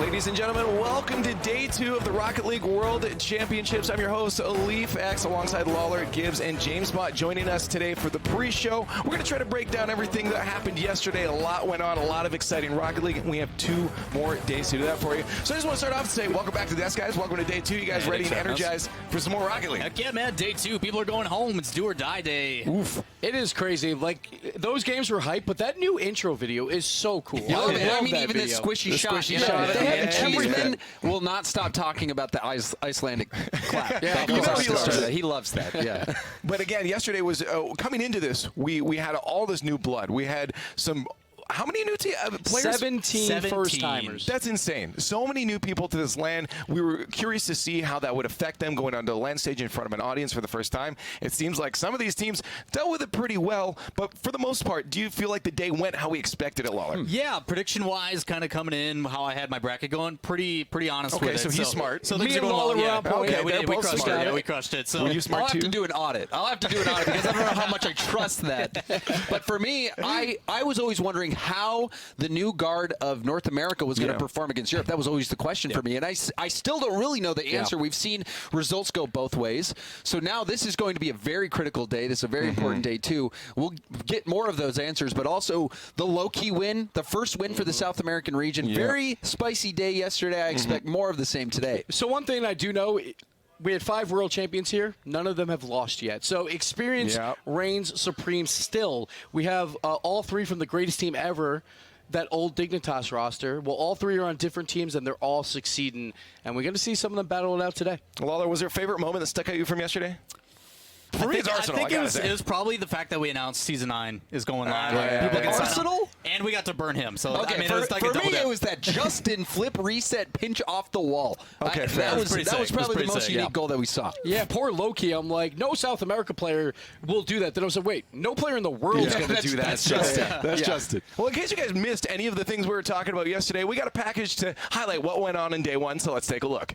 Ladies and gentlemen, welcome to day 2 of the Rocket League World Championships. I'm your host, Leaf X, alongside Lawler, Gibbs, and James Bott, joining us today for the pre-show. We're going to try to break down everything that happened yesterday. A lot went on, a lot of exciting Rocket League, and we have 2 more days to do that for you. So I just want to start off and say, welcome back to the desk, guys. Welcome to day 2. You guys ready and energized for some more Rocket League? Heck yeah, man. Day 2. People are going home. It's do or die day. Oof. It is crazy. Like, those games were hype, but that new intro video is so cool. Yeah, I mean, even the squishy shot. Everyman will not stop talking about the Icelandic clap. Yeah, he loves that. Yeah. But again, yesterday was coming into this. We had all this new blood. We had some. How many new players? 17 first-timers. That's insane. So many new people to this land. We were curious to see how that would affect them going onto the land stage in front of an audience for the first time. It seems like some of these teams dealt with it pretty well, but for the most part, do you feel like the day went how we expected it, Lawler? Yeah, prediction-wise, kind of coming in, how I had my bracket going, pretty honest with it. So he's smart. So me and Lawler were on point. Yeah, we crushed it. Yeah, we crushed it. So were you smart I'll too? have to do an audit. Because I don't know how much I trust that. But for me, I was always wondering how the new guard of North America was going to perform against Europe. That was always the question for me. And I still don't really know the answer. We've seen results go both ways. So now this is going to be a very critical day. This is a very important day, too. We'll get more of those answers, but also the low-key win, the first win for the South American region. Very spicy day yesterday. I expect more of the same today. So one thing I do know, we had 5 world champions here. None of them have lost yet. So experience reigns supreme still. We have all 3 from the greatest team ever, that old Dignitas roster. Well, all 3 are on different teams, and they're all succeeding. And we're going to see some of them battle it out today. Lawler, was there a favorite moment that stuck out you from yesterday? For me, it's Arsenal. I think it was probably the fact that we announced Season 9 is going live. People can sign up. And we got to burn him. So Okay, I mean, for it was like me, a double dip. it was that Justin flip reset pinch off the wall. Okay, that was probably the most unique goal that we saw. Yeah, poor Loki. I'm like, no South America player will do that. Then I was like, wait, no player in the world is going to do that. That's Justin. That's Justin. Well, in case you guys missed any of the things we were talking about yesterday, we got a package to highlight what went on in day 1, so let's take a look.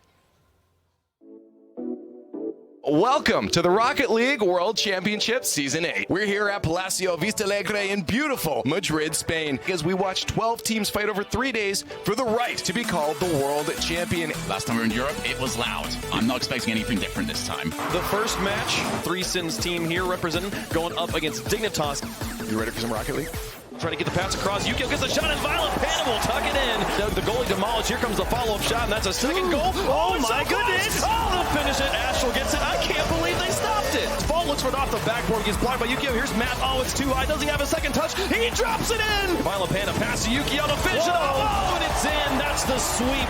Welcome to the Rocket League World Championship Season 8. We're here at Palacio Vista Alegre in beautiful Madrid, Spain, as we watch 12 teams fight over 3 days for the right to be called the world champion. Last time we were in Europe, it was loud. I'm not expecting anything different this time. The first match, 3 Sins team here representing, going up against Dignitas. You ready for some Rocket League? Trying to get the pass across. Yukio gets the shot, and Violent Panda will tuck it in. The goalie demolished. Here comes the follow-up shot, and that's a second goal. Oh my goodness! Oh, they'll finish it. Astral gets it. I can't believe they stopped it. Fall looks for it off the backboard. Gets blocked by Yukio. Here's Matt. Oh, it's too high. Does he have a second touch? He drops it in. Violent Panda pass to Yukio to finish it off. Oh, and it's in. That's the sweep.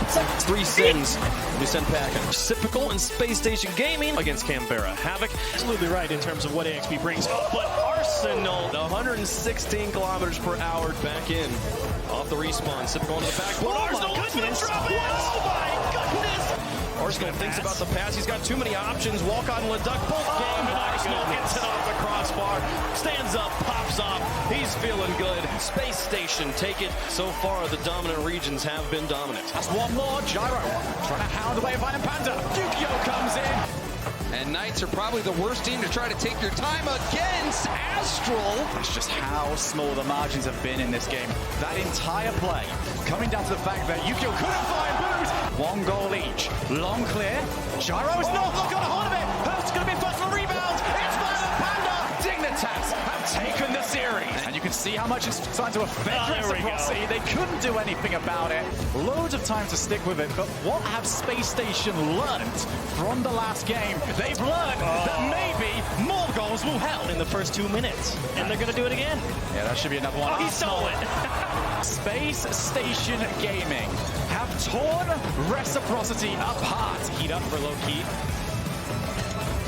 3 Sins. We send packing. Typical and Space Station Gaming against Canberra. Havoc. Absolutely right in terms of what AXP brings. But Arsenal, 116 kilometers per hour back in. Off the respawn. Typical into the backboard. Arsenal wants to drop it. Oh my goodness. Arsenal thinks about the pass. He's got too many options. Walcott and Leduc both game, and Arsenal gets it off the crossbar. Stands up, pops off. He's feeling good. Space Station take it. So far, the dominant regions have been dominant. That's one more. Gyro trying to hound away Violent Panda. Yukio comes in. And Knights are probably the worst team to try to take your time against Astral. That's just how small the margins have been in this game. That entire play coming down to the fact that Yukio couldn't find Booze. 1 goal each. Long clear. Gyro's not got a hold of it. Who's going to be first for rebound? It's Violent Panda. Dignitas have taken the series. And you can see how much it's starting to affect Reciprocity. They couldn't do anything about it. Loads of time to stick with it. But what have Space Station learned from the last game? They've learned that maybe more goals will help in the first 2 minutes. And they're going to do it again. Yeah, that should be another one. Oh, he stole it. Space Station Gaming have torn Reciprocity apart. Heat up for low-key.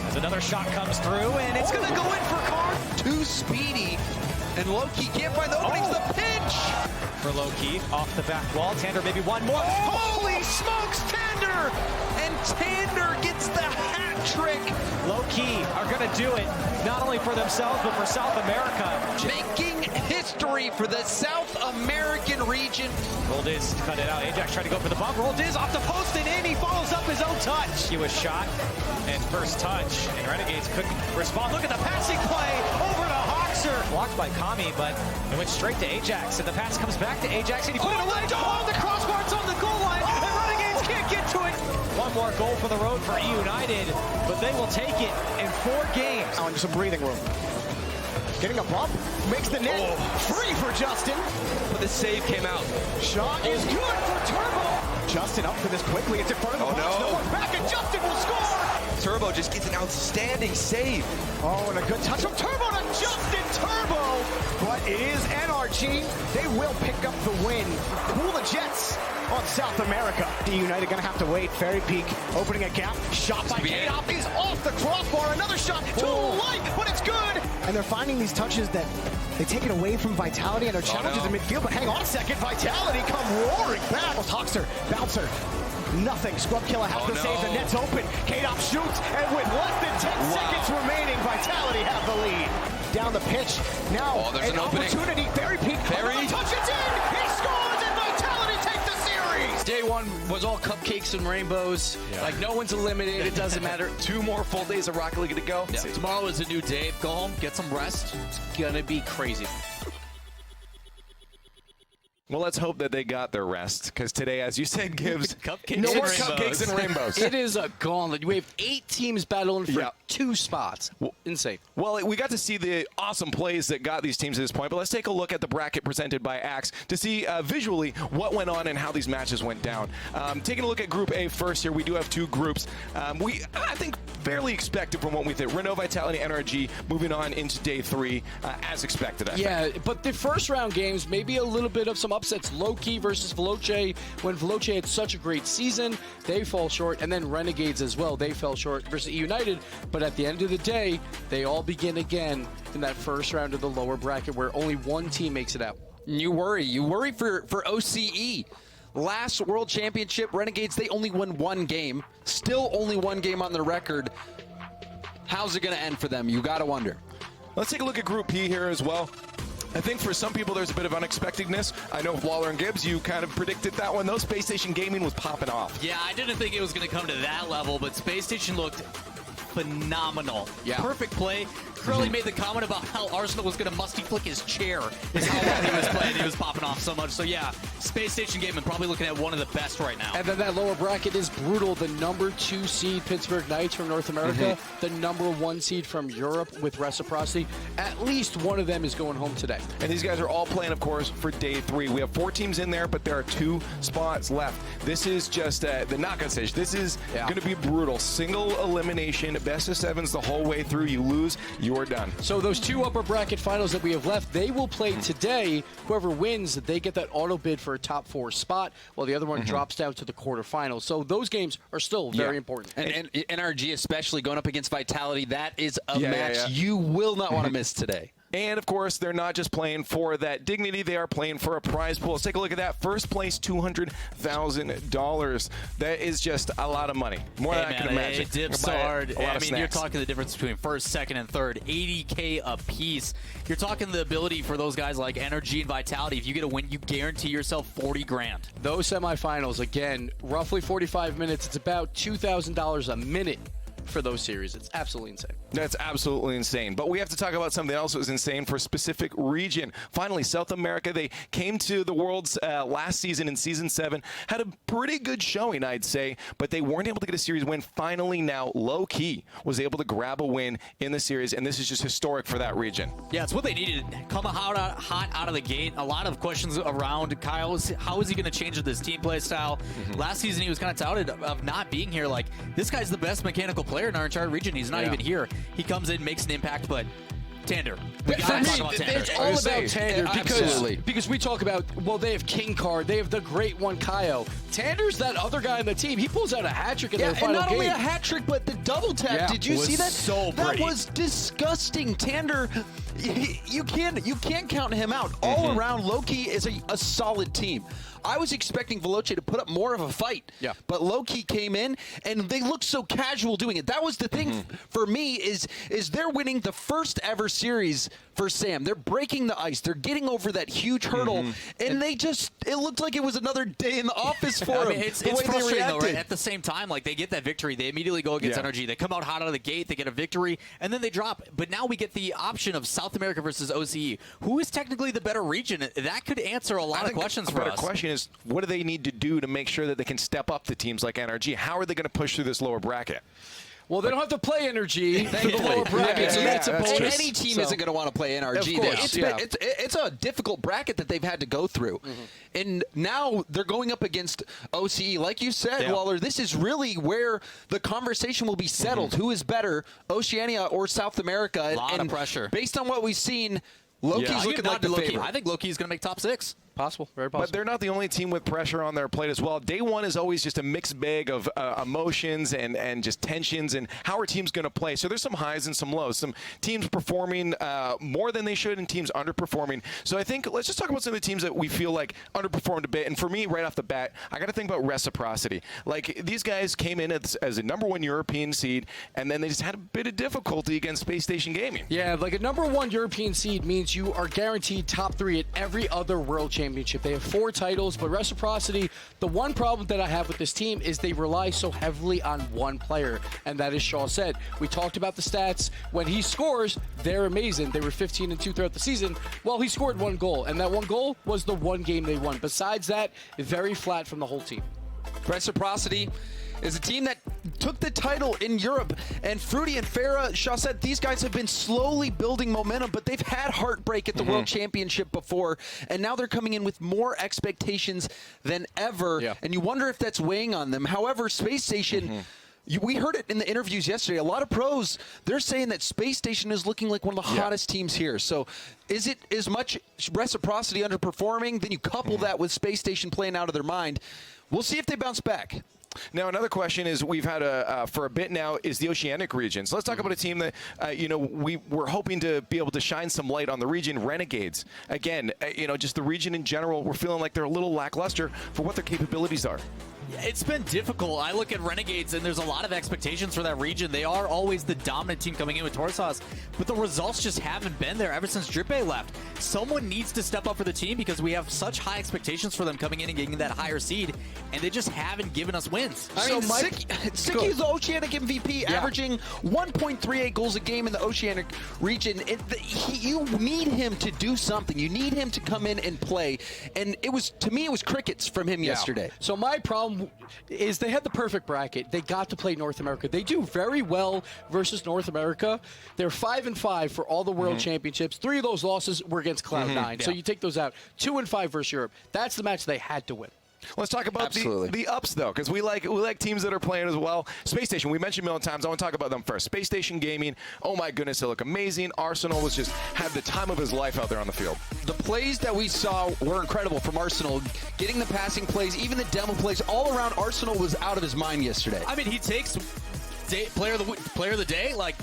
As another shot comes through, and it's going to go in for Carr. Too speedy, and Loki can't find the openings. The pitch for Loki off the back wall. Tander maybe one more. Holy smokes, Tander! And Tander gets the hat trick. Low-key are going to do it, not only for themselves, but for South America. Making history for the South American region. Roldiz cut it out. Ajax tried to go for the bump. Roldiz off the post and in. He follows up his own touch. He was shot and first touch, and Renegades couldn't respond. Look at the passing play over to Hawkser. Blocked by Kami, but it went straight to Ajax, and the pass comes back to Ajax, and he put it away. Oh, the crossbar, it's on the goal line. goal for the road for E United, but they will take it in 4 games. On some breathing room. Getting a bump, makes the net free for Justin. But the save came out. Shot is good for Turbo. Justin up for this quickly. It's in front of the box. No one back, and Justin will score. Turbo just gets an outstanding save. Oh, and a good touch from Turbo to Justin Turbo. But it is NRG. They will pick up the win. Cool the Jets on South America. D United going to have to wait. Fairy Peak opening a gap. Shot by Kadoff is off the crossbar. Another shot to light, but it's good. And they're finding these touches that they take it away from Vitality and their challenges in midfield. But hang on a second. Vitality come roaring back. Hoxer, bouncer. Nothing. Scrub Killer has to save. The net's open. Kadoff shoots, and with less than 10 seconds remaining, Vitality have the lead. Down the pitch. Now, there's an opening. Opportunity. Fairy Peak. Fairy. Touch, it's in. He scores, and Vitality take the series. Day one was all cupcakes and rainbows. Like, no one's eliminated. It doesn't matter. 2 more full days of Rocket League to go. Yeah. Tomorrow is a new day. Go home, get some rest. It's going to be crazy. Well, let's hope that they got their rest, because today, as you said, gives Cupcakes no and more rainbows. cupcakes and rainbows. It is a gauntlet. We have 8 teams battling for Yeah. 2 spots. Insane. Well, we got to see the awesome plays that got these teams to this point, but let's take a look at the bracket presented by Axe to see visually what went on and how these matches went down. Taking a look at Group A first here, we do have 2 groups. I think, fairly expected from what we think. Renault, Vitality, NRG moving on into day 3 as expected, I think. Yeah, but the first round games, maybe a little bit of some upsets. Low-key versus Veloce. When Veloce had such a great season, they fall short. And then Renegades as well, they fell short versus E United. But at the end of the day, they all begin again in that first round of the lower bracket where only 1 team makes it out. You worry for OCE. Last World Championship, Renegades, they only won 1 game. Still only 1 game on their record. How's it going to end for them? You got to wonder. Let's take a look at Group P here as well. I think for some people there's a bit of unexpectedness. I know Lawler and Gibbs, you kind of predicted that one. Though Space Station Gaming was popping off. Yeah, I didn't think it was going to come to that level, but Space Station looked phenomenal. Yeah. Perfect play. Curly made the comment about how Arsenal was going to musty flick his chair. Is how well he was playing. He was popping off so much. So yeah, Space Station Gaming probably looking at one of the best right now. And then that lower bracket is brutal. The number 2 seed Pittsburgh Knights from North America, the number 1 seed from Europe with Reciprocity. At least one of them is going home today. And these guys are all playing, of course, for day 3. We have 4 teams in there, but there are 2 spots left. This is just the knockout stage. This is going to be brutal. Single elimination, best of 7s the whole way through. You lose, you're done. So those 2 upper bracket finals that we have left, they will play today. Whoever wins, they get that auto bid for a top 4 spot, while the other one drops down to the quarterfinals. So those games are still very important. And NRG especially going up against Vitality, that is a match you will not want to miss today. And, of course, they're not just playing for that dignity. They are playing for a prize pool. Let's take a look at that. First place, $200,000. That is just a lot of money. More than I can imagine. It dips so hard. I mean, you're talking the difference between first, second, and third. $80K a piece. You're talking the ability for those guys like Energy and Vitality. If you get a win, you guarantee yourself $40,000. Those semifinals, again, roughly 45 minutes. It's about $2,000 a minute for those series. It's absolutely insane. That's absolutely insane. But we have to talk about something else that was insane for a specific region. Finally, South America, they came to the Worlds last season in Season 7, had a pretty good showing, I'd say, but they weren't able to get a series win. Finally now, Low-Key was able to grab a win in the series, and this is just historic for that region. Yeah, it's what they needed. Coming hot out of the gate. A lot of questions around Kyle. How is he going to change this team play style? Last season, he was kind of touted of not being here. Like, this guy's the best mechanical player in our entire region. He's not even here. He comes in, makes an impact, but Tander. We gotta talk about Tander. It's all about Tander because we talk about, well, they have King Card, they have the great one, Kaio. Tander's that other guy on the team. He pulls out a hat trick in their final game. And not only a hat trick, but the double tap. Did you see that? So that was disgusting. Tander, you can't count him out. All around, Low-Key is a solid team. I was expecting Veloce to put up more of a fight, but Low-Key came in, and they looked so casual doing it. That was the thing for me is they're winning the first ever series for Sam. They're breaking the ice. They're getting over that huge hurdle, and they just, it looked like it was another day in the office for them. I mean, it's frustrating, though, right? At the same time, like, they get that victory. They immediately go against Energy. They come out hot out of the gate. They get a victory, and then they drop. But now we get the option of South America versus OCE. Who is technically the better region? That could answer a lot of questions for us. Question is, what do they need to do to make sure that they can step up to teams like NRG? How are they going to push through this lower bracket? Well, they don't have to play NRG for the lower bracket. Any team isn't going to want to play NRG. It's a difficult bracket that they've had to go through. And now they're going up against OCE. Like you said, Waller, this is really where the conversation will be settled. Who is better, Oceania or South America? A lot of pressure. Based on what we've seen, Loki's looking like the favorite. I think Loki's going to make top 6. Possible, very possible. But they're not the only team with pressure on their plate as well. Day one is always just a mixed bag of emotions and just tensions and how are teams going to play. So there's some highs and some lows. Some teams performing more than they should and teams underperforming. So I think let's just talk about some of the teams that we feel like underperformed a bit. And for me, right off the bat, I got to think about reciprocity. Like these guys came in as a #1 European seed, and then they just had a bit of difficulty against Space Station Gaming. Yeah, like a #1 European seed means you are guaranteed top 3 at every other world championship. They have 4 titles, but reciprocity, the one problem that I have with this team is they rely so heavily on one player, and that is Shaw said. We talked about the stats. When he scores, they're amazing. They were 15-2 throughout the season. Well, he scored 1 goal, and that 1 goal was the one game they won. Besides that, very flat from the whole team. Reciprocity is a team that took the title in Europe, and Fruity and Farah, Shaw said these guys have been slowly building momentum, but they've had heartbreak at the World Championship before, and now they're coming in with more expectations than ever, and you wonder if that's weighing on them. However, Space Station, we heard it in the interviews yesterday. A lot of pros, they're saying that Space Station is looking like one of the hottest teams here. So is it as much reciprocity underperforming? Then you couple that with Space Station playing out of their mind. We'll see if they bounce back. Now, another question is we've had for a bit now is the Oceanic region. So let's talk about a team that, we're hoping to be able to shine some light on the region, Renegades. Again, just the region in general, we're feeling like they're a little lackluster for what their capabilities are. It's been difficult. I look at Renegades, and there's a lot of expectations for that region. They are always the dominant team coming in with Torsos, but the results just haven't been there ever since Drippe left. Someone needs to step up for the team because we have such high expectations for them coming in and getting that higher seed, and they just haven't given us wins. Sicky's the Oceanic MVP, averaging 1.38 goals a game in the Oceanic region. You need him to do something. You need him to come in and play, and to me, it was crickets from him yesterday. So my problem is they had the perfect bracket. They got to play North America. They do very well versus North America. They're 5-5 for all the World Championships. 3 of those losses were against Cloud9. So you take those out. 2-5 versus Europe. That's the match they had to win. Let's talk about the ups, though, because we like teams that are playing as well. Space Station, we mentioned a million times. I want to talk about them first. Space Station Gaming, oh my goodness, they look amazing. Arsenal had the time of his life out there on the field. The plays that we saw were incredible from Arsenal. Getting the passing plays, even the demo plays, all around Arsenal was out of his mind yesterday. I mean, he takes player of the day, like,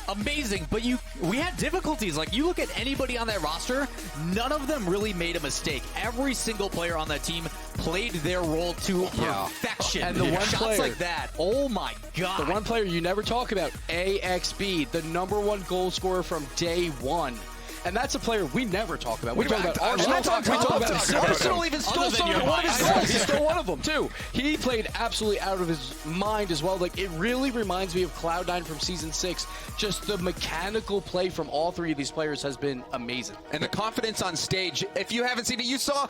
amazing, but we had difficulties. Like, you look at anybody on that roster, none of them really made a mistake. Every single player on that team played their role to perfection. And the one shots player like that, oh my god. The one player you never talk about, AXB, the #1 goal scorer from day one. And that's a player we never talk about. We talk about Arsenal. Arsenal even stole one of his goals. He stole one of them, too. He played absolutely out of his mind as well. Like, it really reminds me of Cloud9 from Season 6. Just the mechanical play from all 3 of these players has been amazing. And the confidence on stage. If you haven't seen it, you saw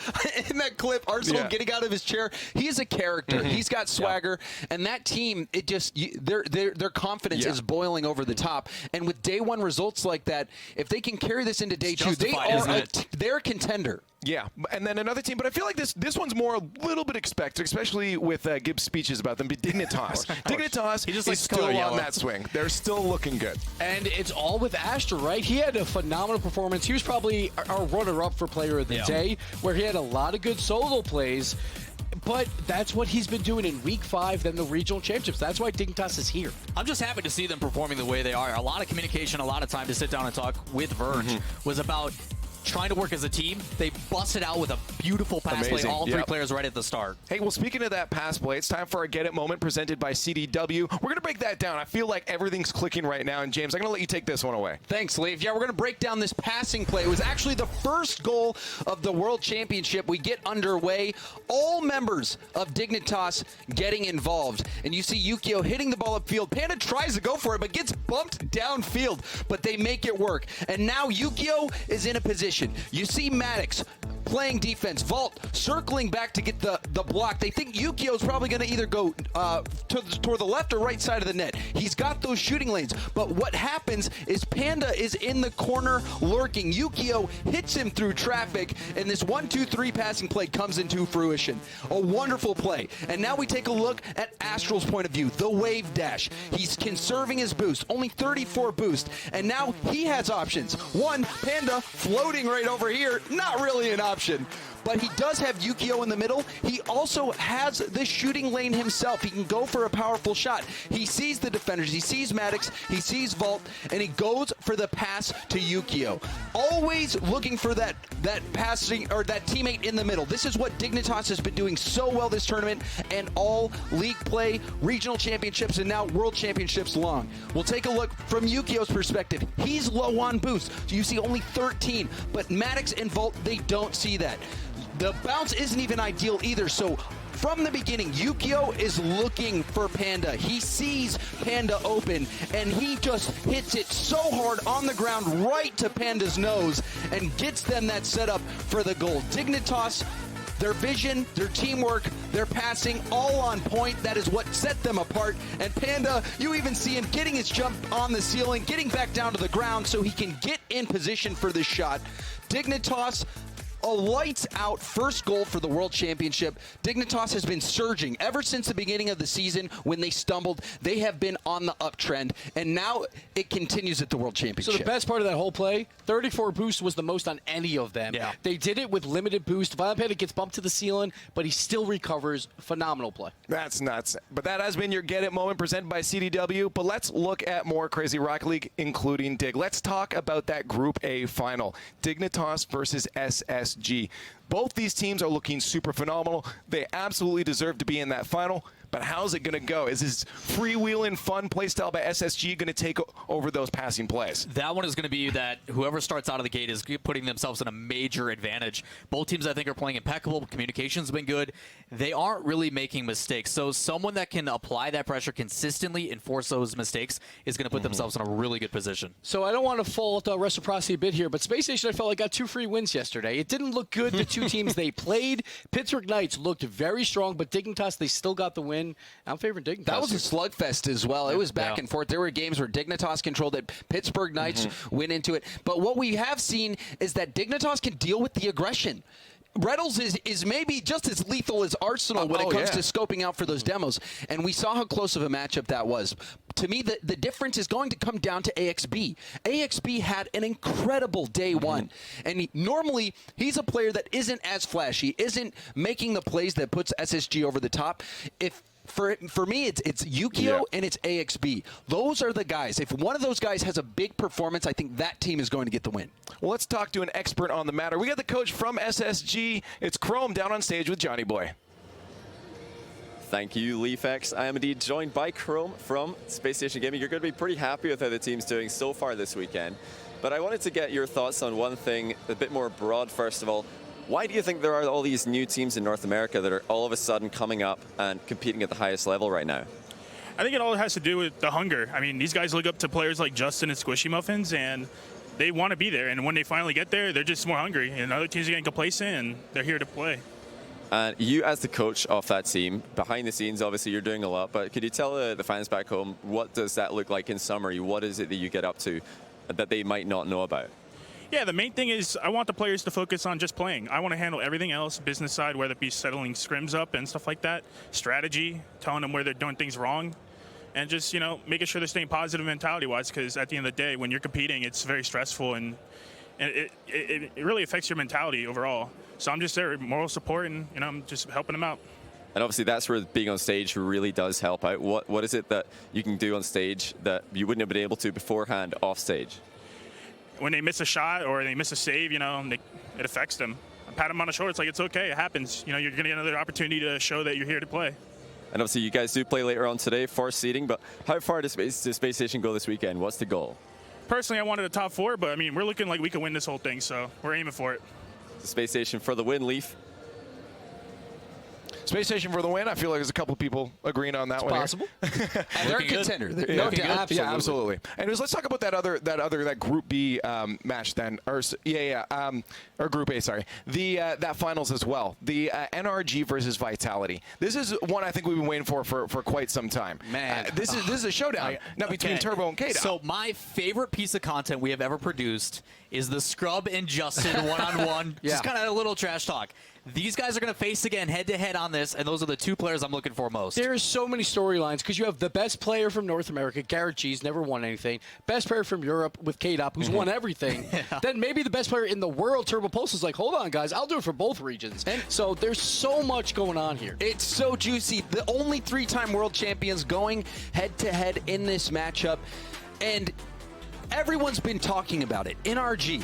in that clip Arsenal getting out of his chair. He's a character. He's got swagger. And that team, their confidence is boiling over the top. And with day 1 results like that, if they can carry this into day 2, they're a contender. Yeah, and then another team, but I feel like this one's more a little bit expected, especially with Gibbs' speeches about them. But Dignitas, is still on that swing. They're still looking good. And it's all with Astra, right? He had a phenomenal performance. He was probably our runner-up for player of the day, where he had a lot of good solo plays. But that's what he's been doing in Week 5, then the regional championships. That's why Dignitas is here. I'm just happy to see them performing the way they are. A lot of communication, a lot of time to sit down and talk with Verge was about trying to work as a team. They busted out with a beautiful pass play, all 3 players right at the start. Hey, well, speaking of that pass play, it's time for our Get It moment presented by CDW. We're going to break that down. I feel like everything's clicking right now. And, James, I'm going to let you take this one away. Thanks, Leif. Yeah, we're going to break down this passing play. It was actually the first goal of the World Championship. We get underway. All members of Dignitas getting involved. And you see Yukio hitting the ball upfield. Panda tries to go for it, but gets bumped downfield. But they make it work. And now Yukio is in a position. You see Maddox playing defense. Vault circling back to get the block. They think Yukio's probably going to either go toward the left or right side of the net. He's got those shooting lanes. But what happens is Panda is in the corner lurking. Yukio hits him through traffic, and this 1-2-3 passing play comes into fruition. A wonderful play. And now we take a look at Astral's point of view, the wave dash. He's conserving his boost, only 34 boost, and now he has options. One, Panda floating right over here, not really an option. But he does have Yukio in the middle. He also has the shooting lane himself. He can go for a powerful shot. He sees the defenders. He sees Maddox. He sees Vault. And he goes for the pass to Yukio. Always looking for that passing or that teammate in the middle. This is what Dignitas has been doing so well this tournament and all league play, regional championships, and now world championships long. We'll take a look from Yukio's perspective. He's low on boost. So you see only 13. But Maddox and Vault, they don't see that. The bounce isn't even ideal either, so from the beginning, Yukio is looking for Panda. He sees Panda open, and he just hits it so hard on the ground right to Panda's nose and gets them that setup for the goal. Dignitas, their vision, their teamwork, their passing, all on point. That is what set them apart. And Panda, you even see him getting his jump on the ceiling, getting back down to the ground so he can get in position for this shot. Dignitas, a lights-out first goal for the World Championship. Dignitas has been surging ever since the beginning of the season when they stumbled. They have been on the uptrend, and now it continues at the World Championship. So the best part of that whole play, 34 boost was the most on any of them. Yeah. They did it with limited boost. Violent Panda gets bumped to the ceiling, but he still recovers. Phenomenal play. That's nuts. But that has been your Get It moment presented by CDW. But let's look at more crazy Rocket League, including Dig. Let's talk about that Group A final. Dignitas versus SSG. Both these teams are looking super phenomenal. They absolutely deserve to be in that final. But how's it going to go? Is this freewheeling, fun play style by SSG going to take over those passing plays? That one is going to be that whoever starts out of the gate is putting themselves in a major advantage. Both teams, I think, are playing impeccable. Communication's been good. They aren't really making mistakes. So someone that can apply that pressure consistently and force those mistakes is going to put themselves in a really good position. So I don't want to fault reciprocity a bit here, but Space Station, I felt like got 2 free wins yesterday. It didn't look good, the two teams they played. Pittsburgh Knights looked very strong, but Dignitas, they still got the win. I'm favoring Dignitas. That was a slugfest as well. It was back and forth. There were games where Dignitas controlled it. Pittsburgh Knights went into it. But what we have seen is that Dignitas can deal with the aggression. Reynolds is maybe just as lethal as Arsenal when it comes to scoping out for those demos. And we saw how close of a matchup that was. To me, the difference is going to come down to AXB. AXB had an incredible day one. And normally, he's a player that isn't as flashy, isn't making the plays that puts SSG over the top. For me, it's Yukio and it's AXB. Those are the guys. If one of those guys has a big performance, I think that team is going to get the win. Well, let's talk to an expert on the matter. We got the coach from SSG. It's Chrome down on stage with Johnny Boy. Thank you, LeafX. I am indeed joined by Chrome from Space Station Gaming. You're going to be pretty happy with how the team's doing so far this weekend. But I wanted to get your thoughts on one thing a bit more broad, first of all. Why do you think there are all these new teams in North America that are all of a sudden coming up and competing at the highest level right now? I think it all has to do with the hunger. I mean, these guys look up to players like Justin and Squishy Muffins, and they want to be there. And when they finally get there, they're just more hungry. And other teams are getting complacent, and they're here to play. And you, as the coach of that team, behind the scenes, obviously, you're doing a lot. But could you tell the fans back home, what does that look like in summary? What is it that you get up to that they might not know about? Yeah, the main thing is I want the players to focus on just playing. I want to handle everything else, business side, whether it be settling scrims up and stuff like that, strategy, telling them where they're doing things wrong, and just, you know, making sure they're staying positive mentality-wise, because at the end of the day, when you're competing, it's very stressful, and it really affects your mentality overall. So I'm just there, moral support, and, you know, I'm just helping them out. And obviously that's where being on stage really does help out. What is it that you can do on stage that you wouldn't have been able to beforehand off stage? When they miss a shot or they miss a save, you know, it affects them. I pat them on the shoulder. It's like, it's okay. It happens. You know, you're going to get another opportunity to show that you're here to play. And obviously you guys do play later on today for seeding, but how far does Space Station go this weekend? What's the goal? Personally, I wanted a top 4, but, I mean, we're looking like we can win this whole thing, so we're aiming for it. The Space Station for the win, Leaf. Space Station for the win. I feel like there's a couple people agreeing on that one. Possible. And they're a contender. Yeah, Absolutely. yeah, absolutely. Anyways, let's talk about that Group B match then, or Group A. Sorry, that finals as well. The NRG versus Vitality. This is one I think we've been waiting for quite some time. Man, this is a showdown now between Turbo and K-Dot. So my favorite piece of content we have ever produced is the Scrub and Justin one-on-one. Yeah. Just kind of a little trash talk. These guys are going to face again head-to-head on this, and those are the two players I'm looking for most. There's so many storylines because you have the best player from North America, Garrett G's never won anything. Best player from Europe with K-Dop, who's won everything. Then maybe the best player in the world, Turbo Pulse, is like, hold on, guys, I'll do it for both regions. And so there's so much going on here. It's so juicy. The only 3-time world champions going head-to-head in this matchup. And everyone's been talking about it. NRG.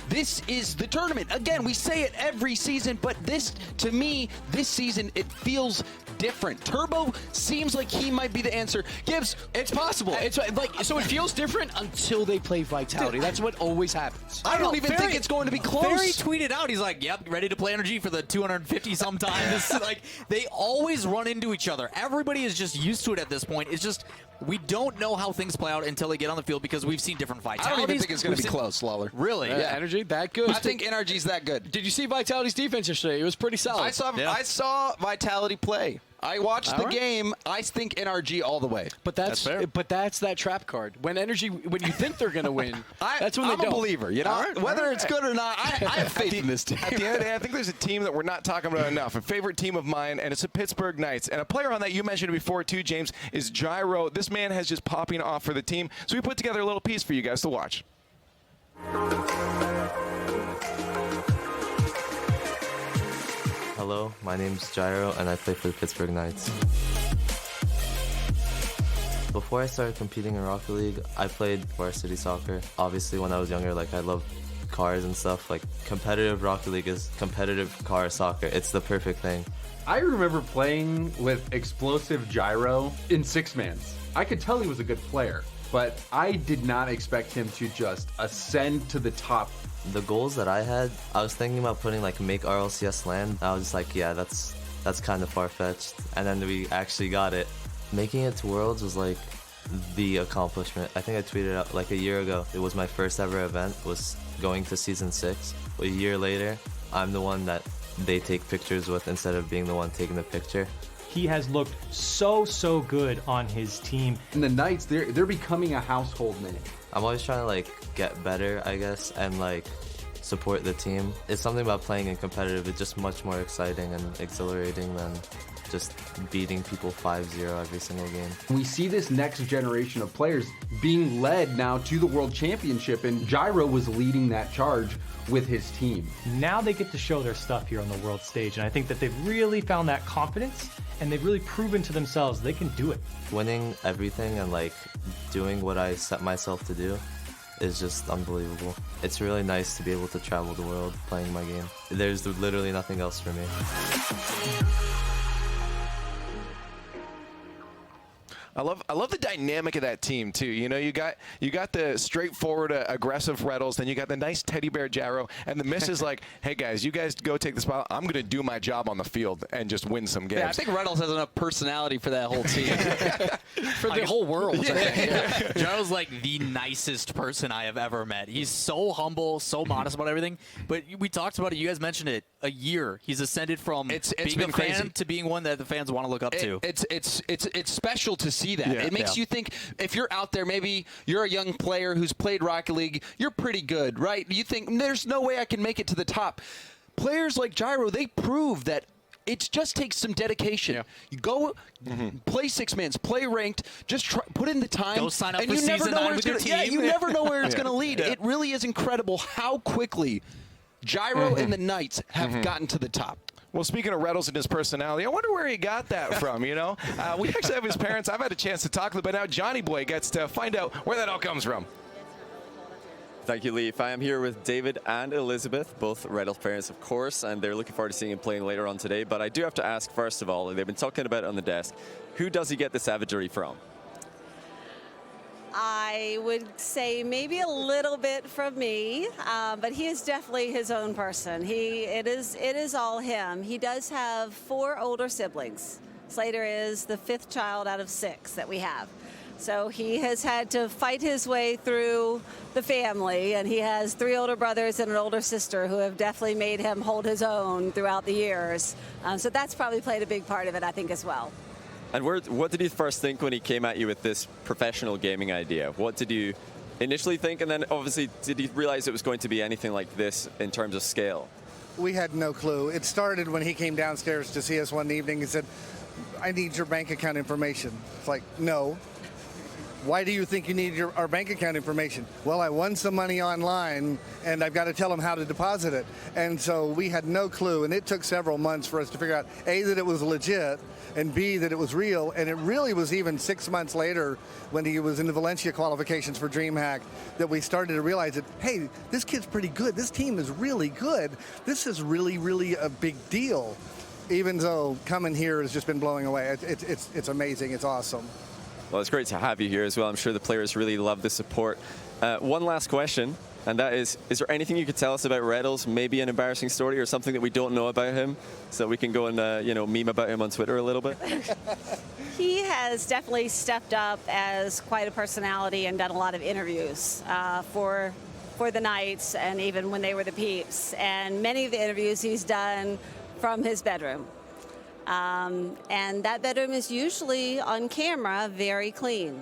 This is the tournament. Again, we say it every season, but this, to me, this season, it feels different. Turbo seems like he might be the answer. Gibbs, It's possible. It's like, so it feels different until they play Vitality. That's what always happens. I don't even think it's going to be close. Barry tweeted out, he's like, yep, ready to play Energy for the 250 sometime. This is like, they always run into each other. Everybody is just used to it at this point. It's just, we don't know how things play out until they get on the field because we've seen different Vitalities. I don't even think it's going to be close, Lawler. Really? Yeah, Energy, that good. I think NRG's that good. Did you see Vitality's defense yesterday? It was pretty solid. I saw Vitality play. I watched the game. I think NRG all the way. But that's that trap card. When Energy, when you think they're going to win, that's when I'm they don't. a believer. You know, whether it's good or not, I have faith in this team. At the end of the day, I think there's a team that we're not talking about enough. A favorite team of mine, and it's the Pittsburgh Knights. And a player on that you mentioned before too, James, is Gyro. This man has just popping off for the team. So we put together a little piece for you guys to watch. Hello, my name's Gyro and I play for the Pittsburgh Knights. Before I started competing in Rocket League, I played varsity soccer. Obviously when I was younger, I loved cars and stuff. Competitive Rocket League is competitive car soccer. It's the perfect thing. I remember playing with Explosive Gyro in six-mans. I could tell he was a good player, but I did not expect him to just ascend to the top. The goals that I had, I was thinking about putting make RLCS land. I was just like, yeah, that's kind of far-fetched. And then we actually got it. Making it to Worlds was the accomplishment. I think I tweeted out a year ago. It was my first ever event, was going to Season 6. A year later, I'm the one that they take pictures with instead of being the one taking the picture. He has looked so good on his team. And the Knights, they're becoming a household name. I'm always trying to get better, I guess, and support the team. It's something about playing in competitive. It's just much more exciting and exhilarating than just beating people 5-0 every single game. We see this next generation of players being led now to the World Championship, and Gyro was leading that charge with his team. Now they get to show their stuff here on the world stage, and I think that they've really found that confidence, and they've really proven to themselves they can do it. Winning everything and doing what I set myself to do is just unbelievable. It's really nice to be able to travel the world playing my game. There's literally nothing else for me. I love the dynamic of that team too. You know, you got the straightforward, aggressive Reddles, then you got the nice teddy bear Gyro, and the miss is like, hey guys, you guys go take the spot. I'm gonna do my job on the field and just win some games. Yeah, I think Reddles has enough personality for that whole team. For the whole world. Gyro's the nicest person I have ever met. He's so humble, so modest about everything. But we talked about it. You guys mentioned it. A year he's ascended from being a fan to being one that the fans want to look up to. It's special to see that. It makes you think, if you're out there, maybe you're a young player who's played Rocket League, you're pretty good, right? You think, there's no way I can make it to the top. Players like Gyro, they prove that it just takes some dedication. Yeah. You go play six-mans, play ranked, just put in the time. Go sign up and for you never season know 9 where with it's your gonna, team. Yeah, you never know where it's going to lead. It really is incredible how quickly Gyro and the Knights have gotten to the top. Well, speaking of Reddles and his personality, I wonder where he got that from, you know? We actually have his parents. I've had a chance to talk to them, but now Johnny Boy gets to find out where that all comes from. Thank you, Leaf. I am here with David and Elizabeth, both Reddles parents, of course, and they're looking forward to seeing him playing later on today. But I do have to ask, first of all, they've been talking about it on the desk, who does he get the savagery from? I would say maybe a little bit from me, but he is definitely his own person. It is all him. He does have 4 older siblings. Slater is the 5th child out of 6 that we have. So he has had to fight his way through the family, and he has 3 older brothers and an older sister who have definitely made him hold his own throughout the years. So that's probably played a big part of it, I think, as well. And what did you first think when he came at you with this professional gaming idea? What did you initially think? And then obviously, did you realize it was going to be anything like this in terms of scale? We had no clue. It started when he came downstairs to see us one evening and said, I need your bank account information. It's like, no. Why do you think you need our bank account information? Well, I won some money online, and I've got to tell them how to deposit it. And so we had no clue, and it took several months for us to figure out, A, that it was legit, and B, that it was real. And it really was even 6 months later when he was in the Valencia qualifications for DreamHack that we started to realize that, hey, this kid's pretty good. This team is really good. This is really, really a big deal. Even though coming here has just been blowing away. It's amazing. It's awesome. Well, it's great to have you here as well. I'm sure the players really love the support. One last question, and that is there anything you could tell us about Reddles? Maybe an embarrassing story or something that we don't know about him, so that we can go and meme about him on Twitter a little bit? He has definitely stepped up as quite a personality and done a lot of interviews for the Knights and even when they were the Peeps. And many of the interviews he's done from his bedroom. And that bedroom is usually on camera very clean.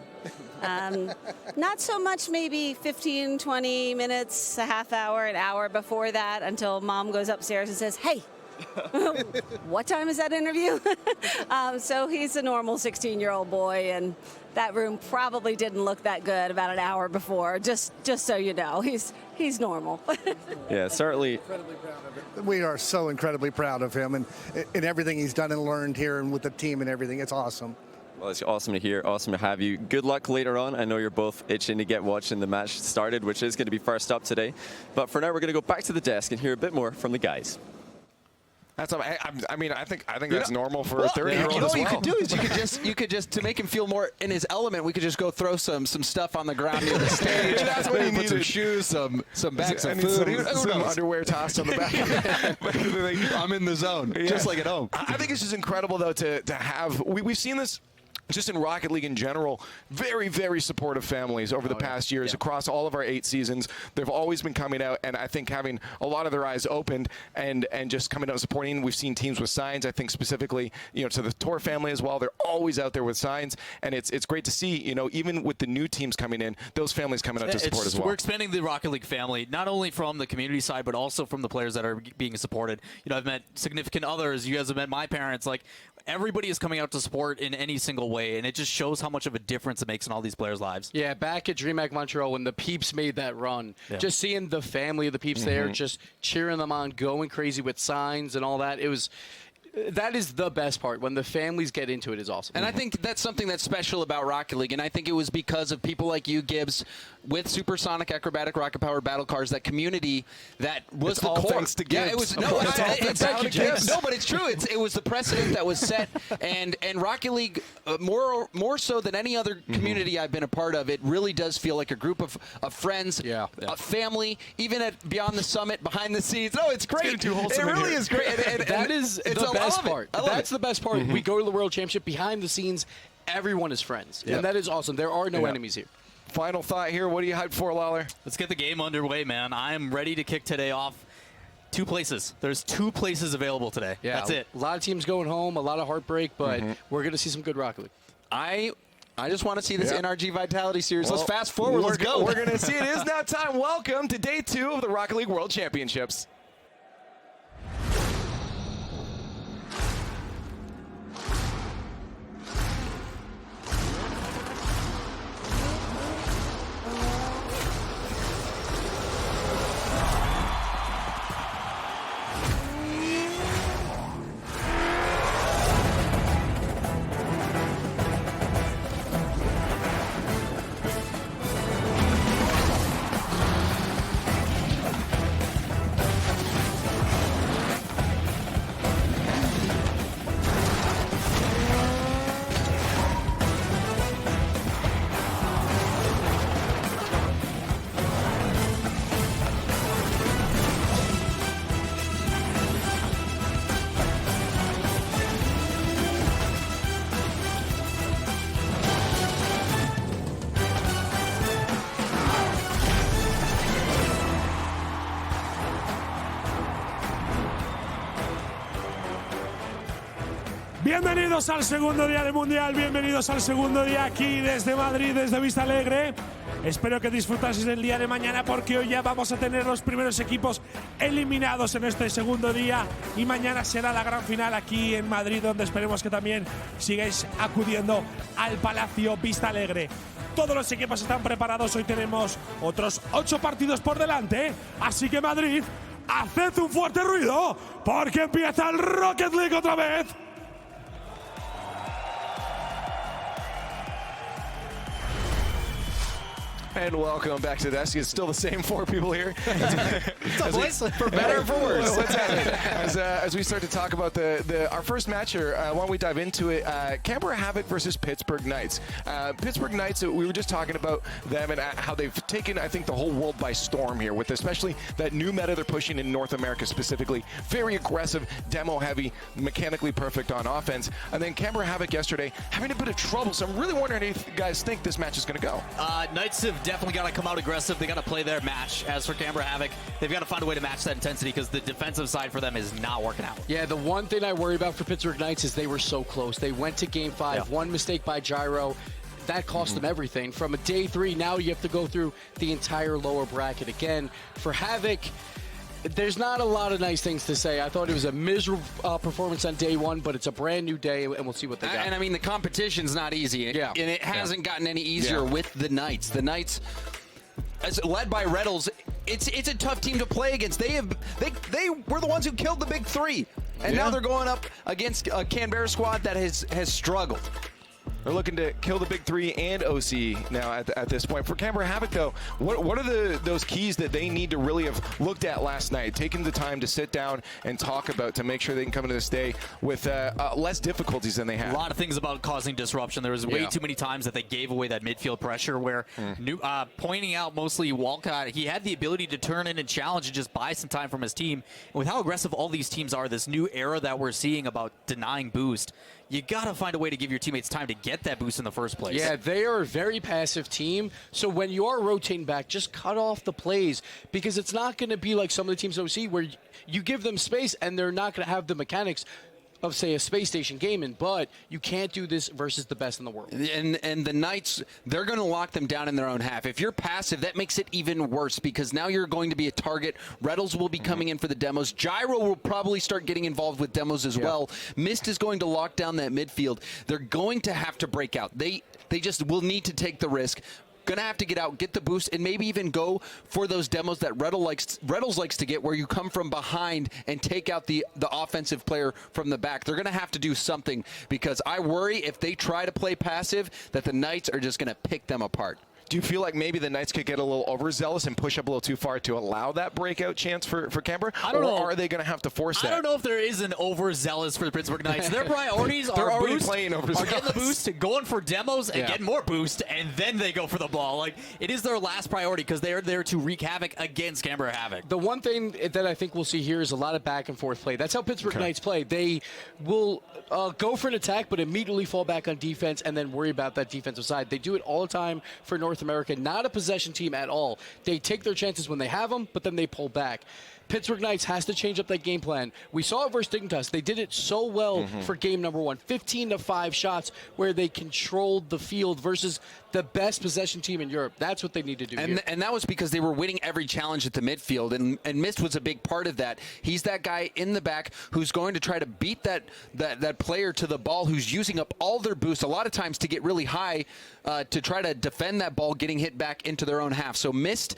Not so much maybe 15, 20 minutes, a half hour, an hour before that until mom goes upstairs and says, hey, what time is that interview? So he's a normal 16-year-old boy, and that room probably didn't look that good about an hour before, just so you know. He's normal. Yeah, certainly. We are so incredibly proud of him and everything he's done and learned here and with the team and everything. It's awesome. Well, it's awesome to hear. Awesome to have you. Good luck later on. I know you're both itching to get watching the match started, which is going to be first up today. But for now, we're going to go back to the desk and hear a bit more from the guys. That's. I mean, I think that's normal for a 30-year-old. You know what well. you could do is you could just to make him feel more in his element. We could just go throw some stuff on the ground near the stage. That's what he put needed. Some shoes, some bags of food, some underwear tossed on the back. I'm in the zone, just like at home. I think it's just incredible though to have. We've seen this. Just in Rocket League in general, very, very supportive families over the past years across all of our 8 seasons. They've always been coming out, and I think having a lot of their eyes opened and just coming out and supporting. We've seen teams with signs. I think specifically, to the Tor family as well. They're always out there with signs, and it's great to see. Even with the new teams coming in, those families coming out to support as well. We're expanding the Rocket League family, not only from the community side, but also from the players that are being supported. I've met significant others. You guys have met my parents. Like, everybody is coming out to support in any single way, and it just shows how much of a difference it makes in all these players' lives. Yeah, back at DreamHack Montreal when the Peeps made that run, just seeing the family of the Peeps there, just cheering them on, going crazy with signs and all that, that is the best part. When the families get into it is awesome. And I think that's something that's special about Rocket League, and I think it was because of people like you, Gibbs, with Supersonic Acrobatic Rocket Powered Battle Cars, that community that was the all core. thanks to Gibbs. Yeah, it was Gibbs. No, but it's true. It was the precedent that was set, and Rocket League, more so than any other community I've been a part of, it really does feel like a group of friends, a family, even at beyond the summit, behind the scenes. No, it's great. It really is great. And that is the best part. That's the best part. We go to the World Championship, behind the scenes, everyone is friends. And that is awesome. There are no enemies here. Final thought here. What are you hyped for, Lawler? Let's get the game underway, man. I'm ready to kick today off. 2 places. There's 2 places available today. Yeah, that's it. A lot of teams going home, a lot of heartbreak, but we're going to see some good Rocket League. I just want to see this NRG Vitality Series. Let's fast forward. Let's go. We're going to see it. It is now time. Welcome to day 2 of the Rocket League World Championships. Bienvenidos al segundo día de Mundial, bienvenidos al segundo día aquí desde Madrid, desde Vista Alegre. Espero que disfrutaseis del día de mañana porque hoy ya vamos a tener los primeros equipos eliminados en este segundo día y mañana será la gran final aquí en Madrid, donde esperemos que también sigáis acudiendo al Palacio Vista Alegre. Todos los equipos están preparados, hoy tenemos otros 8 partidos por delante, así que Madrid, haced un fuerte ruido porque empieza el Rocket League otra vez. And welcome back to this. It's still the same 4 people here. For better or for worse. As we start to talk about our first match here, why don't we dive into it? Canberra Havoc versus Pittsburgh Knights. Pittsburgh Knights, we were just talking about them and how they've taken, I think, the whole world by storm here with especially that new meta they're pushing in North America specifically. Very aggressive, demo-heavy, mechanically perfect on offense. And then Canberra Havoc yesterday having a bit of trouble. So I'm really wondering how you guys think this match is going to go. Knights have definitely got to come out aggressive. They got to play their match. As for Canberra Havoc, they've got to find a way to match that intensity because the defensive side for them is not working out. Yeah, the one thing I worry about for Pittsburgh Knights is they were so close. They went to Game 5, one mistake by Gyro. That cost them everything. From a day 3, now you have to go through the entire lower bracket again. For Havoc, there's not a lot of nice things to say. I thought it was a miserable performance on day 1, but it's a brand new day, and we'll see what they got. And I mean, the competition's not easy. And it hasn't gotten any easier with the Knights. The Knights, as led by Reddles, it's a tough team to play against. They were the ones who killed the big 3, and now they're going up against a Canberra squad that has struggled. They're looking to kill the big 3 and OC now at this point. For Canberra Havoc, though, what are those keys that they need to really have looked at last night, taken the time to sit down and talk about to make sure they can come into this day with less difficulties than they had? A lot of things about causing disruption. There was way too many times that they gave away that midfield pressure where pointing out mostly Walcott, he had the ability to turn in and challenge and just buy some time from his team. And with how aggressive all these teams are, this new era that we're seeing about denying boost, you got to find a way to give your teammates time to get that boost in the first place. Yeah, they are a very passive team. So when you are rotating back, just cut off the plays because it's not going to be like some of the teams OC where you give them space and they're not going to have the mechanics of, say, a space station gaming, but you can't do this versus the best in the world. And the Knights, they're going to lock them down in their own half. If you're passive, that makes it even worse because now you're going to be a target. Reddles will be coming in for the demos. Gyro will probably start getting involved with demos as well. Mist is going to lock down that midfield. They're going to have to break out. They just will need to take the risk. Going to have to get out, get the boost, and maybe even go for those demos that Reddles likes to get where you come from behind and take out the offensive player from the back. They're going to have to do something because I worry if they try to play passive that the Knights are just going to pick them apart. Do you feel like maybe the Knights could get a little overzealous and push up a little too far to allow that breakout chance for Canberra? I don't know. Or are they going to have to force that? I don't know if there is an overzealous for the Pittsburgh Knights. Their priorities They're are already boost, playing are overzealous. getting the boost, going for demos, and getting more boost, and then they go for the ball. Like, it is their last priority because they are there to wreak havoc against Canberra Havoc. The one thing that I think we'll see here is a lot of back and forth play. That's how Pittsburgh Knights play. They will go for an attack, but immediately fall back on defense and then worry about that defensive side. They do it all the time for North America. Not a possession team at all. They take their chances when they have them, but then they pull back. Pittsburgh Knights has to change up that game plan. We saw it versus Dignitas. They did it so well for game number 1. 15-5 shots where they controlled the field versus the best possession team in Europe. That's what they need to do here. And that was because they were winning every challenge at the midfield, and Mist was a big part of that. He's that guy in the back who's going to try to beat that player to the ball who's using up all their boost a lot of times to get really high to try to defend that ball getting hit back into their own half. So Mist,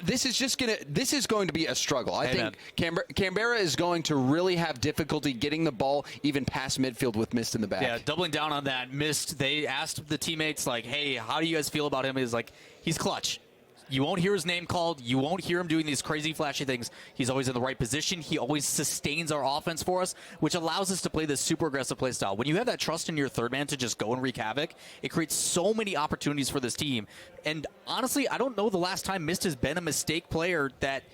this is going to be a struggle. I think Canberra is going to really have difficulty getting the ball even past midfield with Mist in the back. Yeah, doubling down on that. Mist, they asked the teammates, like, hey, how do you guys feel about him? He's like, he's clutch. You won't hear his name called. You won't hear him doing these crazy, flashy things. He's always in the right position. He always sustains our offense for us, which allows us to play this super aggressive play style. When you have that trust in your third man to just go and wreak havoc, it creates so many opportunities for this team. And honestly, I don't know the last time Mist has been a mistake player that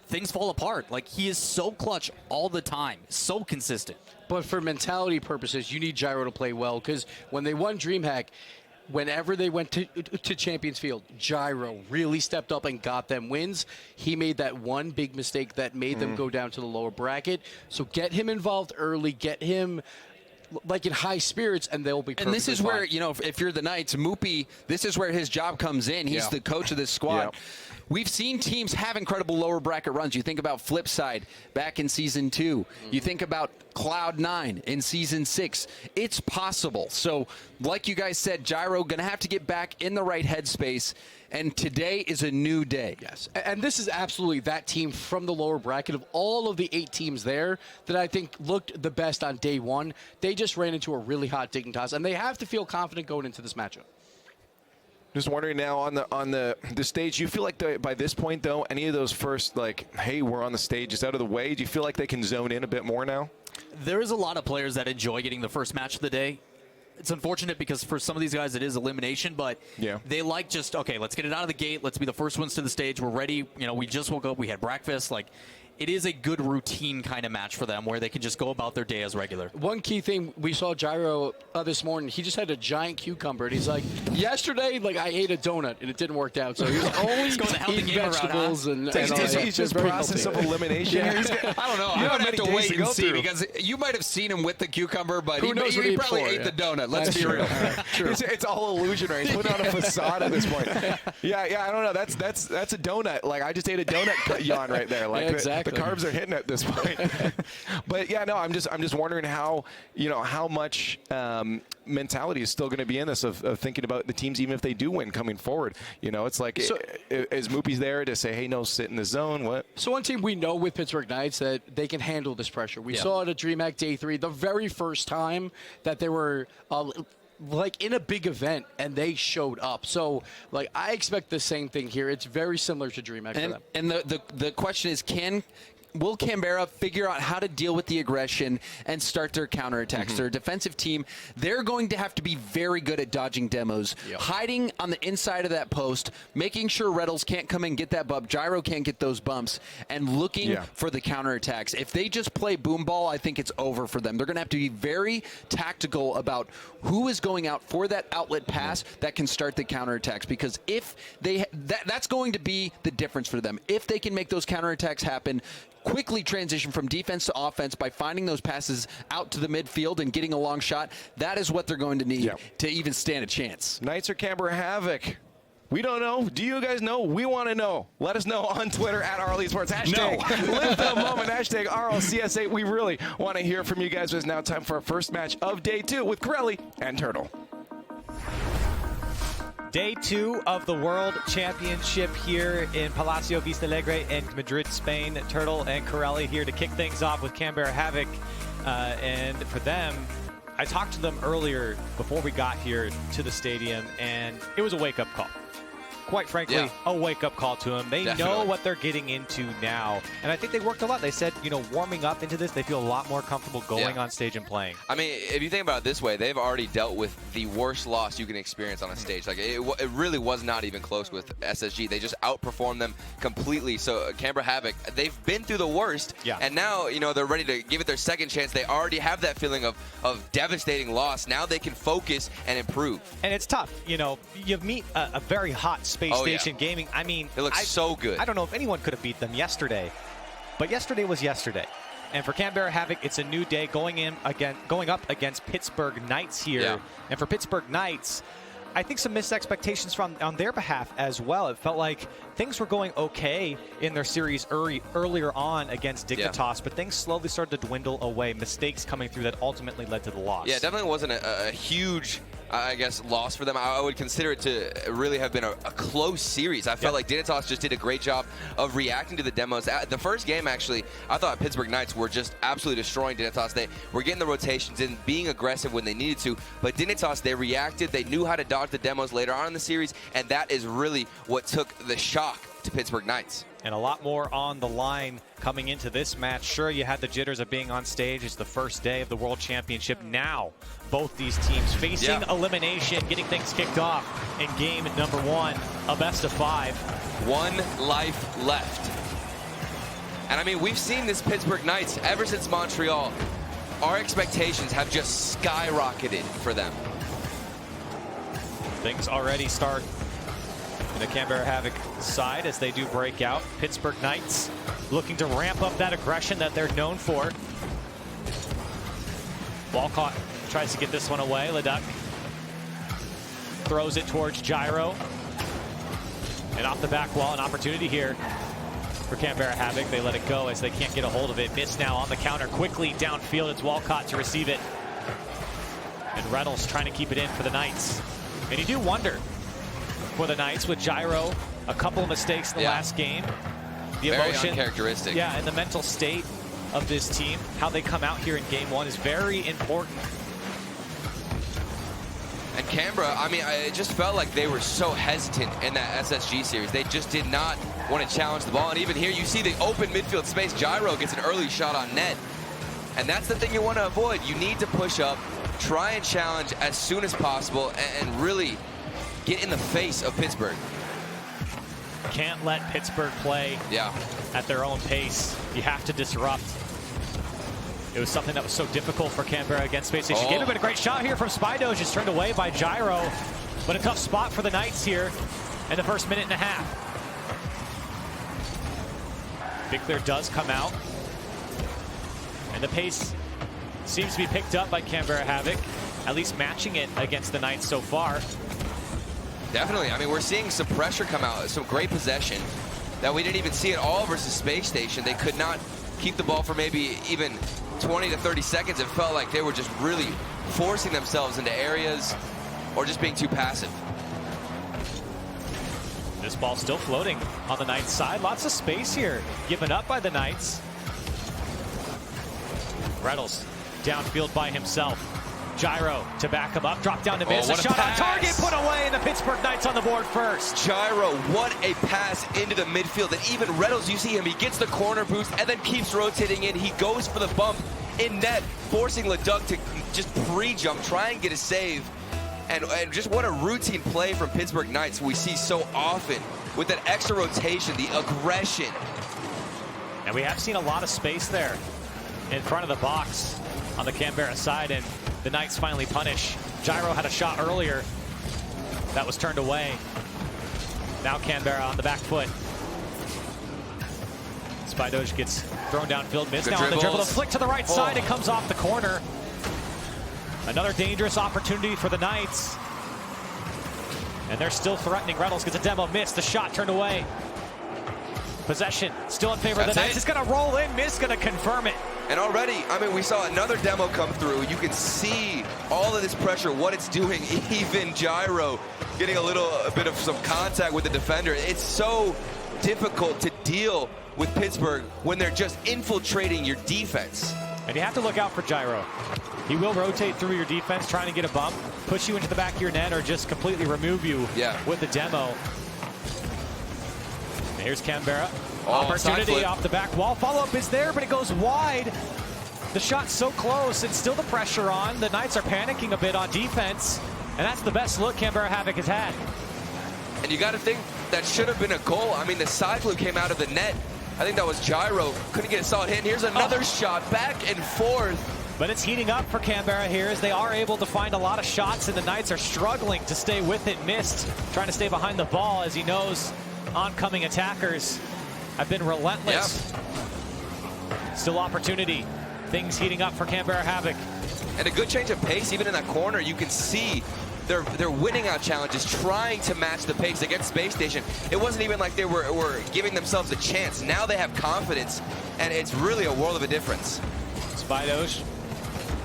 things fall apart. Like, he is so clutch all the time, so consistent. But for mentality purposes, you need Gyro to play well because when they won DreamHack, whenever they went to Champions Field, Gyro really stepped up and got them wins. He made that one big mistake that made them go down to the lower bracket. So get him involved early, get him like in high spirits, and they'll be. And this is where, fine. if you're the Knights, Moopy, this is where his job comes in. He's the coach of this squad. We've seen teams have incredible lower bracket runs. You think about Flipside back in Season 2. You think about Cloud9 in Season 6. It's possible. So, like you guys said, Gyro going to have to get back in the right headspace, and today is a new day. Yes, and this is absolutely that team from the lower bracket of all of the 8 teams there that I think looked the best on day one. They just ran into a really hot Dignitas, and they have to feel confident going into this matchup. Just wondering now on the stage, do you feel like by this point, though, any of those first, like, hey, we're on the stage, is out of the way? Do you feel like they can zone in a bit more now? There is a lot of players that enjoy getting the first match of the day. It's unfortunate because for some of these guys it is elimination, but they like just, okay, let's get it out of the gate. Let's be the first ones to the stage. We're ready. We just woke up. We had breakfast. Like, it is a good routine kind of match for them where they can just go about their day as regular. One key thing we saw Gyro this morning, he just had a giant cucumber, and he's like, yesterday, like, I ate a donut, and it didn't work out. So he was only eating vegetables and he's just process of elimination. I don't know. I'm going to have to wait and see because you might have seen him with the cucumber, but he probably ate the donut. Let's be real. It's all illusion, right? He's putting on a facade at this point. Yeah, I don't know. That's a donut. Like, I just ate a donut yawn right there. Like, exactly. The carbs are hitting at this point. But yeah, no, I'm just wondering how much mentality is still going to be in this of thinking about the teams even if they do win coming forward. It's like, is Moopy's there to say, hey, no, sit in the zone? What? So one team we know with Pittsburgh Knights that they can handle this pressure. We saw it at DreamHack Day 3, the very first time that they were like in a big event and they showed up. So like I expect the same thing here. It's very similar to DreamHack for them. And the question is, will Canberra figure out how to deal with the aggression and start their counterattacks? They're a defensive team. They're going to have to be very good at dodging demos, hiding on the inside of that post, making sure Reddles can't come in and get that bump, Gyro can't get those bumps, and looking for the counterattacks. If they just play boom ball, I think it's over for them. They're going to have to be very tactical about who is going out for that outlet pass that can start the counterattacks, because if that's going to be the difference for them. If they can make those counterattacks happen, quickly transition from defense to offense by finding those passes out to the midfield and getting a long shot, that is what they're going to need to even stand a chance. Knights or Canberra Havoc? We don't know. Do you guys know? We want to know. Let us know on Twitter at RLE Sports. Hashtag live the moment. Hashtag RLCS8. We really want to hear from you guys. It's now time for our first match of day 2 with Corelli and Turtle. Day 2 of the World Championship here in Palacio Vista Alegre in Madrid, Spain. Turtle and Corelli here to kick things off with Canberra Havoc. And for them, I talked to them earlier before we got here to the stadium, and it was a wake-up call. Quite frankly, a wake-up call to them. They know what they're getting into now. And I think they worked a lot. They said, warming up into this, they feel a lot more comfortable going on stage and playing. I mean, if you think about it this way, they've already dealt with the worst loss you can experience on a stage. Like, it really was not even close with SSG. They just outperformed them completely. So, Canberra Havoc, they've been through the worst. And now, they're ready to give it their second chance. They already have that feeling of devastating loss. Now they can focus and improve. And it's tough. You meet a very hot Space Station Gaming. I mean, it looks so good. I don't know if anyone could have beat them yesterday, but yesterday was yesterday. And for Canberra Havoc, it's a new day going up against Pittsburgh Knights here. And for Pittsburgh Knights, I think some missed expectations on their behalf as well. It felt like things were going okay in their series earlier on against Dignitas, but things slowly started to dwindle away. Mistakes coming through that ultimately led to the loss. Yeah, it definitely wasn't a huge, I guess, loss for them. I would consider it to really have been a close series. I felt like Dignitas just did a great job of reacting to the demos. The first game, actually, I thought Pittsburgh Knights were just absolutely destroying Dignitas. They were getting the rotations in, being aggressive when they needed to, but Dignitas, they reacted. They knew how to dodge the demos later on in the series, and that is really what took the shock to Pittsburgh Knights. And a lot more on the line coming into this match. Sure, you had the jitters of being on stage. It's the first day of the World Championship. Now, both these teams facing elimination, getting things kicked off in game number 1, a best of 5. 1 life left. And I mean, we've seen this Pittsburgh Knights ever since Montreal. Our expectations have just skyrocketed for them. Things already start the Canberra Havoc side as they do break out. Pittsburgh Knights looking to ramp up that aggression that they're known for. Ball caught tries to get this one away. Leduc throws it towards Gyro. And off the back wall, an opportunity here for Canberra Havoc. They let it go as they can't get a hold of it. Miss now on the counter quickly downfield. It's Walcott to receive it. And Reynolds trying to keep it in for the Knights. And you do wonder for the Knights with Gyro, a couple of mistakes in the last game. The Very emotion, uncharacteristic. Yeah, and the mental state of this team, how they come out here in game one is very important. And Canberra, I mean, it just felt like they were so hesitant in that SSG series. They just did not want to challenge the ball. And even here, you see the open midfield space. Gyro gets an early shot on net. And that's the thing you want to avoid. You need to push up, try and challenge as soon as possible, and really get in the face of Pittsburgh. Can't let Pittsburgh play at their own pace. You have to disrupt. It was something that was so difficult for Canberra against Space Station. Gave him a great shot here from Spydoge, just turned away by Gyro. But a tough spot for the Knights here in the first minute and a half. Big Clear does come out. And the pace seems to be picked up by Canberra Havoc, at least matching it against the Knights so far. Definitely. I mean, we're seeing some pressure come out, some great possession that we didn't even see at all versus Space Station. They could not keep the ball for maybe even 20 to 30 seconds. It felt like they were just really forcing themselves into areas or just being too passive. This ball still floating on the Knights side. Lots of space here given up by the Knights. Reynolds downfield by himself. Gyro to back him up, drop down to miss. A shot on target, put away, and the Pittsburgh Knights on the board first. Gyro, what a pass into the midfield. And even Reynolds, you see him, he gets the corner boost and then keeps rotating in. He goes for the bump in net, forcing Leduc to just pre-jump, try and get a save. And just what a routine play from Pittsburgh Knights we see so often with that extra rotation, the aggression. And we have seen a lot of space there in front of the box on the Canberra side, and the Knights finally punish. Gyro had a shot earlier that was turned away. Now Canberra on the back foot. Spydoge gets thrown downfield, missed now on the dribble. The flick to the right side, it comes off the corner. Another dangerous opportunity for the Knights. And they're still threatening. Reynolds gets a demo, miss. The shot turned away. Possession still in favor of the Knights. It's going to roll in. Miss going to confirm it. And already, I mean, we saw another demo come through. You can see all of this pressure, what it's doing. Even Gyro getting a bit of some contact with the defender. It's so difficult to deal with Pittsburgh when they're just infiltrating your defense. And you have to look out for Gyro. He will rotate through your defense, trying to get a bump, push you into the back of your net, or just completely remove you with the demo. And here's Canberra. Opportunity off the back wall. Follow-up is there, but it goes wide. The shot's so close, and still the pressure on. The Knights are panicking a bit on defense, and that's the best look Canberra Havoc has had. And you got to think that should have been a goal. I mean, the side fluke came out of the net. I think that was Gyro. Couldn't get a solid hit. And here's another shot back and forth. But it's heating up for Canberra here as they are able to find a lot of shots, and the Knights are struggling to stay with it. Missed, trying to stay behind the ball as he knows oncoming attackers have been relentless. Still opportunity. Things heating up for Canberra Havoc. And a good change of pace, even in that corner. You can see they're winning out challenges, trying to match the pace against Space Station. It wasn't even like they were giving themselves a chance. Now they have confidence, and it's really a world of a difference. Spydoge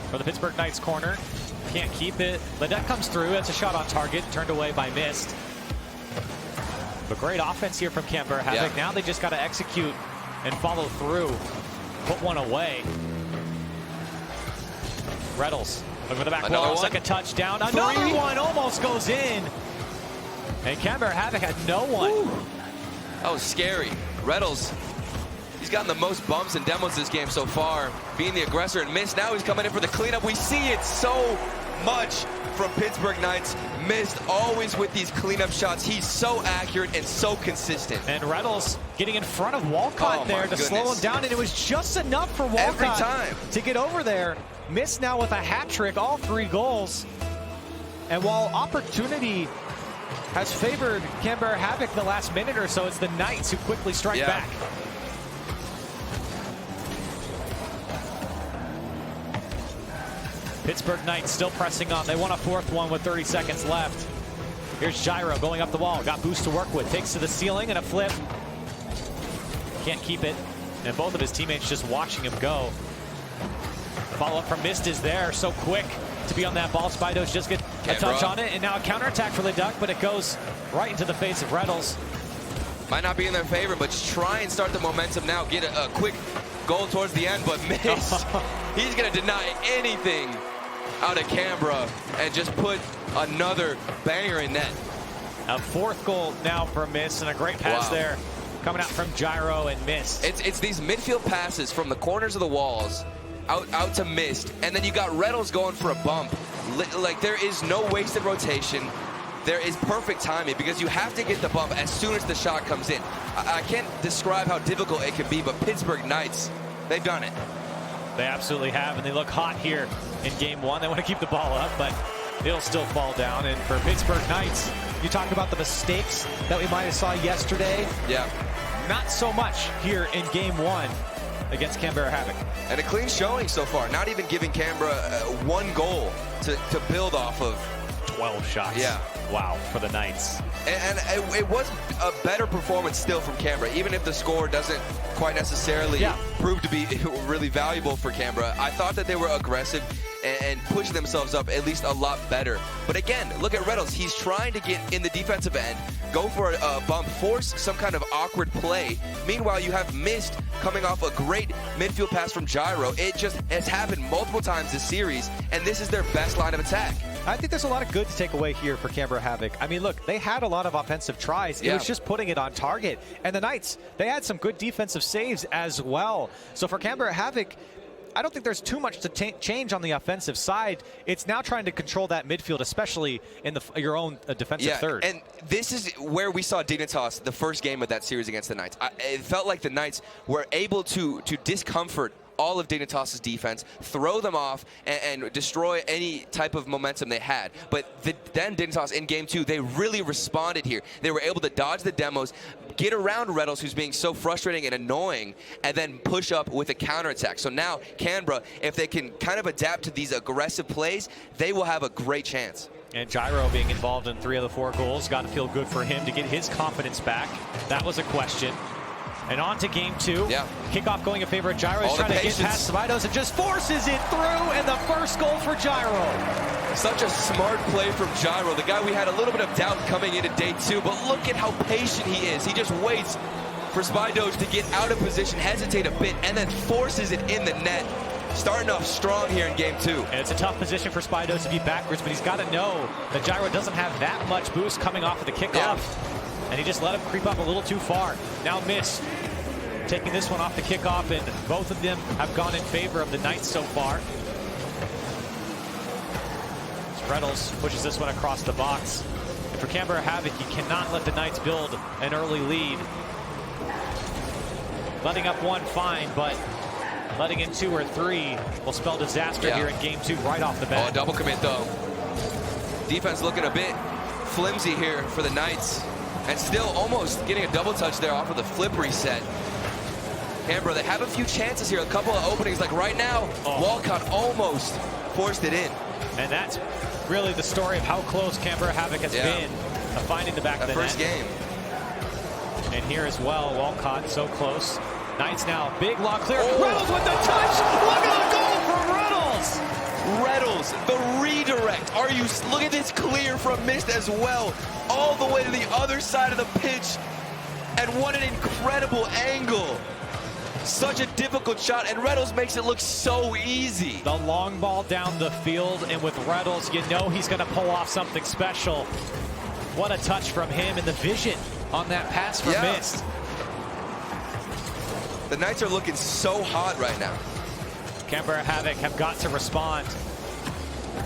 for the Pittsburgh Knights corner. Can't keep it. Leduc comes through. That's a shot on target. Turned away by Mist. But great offense here from Canberra Havoc. Now they just got to execute and follow through. Put one away. Reynolds over the back wall. Second touchdown. Another one almost goes in. And Canberra Havoc had no one. That was scary. Reynolds, he's gotten the most bumps and demos this game so far, being the aggressor and Mist. Now he's coming in for the cleanup. We see it so much from Pittsburgh Knights. Mist always with these cleanup shots. He's so accurate and so consistent. And Reynolds getting in front of Walcott there to slow him down, and it was just enough for Walcott to get over there. Mist now with a hat trick, all 3 goals. And while opportunity has favored Canberra Havoc the last minute or so, it's the Knights who quickly strike back. Pittsburgh Knights still pressing on. They want a fourth one with 30 seconds left. Here's Gyro going up the wall. Got boost to work with. Takes to the ceiling and a flip. Can't keep it. And both of his teammates just watching him go. Follow-up from Mist is there. So quick to be on that ball. Spidos just get a touch on it. And now a counterattack for Leduc, but it goes right into the face of Reynolds. Might not be in their favor, but just try and start the momentum now. Get a quick goal towards the end, but Mist, he's going to deny anything out of Canberra and just put another banger in net. A fourth goal now for Mist, and a great pass there coming out from Gyro and Mist. It's these midfield passes from the corners of the walls out to Mist, and then you got Reynolds going for a bump. Like, there is no wasted rotation. There is perfect timing because you have to get the bump as soon as the shot comes in. I can't describe how difficult it can be, but Pittsburgh Knights, they've done it. They absolutely have, and they look hot here in game one. They want to keep the ball up, but it'll still fall down. And for Pittsburgh Knights, you talk about the mistakes that we might have saw yesterday. Yeah. Not so much here in game one against Canberra Havoc. And a clean showing so far, not even giving Canberra one goal to build off of. 12 shots. Yeah. Wow, for the Knights. And it was a better performance still from Canberra, even if the score doesn't quite necessarily prove to be really valuable for Canberra. I thought that they were aggressive and pushing themselves up at least a lot better. But again, look at Reynolds. He's trying to get in the defensive end, go for a bump, force some kind of awkward play. Meanwhile, you have Mist coming off a great midfield pass from Gyro. It just has happened multiple times this series, and this is their best line of attack. I think there's a lot of good to take away here for Canberra Havoc. I mean, look, they had a lot of offensive tries. It was just putting it on target. And the Knights, they had some good defensive saves as well. So for Canberra Havoc, I don't think there's too much to change on the offensive side. It's now trying to control that midfield, especially in your own defensive third. And this is where we saw Dignitas the first game of that series against the Knights. It felt like the Knights were able to discomfort all of Dignitas' defense, throw them off, and destroy any type of momentum they had. But then Dignitas in game two, they really responded here. They were able to dodge the demos, get around Reynolds, who's being so frustrating and annoying, and then push up with a counterattack. So now Canberra, if they can kind of adapt to these aggressive plays, they will have a great chance. And Gyro being involved in 3 of the 4 goals, got to feel good for him to get his confidence back. That was a question. And on to game 2. Yeah. Kickoff going in favor of Gyro. He's trying to get past Spidos and just forces it through, and the first goal for Gyro. Such a smart play from Gyro, the guy we had a little bit of doubt coming into day 2, but look at how patient he is. He just waits for Spidos to get out of position, hesitate a bit, and then forces it in the net. Starting off strong here in game 2. And it's a tough position for Spidos to be backwards, but he's got to know that Gyro doesn't have that much boost coming off of the kickoff. Yeah. And he just let him creep up a little too far. Now Mist taking this one off the kickoff, and both of them have gone in favor of the Knights so far. Reynolds pushes this one across the box. And for Canberra Havoc, you cannot let the Knights build an early lead. Letting up 1, fine, but letting in 2 or 3 will spell disaster here in game 2 right off the bat. Oh, double commit though. Defense looking a bit flimsy here for the Knights. And still almost getting a double touch there off of the flip reset. Canberra, they have a few chances here, a couple of openings. Like right now, Walcott almost forced it in. And that's really the story of how close Canberra Havoc has been of finding the back of the first net. game. And here as well, Walcott so close. Knights now, big long clear. Reynolds with the touch. Look at the goal from Reynolds. Reynolds, the redirect. Look at this clear from Mist as well. All the way to the other side of the pitch. And what an incredible angle. Such a difficult shot, and Reynolds makes it look so easy. The long ball down the field, and with Reynolds, you know he's going to pull off something special. What a touch from him, and the vision on that pass from Mist. The Knights are looking so hot right now. Canberra Havoc have got to respond.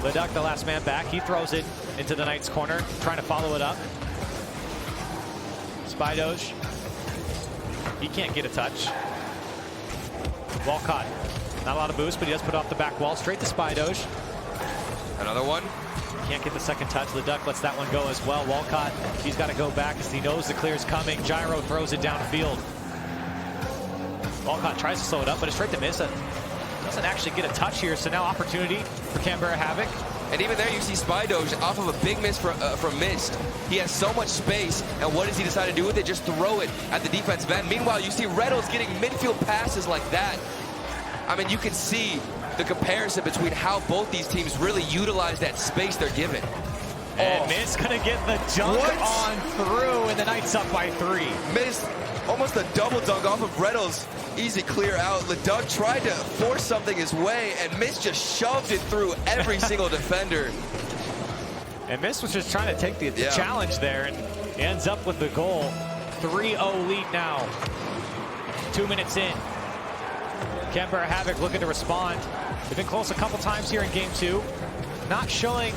Leduc, the last man back, he throws it into the Knights' corner, trying to follow it up. Spidos, he can't get a touch. Walcott, not a lot of boost, but he does put off the back wall, straight to Spidos. Another one. Can't get the second touch. Leduc lets that one go as well. Walcott, he's got to go back as he knows the clear's coming. Gyro throws it downfield. Walcott tries to slow it up, but it's straight to Mist. Doesn't actually get a touch here, so now opportunity for Canberra Havoc. And even there, you see Spydoge off of a big miss from Mist. He has so much space, and what does he decide to do with it? Just throw it at the defensive end. Meanwhile, you see Reynolds getting midfield passes like that. I mean, you can see the comparison between how both these teams really utilize that space they're given. And Mist gonna get the dunk on through, and the Knights up by 3. Mist, almost a double dunk off of Reynolds. Easy clear out. Leduc tried to force something his way, and Mist just shoved it through every single defender. And Mist was just trying to take the challenge there, and ends up with the goal. 3-0 lead now. 2 minutes in. Canberra Havoc looking to respond. They've been close a couple times here in game 2. Not showing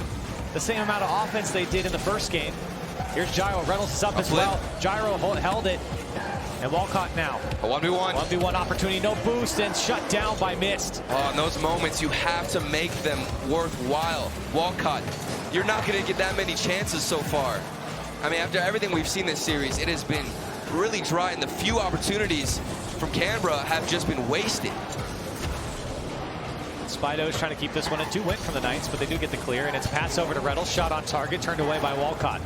the same amount of offense they did in the first game. Here's Gyro. Reynolds is up as well. Gyro held it. And Walcott now. A 1v1. 1v1 opportunity. No boost and shut down by Mist. Oh, in those moments, you have to make them worthwhile. Walcott, you're not going to get that many chances so far. I mean, after everything we've seen this series, it has been really dry, and the few opportunities from Canberra have just been wasted. Spydo's trying to keep this one a 2-win from the Knights, but they do get the clear, and it's pass over to Reynolds. Shot on target, turned away by Walcott.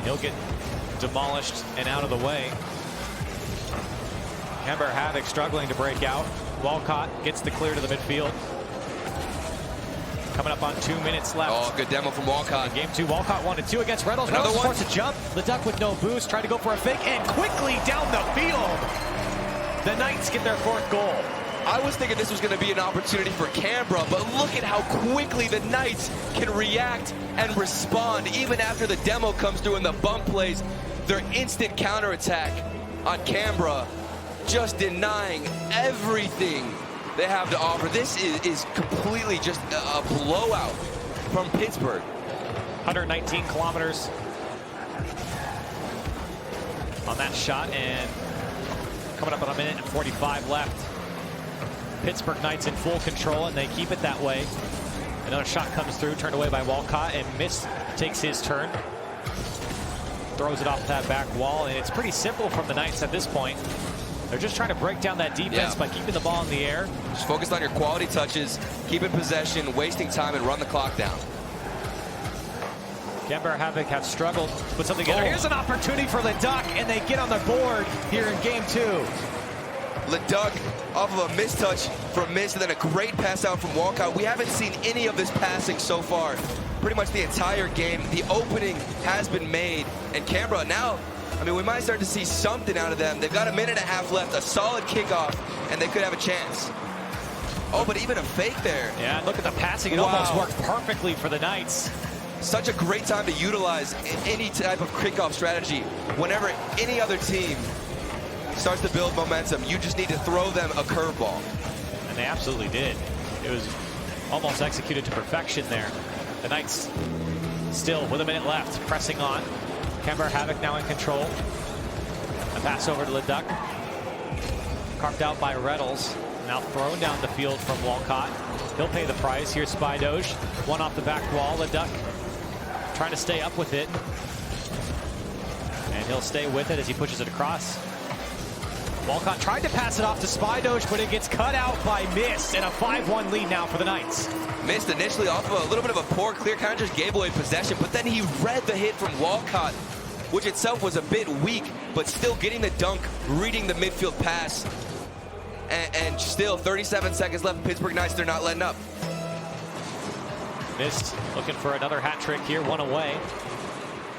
He'll get demolished and out of the way. Canberra Havoc struggling to break out. Walcott gets the clear to the midfield. Coming up on 2 minutes left. Oh, good demo from Walcott. In game 2, Walcott wanted 2 against Reynolds. Another Reynolds one. forced a jump. The Duck with no boost, tried to go for a fake, and quickly down the field. The Knights get their 4th goal. I was thinking this was going to be an opportunity for Canberra, but look at how quickly the Knights can react and respond. Even after the demo comes through and the bump plays, their instant counterattack on Canberra, just denying everything they have to offer. This is completely just a blowout from Pittsburgh. 119 kilometers on that shot, and coming up on 1 minute and 45 left. Pittsburgh Knights in full control, and they keep it that way. Another shot comes through, turned away by Walcott, and Mist takes his turn. Throws it off that back wall, and it's pretty simple from the Knights at this point. They're just trying to break down that defense by keeping the ball in the air. Just focus on your quality touches, keeping possession, wasting time, and run the clock down. Canberra Havoc have struggled to put something together. Here's an opportunity for Leduc, and they get on the board here in game 2. Leduc off of a mistouch from Mist, and then a great pass out from Walcott. We haven't seen any of this passing so far. Pretty much the entire game. The opening has been made, and Canberra now, I mean, we might start to see something out of them. They've got 1.5 minutes left, a solid kickoff, and they could have a chance. Oh, but even a fake there. Yeah, look at the passing. It almost worked perfectly for the Knights. Such a great time to utilize any type of kickoff strategy. Whenever any other team starts to build momentum, you just need to throw them a curveball. And they absolutely did. It was almost executed to perfection there. The Knights still with 1 minute left, pressing on. Canberra Havoc now in control. A pass over to Leduc. Carved out by Reynolds. Now thrown down the field from Walcott. He'll pay the price. Here's Spydoge. One off the back wall. Leduc trying to stay up with it. And he'll stay with it as he pushes it across. Walcott tried to pass it off to Spydoge, but it gets cut out by Mist, and a 5-1 lead now for the Knights. Mist initially off of a little bit of a poor clear, kind of just gave away possession, but then he read the hit from Walcott, which itself was a bit weak, but still getting the dunk, reading the midfield pass, and still 37 seconds left. Pittsburgh Knights, they're not letting up. Mist looking for another hat trick here, one away.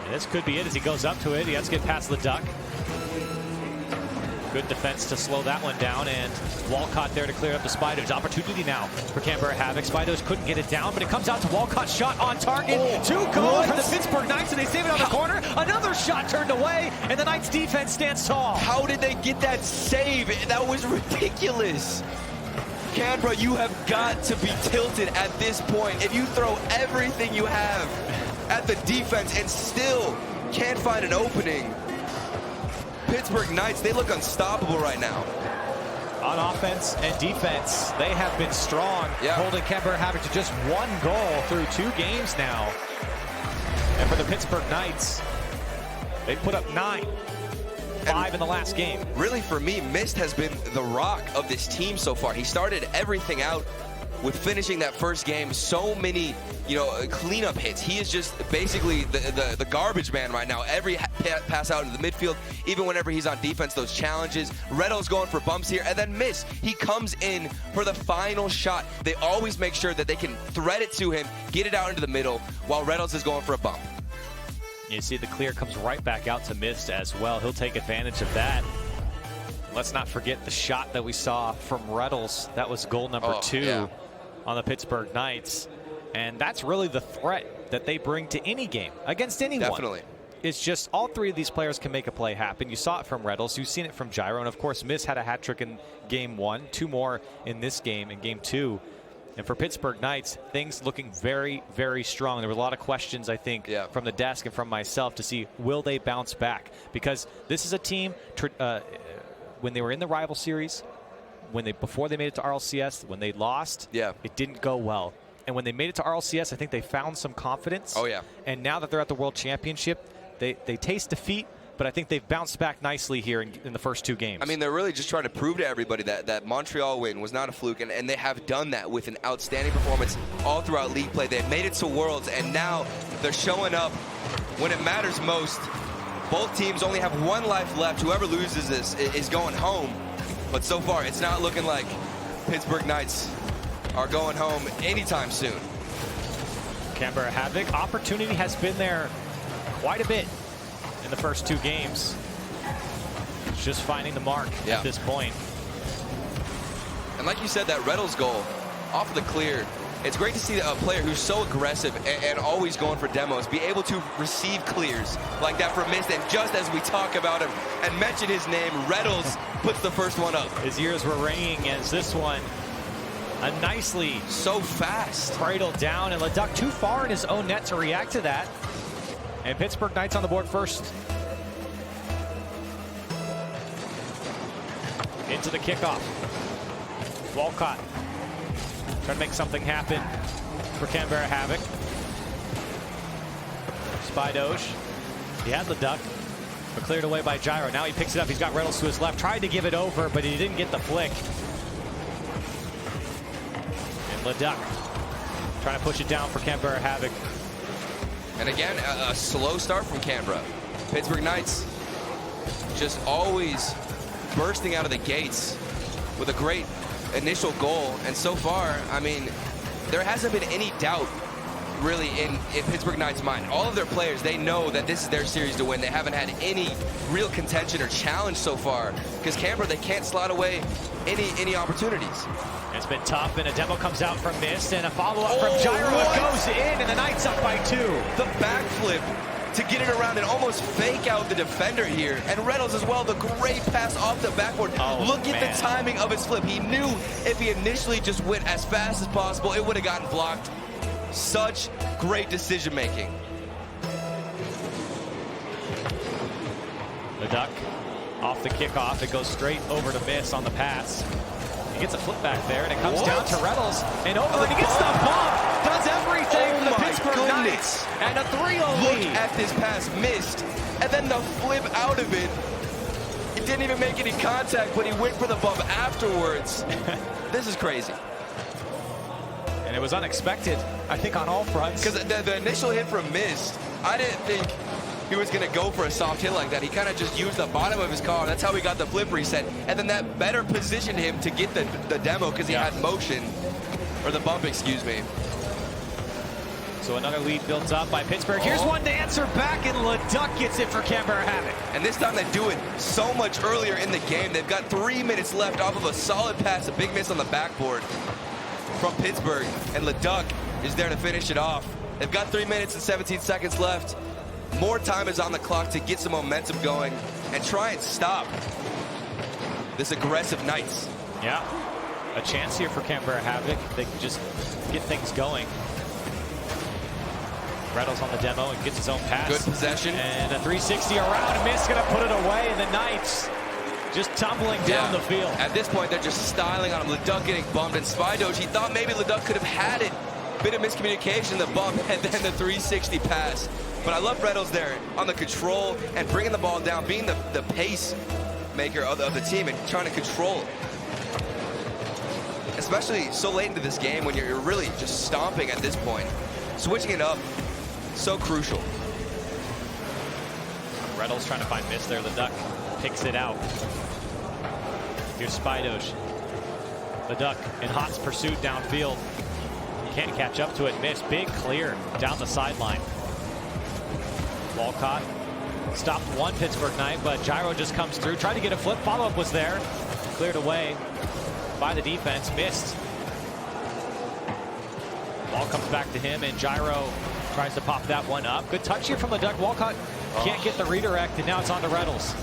And this could be it as he goes up to it. He has to get past Leduc. Good defense to slow that one down, and Walcott there to clear up the Spydoge. Opportunity now for Canberra Havoc. Spydoge couldn't get it down, but it comes out to Walcott. Shot on target. Too good for the Pittsburgh Knights, and they save it on the corner. Another shot turned away, and the Knights defense stands tall. How did they get that save? That was ridiculous. Canberra, you have got to be tilted at this point. If you throw everything you have at the defense and still can't find an opening, Pittsburgh Knights, they look unstoppable right now. On offense and defense, they have been strong, holding Canberra Havoc to just 1 goal through 2 games now. And for the Pittsburgh Knights, they put up 9. 5 in the last game. Really, for me, Mist has been the rock of this team so far. He started everything out with finishing that first game. So many, cleanup hits. He is just basically the garbage man right now. Every pass out into the midfield, even whenever he's on defense, those challenges. Redo's going for bumps here, and then Mist, he comes in for the final shot. They always make sure that they can thread it to him, get it out into the middle, while Redos is going for a bump. You see the clear comes right back out to Mist as well. He'll take advantage of that. Let's not forget the shot that we saw from Reddles. That was goal number 2 on the Pittsburgh Knights. And that's really the threat that they bring to any game against anyone. Definitely. It's just all 3 of these players can make a play happen. You saw it from Reddles. You've seen it from Gyro. And, of course, Mist had a hat trick in game 1. 2 more in this game, in game 2. And for Pittsburgh Knights, things looking very, very strong. There were a lot of questions, I think, from the desk and from myself to see, will they bounce back? Because this is a team, when they were in the rival series, before they made it to RLCS, when they lost, it didn't go well. And when they made it to RLCS, I think they found some confidence. Oh, yeah. And now that they're at the World Championship, they taste defeat, but I think they've bounced back nicely here in the first 2 games. I mean, they're really just trying to prove to everybody that Montreal win was not a fluke, and they have done that with an outstanding performance all throughout league play. They've made it to Worlds, and now they're showing up when it matters most. Both teams only have 1 life left. Whoever loses this is going home. But so far, it's not looking like Pittsburgh Knights are going home anytime soon. Canberra Havoc, opportunity has been there quite a bit in the first 2 games. It's just finding the mark at this point. And like you said, that Reddles goal off of the clear, it's great to see a player who's so aggressive and always going for demos be able to receive clears like that from Mist. And just as we talk about him and mention his name, Reddles puts the first one up. His ears were ringing as this one nicely so fast cradled down, and Leduc too far in his own net to react to that. And Pittsburgh Knights on the board first. Into the kickoff. Walcott trying to make something happen for Canberra Havoc. Spydoge. He had Leduc, but cleared away by Gyro. Now he picks it up. He's got Reynolds to his left. Tried to give it over, but he didn't get the flick. And Leduc trying to push it down for Canberra Havoc. And again, a slow start from Canberra. Pittsburgh Knights just always bursting out of the gates with a great initial goal. And so far, I mean, there hasn't been any doubt really in Pittsburgh Knights' mind. All of their players, they know that this is their series to win. They haven't had any real contention or challenge so far because Canberra, they can't slot away any opportunities. It's been tough, and a demo comes out from Mist, and a follow-up from Gyro. It goes in, and the Knights up by 2. The backflip to get it around and almost fake out the defender here. And Reynolds as well, the great pass off the backboard. Look at the timing of his flip. He knew if he initially just went as fast as possible, it would have gotten blocked. Such great decision-making. Leduc off the kickoff. It goes straight over to Mist on the pass. He gets a flip back there, and it comes down to Reynolds. And over, and he gets the bump. Does everything for the Pittsburgh Knights. And a 3-0 Look lead. at this pass, Missed. And then the flip out of it. He didn't even make any contact, but he went for the bump afterwards. This is crazy. And it was unexpected, I think, on all fronts. Because the initial hit from Mist, I didn't think he was going to go for a soft hit like that. He kind of just used the bottom of his car. That's how he got the flip reset. And then that better positioned him to get the demo because he had motion, or the bump, excuse me. So another lead built up by Pittsburgh. Here's one to answer back, and Leduc gets it for Canberra Havoc. And this time they do it so much earlier in the game. They've got 3 minutes left off of a solid pass, a big miss on the backboard from Pittsburgh. And Leduc is there to finish it off. They've got 3 minutes and 17 seconds left. More time is on the clock to get some momentum going and try and stop this aggressive Knights. Yeah, a chance here for Canberra Havoc. They can just get things going. Reynolds on the demo and gets his own pass. Good possession. And a 360 around, and Mist gonna put it away, and the Knights just tumbling down the field. At this point, they're just styling on him. Leduc getting bumped, and Spydoge, he thought maybe Leduc could have had it. Bit of miscommunication, the bump, and then the 360 pass. But I love Reynolds there on the control and bringing the ball down, being the pace maker of the team and trying to control it. Especially so late into this game when you're really just stomping at this point. Switching it up, so crucial. Reynolds trying to find miss there. Leduc picks it out. Here's Spidoj. Leduc in hot pursuit downfield. Can't catch up to it. Miss. Big clear down the sideline. Walcott stopped one Pittsburgh Knight, but Gyro just comes through. Tried to get a flip. Follow-up was there. Cleared away by the defense. Missed. Ball comes back to him, and Gyro tries to pop that one up. Good touch here from Leduc. Walcott can't get the redirect, and now it's on to Reynolds.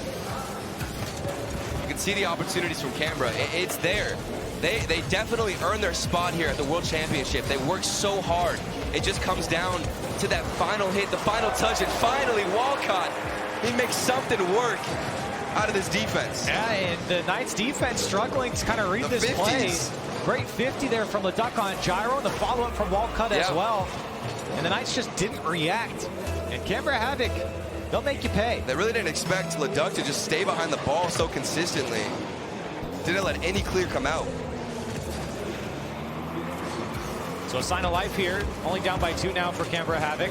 You can see the opportunities from Canberra. It's there. They definitely earned their spot here at the World Championship. They worked so hard. It just comes down to that final hit, the final touch, and finally Walcott, he makes something work out of this defense. Yeah, and the Knights defense struggling to kind of read this play. Great 50 there from Leduc on Gyro, and the follow-up from Walcott as well. And the Knights just didn't react. And Canberra Havoc, they'll make you pay. They really didn't expect Leduc to just stay behind the ball so consistently. Didn't let any clear come out. So a sign of life here, only down by 2 now for Canberra Havoc.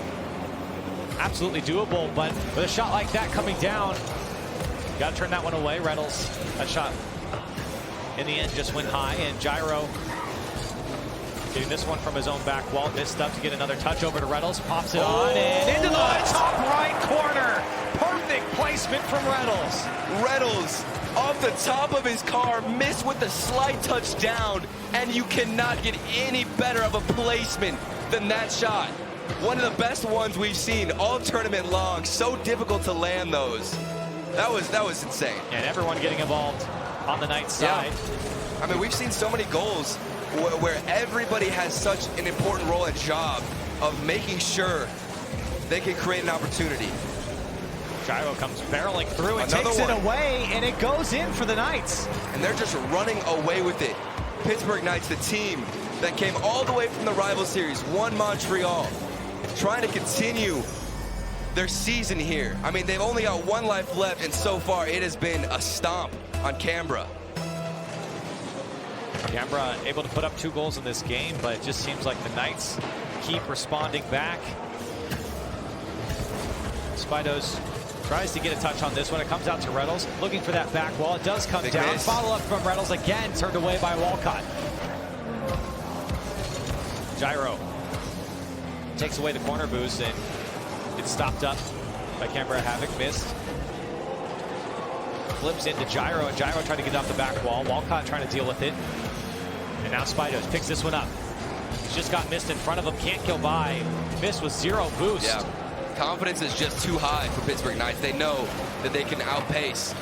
Absolutely doable, but with a shot like that coming down, got to turn that one away. Reynolds, that shot in the end just went high, and Gyro getting this one from his own back wall. Missed up to get another touch over to Reynolds. Pops it on and into the top right corner. Perfect placement from Reynolds. Reynolds off the top of his car, missed with a slight touch down, and you cannot get any better of a placement than that shot. One of the best ones we've seen all tournament long. So difficult to land those. That was insane. And everyone getting involved on the Knights side. I mean, we've seen so many goals where everybody has such an important role and job of making sure they can create an opportunity. Gyro comes barreling through and takes it away, and it goes in for the Knights. And they're just running away with it. Pittsburgh Knights, the team that came all the way from the rival series, won Montreal, trying to continue their season here. I mean, they've only got one life left, and so far it has been a stomp on Canberra. Canberra able to put up 2 goals in this game, but it just seems like the Knights keep responding back. Spidoj tries to get a touch on this one. It comes out to Reynolds, looking for that back wall. It does come down. Follow-up from Reynolds again, turned away by Walcott. Gyro takes away the corner boost, and it's stopped up by Canberra Havoc. Missed. Flips into Gyro, and Gyro trying to get off the back wall. Walcott trying to deal with it. And now Spidoj picks this one up. He's just got missed in front of him. Can't go by. Missed with 0 boost. Yeah. Confidence is just too high for Pittsburgh Knights. They know that they can outpace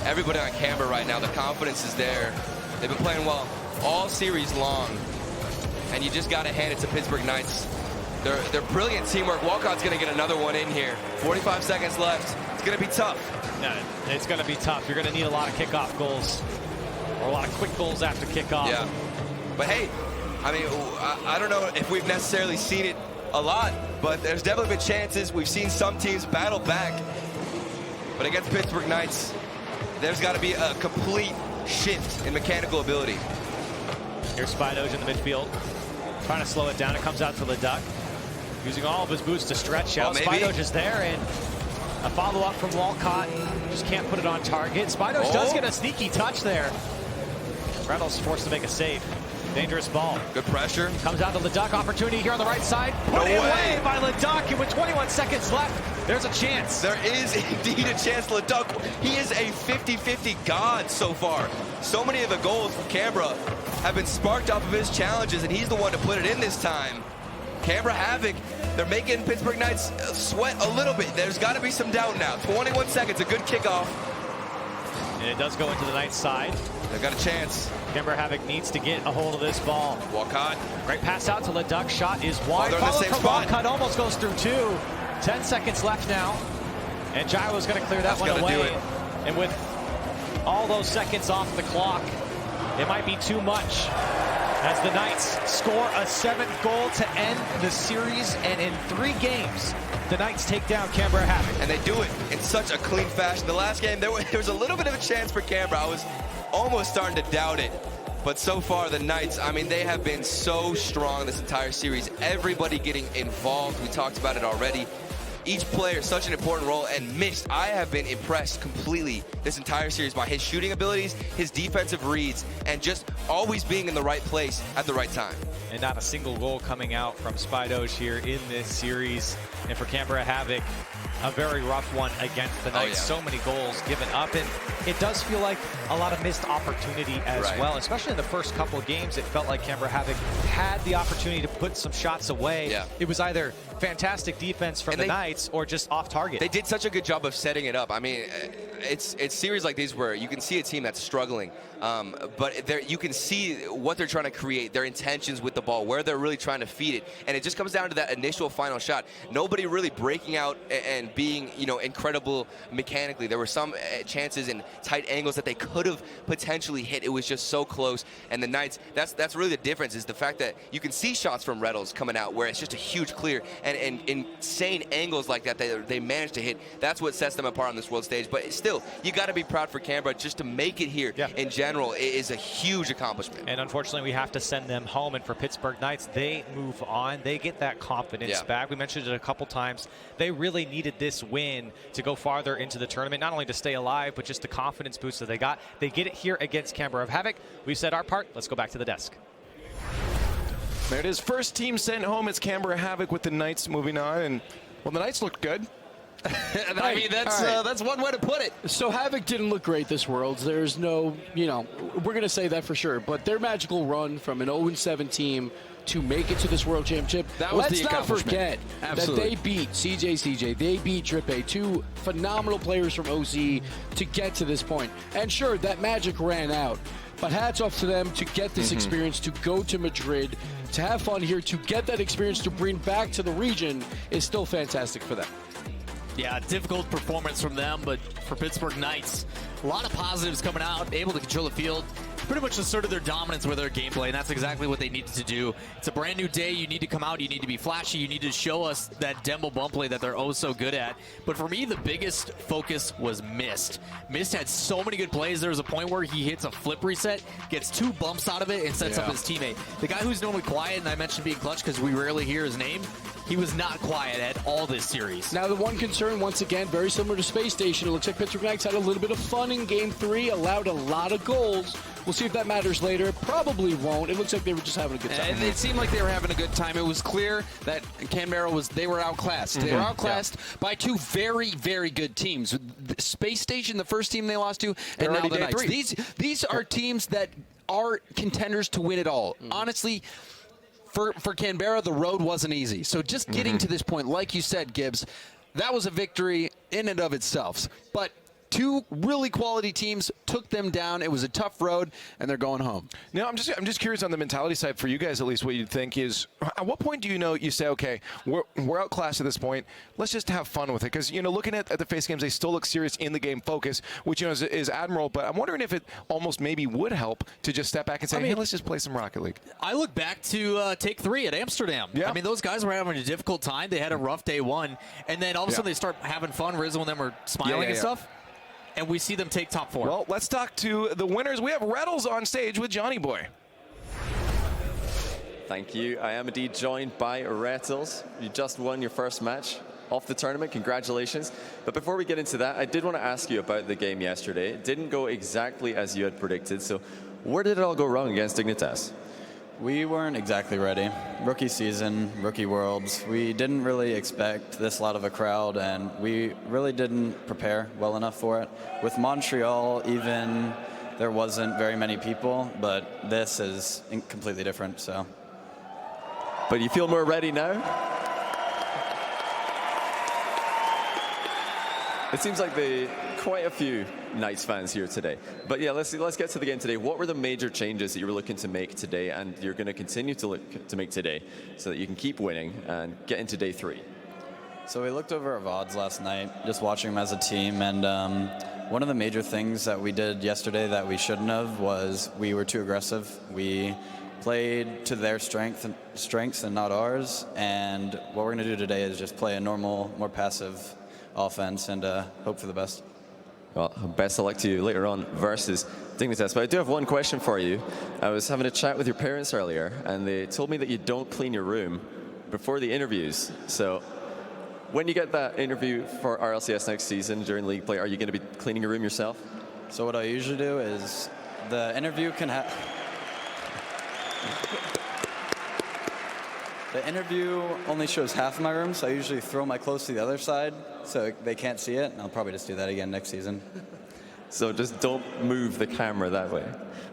everybody on Canberra right now. The confidence is there. They've been playing well all series long, and you just got to hand it to Pittsburgh Knights. They're brilliant teamwork. Walcott's going to get another one in here. 45 seconds left. It's going to be tough. Yeah, it's going to be tough. You're going to need a lot of kickoff goals, or a lot of quick goals after kickoff. Yeah. But hey, I mean, I don't know if we've necessarily seen it a lot, but there's definitely been chances. We've seen some teams battle back. But against Pittsburgh Knights, there's got to be a complete shift in mechanical ability. Here's Spidoj in the midfield, trying to slow it down. It comes out to Leduc, using all of his boots to stretch out. Spidoj is there, and a follow-up from Walcott. Just can't put it on target. Spidoj does get a sneaky touch there. Reynolds forced to make a save. Dangerous ball. Good pressure. Comes out to Leduc. Opportunity here on the right side. Put it away by Leduc. And with 21 seconds left, there's a chance. There is indeed a chance. Leduc, he is a 50-50 god so far. So many of the goals from Canberra have been sparked off of his challenges, and he's the one to put it in this time. Canberra Havoc, they're making Pittsburgh Knights sweat a little bit. There's got to be some doubt now. 21 seconds, a good kickoff. And it does go into the Knights side. They've got a chance. Canberra Havoc needs to get a hold of this ball. Walcott. Great pass out to Leduc. Shot is wide. They're in the same spot. Walcott almost goes through 2. 10 seconds left now. And Gyro's going to clear that one away. And with all those seconds off the clock, it might be too much. as the Knights score a 7th goal to end the series, and in 3 games, the Knights take down Canberra Havoc. And they do it in such a clean fashion. The last game, there was a little bit of a chance for Canberra. I was almost starting to doubt it. But so far, the Knights, I mean, they have been so strong this entire series. Everybody getting involved. We talked about it already. Each player, such an important role, and Mist, I have been impressed completely this entire series by his shooting abilities, his defensive reads, and just always being in the right place at the right time. And not a single goal coming out from Spidoge here in this series. And for Canberra Havoc, a very rough one against the Knights. So many goals given up, and it does feel like a lot of missed opportunity as well, especially in the first couple of games. It felt like Canberra Havoc had the opportunity to put some shots away. It was either fantastic defense from the Knights or just off target. They did such a good job of setting it up. I mean, it's series like these where you can see a team that's struggling, but you can see what they're trying to create, their intentions with the ball, where they're really trying to feed it, and it just comes down to that initial final shot. Nobody really breaking out and being, incredible mechanically. There were some chances and tight angles that they could have potentially hit. It was just so close. And the Knights, that's really the difference, is the fact that you can see shots from Rettles coming out where it's just a huge clear, and insane angles like that they managed to hit. That's what sets them apart on this world stage. But still, you got to be proud for Canberra. Just to make it here in general is a huge accomplishment. And unfortunately, we have to send them home. And for Pittsburgh Knights, they move on. They get that confidence back. We mentioned it a couple times. They really needed this win to go farther into the tournament, not only to stay alive, but just the confidence boost that they got. They get it here against Canberra Havoc. We've said our part. Let's go back to the desk. There it is. First team sent home. It's Canberra Havoc with the Knights moving on. And, well, the Knights looked good. I mean, that's one way to put it. So Havoc didn't look great this Worlds. There's no, we're going to say that for sure. But their magical run from an 0-7 team to make it to this World Championship, let's not forget that they beat CJ, they beat Drippe, 2 phenomenal players from OC to get to this point. And sure, that magic ran out. But hats off to them to get this experience, to go to Madrid, to have fun here, to get that experience to bring back to the region is still fantastic for them. Yeah, difficult performance from them, but for Pittsburgh Knights, a lot of positives coming out, able to control the field, pretty much asserted their dominance with their gameplay, and that's exactly what they needed to do. It's a brand new day. You need to come out. You need to be flashy. You need to show us that demo bump play that they're oh so good at. But for me, the biggest focus was Mist. Mist had so many good plays. There was a point where he hits a flip reset, gets 2 bumps out of it, and sets up his teammate. The guy who's normally quiet, and I mentioned being clutch because we rarely hear his name, he was not quiet at all this series. Now, the one concern, once again, very similar to Space Station, it looks like Pittsburgh Knights had a little bit of fun in Game 3, allowed a lot of goals. We'll see if that matters later. It probably won't. It looks like they were just having a good time. And it seemed like they were having a good time. It was clear that Canberra they were outclassed. They were outclassed by 2 very, very good teams. Space Station, the first team they lost to, and now the Knights. These are teams that are contenders to win it all. Honestly, for Canberra, the road wasn't easy. So just getting to this point, like you said, Gibbs, that was a victory in and of itself. But 2 really quality teams took them down. It was a tough road, and they're going home. Now, I'm just curious on the mentality side for you guys, at least what you think is, at what point do you say, okay, we're outclassed at this point, let's just have fun with it? Because, looking at the face games, they still look serious in the game focus, which, is admirable, but I'm wondering if it almost maybe would help to just step back and say, hey, let's just play some Rocket League. I look back to Take 3 at Amsterdam. I mean, those guys were having a difficult time. They had a rough day 1, and then all of a sudden they start having fun. Rizzo and them are smiling and stuff. And we see them take top 4. Well, let's talk to the winners. We have Rettles on stage with Johnny Boy. Thank you. I am indeed joined by Rettles. You just won your first match of the tournament. Congratulations. But before we get into that, I did want to ask you about the game yesterday. It didn't go exactly as you had predicted. So where did it all go wrong against Dignitas? We weren't exactly ready. Rookie season, rookie worlds. We didn't really expect this lot of a crowd, and we really didn't prepare well enough for it. With Montreal, even there wasn't very many people, but this is completely different. So. But you feel more ready now? It seems like quite a few Knights fans here today. But yeah, let's get to the game today. What were the major changes that you were looking to make today and you're going to continue to look to make today so that you can keep winning and get into day 3? So we looked over our VODs last night, just watching them as a team, and one of the major things that we did yesterday that we shouldn't have was we were too aggressive. We played to their strengths and not ours. And what we're going to do today is just play a normal, more passive offense and hope for the best. Well, best of luck to you later on versus Dignitas. But I do have one question for you. I was having a chat with your parents earlier, and they told me that you don't clean your room before the interviews. So when you get that interview for RLCS next season during league play, are you going to be cleaning your room yourself? So what I usually do is the interview can have... The interview only shows half of my room, so I usually throw my clothes to the other side so they can't see it. And I'll probably just do that again next season. So just don't move the camera that way.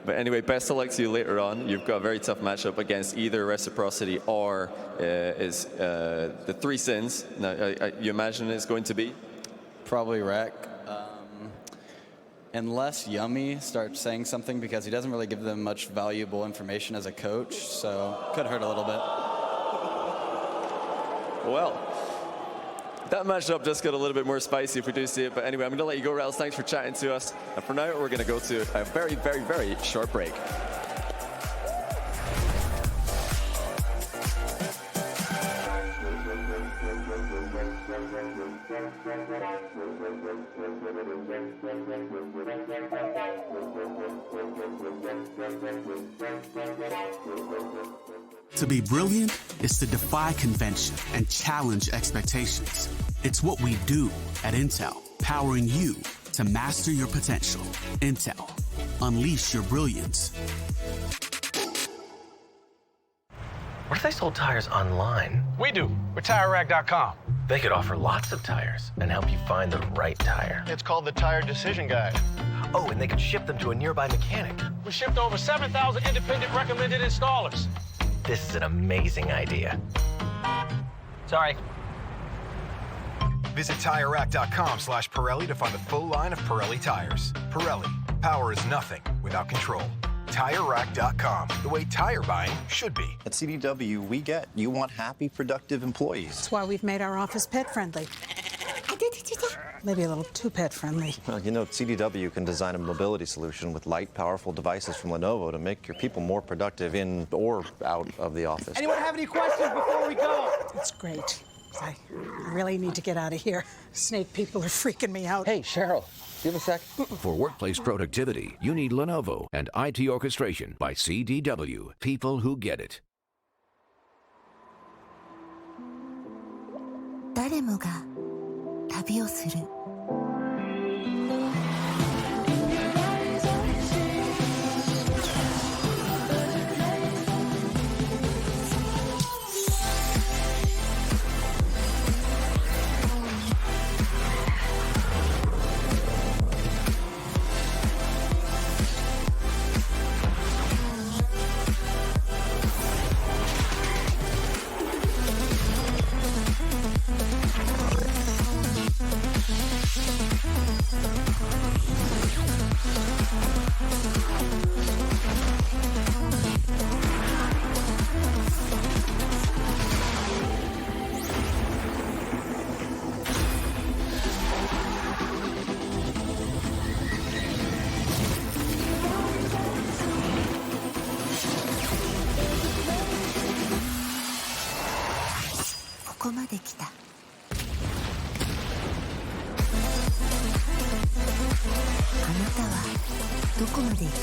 But anyway, best of luck to you later on. You've got a very tough matchup against either Reciprocity or the Three Sins. Now, you imagine it's going to be? Probably Rec. Unless Yummy starts saying something, because he doesn't really give them much valuable information as a coach, so could hurt a little bit. Well, that matchup just got a little bit more spicy if we do see it. But anyway, I'm going to let you go, Rels. Thanks for chatting to us. And for now, we're going to go to a very, very, very short break. To be brilliant is to defy convention and challenge expectations. It's what we do at Intel, powering you to master your potential. Intel, unleash your brilliance. What if they sold tires online? We do, with TireRack.com. They could offer lots of tires and help you find the right tire. It's called the Tire Decision Guide. Oh, and they could ship them to a nearby mechanic. We shipped over 7,000 independent recommended installers. This is an amazing idea. Sorry. Visit TireRack.com/Pirelli to find the full line of Pirelli tires. Pirelli, power is nothing without control. TireRack.com, the way tire buying should be. At CDW, we get you want happy, productive employees. That's why we've made our office pet-friendly. Maybe a little too pet-friendly. Well, you know, CDW can design a mobility solution with light, powerful devices from Lenovo to make your people more productive in or out of the office. Anyone have any questions before we go? That's great. I really need to get out of here. Snake people are freaking me out. Hey, Cheryl, give a sec. For workplace productivity, you need Lenovo and IT orchestration by CDW. People who get it. 誰もが旅をする。ここまで来た。あなたはどこまで行く？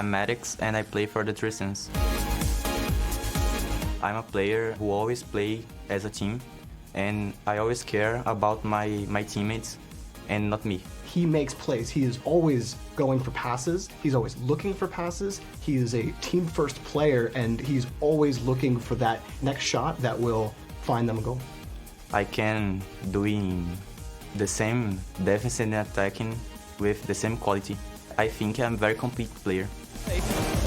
I'm Maddox, and I play for the Three Sins. I'm a player who always play as a team, and I always care about my teammates and not me. He makes plays. He is always going for passes. He's always looking for passes. He is a team-first player, and he's always looking for that next shot that will find them a goal. I can doing the same defense and attacking with the same quality. I think I'm a very complete player.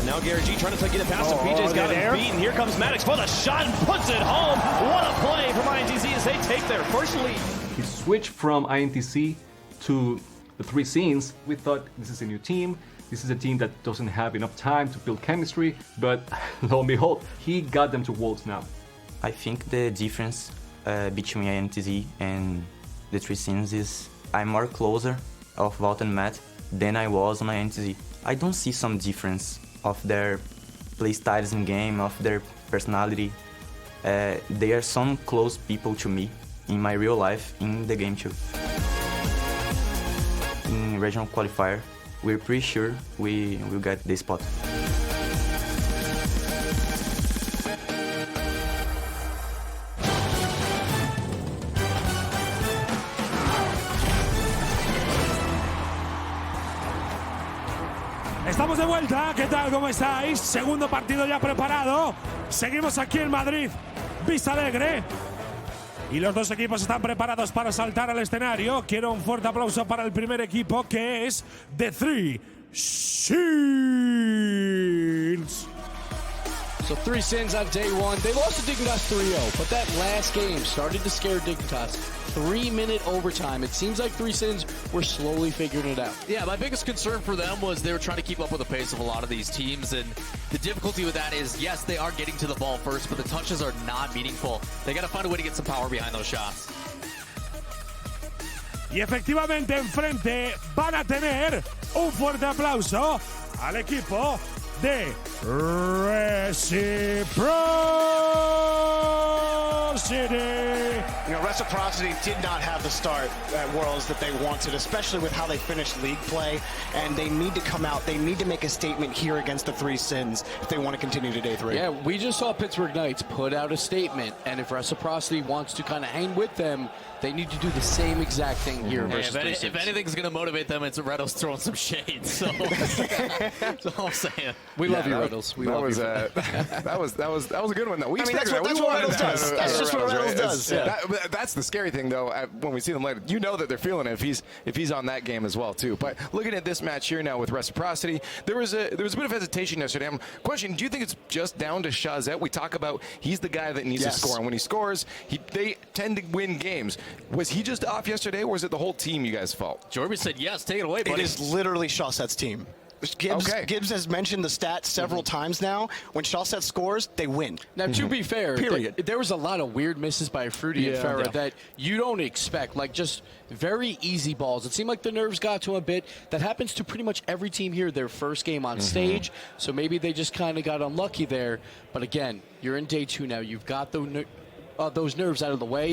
Now Gary G trying to get it past him. PJ's got him beaten. Here comes Maddox for the shot and puts it home. What a play from INTZ as they take their first lead. He switched from INTZ to the Three Sins. We thought this is a new team. This is a team that doesn't have enough time to build chemistry, but lo and behold, he got them to Worlds now. I think the difference between INTZ and the Three Sins is I'm more closer of Walt and Matt than I was on INTZ. I don't see some difference of their play styles in game, of their personality. They are some close people to me in my real life, in the game too. In regional qualifier, we're pretty sure we will get the spot. Estamos de vuelta, ¿qué tal? ¿Cómo estáis? Segundo partido ya preparado. Seguimos aquí en Madrid, Vista Alegre. Y los dos equipos están preparados para saltar al escenario. Quiero un fuerte aplauso para el primer equipo, que es The Three Sins. So Three Sins on day one. They lost to Dignitas 3-0, but that last game started to scare Dignitas. 3-minute overtime. It seems like Three Sins were slowly figuring it out. Yeah, my biggest concern for them was they were trying to keep up with the pace of a lot of these teams, and the difficulty with that is, yes, they are getting to the ball first, but the touches are not meaningful. They got to find a way to get some power behind those shots. Y efectivamente enfrente van a tener un fuerte aplauso al equipo de Reciprocity. You know, Reciprocity did not have the start at Worlds that they wanted, especially with how they finished league play, and they need to come out. They need to make a statement here against the Three Sins if they want to continue to day 3. Yeah, we just saw Pittsburgh Knights put out a statement, and if Reciprocity wants to kind of hang with them, they need to do the same exact thing here versus Three Sins. If anything's going to motivate them, it's Redo's throwing some shade. So that's all I'm saying. We love you, Riddles. We love you. That was a good one, though. I mean, that's what Riddles does. That's just what Riddles does. Yeah. That's the scary thing, though. When we see them later, you know that they're feeling it if he's on that game as well, too. But looking at this match here now with Reciprocity, there was a bit of hesitation yesterday. Question: do you think it's just down to Shazette? We talk about he's the guy that needs to score, and when he scores, they tend to win games. Was he just off yesterday, or was it the whole team you guys' fault? Jorby said yes. Take it away, buddy. It is literally Shawsette's team. Gibbs has mentioned the stats several times now. When Shawset scores, they win. Now, to be fair, there was a lot of weird misses by Fruity and Farah that you don't expect, like just very easy balls. It seemed like the nerves got to him a bit. That happens to pretty much every team here, their first game on stage, so maybe they just kind of got unlucky there. But again, you're in day 2 now. You've got those nerves out of the way.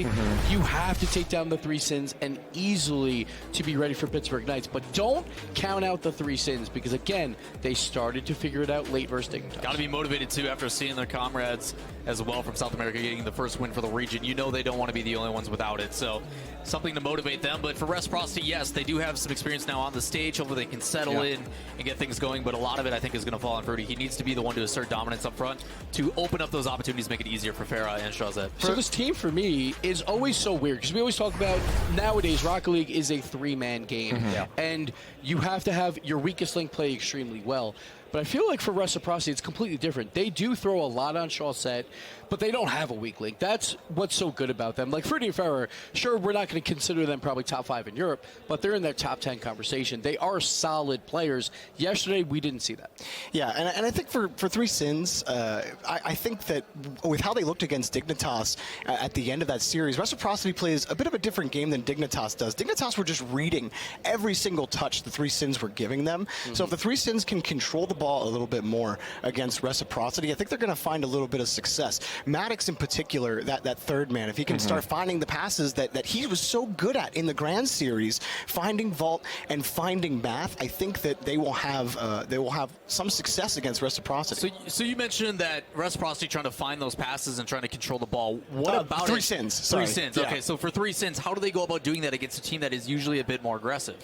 You have to take down the Three Sins and easily to be ready for Pittsburgh Knights. But don't count out the Three Sins because, again, they started to figure it out late versus Dignitas. Got to be motivated, too, after seeing their comrades as well from South America getting the first win for the region. You know they don't want to be the only ones without it. So something to motivate them. But for Reciprocity, yes, they do have some experience now on the stage. Hopefully they can settle in and get things going. But a lot of it, I think, is going to fall on Fruity. He needs to be the one to assert dominance up front to open up those opportunities, make it easier for Farah and Shazette. So this team, for me, is always so weird because we always talk about nowadays Rocket League is a 3-man game. And you have to have your weakest link play extremely well. But I feel like for Reciprocity, it's completely different. They do throw a lot on Shawset, but they don't have a weak link. That's what's so good about them. Like Fruity and Farah, sure, we're not going to consider them probably top 5 in Europe, but they're in their top 10 conversation. They are solid players. Yesterday, we didn't see that. Yeah, and I think for Three Sins, I think that with how they looked against Dignitas at the end of that series, Reciprocity plays a bit of a different game than Dignitas does. Dignitas were just reading every single touch the Three Sins were giving them. So if the Three Sins can control the ball a little bit more against Reciprocity, I think they're going to find a little bit of success. Maddox in particular, that third man, if he can start finding the passes that he was so good at in the Grand Series, finding vault and finding math, I think that they will have some success against Reciprocity. So you mentioned that Reciprocity trying to find those passes and trying to control the ball. What about Three Sins? Sorry. 3 Sins. Yeah. Okay, so for 3 Sins, how do they go about doing that against a team that is usually a bit more aggressive?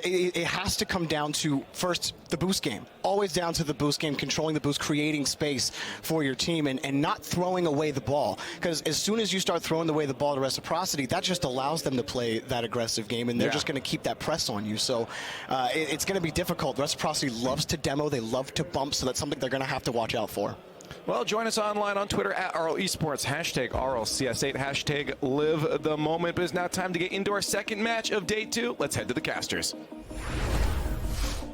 It has to come down to, first, the boost game. Always down to the boost game, controlling the boost, creating space for your team, and not throwing away the ball. Because as soon as you start throwing away the ball to Reciprocity, that just allows them to play that aggressive game, and they're just going to keep that press on you. So it's going to be difficult. Reciprocity loves to demo. They love to bump, so that's something they're going to have to watch out for. Well, join us online on Twitter at RL Esports, hashtag RLCS8, hashtag live the moment. But it's now time to get into our second match of day 2. Let's head to the casters.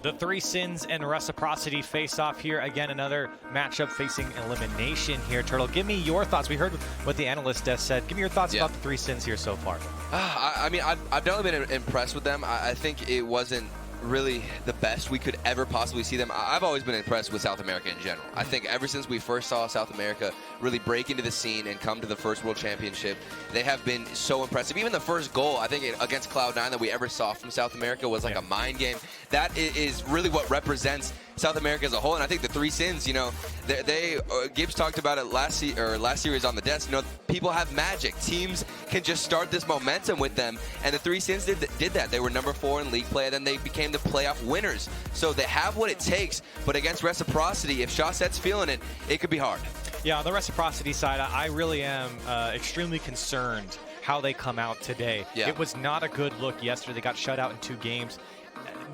The 3 Sins and Reciprocity face off here. Again, another matchup facing elimination here. Turtle, give me your thoughts. We heard what the analyst desk said. Give me your thoughts about the 3 Sins here so far. I mean, I've definitely been impressed with them. I think it wasn't really the best we could ever possibly see them. I've always been impressed with South America in general. I think ever since we first saw South America really break into the scene and come to the first World Championship, they have been so impressive. Even the first goal, I think, against Cloud9 that we ever saw from South America was like a mind game. That is really what represents South America as a whole. And I think the 3 Sins, you know, Gibbs talked about it last series on the desk. You know, people have magic. Teams can just start this momentum with them, and the 3 Sins did that. They were number 4 in league play, and then they became the playoff winners. So they have what it takes, but against Reciprocity, if Shawset's feeling it, it could be hard. Yeah, on the Reciprocity side, I really am extremely concerned how they come out today. Yeah. It was not a good look yesterday. They got shut out in 2 games.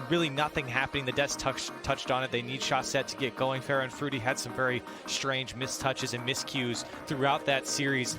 Really nothing happening. The desk touched on it. They need Shawset to get going. Farah and Fruity had some very strange mistouches and miscues throughout that series.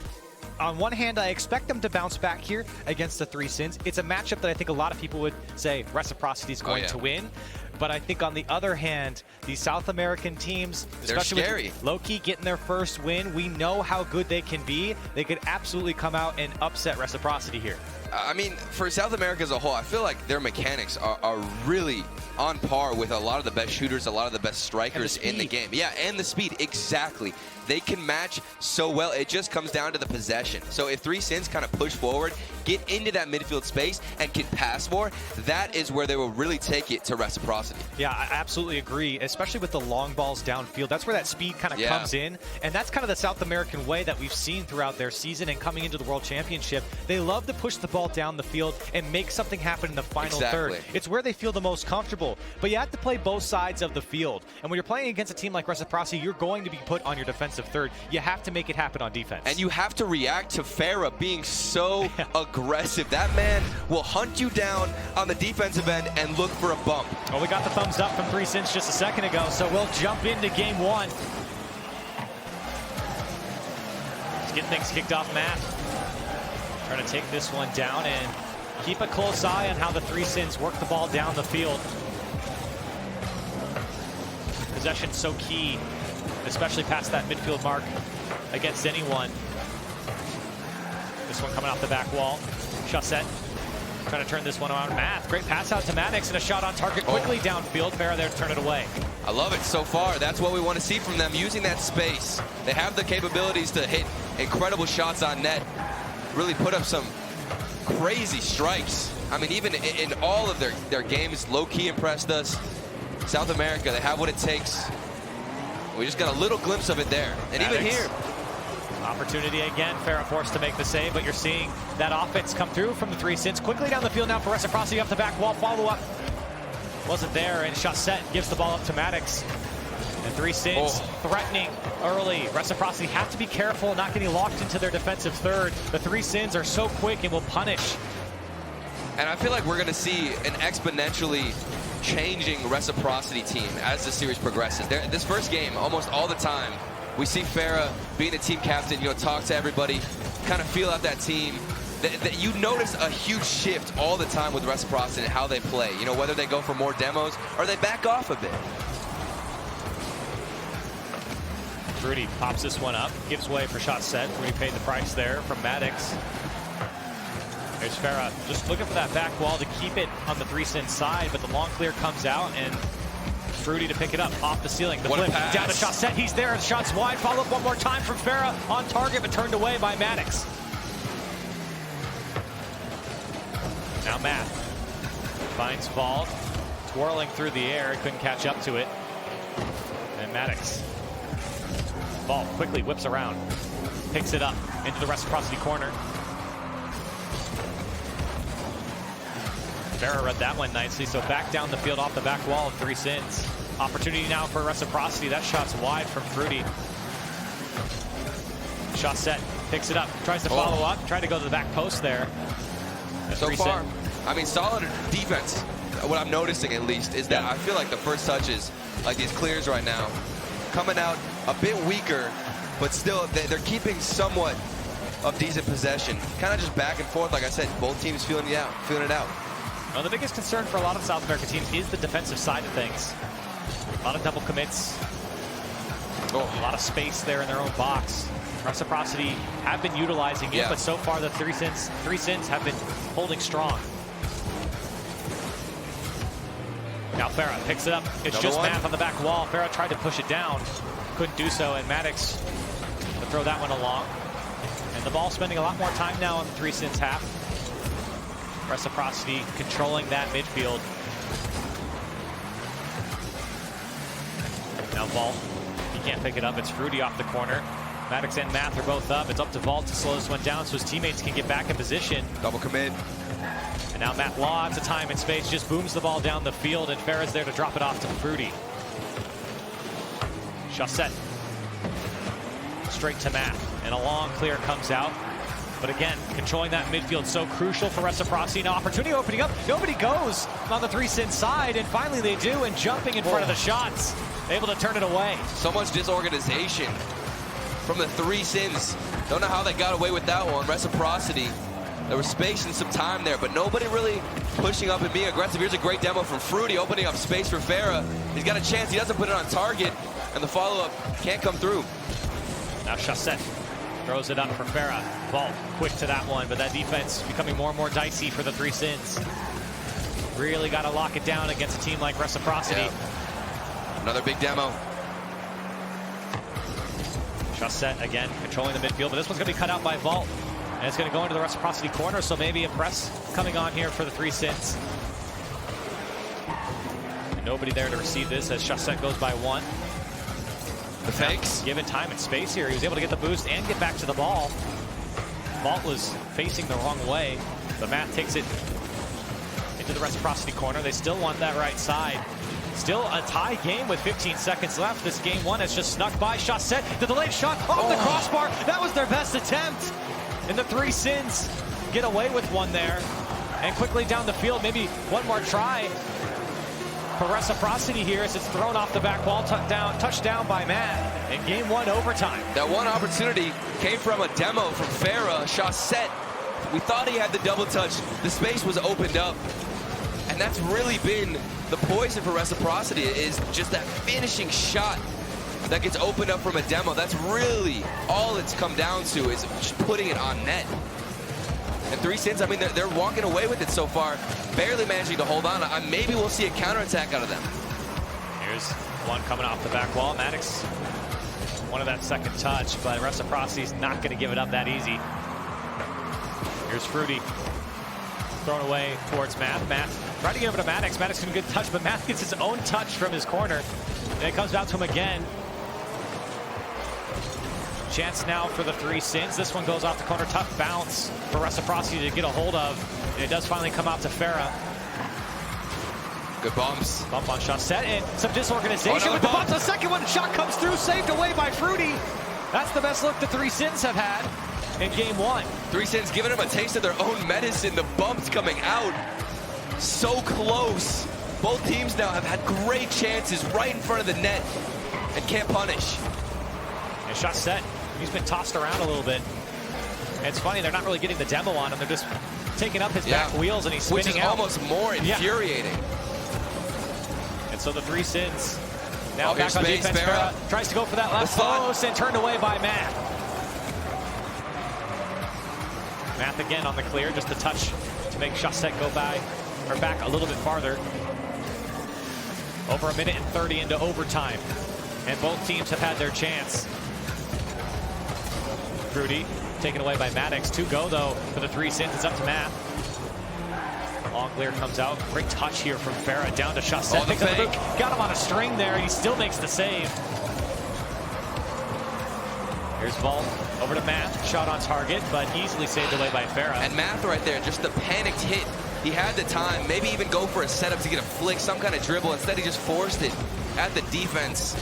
On one hand, I expect them to bounce back here against the 3 Sins. It's a matchup that I think a lot of people would say Reciprocity is going to win. But I think on the other hand, these South American teams, especially with low-key getting their first win, we know how good they can be. They could absolutely come out and upset Reciprocity here. I mean, for South America as a whole, I feel like their mechanics are really on par with a lot of the best shooters, a lot of the best strikers in the game. Yeah, and the speed, exactly. They can match so well. It just comes down to the possession. So if 3 Sins kind of push forward, get into that midfield space, and can pass more, that is where they will really take it to Reciprocity. Yeah, I absolutely agree, especially with the long balls downfield. That's where that speed kind of comes in, and that's kind of the South American way that we've seen throughout their season and coming into the World Championship. They love to push the ball down the field and make something happen in the final third. It's where they feel the most comfortable, but you have to play both sides of the field. And when you're playing against a team like Reciprocity, you're going to be put on your defensive third. You have to make it happen on defense. And you have to react to Farah being so aggressive. That man will hunt you down on the defensive end and look for a bump. Well, we got the thumbs up from 3 Sins just a second ago, so we'll jump into game 1. Let's get things kicked off, Matt. Trying to take this one down and keep a close eye on how the 3 Sins work the ball down the field. Possession so key, especially past that midfield mark against anyone. This one coming off the back wall. Shawset trying to turn this one around. Math, great pass out to Maddox and a shot on target quickly downfield. Farah there to turn it away. I love it so far. That's what we want to see from them, using that space. They have the capabilities to hit incredible shots on net, really put up some crazy strikes. I mean, even in all of their games, low-key impressed us. South America, they have what it takes. We just got a little glimpse of it there. And Maddox. even here. Opportunity again, Farah forced to make the save, but you're seeing that offense come through from the 3 Sins. Quickly down the field now for Reciprocity off the back wall. Follow-up wasn't there, and Shawset gives the ball up to Maddox. And 3 Sins threatening early. Reciprocity have to be careful not getting locked into their defensive third. The 3 Sins are so quick and will punish. And I feel like we're going to see an exponentially changing Reciprocity team as the series progresses. This first game, almost all the time, we see Farah being the team captain, you know, talk to everybody, kind of feel out that team. You notice a huge shift all the time with Reciprocity and how they play. You know, whether they go for more demos or they back off a bit. Rudy pops this one up, gives way for Shawset. Rudy paid the price there from Maddox. There's Farah just looking for that back wall to keep it on the 3 Sins side, but the long clear comes out and Fruity to pick it up off the ceiling. The What a flip pass. down to Chaussette. He's there. The shot's wide. Follow up one more time from Farah on target, but turned away by Maddox. Now Matt finds ball, twirling through the air. Couldn't catch up to it. And Maddox. Ball quickly whips around. Picks it up into the reciprocity corner. Farah read that one nicely, so back down the field off the back wall of 3 Sins. Opportunity now for reciprocity. That shot's wide from Fruity. Chaussette picks it up, tries to follow up, tried to go to the back post there. So far, I mean, solid defense. What I'm noticing, at least, is that I feel like the first touches, like these clears right now, coming out a bit weaker, but still they're keeping somewhat of decent possession. Kind of just back and forth, like I said, both teams feeling it out. Well, the biggest concern for a lot of South American teams is the defensive side of things. A lot of double commits. A lot of space there in their own box. Reciprocity have been utilizing it, but so far the 3 Sins have been holding strong. Now Farah picks it up. It's just Math on the back wall. Farah tried to push it down. Couldn't do so, and Maddox to throw that one along. And the ball spending a lot more time now on the 3 Sins half. Reciprocity controlling that midfield. Now Vault, he can't pick it up. It's Fruity off the corner. Maddox and Math are both up. It's up to Vault to slow this one down so his teammates can get back in position. Double commit. And now Math, lots of time and space, just booms the ball down the field, and Farah's there to drop it off to Fruity. Chaussette. Straight to Math. And a long clear comes out. But again, controlling that midfield so crucial for reciprocity. Now opportunity opening up. Nobody goes on the 3 Sins side, and finally they do, and jumping in front of the shots. Able to turn it away. So much disorganization from the 3 Sins. Don't know how they got away with that one. Reciprocity. There was space and some time there, but nobody really pushing up and being aggressive. Here's a great demo from Fruity, opening up space for Farah. He's got a chance. He doesn't put it on target, and the follow-up can't come through. Now Chaussette throws it up for Farah. Vault quick to that one, but that defense becoming more and more dicey for the 3 Sins. Really got to lock it down against a team like Reciprocity. Another big demo. Chaussette again controlling the midfield, but this one's going to be cut out by Vault. And it's going to go into the Reciprocity corner, so maybe a press coming on here for the 3 Sins. And nobody there to receive this as Chaussette goes by 1. The fakes. Given time and space here, he was able to get the boost and get back to the ball. Vault was facing the wrong way, but Matt takes it into the Reciprocity corner. They still want that right side. Still a tie game with 15 seconds left. This game 1 has just snuck by. Chaussette, the delayed shot off the crossbar. That was their best attempt. And the 3 Sins get away with one there. And quickly down the field, maybe one more try for Reciprocity here as it's thrown off the back wall, touchdown by Matt. In game 1 overtime. That one opportunity came from a demo from Farah. Chaussette, we thought he had the double touch. The space was opened up. And that's really been the poison for Reciprocity, is just that finishing shot that gets opened up from a demo. That's really all it's come down to, is just putting it on net. And 3 Sins, I mean, they're walking away with it so far, barely managing to hold on. Maybe we'll see a counterattack out of them. Here's one coming off the back wall. Maddox wanted that second touch, but Reciprocity's not going to give it up that easy. Here's Fruity. Thrown away towards Math. Math tried to get over to Maddox. Maddox did a good touch, but Math gets his own touch from his corner. And it comes out to him again. Chance now for the 3 Sins. This one goes off the corner. Tough bounce for Reciprocity to get a hold of. And it does finally come out to Farah. Good bumps. Bump on Chaussette and some disorganization with the bump. The second one, shot comes through, saved away by Fruity. That's the best look the 3 Sins have had in game 1. 3 Sins giving them a taste of their own medicine. The bumps coming out so close. Both teams now have had great chances right in front of the net and can't punish. And Chaussette, he's been tossed around a little bit. And it's funny, they're not really getting the demo on him. They're just taking up his back wheels and he's spinning out. Which is almost more infuriating. And so the 3 Sins now back on defense. Farah tries to go for that left post and turned away by Matt. Math again on the clear, just a touch to make Chaussette go by or back a little bit farther. Over a minute and 30 into overtime. And both teams have had their chance. Fruity taken away by Maddox. 2 go, though, for the 3 Sins. It's up to Matt. Long clear comes out. Great touch here from Farah. Down to Chassette. Oh, the fake. Got him on a string there. He still makes the save. Here's Vault over to Math. Shot on target, but easily saved away by Farah. And Math right there, just the panicked hit. He had the time, maybe even go for a setup to get a flick, some kind of dribble. Instead, he just forced it at the defense.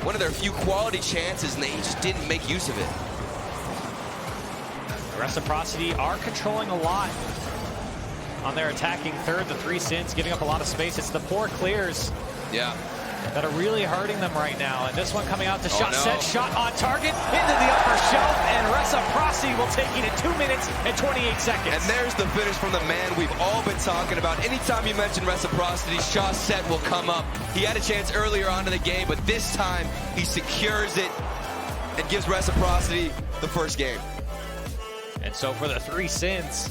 One of their few quality chances, and they just didn't make use of it. Reciprocity are controlling a lot on their attacking third. The 3 Sins giving up a lot of space. It's the poor clears that are really hurting them right now. And this one coming out to Chassette. Shot on target into the upper shelf, and Reciprocity will take it in 2 minutes and 28 seconds. And there's the finish from the man we've all been talking about. Anytime you mention Reciprocity, Chassette will come up. He had a chance earlier on in the game, but this time he secures it and gives Reciprocity the first game. And so for the 3 Sins,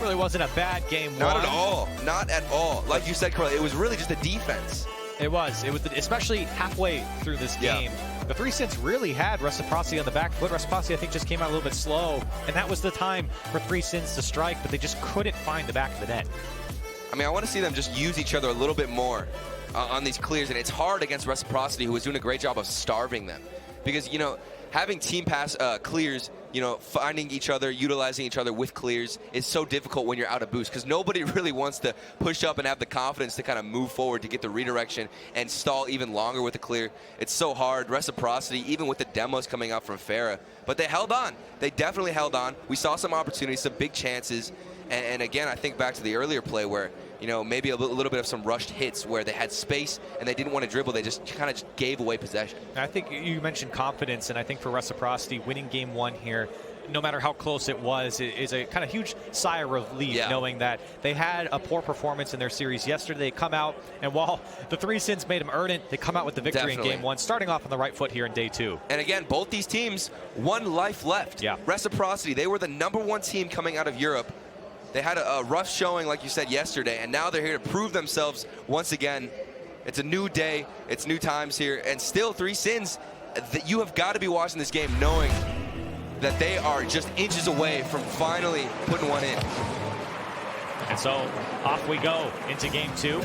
really wasn't a bad game. Not at all. Not at all. Like you said, Carly, it was really just a defense. It was, especially halfway through this game. The 3 Sins really had Reciprocity on the back foot. Reciprocity, I think, just came out a little bit slow, and that was the time for 3 Sins to strike, but they just couldn't find the back of the net. I mean, I want to see them just use each other a little bit more on these clears, and it's hard against Reciprocity, who was doing a great job of starving them. Because, you know, having team pass clears, you know, finding each other, utilizing each other with clears is so difficult when you're out of boost, because nobody really wants to push up and have the confidence to kind of move forward to get the redirection and stall even longer with the clear. It's so hard. Reciprocity, even with the demos coming out from Farah, but they held on. They definitely held on. We saw some opportunities, some big chances, and again, I think back to the earlier play where, you know, maybe a little bit of some rushed hits where they had space and they didn't want to dribble. They just kind of gave away possession. I think you mentioned confidence, and I think for Reciprocity, winning game 1 here, no matter how close it was, is a kind of huge sigh of relief, knowing that they had a poor performance in their series yesterday. They come out, and while the 3 Sins made them earn it, they come out with the victory in game 1, starting off on the right foot here in day 2. And again, both these teams, 1 life left. Reciprocity, they were the #1 team coming out of Europe. They had a rough showing, like you said, yesterday, and now they're here to prove themselves once again. It's a new day. It's new times here. And still, 3 Sins, that you have got to be watching this game knowing that they are just inches away from finally putting one in. And so off we go into game 2.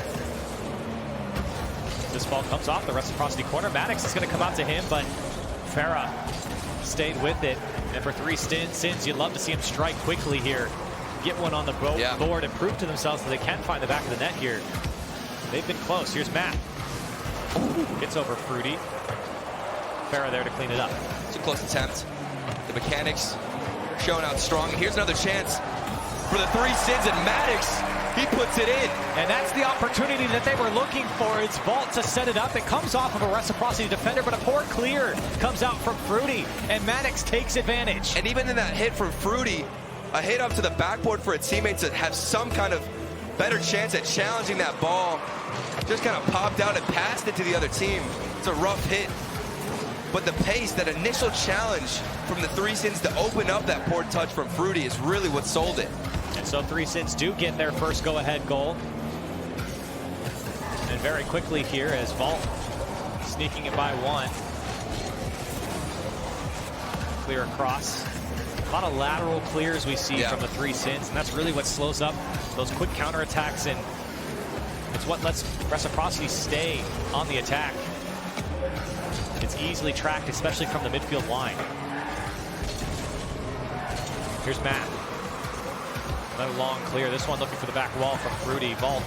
This ball comes off the Reciprocity corner. Maddox is going to come out to him, but Farah stayed with it. And for 3 Sins, you'd love to see him strike quickly here. Get one on the board and prove to themselves that they can find the back of the net here. They've been close. Here's Matt. Gets over Fruity. Farah there to clean it up. It's a close attempt. The mechanics showing out strong. Here's another chance for the 3 Sins, and Maddox, he puts it in. And that's the opportunity that they were looking for. It's Vault to set it up. It comes off of a Reciprocity defender, but a poor clear comes out from Fruity, and Maddox takes advantage. And even in that hit from Fruity, a hit up to the backboard for a teammate to have some kind of better chance at challenging that ball. Just kind of popped out and passed it to the other team. It's a rough hit. But the pace, that initial challenge from the 3 Sins to open up that poor touch from Fruity is really what sold it. And so 3 Sins do get their first go-ahead goal. And very quickly here as Vault sneaking it by 1. Clear across. A lot of lateral clears we see from the 3 Sins, and that's really what slows up those quick counterattacks, and it's what lets Reciprocity stay on the attack. It's easily tracked, especially from the midfield line. Here's Matt. Another long clear. This one looking for the back wall from Fruity. Vault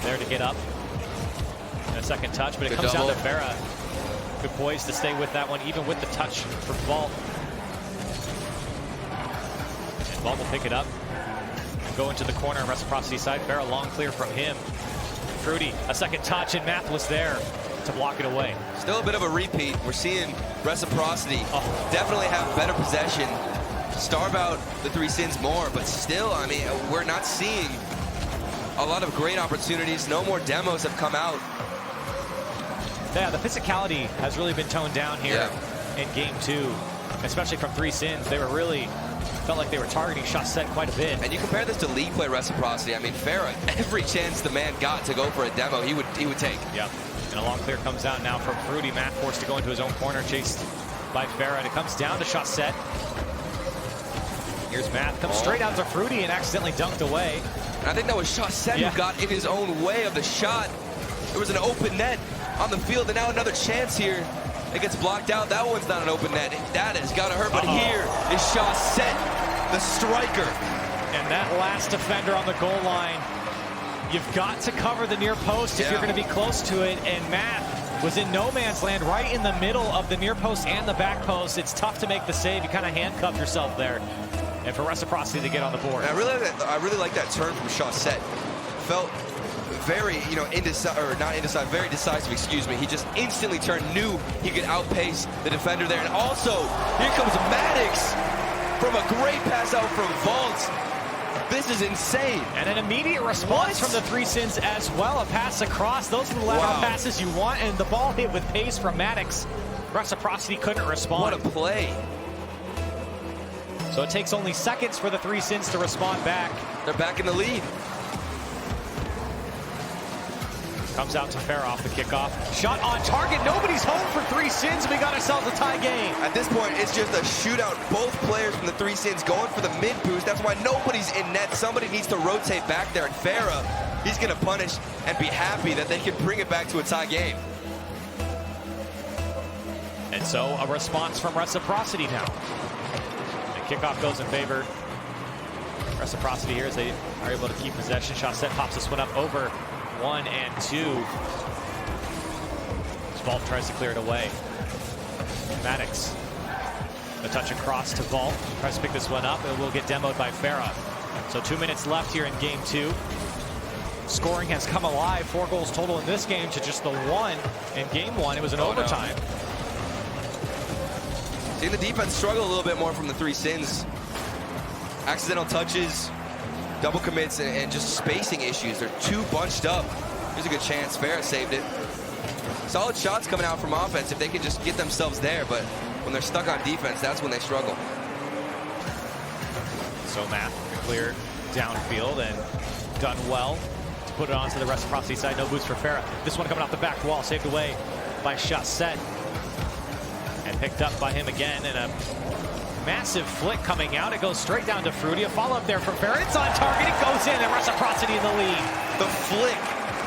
there to get up. And a second touch, but it comes down to Farah. Good poise to stay with that one, even with the touch from Vault. Vault will pick it up and go into the corner on Reciprocity side. Farah long clear from him. Fruity, a second touch, and Math was there to block it away. Still a bit of a repeat. We're seeing Reciprocity definitely have better possession, starve out the 3 Sins more, but still, I mean, we're not seeing a lot of great opportunities. No more demos have come out. Yeah, the physicality has really been toned down here in game 2, especially from 3 Sins. They were really felt like they were targeting Chassette quite a bit. And you compare this to league play reciprocity. I mean, Farah, every chance the man got to go for a demo, he would take. Yep. And a long clear comes out now from Fruity. Matt forced to go into his own corner, chased by Farah, and it comes down to Chassette. Here's Matt, comes straight out to Fruity and accidentally dunked away. And I think that was Chassette who got in his own way of the shot. There was an open net on the field, and now another chance here. It gets blocked out. That one's not an open net. That has got to hurt, but here is Chassette, the striker. And that last defender on the goal line, you've got to cover the near post if you're going to be close to it, and Matt was in no man's land right in the middle of the near post and the back post. It's tough to make the save. You kind of handcuff yourself there. And for Reciprocity to get on the board. And I really like that turn from Chassette. Felt very, very decisive, excuse me. He just instantly turned, knew he could outpace the defender there. And also, here comes Maddox from a great pass out from Vault. This is insane. And an immediate response from the Three Sins as well. A pass across. Those are the lateral passes you want. And the ball hit with pace from Maddox. Reciprocity couldn't respond. What a play. So it takes only seconds for the Three Sins to respond back. They're back in the lead. Comes out to Farah off the kickoff. Shot on target. Nobody's home for Three Sins. We got ourselves a tie game. At this point, it's just a shootout. Both players from the Three Sins going for the mid boost. That's why nobody's in net. Somebody needs to rotate back there. And Farah, he's going to punish and be happy that they can bring it back to a tie game. And so a response from Reciprocity now. Kickoff goes in favor. Reciprocity here as they are able to keep possession. Chassette pops this one up over 1 and 2. Vault tries to clear it away. Maddox. A touch across to Vault. Tries to pick this one up. It will get demoed by Farah. So 2 minutes left here in game 2. Scoring has come alive. 4 goals total in this game to just the 1 in game 1. It was an overtime. No. Seeing the defense struggle a little bit more from the Three Sins. Accidental touches, double commits, and just spacing issues. They're too bunched up. Here's a good chance. Farah saved it. Solid shots coming out from offense if they can just get themselves there, but when they're stuck on defense, that's when they struggle. So Matt clear downfield and done well to put it onto the Reciprocity side. No boost for Farah. This one coming off the back wall, saved away by Chassette. And picked up by him again, and a massive flick coming out. It goes straight down to Fruity. A follow-up there from Farah. It's on target. It goes in, and Reciprocity in the lead. The flick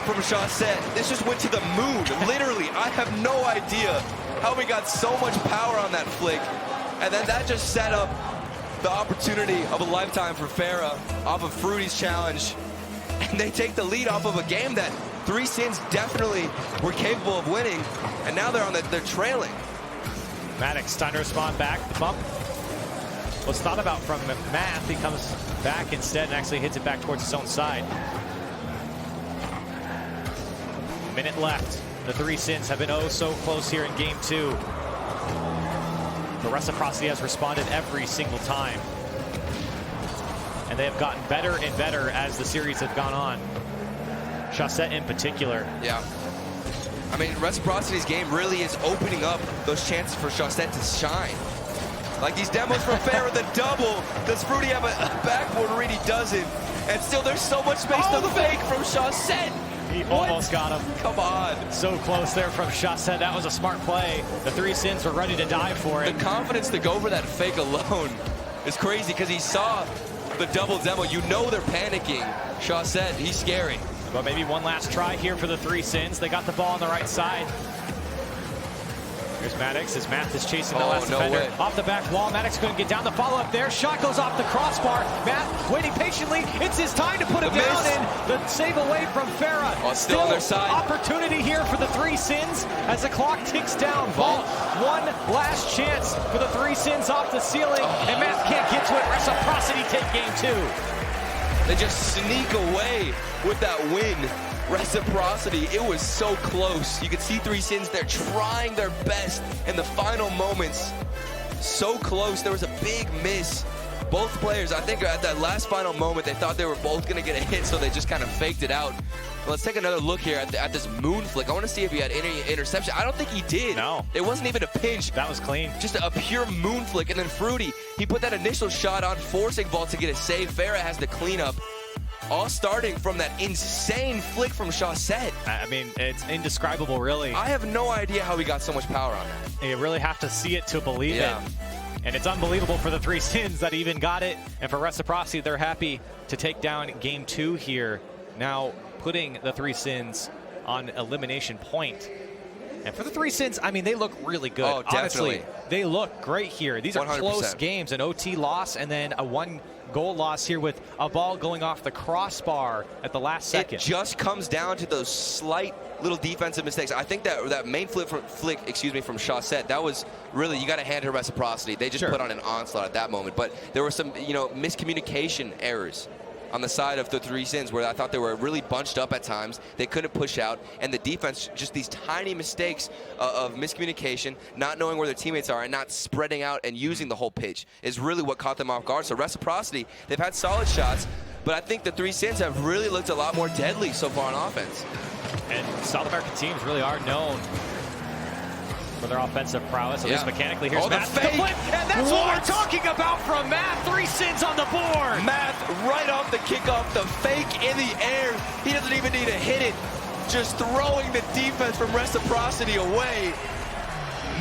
from Chassette. This just went to the moon. Literally, I have no idea how we got so much power on that flick. And then that just set up the opportunity of a lifetime for Farah off of Fruity's challenge. And they take the lead off of a game that Three Sins definitely were capable of winning. And now they're trailing. Maddox trying to respond back. The bump was thought about from Math. He comes back instead and actually hits it back towards his own side. A minute left. The Three Sins have been oh so close here in game 2. The Reciprocity has responded every single time. And they have gotten better and better as the series have gone on. Chassette in particular. Yeah. I mean, Reciprocity's game really is opening up those chances for Chassette to shine. Like these demos from Farah, the double. Does Fruity have a backboard read? He doesn't. And still there's so much space to fake from Chassette. He almost got him. Come on. So close there from Chassette. That was a smart play. The Three Sins were ready to die for it. The confidence to go for that fake alone is crazy because he saw the double demo. You know they're panicking. Chassette, he's scary. But maybe one last try here for the Three Sins. They got the ball on the right side. Here's Maddox as Math is chasing the last defender. Off the back wall. Maddox couldn't get down. The follow-up there. Shot goes off the crossbar. Math waiting patiently. It's his time to put it down. And the save away from Farah. Oh, still on their side. Opportunity here for the Three Sins as the clock ticks down. Vault, one last chance for the Three Sins off the ceiling. And Math can't get to it. Reciprocity take game 2. They just sneak away with that win. Reciprocity, it was so close. You could see Three Sins, they're trying their best in the final moments. So close, there was a big miss. Both players, I think at that last final moment, they thought they were both gonna get a hit, so they just kind of faked it out. Let's take another look here at this moon flick. I want to see if he had any interception. I don't think he did. No. It wasn't even a pinch. That was clean. Just a pure moon flick. And then Fruity, he put that initial shot on, forcing Vault to get a save. Farah has to clean up. All starting from that insane flick from Chaussette. I mean, it's indescribable, really. I have no idea how he got so much power on that. You really have to see it to believe it. And it's unbelievable for the Three Sins that even got it. And for Reciprocity, they're happy to take down Game 2 here. Now putting the Three Sins on elimination point. And for the Three Sins, I mean, they look really good. Oh, definitely. Honestly, they look great here. These are 100%. close games. An OT loss and then a 1-goal loss here with a ball going off the crossbar at the last second. It just comes down to those slight little defensive mistakes. I think that main flick from Chaussette, that was really, you got to hand her Reciprocity. They just put on an onslaught at that moment. But there were some, miscommunication errors on the side of the Three Sins where I thought they were really bunched up at times. They couldn't push out, and the defense, just these tiny mistakes of miscommunication, not knowing where their teammates are and not spreading out and using the whole pitch is really what caught them off guard. So Reciprocity, they've had solid shots, but I think the Three Sins have really looked a lot more deadly so far on offense. And South American teams really are known for their offensive prowess, at least mechanically. Here's Matt. The flip, and that's what we're talking about from Matt. Three Sins on the board. Matt right off the kickoff, the fake in the air. He doesn't even need to hit it. Just throwing the defense from Reciprocity away.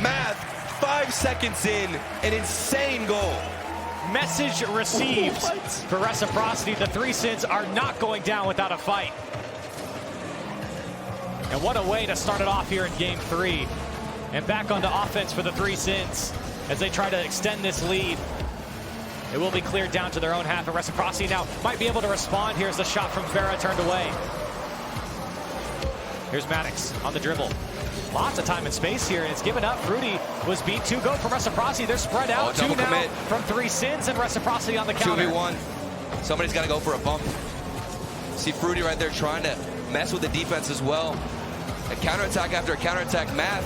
Matt, 5 seconds in, an insane goal. Message received for Reciprocity. The Three Sins are not going down without a fight. And what a way to start it off here in Game 3. And back onto offense for the Three Sins as they try to extend this lead. It will be cleared down to their own half. And Reciprocity now might be able to respond. Here's the shot from Farah turned away. Here's Maddox on the dribble. Lots of time and space here, and it's given up. Fruity was beat. 2 go from Reciprocity. They're spread out. 2 now from Three Sins, and Reciprocity on the counter. 2v1. Somebody's got to go for a bump. See Fruity right there trying to mess with the defense as well. A counterattack after a counterattack. Math,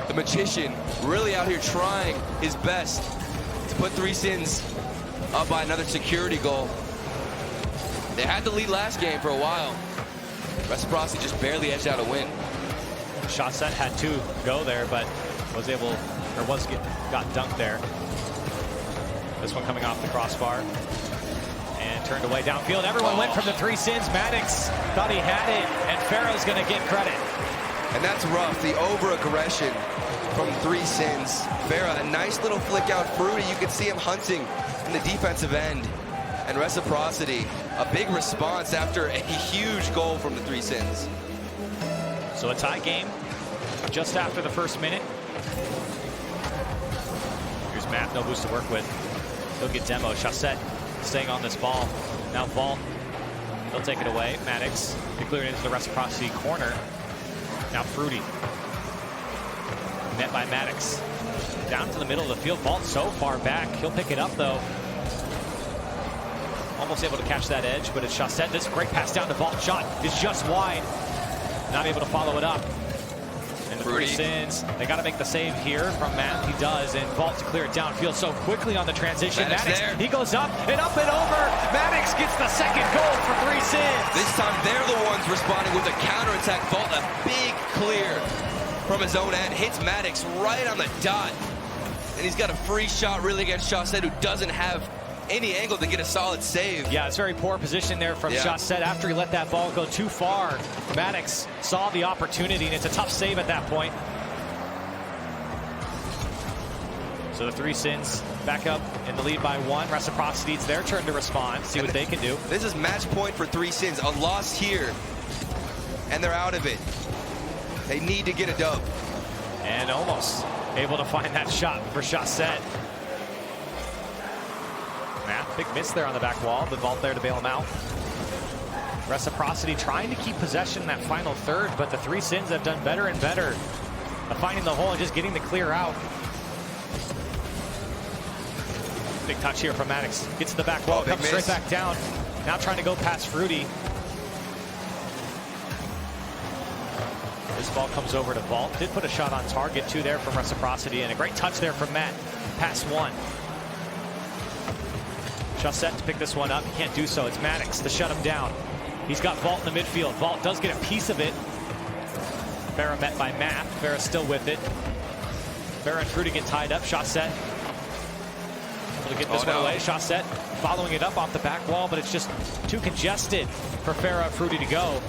the magician, really out here trying his best to put Three Sins up by another security goal. They had the lead last game for a while. Reciprocity just barely edged out a win. Chaussette had 2 go there, but got dunked there. This one coming off the crossbar and turned away downfield. Everyone went from the Three Sins. Maddox thought he had it, and Farah's going to get credit. And that's rough, the over-aggression from Three Sins. Farah, a nice little flick out. Fruity, you can see him hunting in the defensive end. And Reciprocity, a big response after a huge goal from the Three Sins. So a tie game just after the first minute. Here's Matt, no boost to work with. He'll get demo. Chaussette staying on this ball. Now Vault, he'll take it away. Maddox, they clear it into the Reciprocity corner. Now Fruity, met by Maddox. Down to the middle of the field. Vault so far back. He'll pick it up though. Almost able to catch that edge, but it's Chaussette. This great pass down to Vault. Shot is just wide. Not able to follow it up. And the Three Sins, they got to make the save here from Matt. He does, and Vault to clear it downfield so quickly on the transition. Maddox, he goes up and over. Maddox gets the second goal for Three Sins. This time they're the ones responding with a counterattack. Vault, a big clear from his own end. Hits Maddox right on the dot. And he's got a free shot really against Chaussette, who doesn't have any angle to get a solid save. Yeah, it's very poor position there from Chaussette after he let that ball go too far. Maddox saw the opportunity, and it's a tough save at that point. So the Three Sins back up in the lead by 1. Reciprocity, it's their turn to respond, see what they can do. This is match point for Three Sins. A loss here, and they're out of it. They need to get a dub. And almost able to find that shot for Chaussette. Matt, big miss there on the back wall. The Vault there to bail him out. Reciprocity trying to keep possession in that final third, but the Three Sins have done better and better of finding the hole and just getting the clear out. Big touch here from Maddox. Gets to the back wall, comes straight back down. Now trying to go past Fruity. This ball comes over to Vault. Did put a shot on target, 2 there from Reciprocity, and a great touch there from Matt. Pass 1. Chaussette to pick this one up. He can't do so. It's Maddox to shut him down. He's got Vault in the midfield. Vault does get a piece of it. Farah met by Matt. Farah still with it. Farah and Fruity get tied up. Shot set. Able to get this one away. Shot set. Following it up off the back wall, but it's just too congested for Farah and Fruity to go.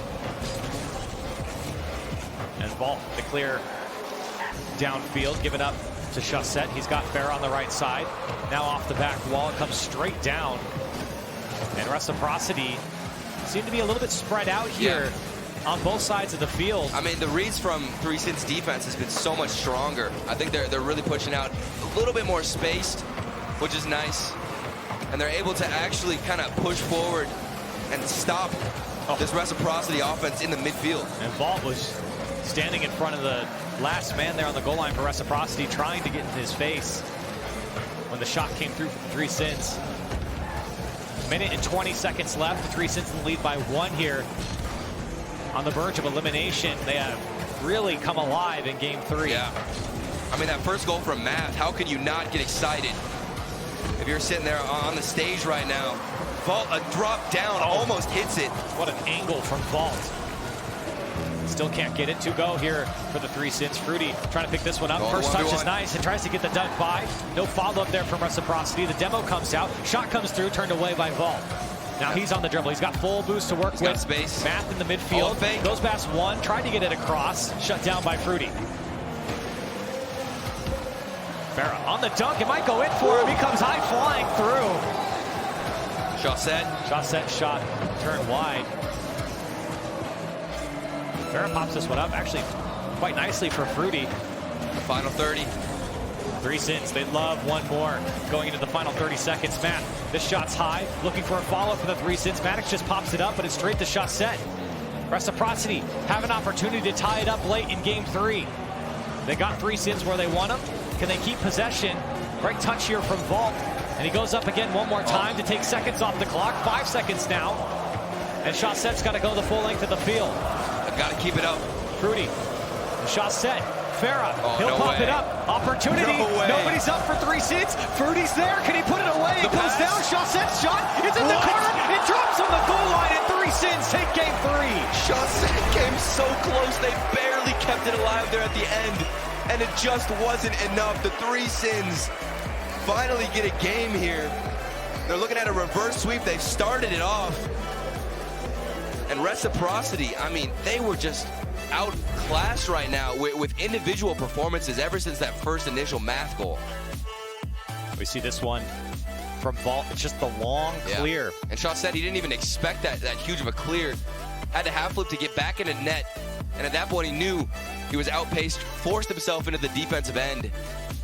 And Vault the clear downfield, give it up to Chaussette. He's got Farah on the right side. Now off the back wall, it comes straight down. And Reciprocity seem to be a little bit spread out here on both sides of the field. I mean, the reads from 3Cent's defense has been so much stronger. I think they're really pushing out a little bit more spaced, which is nice. And they're able to actually kind of push forward and stop this Reciprocity offense in the midfield. And Vault was standing in front of the last man there on the goal line for Reciprocity, trying to get in his face when the shot came through for the 3Cents. Minute and 20 seconds left. The 3Cents in the lead by 1 here on the verge of elimination. They have really come alive in game 3. Yeah. I mean, that first goal from Matt, how can you not get excited if you're sitting there on the stage right now? Vault, a drop down, almost hits it. What an angle from Vault. Still can't get it. To go here for the 3Cents. Fruity trying to pick this one up. First touch is nice and tries to get the dunk by. No follow-up there from Reciprocity. The demo comes out. Shot comes through, turned away by Vault. Now he's on the dribble. He's got full boost to work with. Got space. Math in the midfield. Goes past one. Tried to get it across. Shut down by Fruity. Farah on the dunk. It might go in for him. He comes high flying through. Chaussette shot. Turn wide. Farah pops this one up, actually quite nicely for Fruity. The final 30. 3Cents, they love one more going into the final 30 seconds. Matt, this shot's high, looking for a follow for the 3Cents. Maddox just pops it up, but it's straight to Chaussette. Reciprocity have an opportunity to tie it up late in game 3. They got 3Cents where they want them. Can they keep possession? Great touch here from Vault. And he goes up again one more time to take seconds off the clock. 5 seconds now. And Chaussette's got to go the full length of the field. Got to keep it up. Fruity. Chaussette. Farah. He'll pop it up. Opportunity. Nobody's up for 3Cents. Fruity's there. Can he put it away? It goes down. Chaussette's shot. It's in the corner. It drops on the goal line. And 3Cents take game 3. Chaussette came so close. They barely kept it alive there at the end. And it just wasn't enough. The 3Cents finally get a game here. They're looking at a reverse sweep. They started it off. And Reciprocity, I mean, they were just outclassed right now with individual performances ever since that first initial math goal. We see this one from Vault. It's just the long clear. And Chaussette, he didn't even expect that huge of a clear. Had to half flip to get back into net. And at that point, he knew he was outpaced, forced himself into the defensive end,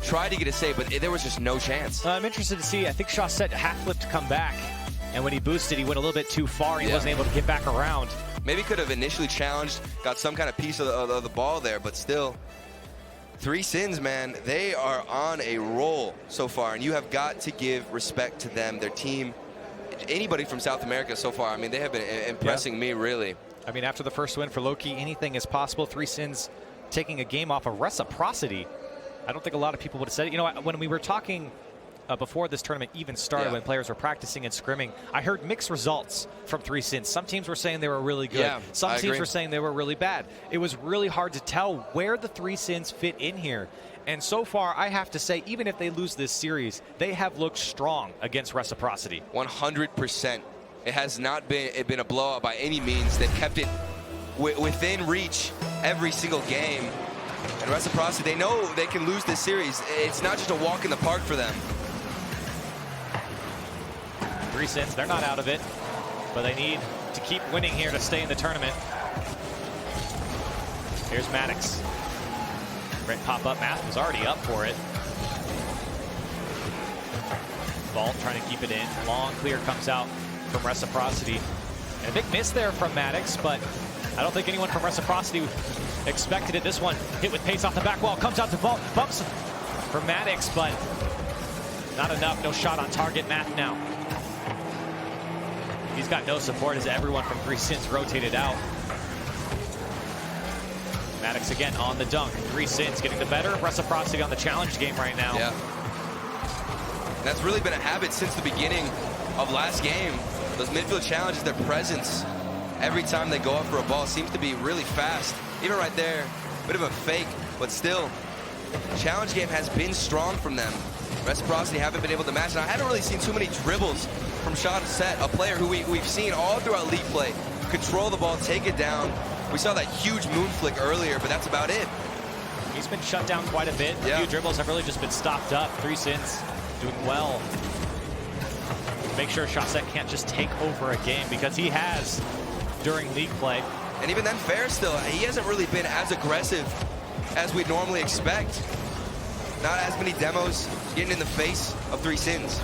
tried to get a save, but there was just no chance. I'm interested to see. I think Chaussette half flipped to come back. And when he boosted, he went a little bit too far. He wasn't able to get back around. Maybe could have initially challenged, got some kind of piece of the ball there, but still. 3Cents, man, they are on a roll so far, and you have got to give respect to them, their team, anybody from South America so far. I mean, they have been impressing me, really. I mean, after the first win for Loki, anything is possible. 3Cents taking a game off of Reciprocity. I don't think a lot of people would have said it. You know, when we were talking before this tournament even started, when players were practicing and scrimming, I heard mixed results from 3Cents. Some teams were saying they were really good. Some teams were saying they were really bad. It was really hard to tell where the 3Cents fit in here. And so far, I have to say, even if they lose this series, they have looked strong against Reciprocity. 100%. It has not been a blowout by any means. They've kept it within reach every single game. And Reciprocity, they know they can lose this series. It's not just a walk in the park for them. 3Cents, they're not out of it, but they need to keep winning here to stay in the tournament. Here's Maddox. Great pop-up. Math was already up for it. Vault trying to keep it in. Long clear comes out from Reciprocity. And a big miss there from Maddox, but I don't think anyone from Reciprocity expected it. This one hit with pace off the back wall. Comes out to Vault. Bumps for Maddox, but not enough. No shot on target. Math now. He's got no support as everyone from 3Cents rotated out. Maddox again on the dunk. 3Cents getting the better of Reciprocity on the challenge game right now. Yeah. That's really been a habit since the beginning of last game. Those midfield challenges, their presence every time they go up for a ball. It seems to be really fast. Even right there, bit of a fake, but still, challenge game has been strong from them. Reciprocity haven't been able to match, and I haven't really seen too many dribbles from Shot-A-Set, a player who we've seen all throughout league play control the ball, take it down. We saw that huge moon flick earlier, but that's about it. He's been shut down quite a bit. A few dribbles have really just been stopped up. 3Sins doing well. Make sure Shot-A-Set can't just take over a game, because he has during league play. And even then, Fair still, he hasn't really been as aggressive as we'd normally expect. Not as many demos getting in the face of 3Sins.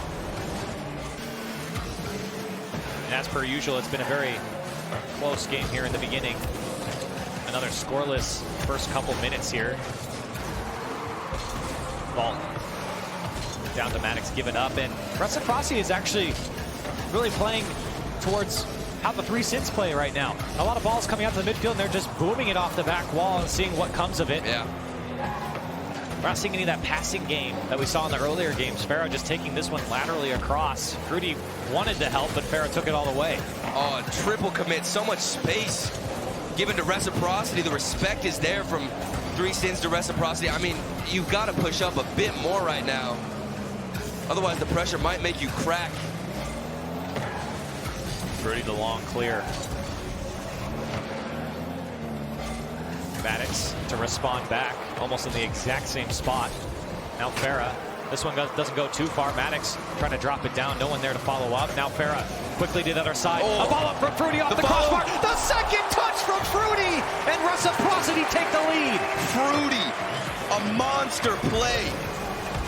And as per usual, it's been a very close game here in the beginning. Another scoreless first couple minutes here. Ball down to Maddox, given up, and Reciprocity is actually really playing towards how the 3Sins play right now. A lot of balls coming out to the midfield, and they're just booming it off the back wall and seeing what comes of it. Yeah. We're not seeing any of that passing game that we saw in the earlier games. Farah just taking this one laterally across. Fruity wanted to help, but Farah took it all the way. Oh, triple commit, so much space given to Reciprocity. The respect is there from 3Sins to Reciprocity. I mean, you've got to push up a bit more right now. Otherwise, the pressure might make you crack. Fruity the long clear. Maddox to respond back, almost in the exact same spot. Now Farah, this one doesn't go too far. Maddox trying to drop it down, no one there to follow up. Now Farah quickly to the other side. A ball up from Fruity off the crossbar. The second touch from Fruity, and Reciprocity take the lead. Fruity, a monster play.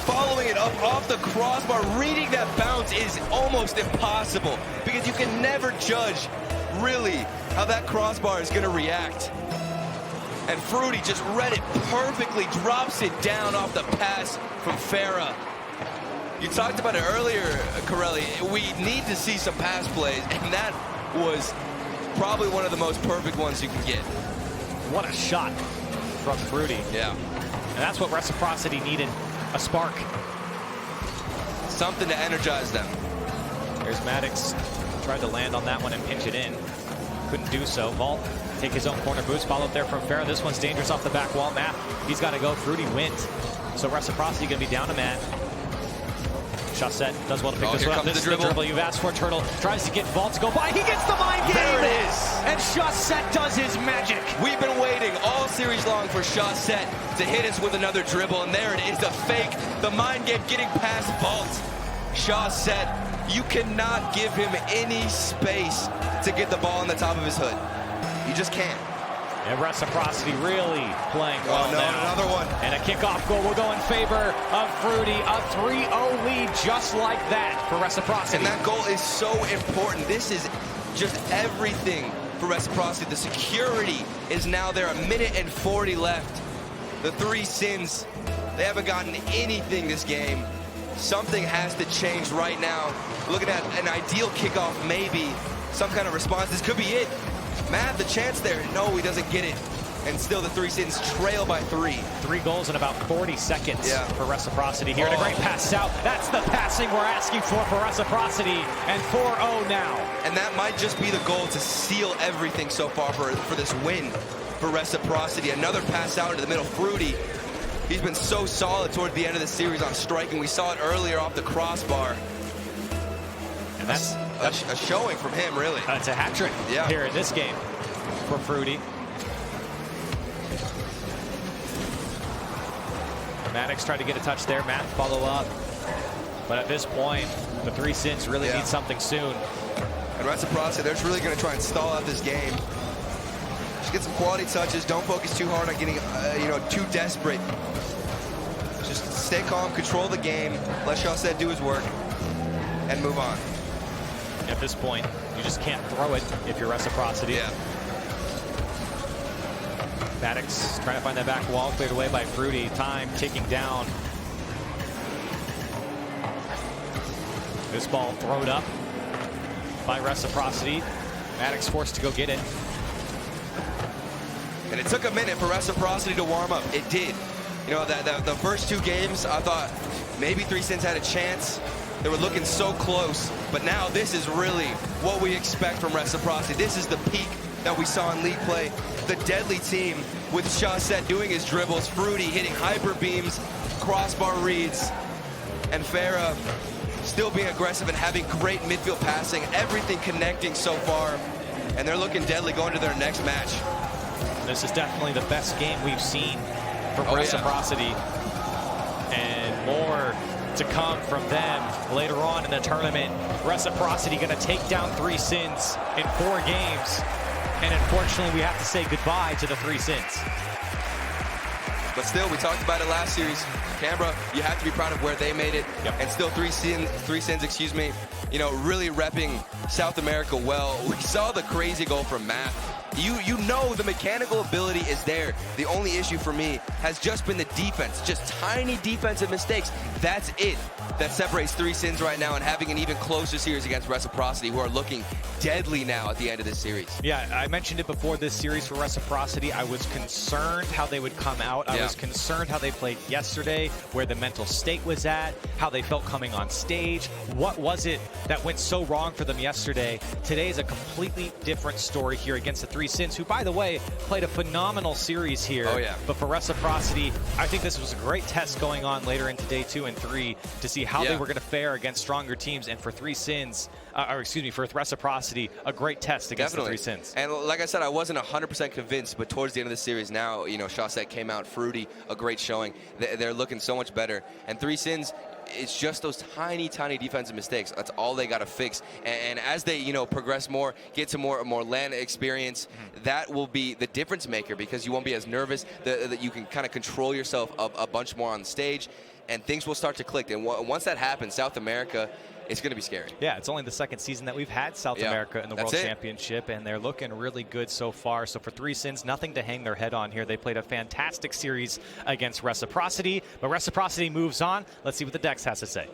Following it up off the crossbar, reading that bounce is almost impossible, because you can never judge really how that crossbar is going to react. And Fruity just read it perfectly, drops it down off the pass from Farah. You talked about it earlier, Corelli. We need to see some pass plays, and that was probably one of the most perfect ones you can get. What a shot from Fruity. Yeah. And that's what Reciprocity needed, a spark. Something to energize them. There's Maddox, tried to land on that one and pinch it in. Couldn't do so. Vault take his own corner boost, follow up there from Farah. This one's dangerous off the back wall. Matt, he's got to go. Fruity wins. So Reciprocity going to be down to Matt. Shot-A-Set does well to pick this one up. This is the dribble you've asked for. Turtle tries to get Vault to go by. He gets the mind game. There it is. And Shot-A-Set does his magic. We've been waiting all series long for Shot-A-Set to hit us with another dribble, and there it is, the fake, the mind game getting past Vault. Shot-A-Set, you cannot give him any space to get the ball on the top of his hood. You just can't. And Reciprocity really playing well now. Another one. And a kickoff goal will go in favor of Fruity. A 3-0 lead just like that for Reciprocity. And that goal is so important. This is just everything for Reciprocity. The security is now there. 1:40 left. The 3Sins, they haven't gotten anything this game. Something has to change right now. Looking at an ideal kickoff, maybe. Some kind of response. This could be it. Matt, the chance there. No, he doesn't get it. And still the 3Sins trail by 3. 3 goals in about 40 seconds for Reciprocity here. And a great pass out. That's the passing we're asking for Reciprocity. And 4-0 now. And that might just be the goal to seal everything so far for this win for Reciprocity. Another pass out into the middle. Fruity, he's been so solid toward the end of the series on striking. We saw it earlier off the crossbar. And that's a showing from him, really. It's a hat trick here in this game for Fruity. Maddox tried to get a touch there. Matt follow up. But at this point, the 3Sins really need something soon. And Reciprocity, they're just really going to try and stall out this game. Just get some quality touches. Don't focus too hard on getting, too desperate. Just stay calm, control the game, let Shot-A-Set do his work, and move on. At this point, you just can't throw it if you're Reciprocity. Yeah. Maddox trying to find that back wall, cleared away by Fruity. Time ticking down. This ball thrown up by Reciprocity. Maddox forced to go get it. And it took a minute for Reciprocity to warm up. It did. You know, the first 2 games, I thought maybe 3Sins had a chance. They were looking so close, but now this is really what we expect from Reciprocity. This is the peak that we saw in league play. The deadly team with Chaussette doing his dribbles, Fruity hitting hyper beams, crossbar reads, and Farah still being aggressive and having great midfield passing, everything connecting so far, and they're looking deadly going to their next match. This is definitely the best game we've seen from Reciprocity, and more to come from them later on in the tournament. Reciprocity going to take down 3 Sins in 4 games, and unfortunately we have to say goodbye to the 3 Sins. But still, we talked about it last series. Canberra, you have to be proud of where they made it. Yep. And still 3 Sins, excuse me, you know, really repping South America well. We saw the crazy goal from Matt. You know the mechanical ability is there. The only issue for me has just been the defense, just tiny defensive mistakes. That's it that separates 3 Sins right now and having an even closer series against Reciprocity, who are looking deadly now at the end of this series. Yeah, I mentioned it before this series for Reciprocity. I was concerned how they would come out. I was concerned how they played yesterday, where the mental state was at, how they felt coming on stage. What was it that went so wrong for them yesterday? Today is a completely different story here against the 3 Sins, who, by the way, played a phenomenal series here. Oh, yeah. But for Reciprocity, I think this was a great test going on later into day 2 and 3 to see how they were going to fare against stronger teams. And for 3 Sins, for Reciprocity, a great test against the 3 Sins. And like I said, I wasn't 100% convinced, but towards the end of the series now, you know, Chaussette came out, Fruity, a great showing. They're looking so much better. And 3 Sins, it's just those tiny defensive mistakes. That's all they got to fix. And as they, you know, progress more, get to more land experience, that will be the difference maker, because you won't be as nervous. That you can kind of control yourself a bunch more on the stage, and things will start to click. And once that happens, South America, it's going to be scary. Yeah, it's only the 2nd season that we've had South America in the World Championship, and they're looking really good so far. So for 3 Sins, nothing to hang their head on here. They played a fantastic series against Reciprocity, but Reciprocity moves on. Let's see what the Dex has to say.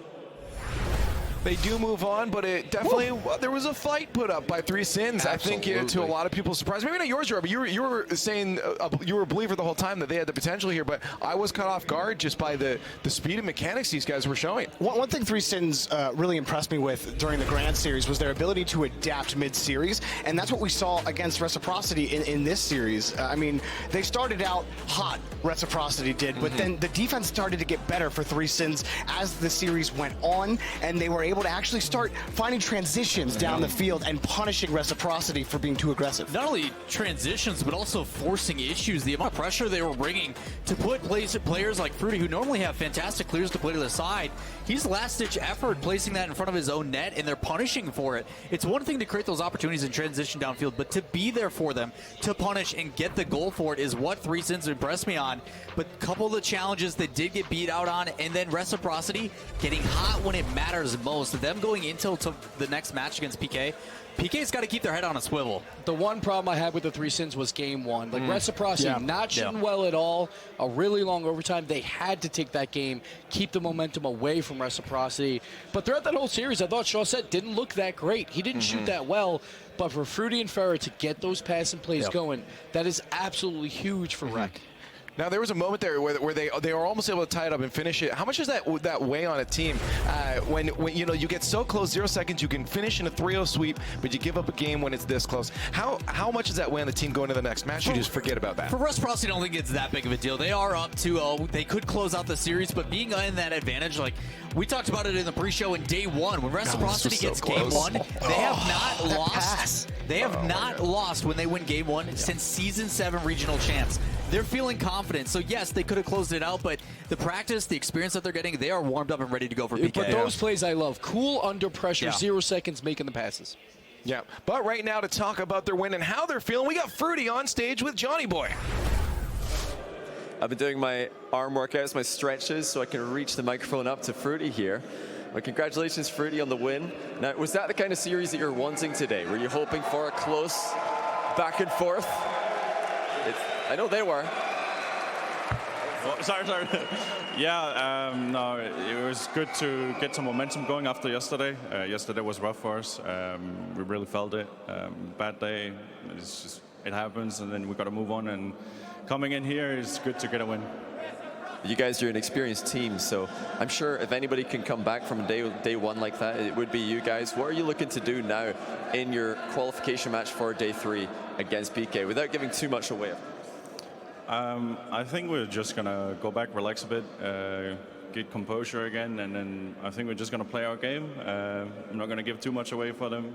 They do move on, but it definitely, there was a fight put up by 3 Sins. Absolutely. I think to a lot of people's surprise. Maybe not yours, Rob, but you were saying you were a believer the whole time that they had the potential here, but I was caught off guard just by the speed and mechanics these guys were showing. One thing 3 Sins really impressed me with during the Grand Series was their ability to adapt mid-series, and that's what we saw against Reciprocity in this series. I mean, they started out hot, Reciprocity did, but then the defense started to get better for 3 Sins as the series went on, and they were able to actually start finding transitions down the field and punishing Reciprocity for being too aggressive. Not only transitions, but also forcing issues. The amount of pressure they were bringing to put players like Fruity, who normally have fantastic clears to play to the side, he's last-ditch effort placing that in front of his own net, and they're punishing for it. It's one thing to create those opportunities in transition downfield, but to be there for them, to punish and get the goal for it is what 3 Sins impressed me on. But a couple of the challenges they did get beat out on, and then Reciprocity getting hot when it matters most. Them going into the next match against PK, PK's got to keep their head on a swivel. The one problem I had with the 3 Sins was game 1. Like Reciprocity not shooting well at all, a really long overtime. They had to take that game, keep the momentum away from Reciprocity. But throughout that whole series, I thought Chaussette didn't look that great. He didn't shoot that well. But for Fruity and Farah to get those passing plays going, that is absolutely huge for Rec. Now, there was a moment there where they were almost able to tie it up and finish it. How much does that weigh on a team when you know you get so close, 0 seconds, you can finish in a 3-0 sweep, but you give up a game when it's this close? How much does that weigh on the team going to the next match? You just forget about that. For Reciprocity, I don't think it's that big of a deal. They are up 2-0. They could close out the series, but being in that advantage, like we talked about it in the pre-show in day 1, when Reciprocity gets game 1, they have not lost. They have not lost when they win game 1 since season 7 regional champs. They're feeling confident. So, yes, they could have closed it out, but the practice, the experience that they're getting, they are warmed up and ready to go for PK. But those plays I love. Cool under pressure, 0 seconds, making the passes. Yeah, but right now to talk about their win and how they're feeling, we got Fruity on stage with Johnny Boy. I've been doing my arm workouts, my stretches, so I can reach the microphone up to Fruity here. Well, congratulations, Fruity, on the win. Now, was that the kind of series that you're wanting today? Were you hoping for a close back and forth? I know they were. Oh, sorry. Yeah, no, it was good to get some momentum going after yesterday. Yesterday was rough for us. We really felt it. Bad day. It happens, and then we got to move on. And coming in here is good to get a win. You guys are an experienced team, so I'm sure if anybody can come back from day one like that, it would be you guys. What are you looking to do now in your qualification match for day 3 against PK without giving too much away? I think we're just going to go back, relax a bit, get composure again, and then I think we're just going to play our game. I'm not going to give too much away for them,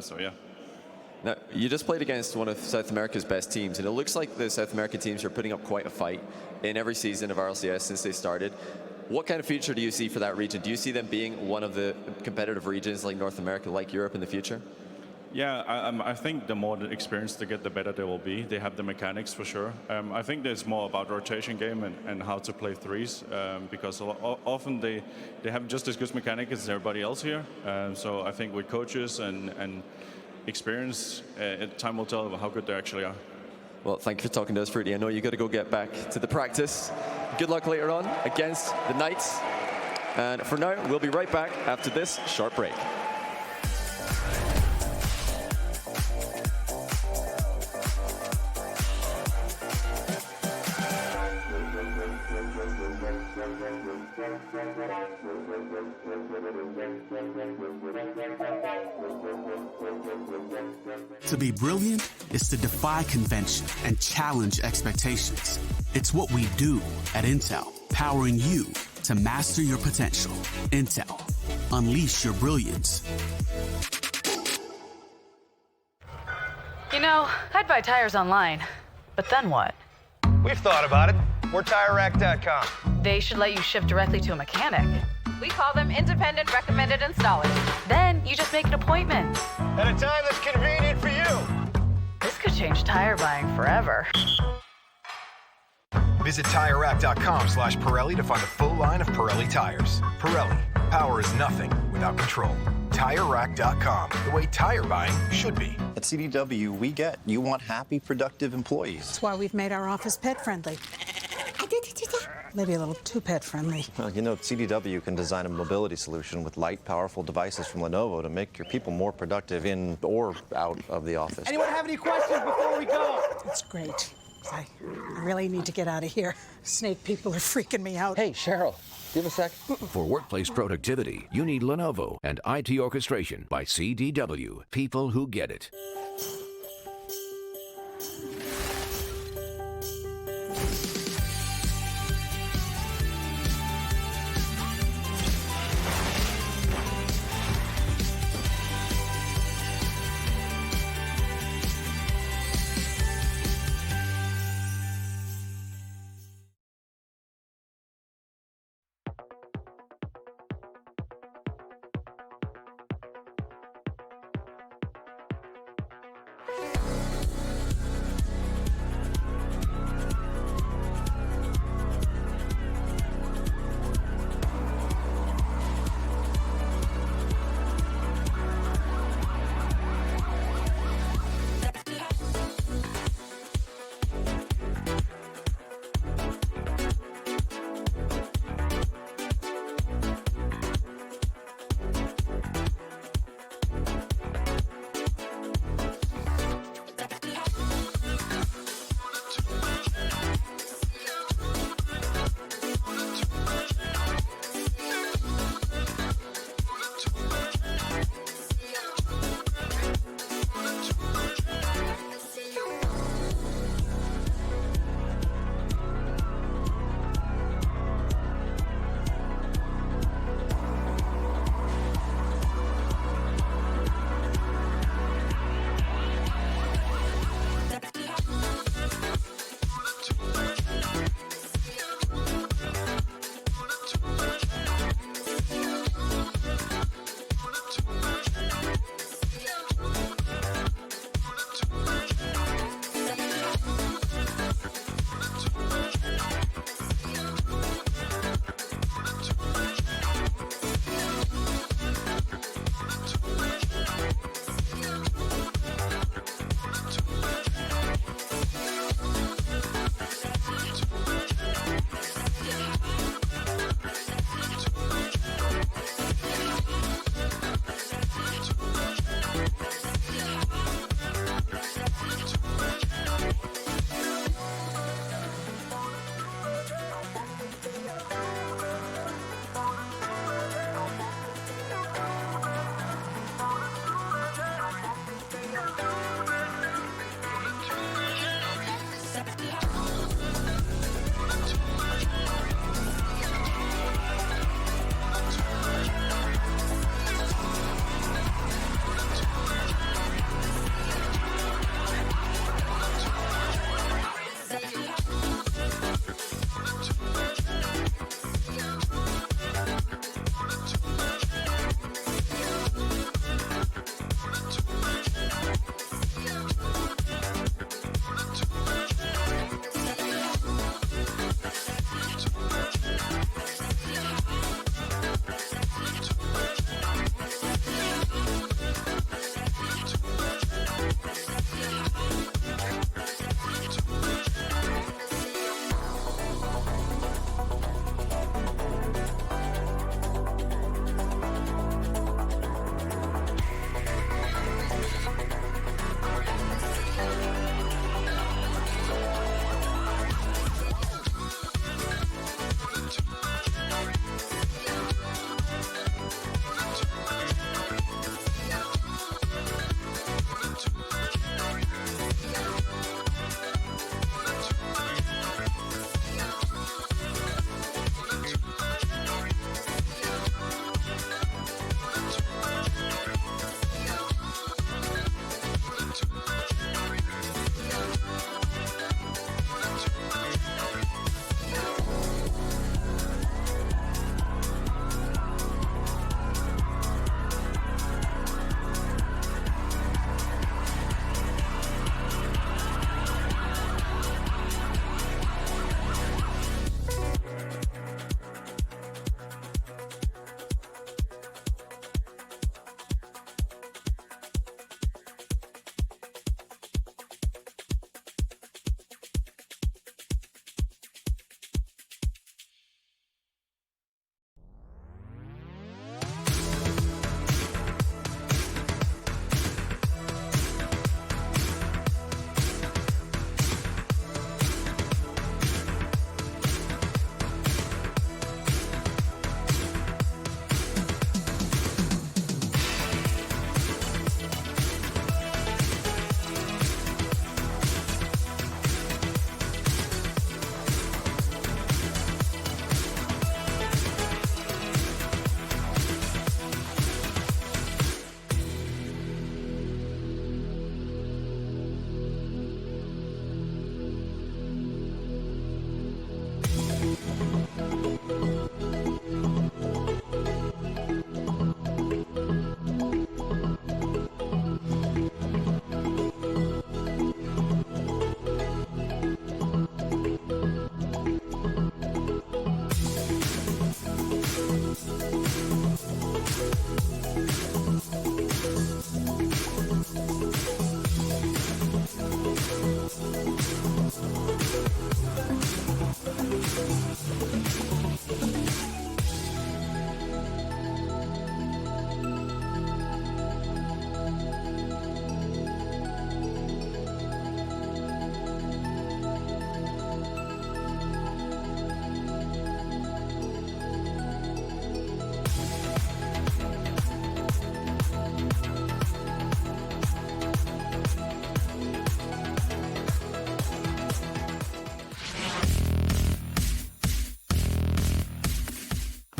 so yeah. Now, you just played against one of South America's best teams, and it looks like the South American teams are putting up quite a fight in every season of RLCS since they started. What kind of future do you see for that region? Do you see them being one of the competitive regions like North America, like Europe in the future? Yeah, I think the more the experience they get, the better they will be. They have the mechanics for sure. I think there's more about rotation game and how to play threes, because often they have just as good mechanics as everybody else here. So I think with coaches and experience, time will tell how good they actually are. Well, thank you for talking to us, Fruity. I know you got to go get back to the practice. Good luck later on against the Knights. And for now, we'll be right back after this short break. To be brilliant is to defy convention and challenge expectations. It's what we do at Intel, powering you to master your potential. Intel, unleash your brilliance. You know, I'd buy tires online, but then what? We've thought about it. We're TireRack.com. They should let you ship directly to a mechanic. We call them independent recommended installers. Then you just make an appointment. At a time that's convenient for you. This could change tire buying forever. Visit TireRack.com/Pirelli to find a full line of Pirelli tires. Pirelli, power is nothing without control. TireRack.com, the way tire buying should be. At CDW, we get you want happy, productive employees. That's why we've made our office pet-friendly. Maybe a little too pet-friendly. Well, you know, CDW can design a mobility solution with light, powerful devices from Lenovo to make your people more productive in or out of the office. Anyone have any questions before we go? That's great. I really need to get out of here. Snake people are freaking me out. Hey, Cheryl, give a sec. For workplace productivity, you need Lenovo and IT orchestration by CDW. People who get it.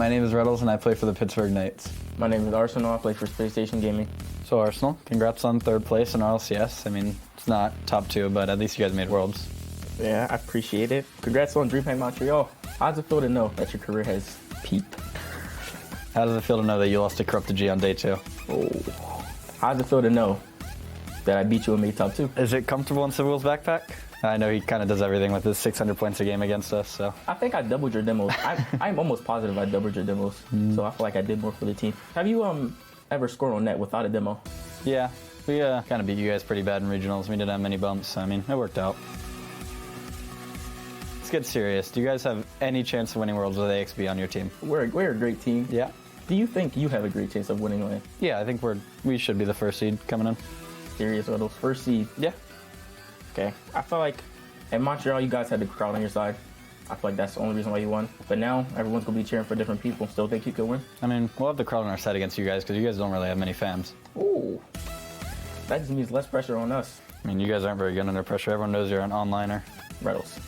my name is Reynolds, and I play for the Pittsburgh Knights. My name is Arsenal. I play for Space Station Gaming. So Arsenal, congrats on 3rd place in RLCS. I mean, it's not top 2, but at least you guys made Worlds. Yeah, I appreciate it. Congrats on DreamHack Montreal. How does it feel to know that your career has peaked? How does it feel to know that you lost to Corrupted G on day 2? Oh. How does it feel to know that I beat you and made top 2? Is it comfortable in Civil's backpack? I know he kind of does everything with his 600 points a game against us, so. I think I doubled your demos. I'm almost positive I doubled your demos, so I feel like I did more for the team. Have you ever scored on net without a demo? Yeah, we kind of beat you guys pretty bad in regionals. We didn't have many bumps, so I mean, it worked out. Let's get serious. Do you guys have any chance of winning Worlds with AXB on your team? We're a great team. Yeah. Do you think you have a great chance of winning one? Yeah, I think we should be the first seed coming in. Serious, Reynolds? First seed? Yeah. Okay. I feel like in Montreal, you guys had the crowd on your side. I feel like that's the only reason why you won. But now, everyone's going to be cheering for different people. Still think you could win? I mean, we'll have the crowd on our side against you guys because you guys don't really have many fans. Ooh. That just means less pressure on us. I mean, you guys aren't very good under pressure. Everyone knows you're an onliner. Reynolds.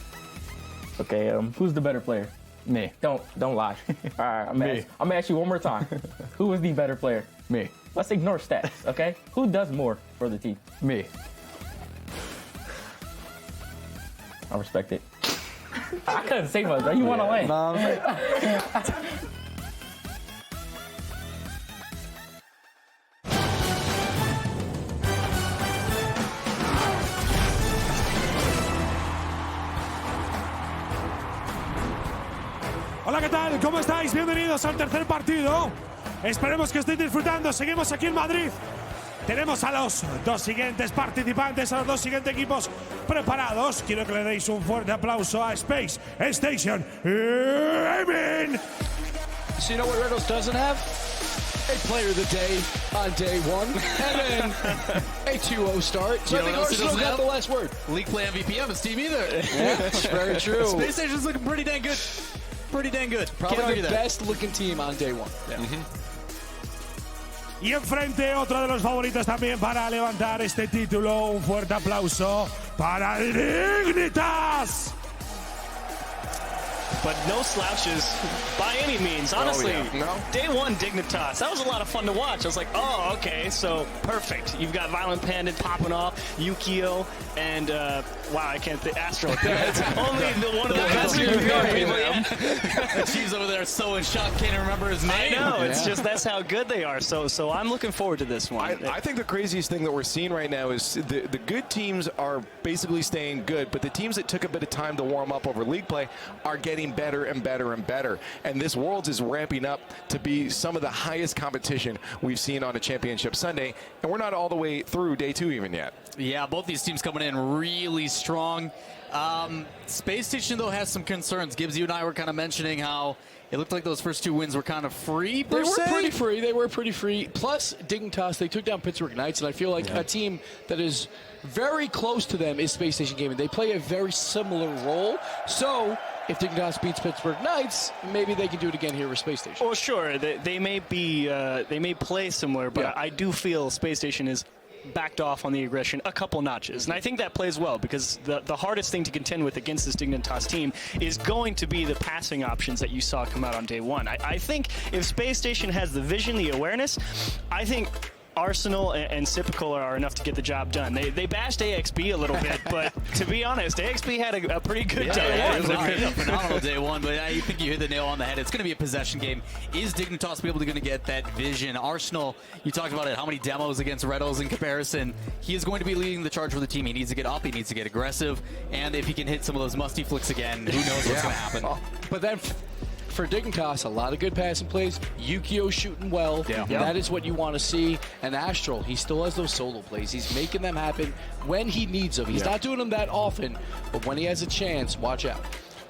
Okay, who's the better player? Me. Don't lie. All right, I'm going to ask you one more time. Who is the better player? Me. Let's ignore stats, okay? Who does more for the team? Me. I respect it. I couldn't say much, bro. You want to win. Hola, ¿qué tal? ¿Cómo estáis? Bienvenidos al tercer partido. Esperemos que estéis disfrutando. Seguimos aquí en Madrid. Tenemos a los dos siguientes participantes, a los dos siguientes equipos preparados. Quiero que le deis un fuerte aplauso a Space Station Gaming. So you know what Reynolds doesn't have? A player of the day on day 1, and then a 2-0 start. So I think Arsenal got the last word. League play MVP on his team either. Yeah, that's very true. Space Station's looking pretty dang good. Pretty dang good. Probably the best looking team on day 1. Yeah. Y enfrente otro de los favoritos también para levantar este título. Un fuerte aplauso para el Dignitas. But no slouches by any means. Honestly, No? day 1 Dignitas. That was a lot of fun to watch. I was like, oh, okay, so perfect. You've got Violent Panda popping off, Yukio, and wow, I can't think. Astro. It's only one of the best She's over there so in shock, can't remember his name. I know. It's just that's how good they are. So I'm looking forward to this one. I think the craziest thing that we're seeing right now is the good teams are basically staying good, but the teams that took a bit of time to warm up over league play are getting better and better and better. And this Worlds is ramping up to be some of the highest competition we've seen on a championship Sunday, and we're not all the way through day 2 even yet. Yeah, both these teams coming in really strong. Space Station, though, has some concerns. Gibbs, you and I were kind of mentioning how it looked like those first 2 wins were kind of free, They were pretty free. Plus, Dignitas, they took down Pittsburgh Knights, and I feel like a team that is very close to them is Space Station Gaming. They play a very similar role. So, if Dignitas beats Pittsburgh Knights, maybe they can do it again here with Space Station. Well, sure. They may play similar, but I do feel Space Station is backed off on the aggression a couple notches. And I think that plays well because the hardest thing to contend with against this Dignitas team is going to be the passing options that you saw come out on day 1. I think if Space Station has the vision, the awareness, I think Arsenal and Sipical are enough to get the job done. They bashed AXB a little bit, but to be honest, AXB had a pretty good day. It was a phenomenal day 1, but I think you hit the nail on the head. It's going to be a possession game. Is Dignitas able to get that vision? Arsenal, you talked about it, how many demos against Reddles in comparison. He is going to be leading the charge for the team. He needs to get up, he needs to get aggressive, and if he can hit some of those musty flicks again, who knows what's going to happen. But then for Dignitas, a lot of good passing plays. Yukio shooting well. Yeah. That is what you want to see. And Astral, he still has those solo plays. He's making them happen when he needs them. He's not doing them that often, but when he has a chance, watch out.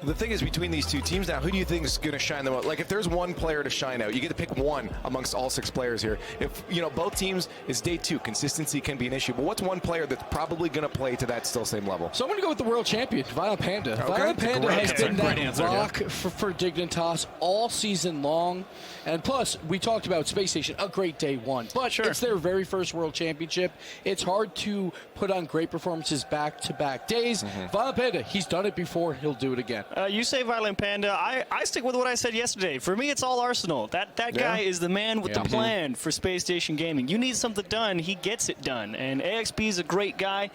The thing is, between these two teams now, who do you think is going to shine them out? Like, if there's one player to shine out, you get to pick one amongst all 6 players here. If, both teams, it's day 2. Consistency can be an issue. But what's one player that's probably going to play to that still same level? So I'm going to go with the world champion, Violent Panda. Okay. Violent Panda has been that rock yeah. for Dignitas all season long. And plus, we talked about Space Station, a great day 1. But it's their very first world championship. It's hard to put on great performances back-to-back days. Violent Panda, he's done it before. He'll do it again. You say Violent Panda. I stick with what I said yesterday. For me, it's all Arsenal. That guy is the man with the plan for Space Station Gaming. You need something done, he gets it done. And AXB is a great guy.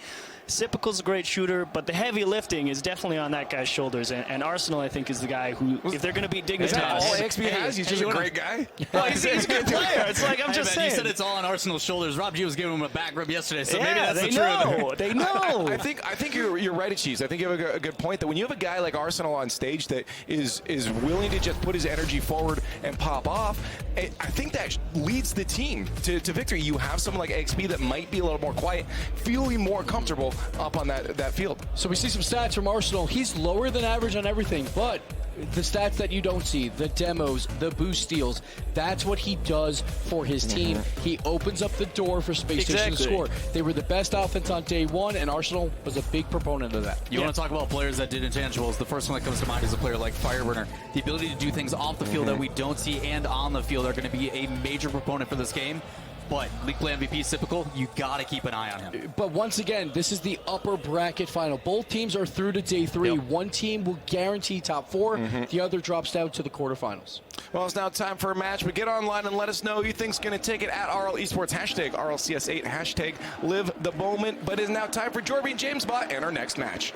Sipical's a great shooter, but the heavy lifting is definitely on that guy's shoulders. And Arsenal, I think, is the guy who, if they're going to beat Dignitas. Is that all AXB has? He's just a great guy? Well, he's a good player. It's like, I'm just saying. You said it's all on Arsenal's shoulders. Rob G was giving him a back rub yesterday, so maybe Yeah, that's they the know. truth. They know. I think you're right, Cheese. I think you have a good point that when you have a guy like Arsenal on stage that is willing to just put his energy forward and pop off, I think that leads the team to victory. You have someone like AXB that might be a little more quiet, feeling more comfortable up on that field. So we see some stats from Arsenal. He's lower than average on everything, but the stats that you don't see, the demos, the boost steals, that's what he does for his team. He opens up the door for Space Station to score. They were the best offense on day one, and Arsenal was a big proponent of that. You want to talk about players that did intangibles. The first one that comes to mind is a player like Fireburner. The ability to do things off the field that we don't see and on the field are going to be a major proponent for this game. But League Play MVP Sippical, you got to keep an eye on him. But once again, this is the upper bracket final. Both teams are through to day 3. One team will guarantee top 4. The other drops down to the quarterfinals. Well, it's now time for a match, but get online and let us know who you think's going to take it at RL Esports, hashtag RLCS8, hashtag live the moment. But it is now time for Jorby and James Bot and our next match.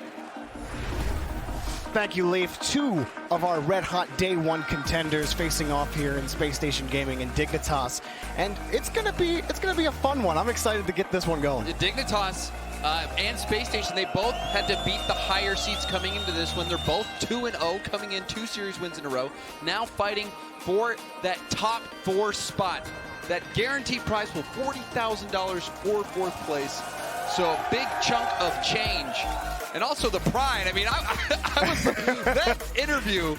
Thank you, Leaf. 2 of our red-hot Day 1 contenders facing off here in Space Station Gaming and Dignitas, and it's gonna be a fun one. I'm excited to get this one going. Dignitas and Space Station, they both had to beat the higher seeds coming into this one. They're both 2-0, coming in 2 series wins in a row. Now fighting for that top 4 spot. That guaranteed prize will $40,000 for 4th place. So a big chunk of change. And also the pride. I mean, I was that interview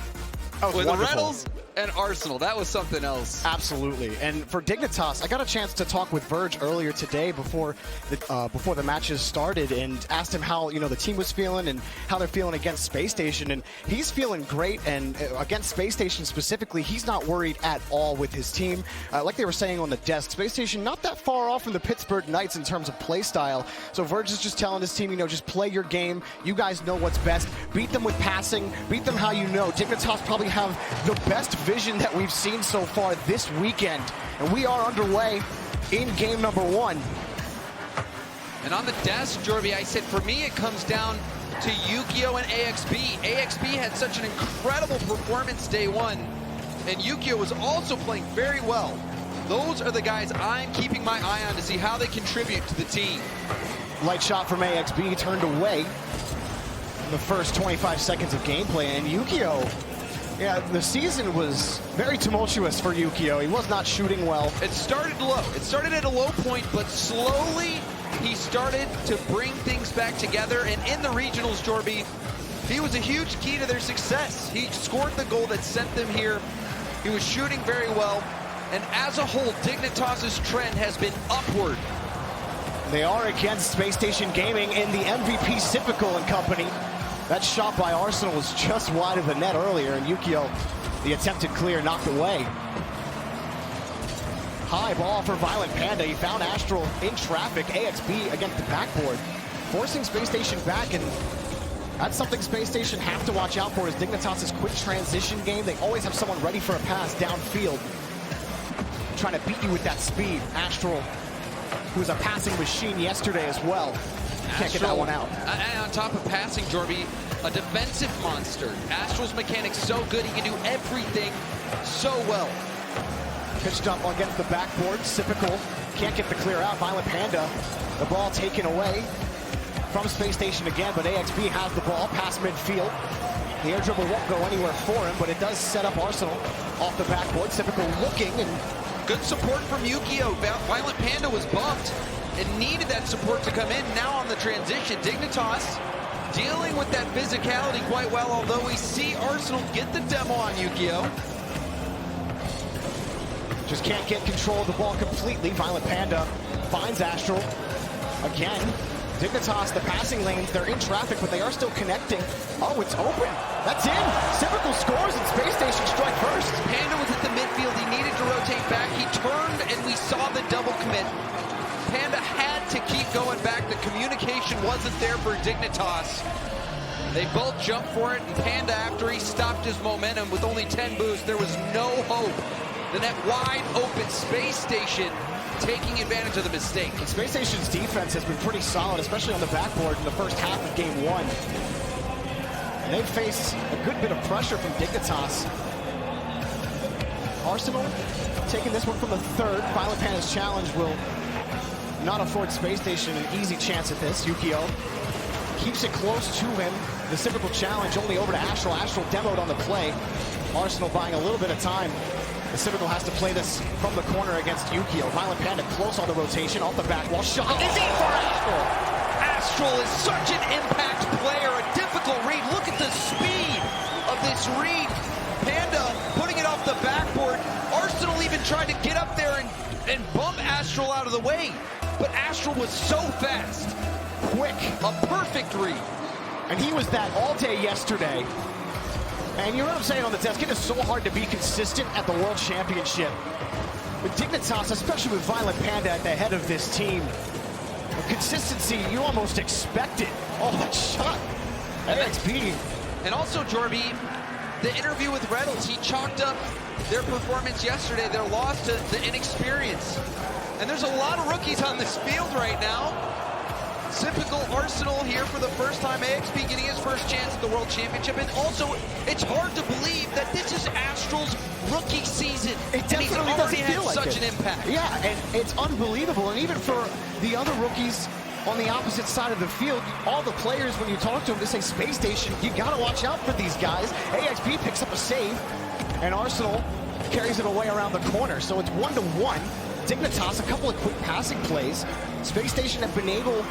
with Reynolds and Arsenal. That was something else. Absolutely. And for Dignitas, I got a chance to talk with Verge earlier today before the matches started, and asked him how the team was feeling and how they're feeling against Space Station. And he's feeling great. And against Space Station specifically, he's not worried at all with his team. Like they were saying on the desk, Space Station not that far off from the Pittsburgh Knights in terms of play style. So Verge is just telling his team, just play your game. You guys know what's best. Beat them with passing. Beat them how you know. Dignitas probably have the best vision that we've seen so far this weekend. And we are underway in game number 1. And on the desk, Jorby, I said for me it comes down to Yukio and AXB. AXB had such an incredible performance day 1, and Yukio was also playing very well. Those are the guys I'm keeping my eye on to see how they contribute to the team. Light shot from AXB turned away in the first 25 seconds of gameplay, and Yukio, the season was very tumultuous for Yukio. He was not shooting well. It started low. It started at a low point, but slowly he started to bring things back together. And in the regionals, Jorby, he was a huge key to their success. He scored the goal that sent them here. He was shooting very well. And as a whole, Dignitas' trend has been upward. They are against Space Station Gaming in the MVP Sippical and company. That shot by Arsenal was just wide of the net earlier, and Yukio, the attempted clear, knocked away. High ball for Violent Panda. He found Astral in traffic. AXB against the backboard, forcing Space Station back, and that's something Space Station have to watch out for, is Dignitas' quick transition game. They always have someone ready for a pass downfield, trying to beat you with that speed. Astral, who was a passing machine yesterday as well. Can't get that one out. And on top of passing, Jorby, a defensive monster. Astral's mechanics so good, he can do everything so well. Pitched up against the backboard. Sippical can't get the clear out. Violent Panda, the ball taken away from Space Station again, but AXB has the ball past midfield. The air dribble won't go anywhere for him, but it does set up Arsenal off the backboard. Sippical looking, and good support from Yukio. Violent Panda was bumped and needed that support to come in. Now on the transition, Dignitas dealing with that physicality quite well, although we see Arsenal get the demo on Yukio. Just can't get control of the ball completely. Violent Panda finds Astral again. Dignitas, the passing lanes, they're in traffic, but they are still connecting. Oh, it's open. That's in. Sippical scores, and Space Station strike first. Panda was at the midfield. He needed to rotate back. He turned, and we saw the double commit. Panda had to keep going back. The communication wasn't there for Dignitas. They both jumped for it, and Panda, after he stopped his momentum with only 10 boosts, there was no hope. The net wide open Space Station taking advantage of the mistake. And Space Station's defense has been pretty solid, especially on the backboard in the first half of game one. And they've faced a good bit of pressure from Dignitas. Arsenal taking this one from the third. Violent Panda's challenge will not afford Space Station an easy chance at this. Yukio keeps it close to him. The typical challenge only over to Astral. Astral demoed on the play. Arsenal buying a little bit of time. The Citadel has to play this from the corner against Yukio. Violent Panda close on the rotation, off the back wall. Shot is in for Astral. Astral is such an impact player, a difficult read. Look at the speed of this read. Panda putting it off the backboard. Arsenal even tried to get up there and bump Astral out of the way. But Astral was so fast. Quick. A perfect read. And he was that all day yesterday. And you know what I'm saying on the desk, it is so hard to be consistent at the World Championship. With Dignitas, especially with Violent Panda at the head of this team, the consistency you almost expect it. Oh, that shot. AXP. And also, Jorby, the interview with Reynolds, he chalked up their performance yesterday, their loss to the inexperience. And there's a lot of rookies on this field right now. Typical Arsenal here for the first time. AXP getting his first chance at the World Championship. And also, it's hard to believe that this is Astral's rookie season. It definitely and he's already had like such an impact. Yeah, and it's unbelievable. And even for the other rookies on the opposite side of the field, all the players, when you talk to them, they say Space Station, you got to watch out for these guys. AXP picks up a save, and Arsenal carries it away around the corner. So it's 1-1. Dignitas, a couple of quick passing plays. Space Station have been able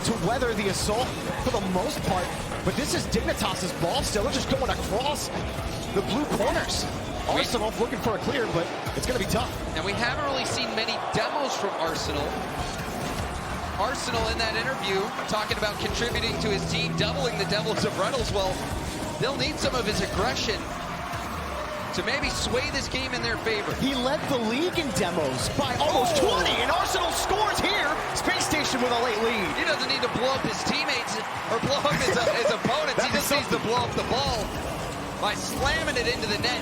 to weather the assault for the most part, but this is Dignitas's ball still. They're just going across the blue corners. Arsenal looking for a clear, but it's going to be tough. And we haven't really seen many demos from Arsenal. Arsenal in that interview talking about contributing to his team, doubling the Devils of Reynolds. Well, they'll need some of his aggression to maybe sway this game in their favor. He led the league in demos by almost 20, and Arsenal scores here. Space Station with a late lead. He doesn't need to blow up his teammates or blow up his opponents. He just needs to blow up the ball by slamming it into the net.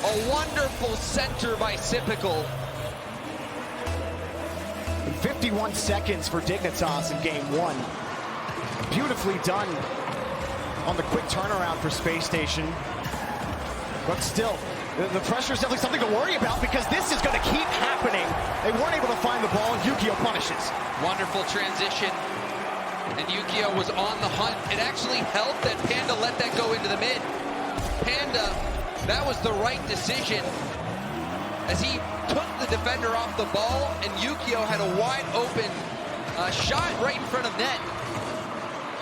A wonderful center by Sipical. 51 seconds for Dignitas in game one. Beautifully done on the quick turnaround for Space Station. But still, the pressure is definitely something to worry about because this is going to keep happening. They weren't able to find the ball, and Yukio punishes. Wonderful transition, and Yukio was on the hunt. It actually helped that Panda let that go into the mid. Panda, that was the right decision as he took the defender off the ball, and Yukio had a wide open shot right in front of net.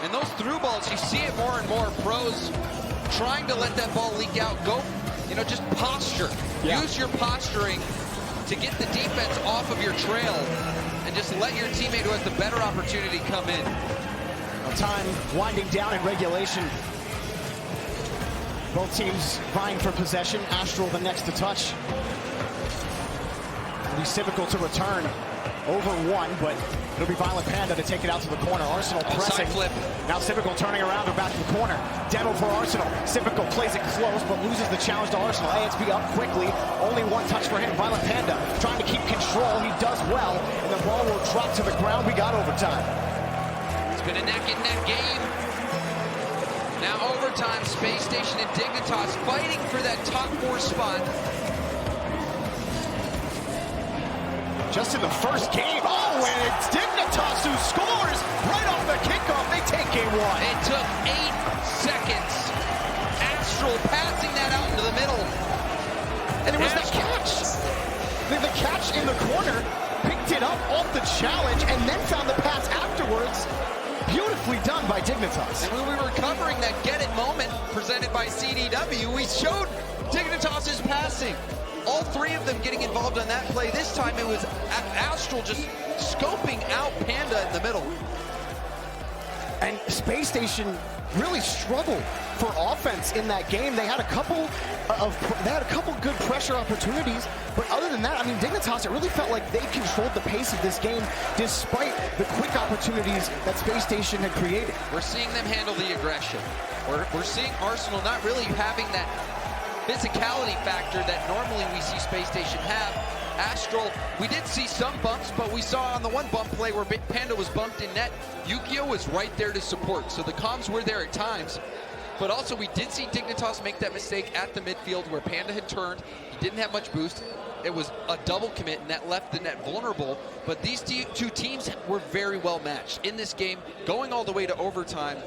And those through balls, you see it more and more. Pros trying to let that ball leak out. Go, just posture. Yeah. Use your posturing to get the defense off of your trail and just let your teammate who has the better opportunity come in. Time winding down in regulation. Both teams vying for possession. Astral the next to touch. It'll be Sipical to return. Over one, but it'll be Violent Panda to take it out to the corner. Arsenal pressing. Flip. Now Sipical turning around or back to the corner. Demo for Arsenal. Sipical plays it close, but loses the challenge to Arsenal. AXP up quickly. Only one touch for him. Violent Panda trying to keep control. He does well, and the ball will drop to the ground. We got overtime. It's been a neck-and-neck game. Now overtime, Space Station and Dignitas fighting for that top 4 spot. Just in the first game. Oh, and it's Dignitas who scores right off the kickoff. They take game one. It took 8 seconds. Astral passing that out into the middle. And it was the catch. The catch in the corner, picked it up off the challenge, and then found the pass afterwards. Beautifully done by Dignitas. And when we were covering that get it moment presented by CDW, we showed Dignitas's passing. All 3 of them getting involved on that play. This time it was Astral just scoping out Panda in the middle. And Space Station really struggled for offense in that game. They had a couple good pressure opportunities, but other than that, I mean, Dignitas, it really felt like they controlled the pace of this game despite the quick opportunities that Space Station had created. We're seeing them handle the aggression. We're seeing Arsenal not really having that physicality factor that normally we see Space Station have. Astral, we did see some bumps, but we saw on the one bump play where Panda was bumped in net, Yukio was right there to support. So the comms were there at times. But also we did see Dignitas make that mistake at the midfield where Panda had turned. He didn't have much boost. It was a double commit, and that left the net vulnerable. But these two teams were very well matched in this game, going all the way to overtime.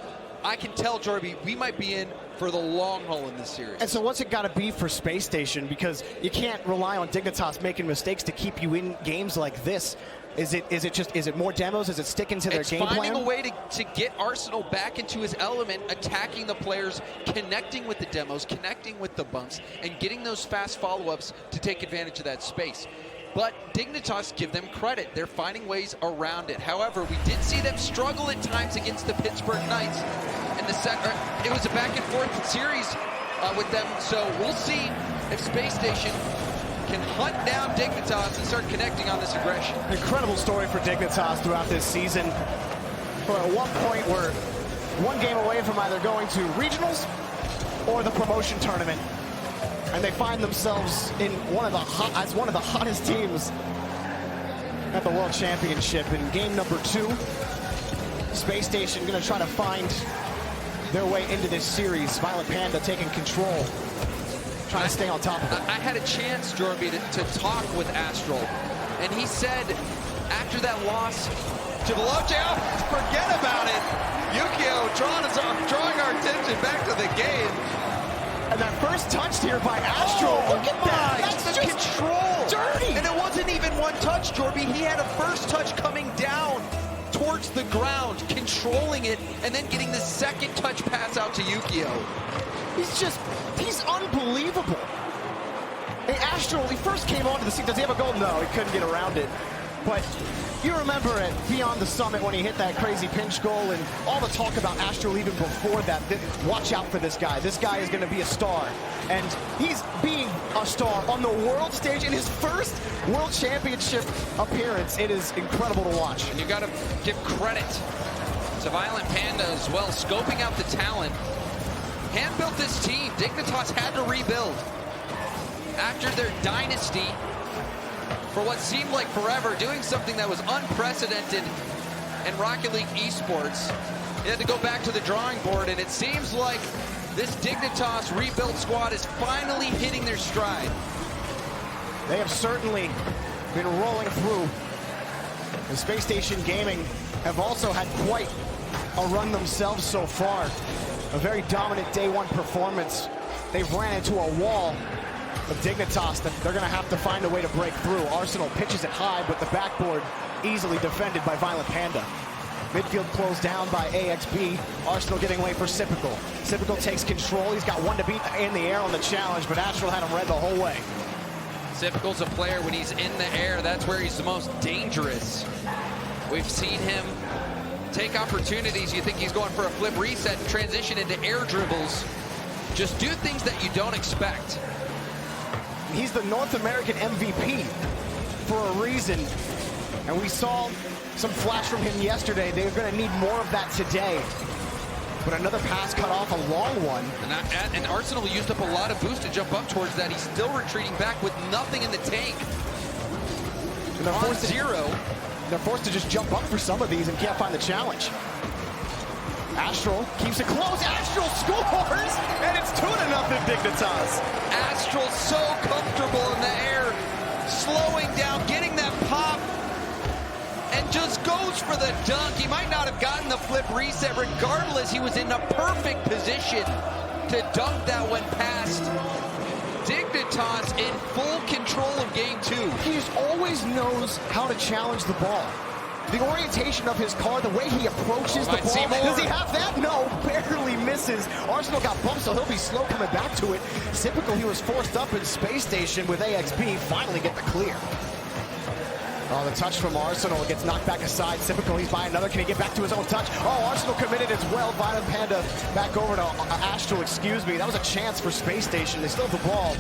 I can tell, Jorby, we might be in for the long haul in this series. And so what's it got to be for Space Station? Because you can't rely on Dignitas making mistakes to keep you in games like this. Is it more demos? Is it sticking to their game plan? It's finding a way to get Arsenal back into his element, attacking the players, connecting with the demos, connecting with the bumps, and getting those fast follow-ups to take advantage of that space. But Dignitas, give them credit. They're finding ways around it. However, we did see them struggle at times against the Pittsburgh Knights. In the it was a back-and-forth series with them, so we'll see if Space Station can hunt down Dignitas and start connecting on this aggression. Incredible story for Dignitas throughout this season. But at one point, we're one game away from either going to regionals or the promotion tournament. And they find themselves in one of the hottest teams at the World Championship. In game number 2, Space Station going to try to find their way into this series. Violent Panda taking control, trying to stay on top of it. I had a chance, Jorby, to talk with Astral, and he said after that loss to Veloce, forget about it. Yukio drawing our attention back to the game. And that first touch here by Astral, look at that. That's the control. Dirty. And it wasn't even one touch, Jorby. He had a first touch coming down towards the ground, controlling it, and then getting the second touch pass out to Yukio. He's unbelievable. Hey, Astral, he first came onto the scene. Does he have a goal? No, he couldn't get around it. But you remember it Beyond the Summit when he hit that crazy pinch goal and all the talk about Astral even before that. Watch out for this guy. This guy is going to be a star. And he's being a star on the world stage in his first World Championship appearance. It is incredible to watch. And you got to give credit to Violent Panda as well, scoping out the talent. Hand-built this team. Dignitas had to rebuild. After their dynasty, for what seemed like forever, doing something that was unprecedented in Rocket League esports. They had to go back to the drawing board, and it seems like this Dignitas rebuilt squad is finally hitting their stride. They have certainly been rolling through. The Space Station Gaming have also had quite a run themselves so far. A very dominant day one performance. They've ran into a wall of Dignitas that they're going to have to find a way to break through. Arsenal pitches it high, but the backboard easily defended by Violent Panda. Midfield closed down by AXB. Arsenal getting away for Sipical. Sipical takes control. He's got one to beat in the air on the challenge, but Astral had him read the whole way. Sipical's a player, when he's in the air, that's where he's the most dangerous. We've seen him take opportunities. You think he's going for a flip reset and transition into air dribbles. Just do things that you don't expect. He's the North American MVP for a reason. And we saw some flash from him yesterday. They're going to need more of that today. But another pass cut off, a long one. And Arsenal used up a lot of boost to jump up towards that. He's still retreating back with nothing in the tank. And they're forced they're forced to just jump up for some of these and can't find the challenge. Astral keeps it close. Astral scores, and it's 2-0 Dignitas. Astral so comfortable in the air, slowing down, getting that pop, and just goes for the dunk. He might not have gotten the flip reset. Regardless, he was in a perfect position to dunk that one past. Dignitas in full control of game 2. He just always knows how to challenge the ball. The orientation of his car, the way he approaches the ball. Does he have that? No, barely misses. Arsenal got bumped, so he'll be slow coming back to it. Typical, he was forced up in Space Station with AXB. Finally get the clear. Oh, the touch from Arsenal gets knocked back aside. Typical, he's by another. Can he get back to his own touch? Oh, Arsenal committed as well. Violent Panda back over to Astral, excuse me. That was a chance for Space Station. They still have the ball,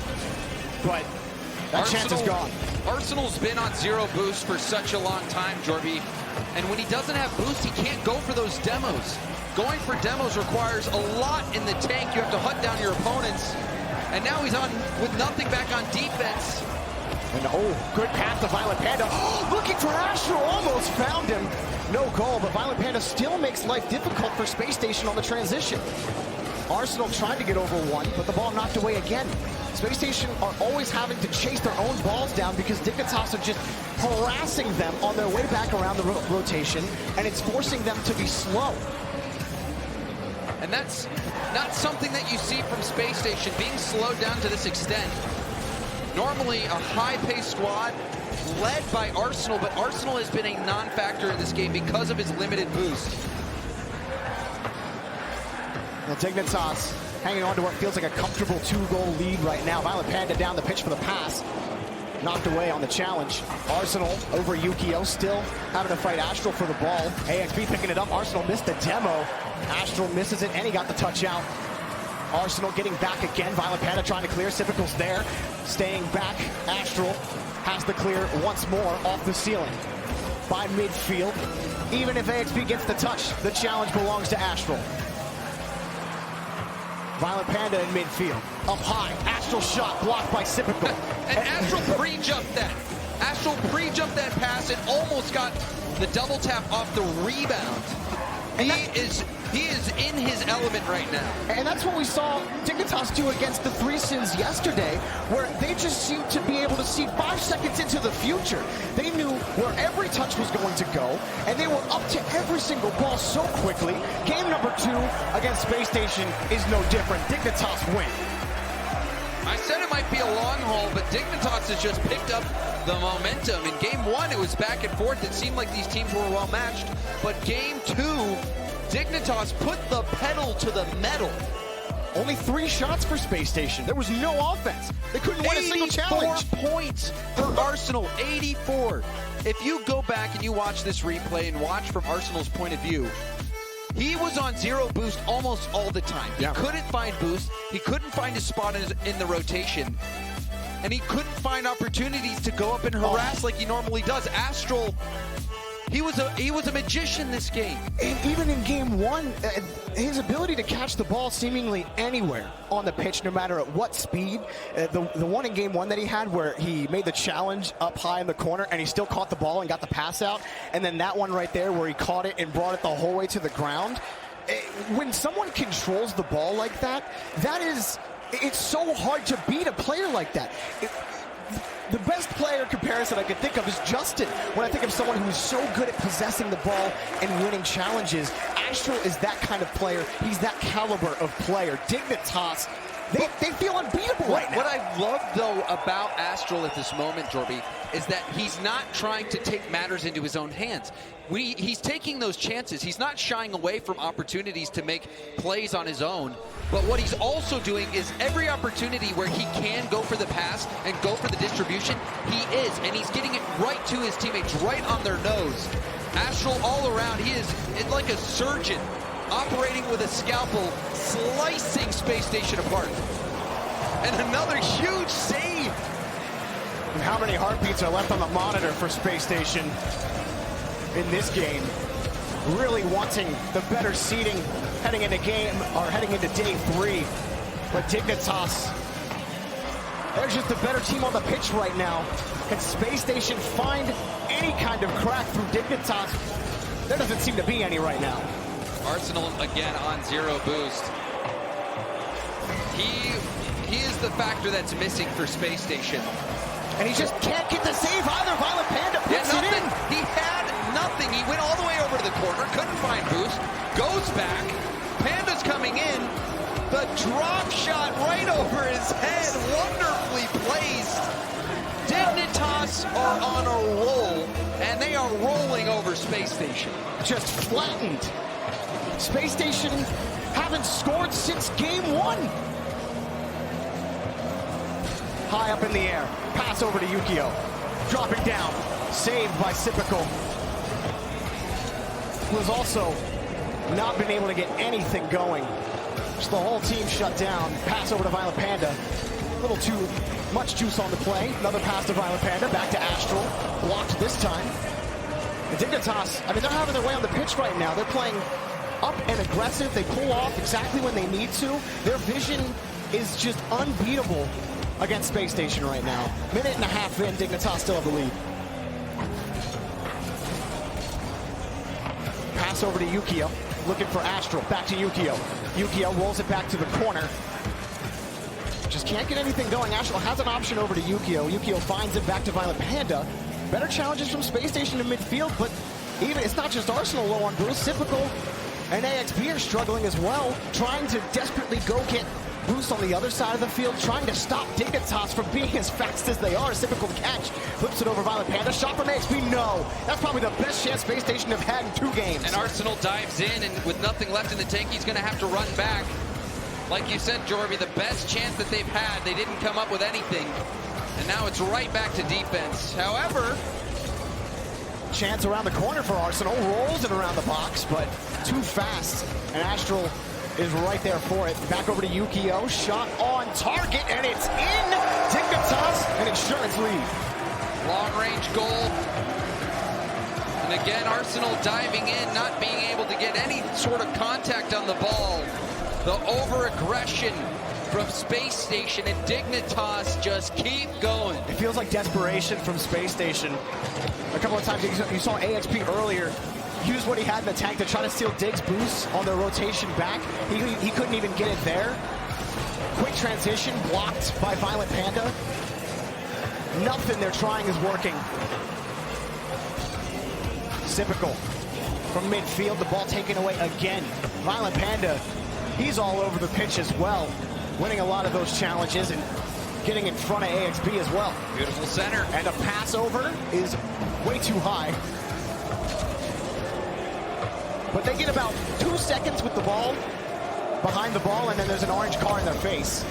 but that chance is gone. Arsenal's been on zero boost for such a long time, Jorby. And when he doesn't have boost, he can't go for those demos. Going for demos requires a lot in the tank. You have to hunt down your opponents. And now he's on with nothing back on defense. And good pass to Violent Panda. Looking for Astral, almost found him. No goal, but Violent Panda still makes life difficult for Space Station on the transition. Arsenal tried to get over one, but the ball knocked away again. Space Station are always having to chase their own balls down because Dignitas are just harassing them on their way back around the rotation, and it's forcing them to be slow. And that's not something that you see from Space Station, being slowed down to this extent. Normally a high-paced squad led by Arsenal, but Arsenal has been a non-factor in this game because of his limited boost. Well, Dignitas hanging on to what feels like a comfortable 2-goal lead right now. Violent Panda down the pitch for the pass. Knocked away on the challenge. Arsenal over Yukio, still having to fight Astral for the ball. AXB picking it up. Arsenal missed the demo. Astral misses it, and he got the touch out. Arsenal getting back again. Violent Panda trying to clear. Civical's there. Staying back. Astral has the clear once more off the ceiling by midfield. Even if AXB gets the touch, the challenge belongs to Astral. Violent Panda in midfield. Up high. Astral shot blocked by Civical. And Astral pre-jumped that. Astral pre-jumped that pass and almost got the double tap off the rebound. He is in his element right now. And that's what we saw Dignitas do against the Three Sins yesterday, where they just seemed to be able to see 5 seconds into the future. They knew where every touch was going to go, and they were up to every single ball so quickly. Game number 2 against Space Station is no different. Dignitas win. I said it might be a long haul, but Dignitas has just picked up the momentum. In game 1, it was back and forth. It seemed like these teams were well matched. But game 2, Dignitas put the pedal to the metal. Only 3 shots for Space Station. There was no offense. They couldn't win a single challenge. 84 points for Arsenal, 84. If you go back and you watch this replay and watch from Arsenal's point of view, he was on 0 boost almost all the time. He couldn't find boost. He couldn't find his spot in the rotation. And he couldn't find opportunities to go up and harass like he normally does. Astral, he was a magician this game. And even in game 1, his ability to catch the ball seemingly anywhere on the pitch, no matter at what speed. The one in game 1 that he had where he made the challenge up high in the corner and he still caught the ball and got the pass out. And then that one right there where he caught it and brought it the whole way to the ground. When someone controls the ball like that, it's so hard to beat a player like that. The best player comparison I could think of is Justin. When I think of someone who's so good at possessing the ball and winning challenges, Astral is that kind of player. He's that caliber of player. Dignitas, they feel unbeatable right now. What I love, though, about Astral at this moment, Jorby, is that he's not trying to take matters into his own hands. He's taking those chances. He's not shying away from opportunities to make plays on his own. But what he's also doing is every opportunity where he can go for the pass and go for the distribution, he is. And he's getting it right to his teammates, right on their nose. Astral all around, he is like a surgeon operating with a scalpel, slicing Space Station apart. And another huge save. And how many heartbeats are left on the monitor for Space Station in this game? Really wanting the better seeding heading into day 3. But Dignitas, they're just the better team on the pitch right now. Can Space Station find any kind of crack through Dignitas? There doesn't seem to be any right now. Arsenal again on 0 boost. He is the factor that's missing for Space Station. And he just can't get the save either. Violent Panda puts it in. He had nothing. He went all the way over to the corner, couldn't find boost, goes back. Panda's coming in. The drop shot right over his head, wonderfully placed. Dignitas are on a roll, and they are rolling over Space Station. Just flattened. Space Station haven't scored since game 1. High up in the air. Pass over to Yukio. Dropping down. Saved by Cipical. Who has also not been able to get anything going. Just the whole team shut down. Pass over to Violent Panda. A little too much juice on the play. Another pass to Violent Panda. Back to Astral. Blocked this time. And Dignitas, I mean, they're having their way on the pitch right now. They're playing up and aggressive. They pull off exactly when they need to. Their vision is just unbeatable against Space Station right now. Minute and a half in, Dignitas still have the lead. Pass over to Yukio, looking for Astral. Back to Yukio. Yukio rolls it back to the corner. Just can't get anything going. Astral has an option over to Yukio. Yukio finds it back to Violent Panda. Better challenges from Space Station in midfield, but even it's not just Arsenal low on boost. Typical and AXB are struggling as well, trying to desperately go get boost on the other side of the field, trying to stop Dignitas from being as fast as they are. Typical catch, flips it over Violent Panda. Shot from AXB, no. That's probably the best chance Space Station have had in 2 games. And Arsenal dives in, and with nothing left in the tank, he's going to have to run back. Like you said, Jorby, the best chance that they've had, they didn't come up with anything. And now it's right back to defense. However, chance around the corner for Arsenal, rolls it around the box, but too fast. And Astral is right there for it. Back over to Yukio, shot on target, and it's in. Dignitas, an insurance lead. Long-range goal. And again, Arsenal diving in, not being able to get any sort of contact on the ball. The over-aggression from Space Station, and Dignitas just keep going. It feels like desperation from Space Station. A couple of times you saw AXP earlier use what he had in the tank to try to steal Dig's boost on their rotation back. He couldn't even get it there. Quick transition blocked by Violent Panda. Nothing they're trying is working. Typical from midfield, the ball taken away again. Violent Panda, he's all over the pitch as well, winning a lot of those challenges and getting in front of AXB as well. Beautiful center. And a pass over is way too high. But they get about 2 seconds with the ball, behind the ball, and then there's an orange car in their face.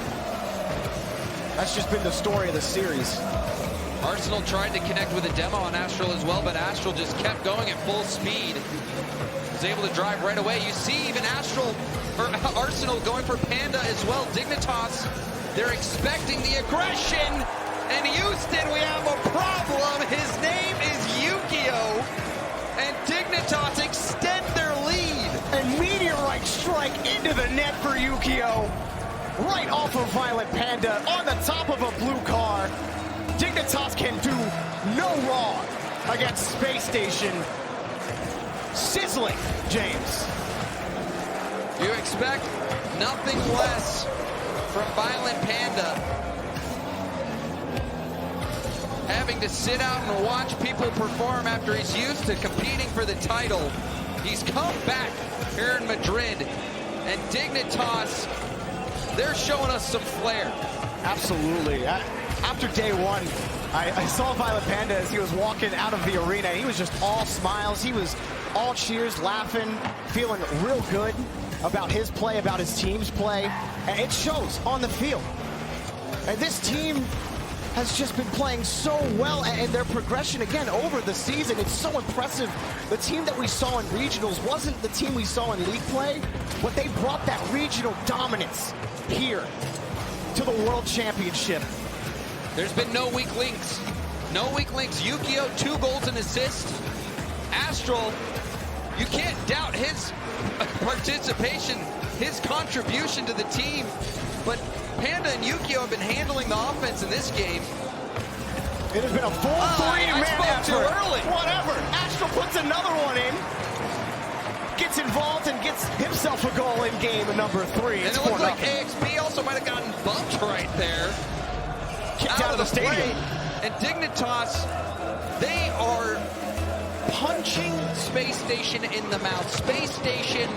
That's just been the story of the series. Arsenal tried to connect with a demo on Astral as well, but Astral just kept going at full speed. Was able to drive right away. You see even Arsenal going for Panda as well. Dignitas, they're expecting the aggression. And Houston, we have a problem. His name is Yukio. And Dignitas extend their lead. And meteorite strike into the net for Yukio. Right off of Violent Panda on the top of a blue car. Dignitas can do no wrong against Space Station. Sizzling, James. You expect nothing less from Violent Panda. Having to sit out and watch people perform after he's used to competing for the title. He's come back here in Madrid. And Dignitas, they're showing us some flair. Absolutely. After day one, I saw Violent Panda as he was walking out of the arena. He was just all smiles. He was all cheers, laughing, feeling real good about his play, about his team's play. And it shows on the field. And this team has just been playing so well, and their progression again over the season, it's so impressive. The team that we saw in regionals wasn't the team we saw in league play, but they brought that regional dominance here to the World Championship. There's been no weak links. No weak links. Yukio, 2 goals and assists. Astral, you can't doubt his participation, his contribution to the team. But Panda and Yukio have been handling the offense in this game. It has been a full 3-man effort. Too early. Whatever. Astral puts another one in. Gets involved and gets himself a goal in game number 3. And it looks like AXB also might have gotten bumped right there. Kicked out of the stadium. And Dignitas, they are punching Space Station in the mouth. Space Station,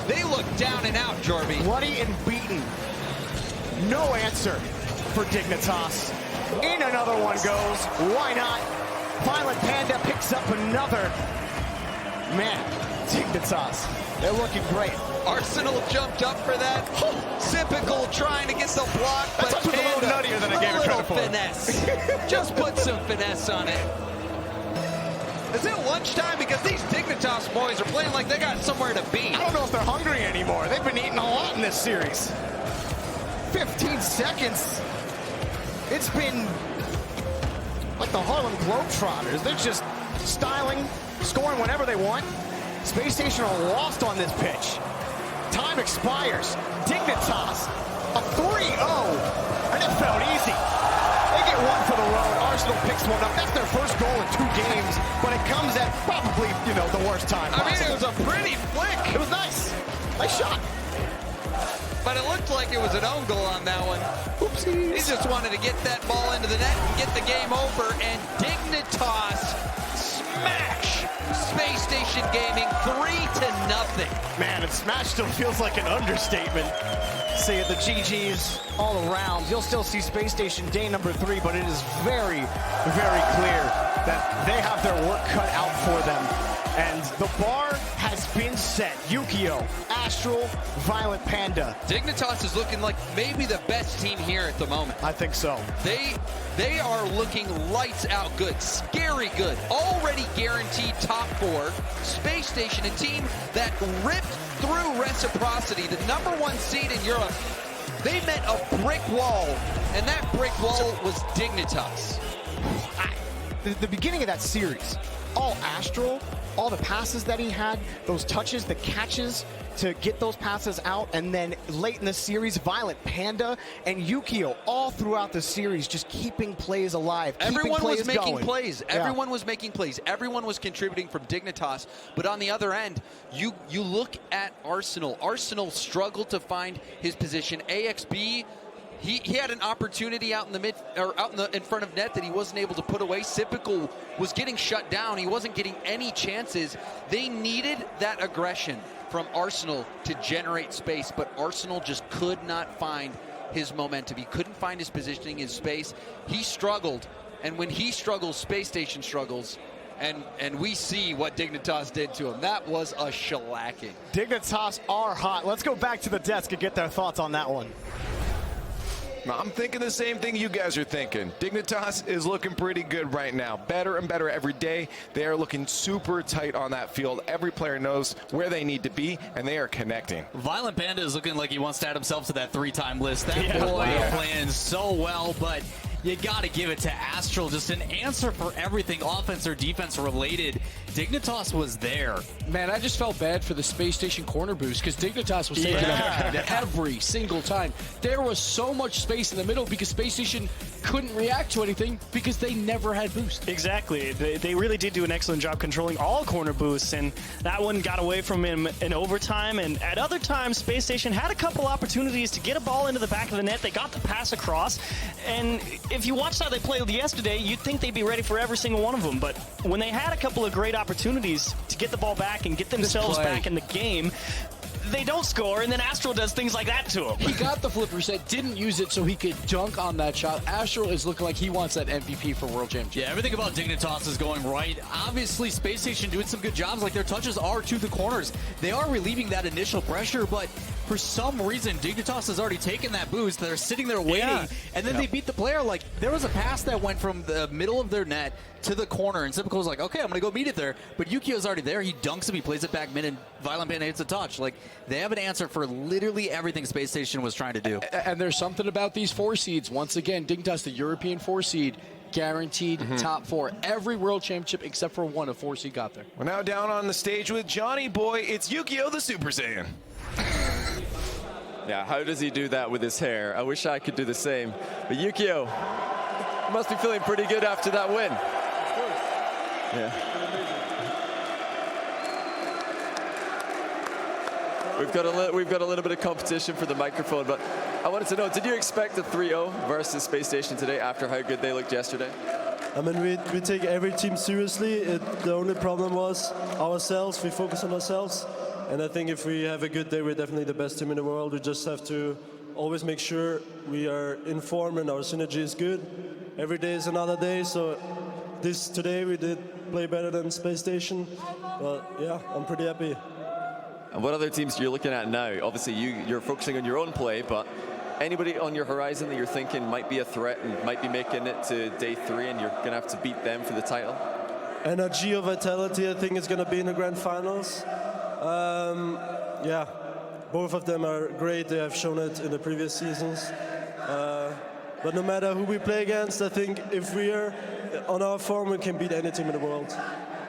they look down and out, Jorby. Bloody and beaten. No answer for Dignitas. In another one goes. Why not? Violent Panda picks up another. Man, Dignitas, they're looking great. Arsenal jumped up for that. Typical trying to get the block, but Panda, a little nuttier than I gave it credit for. Finesse. Just put some finesse on it. Is it lunchtime? Because these Dignitas boys are playing like they got somewhere to be. I don't know if they're hungry anymore. They've been eating a lot in this series. 15 seconds. It's been like the Harlem Globetrotters. They're just styling, scoring whenever they want. Space Station are lost on this pitch. Time expires. Dignitas, a 3-0, and it felt easy. They get one for the road. Arsenal picks one up. That's their first goal in 2 games, but it comes at probably, the worst time possible. I mean, it was a pretty flick. It was nice. Nice shot. But it looked like it was an own goal on that one. Oopsies. He just wanted to get that ball into the net and get the game over, and Dignitas smash Space Station Gaming 3-0. Man, and smash still feels like an understatement. See the GGs all around. You'll still see Space Station day number 3, but it is very, very clear that they have their work cut out for them. And the bar has been set. Yukio, Astral, Violent Panda. Dignitas is looking like maybe the best team here at the moment. I think so. They are looking lights out good, scary good, already guaranteed top 4. Space Station, a team that ripped through Reciprocity, the #1 seed in Europe. They met a brick wall, and that brick wall was Dignitas. The beginning of that series, all Astral, all the passes that he had, those touches, the catches to get those passes out, and then late in the series, Violent Panda and Yukio all throughout the series just keeping plays alive, Everyone was making going. plays. Yeah. Everyone was making plays. Everyone was contributing from Dignitas. But on the other end, you look at Arsenal. Arsenal struggled to find his position. AXB, he had an opportunity out in the in front of net that he wasn't able to put away. Sipical was getting shut down. He wasn't getting any chances. They needed that aggression from Arsenal to generate space, but Arsenal just could not find his momentum. He couldn't find his positioning in space. He struggled, and when he struggles, Space Station struggles. And we see what Dignitas did to him. That was a shellacking. Dignitas are hot. Let's go back to the desk and get their thoughts on that one. I'm thinking the same thing you guys are thinking. Dignitas is looking pretty good right now. Better and better every day. They are looking super tight on that field. Every player knows where they need to be, and they are connecting. Violent Panda is looking like he wants to add himself to that 3-time list. That boy is playing so well, but you got to give it to Astral. Just an answer for everything offense or defense related. Dignitas was there. Man, I just felt bad for the Space Station corner boost because Dignitas was taking them every single time. There was so much space in the middle because Space Station couldn't react to anything because they never had boost. Exactly. They really did do an excellent job controlling all corner boosts, and that one got away from him in overtime. And at other times, Space Station had a couple opportunities to get a ball into the back of the net. They got the pass across, and if you watched how they played yesterday, you'd think they'd be ready for every single one of them. But when they had a couple of great opportunities to get the ball back and get themselves back in the game, they don't score, and then Astral does things like that to him. He got the flip reset, didn't use it so he could dunk on that shot. Astral is looking like he wants that MVP for World Championship. Yeah, everything about Dignitas is going right. Obviously, Space Station doing some good jobs. Like, their touches are to the corners. They are relieving that initial pressure, but for some reason, Dignitas has already taken that boost. They're sitting there waiting, and then they beat the player. Like, there was a pass that went from the middle of their net to the corner, and Sipical was like, okay, I'm going to go beat it there. But Yukio's already there. He dunks him. He plays it back mid, and Violent Panda hits a touch. Like, they have an answer for literally everything Space Station was trying to do. And there's something about these 4 seeds. Once again, Dignitas, the European 4 seed, guaranteed top 4. Every World Championship except for one, a 4 seed got there. We're now down on the stage with Johnny Boy. It's Yukio the Super Saiyan. Yeah, how does he do that with his hair? I wish I could do the same. But Yukio must be feeling pretty good after that win. Yeah. We've got a little bit of competition for the microphone, but I wanted to know, did you expect a 3-0 versus Space Station today after how good they looked yesterday? I mean, we take every team seriously. The only problem was ourselves. We focus on ourselves. And I think if we have a good day, we're definitely the best team in the world. We just have to always make sure we are in form and our synergy is good. Every day is another day, so today we did play better than Space Station. But yeah, I'm pretty happy. And what other teams are you looking at now? Obviously, you're focusing on your own play, but anybody on your horizon that you're thinking might be a threat and might be making it to day 3 and you're going to have to beat them for the title? Energy or Vitality, I think, is going to be in the grand finals. Yeah, both of them are great. They have shown it in the previous seasons. But no matter who we play against, I think if we are on our form, we can beat any team in the world.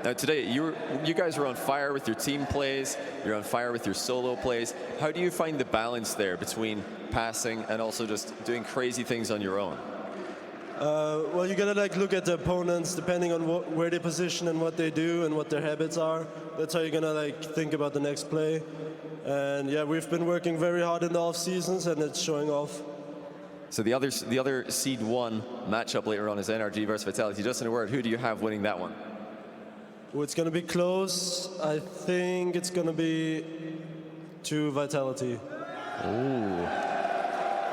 Now today, you guys are on fire with your team plays, you're on fire with your solo plays. How do you find the balance there between passing and also just doing crazy things on your own? Well, you gotta look at the opponents depending on where they position and what they do and what their habits are. That's how you're gonna think about the next play. And yeah, we've been working very hard in the off seasons, and it's showing off. So the other seed 1 matchup later on is NRG versus Vitality. Just in a word, who do you have winning that one? Oh, it's gonna be close. I think it's gonna be to Vitality. Ooh.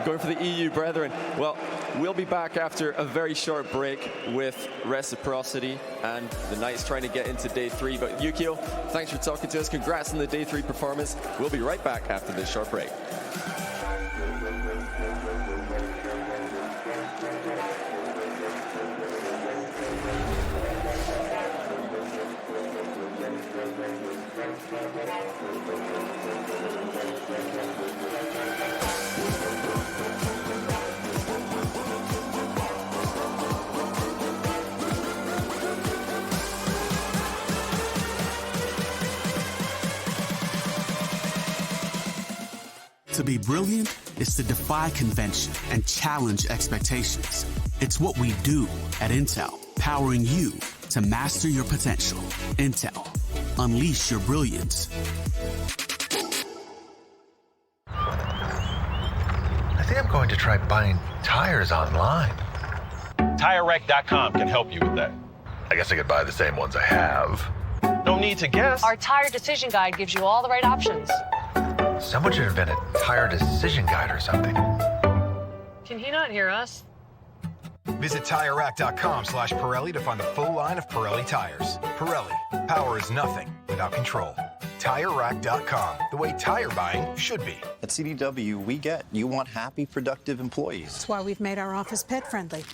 Going for the EU brethren. Well, we'll be back after a very short break with Reciprocity and the Knights trying to get into day 3. But Yukio, thanks for talking to us. Congrats on the day 3 performance. We'll be right back after this short break. To be brilliant is to defy convention and challenge expectations. It's what we do at Intel, powering you to master your potential. Intel, unleash your brilliance. I think I'm going to try buying tires online. TireRack.com can help you with that. I guess I could buy the same ones I have. No need to guess. Our tire decision guide gives you all the right options. Someone should invent a tire decision guide or something. Can he not hear us? Visit TireRack.com/Pirelli to find the full line of Pirelli tires. Pirelli, power is nothing without control. TireRack.com, the way tire buying should be. At CDW, we get you want happy, productive employees. That's why we've made our office pet-friendly.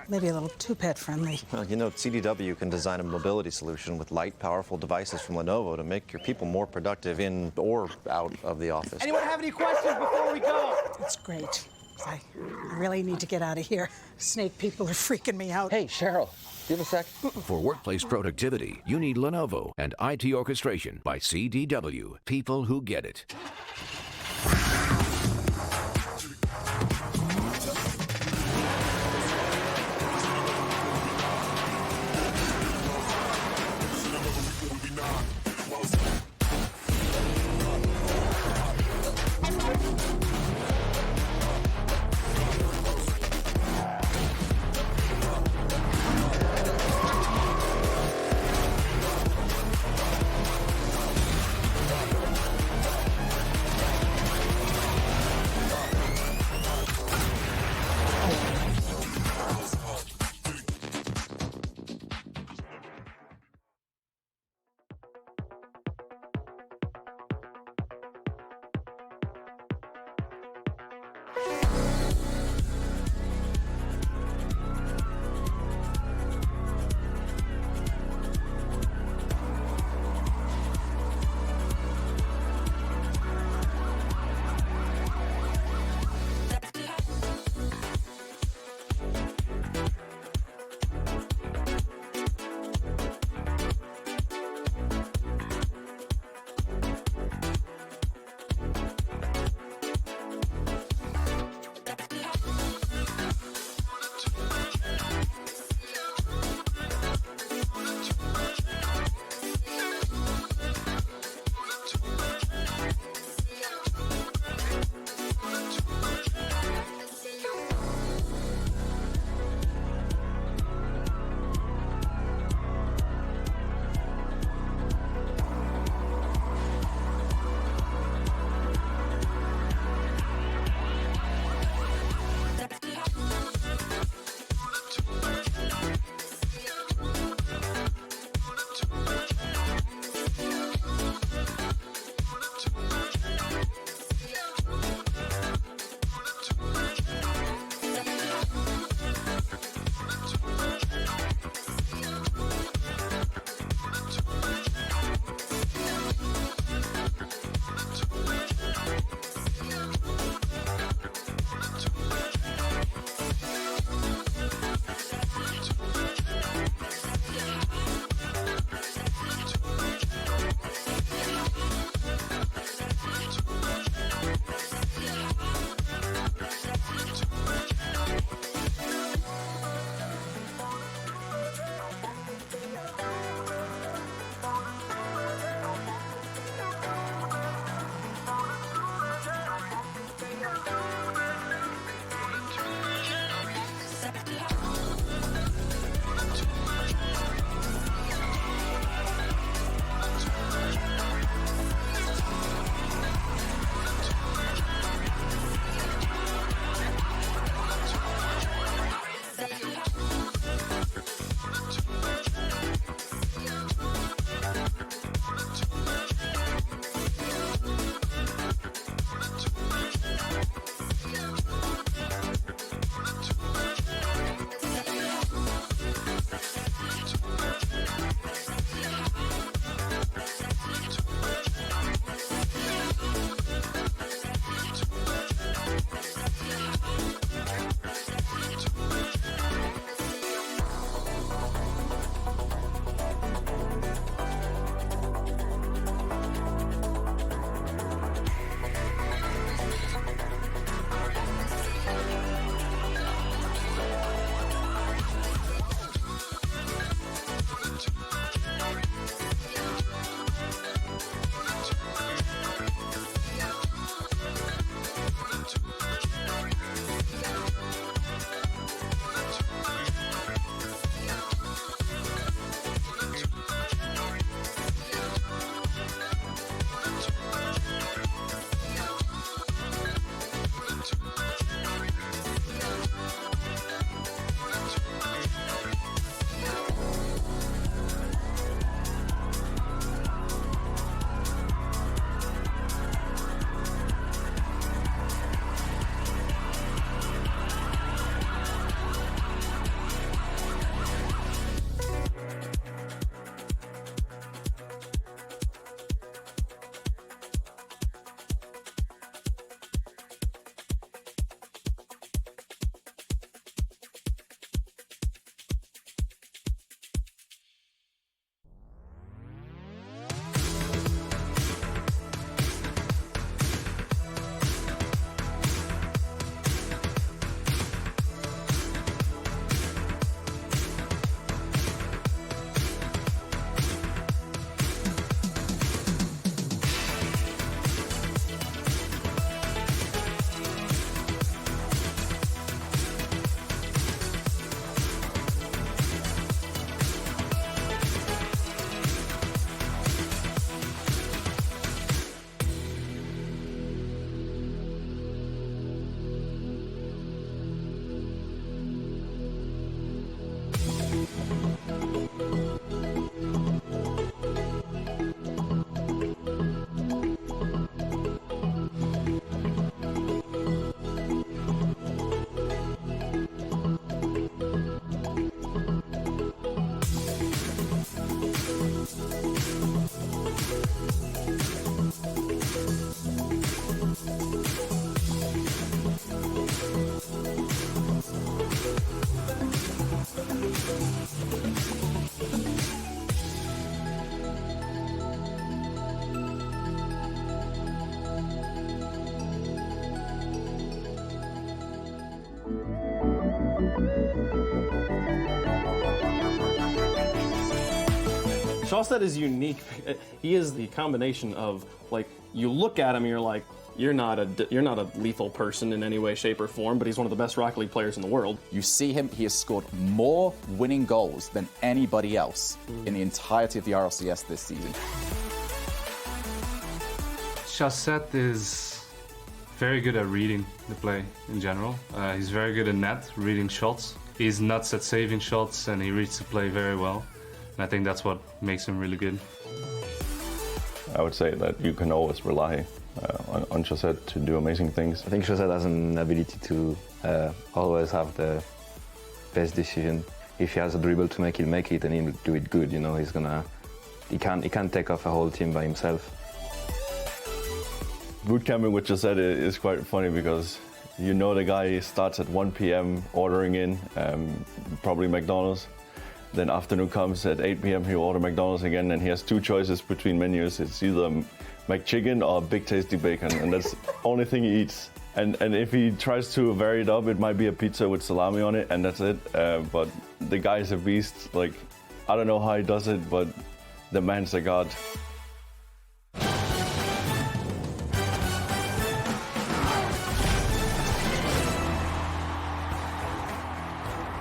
Maybe a little too pet-friendly. Well, you know, CDW can design a mobility solution with light, powerful devices from Lenovo to make your people more productive in or out of the office. Anyone have any questions before we go? It's great. I really need to get out of here. Snake people are freaking me out. Hey, Cheryl, do you have a sec? For workplace productivity, you need Lenovo and IT orchestration by CDW. People who get it. Shawsted is unique. He is the combination of, like, you look at him and you're like, you're not a lethal person in any way, shape, or form, but he's one of the best Rocket League players in the world. You see him, he has scored more winning goals than anybody else in the entirety of the RLCS this season. Shawsted is very good at reading the play in general. He's very good at net, reading shots. He's nuts at saving shots, and he reads the play very well. And I think that's what makes him really good. I would say that you can always rely on Shawsted to do amazing things. I think Shawsted has an ability to always have the best decision. If he has a dribble to make, he'll make it, and he'll do it good. You know, he can't take off a whole team by himself. Boot camping with Shawsted is quite funny because you know the guy starts at 1 p.m. ordering in, probably McDonald's. Then afternoon comes at 8 p.m. he'll order McDonald's again, and he has two choices between menus. It's either McChicken or Big Tasty Bacon, and that's the only thing he eats. And if he tries to vary it up, it might be a pizza with salami on it, and that's it. But the guy's a beast. Like, I don't know how he does it, but the man's a god.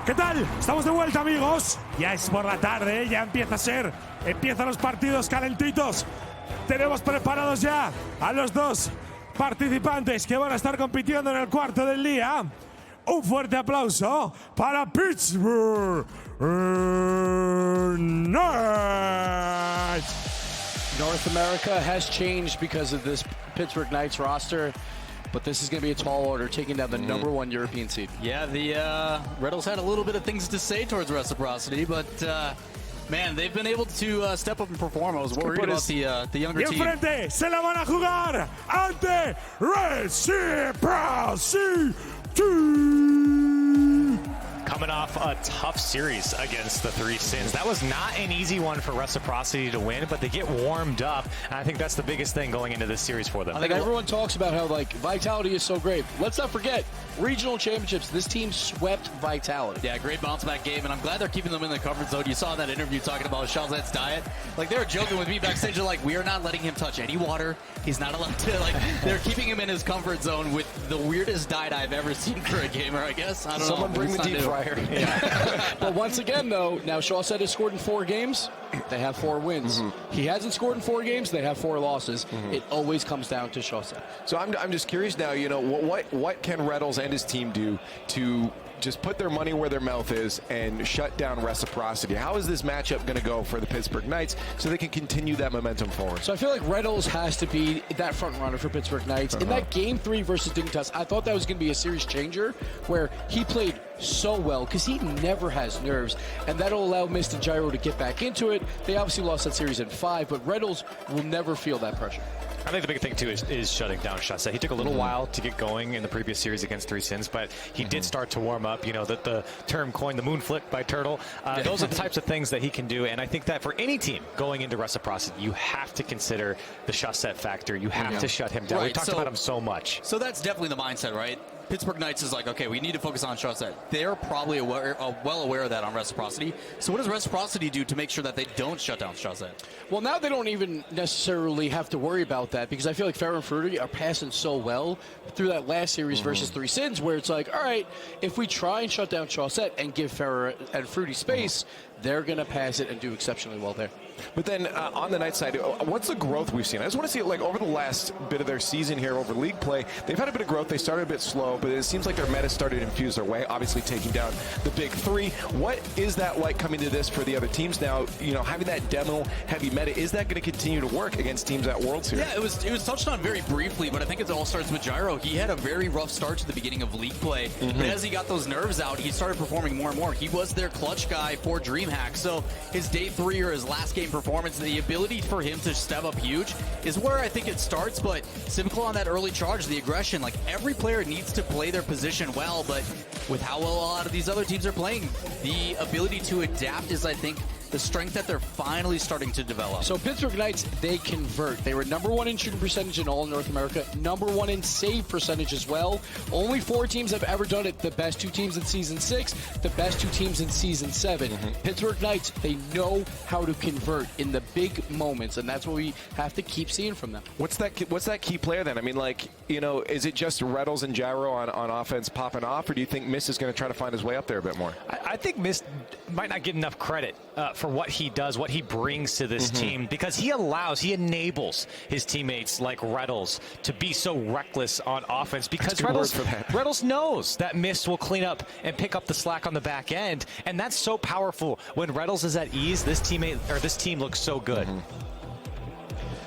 ¿Qué tal? Estamos de vuelta, amigos. Ya es por la tarde, ya empiezan los partidos calentitos. Tenemos preparados ya a los dos participantes que van a estar compitiendo en el cuarto del día. Un fuerte aplauso para Pittsburgh Knights. North America has changed because of this Pittsburgh Knights roster. But this is going to be a tall order, taking down the #1 European seed. Yeah, the Red Bulls had a little bit of things to say towards Reciprocity, but man, they've been able to step up and perform. I was worried about the younger team. Y enfrente se la van a jugar ante Reciprocity. Coming off a tough series against the Three Sins. That was not an easy one for Reciprocity to win, but they get warmed up, and I think that's the biggest thing going into this series for them. I think everyone talks about how, like, Vitality is so great. Let's not forget, regional championships, this team swept Vitality. Yeah, great bounce-back game, and I'm glad they're keeping them in the comfort zone. You saw that interview talking about Shawset's diet. Like, they were joking with me backstage. They're like, we are not letting him touch any water. He's not allowed to, like, they're keeping him in his comfort zone with the weirdest diet I've ever seen for a gamer, I guess. I don't know. Someone bring the deep fryer. Yeah. But once again, though, now Shawsted has scored in 4 games. They have 4 wins. He hasn't scored in 4 games. They have 4 losses. It always comes down to Shawsted. So I'm just curious now, you know, what can Reddles and his team do to just put their money where their mouth is and shut down Reciprocity? How is this matchup going to go for the Pittsburgh Knights so they can continue that momentum forward? So I feel like Reddles has to be that front runner for Pittsburgh Knights. In that Game 3 versus Dignitas, I thought that was going to be a series changer where he played so well because he never has nerves, and that'll allow Mist and Gyro to get back into it. They obviously lost that series in 5, but Reddles will never feel that pressure. I think the big thing, too, is shutting down Shawsted. He took a little while to get going in the previous series against Three Sins, but he did start to warm up. You know, the term coined, the moon flick by Turtle. Those are the types of things that he can do, and I think that for any team going into Reciprocity, you have to consider the Shawsted factor. You have to shut him down. We talked about him so much. So that's definitely the mindset, right? Pittsburgh Knights is like, okay, we need to focus on Shawsted. They're probably well aware of that on Reciprocity. So what does Reciprocity do to make sure that they don't shut down Shawsted? Well, now they don't even necessarily have to worry about that because I feel like Ferro and Fruity are passing so well through that last series versus Three Sins, where it's like, all right, if we try and shut down Shawsted and give Ferro and Fruity space, they're going to pass it and do exceptionally well there. But then on the Knights side, what's the growth we've seen? I just want to see, like, over the last bit of their season here, over league play, they've had a bit of growth. They started a bit slow, but it seems like their meta started to infuse their way, obviously taking down the big 3. What is that like coming to this for the other teams now? You know, having that demo-heavy meta, is that going to continue to work against teams at Worlds here? Yeah, it was touched on very briefly, but I think it all starts with Gyro. He had a very rough start to the beginning of league play, but as he got those nerves out, he started performing more and more. He was their clutch guy for DreamHack, so his day 3 or his last game performance, the ability for him to step up huge is where I think it starts. But Civical on that early charge, the aggression, like, every player needs to play their position well, but with how well a lot of these other teams are playing, the ability to adapt is, I think, the strength that they're finally starting to develop. So Pittsburgh Knights, they convert. They were #1 in shooting percentage in all of North America, #1 in save percentage as well. Only 4 teams have ever done it. The best 2 teams in Season 6, the best 2 teams in Season 7. Pittsburgh Knights, they know how to convert in the big moments, and that's what we have to keep seeing from them. What's that key player then? I mean, like, you know, is it just Rettles and Gyro on offense popping off, or do you think Miss is going to try to find his way up there a bit more? I think Miss might not get enough credit for what he does, what he brings to this team, because he enables his teammates like Rettles to be so reckless on offense, because Rettles knows that Miss will clean up and pick up the slack on the back end, and that's so powerful. When Rettles is at ease, this team looks so good.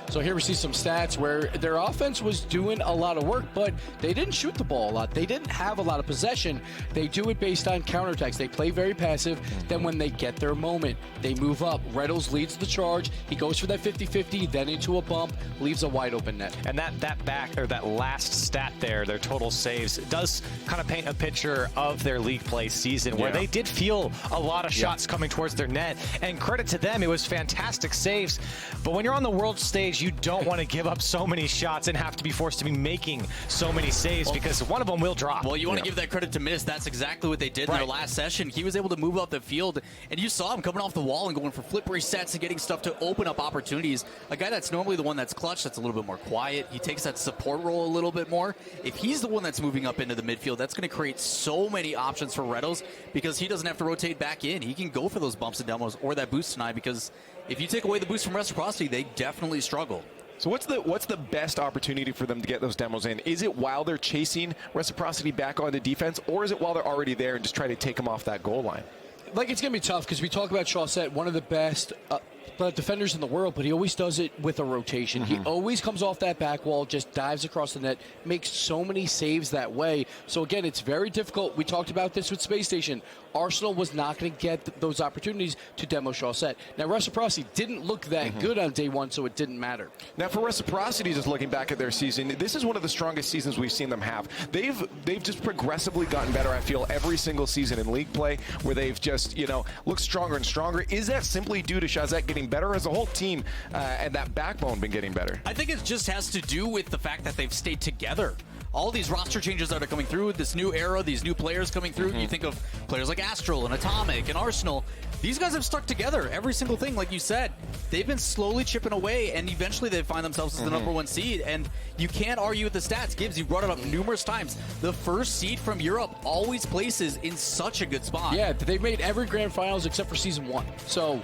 So here we see some stats where their offense was doing a lot of work, but they didn't shoot the ball a lot. They didn't have a lot of possession. They do it based on counterattacks. They play very passive. Then when they get their moment, they move up. Rettles leads the charge. He goes for that 50-50, then into a bump, leaves a wide open net. And that last stat there, their total saves, does kind of paint a picture of their league play season where they did feel a lot of shots coming towards their net. And credit to them, it was fantastic saves. But when you're on the world stage, you don't want to give up so many shots and have to be forced to be making so many saves, because one of them will drop. Well, you want to give that credit to Miss. That's exactly what they did in their last session. He was able to move up the field, and you saw him coming off the wall and going for flip resets and getting stuff to open up opportunities. A guy that's normally the one that's clutch, that's a little bit more quiet. He takes that support role a little bit more. If he's the one that's moving up into the midfield, that's going to create so many options for Rettles, because he doesn't have to rotate back in. He can go for those bumps and demos or that boost tonight, because if you take away the boost from Reciprocity, they definitely struggle. So what's the best opportunity for them to get those demos in? Is it while they're chasing Reciprocity back onto defense, or is it while they're already there and just try to take them off that goal line? Like, it's going to be tough because we talk about Chaussette, one of the best defenders in the world, but he always does it with a rotation. He always comes off that back wall, just dives across the net, makes so many saves that way. So again, it's very difficult. We talked about this with Space Station. Arsenal was not going to get those opportunities to demo Chaussette. Now, Reciprocity didn't look that good on day one, so it didn't matter. Now, for Reciprocity, just looking back at their season, this is one of the strongest seasons we've seen them have. They've just progressively gotten better, I feel, every single season in league play, where they've just, you know, looked stronger and stronger. Is that simply due to Chaussette getting better, as a whole team and that backbone been getting better? I think it just has to do with the fact that they've stayed together. All these roster changes that are coming through, this new era, these new players coming through. You think of players like Astral and Atomic and Arsenal. These guys have stuck together. Every single thing, like you said, they've been slowly chipping away, and eventually they find themselves as the #1 seed. And you can't argue with the stats. Gibbs, you brought it up numerous times. The first seed from Europe always places in such a good spot. Yeah, they've made every grand finals except for season 1. So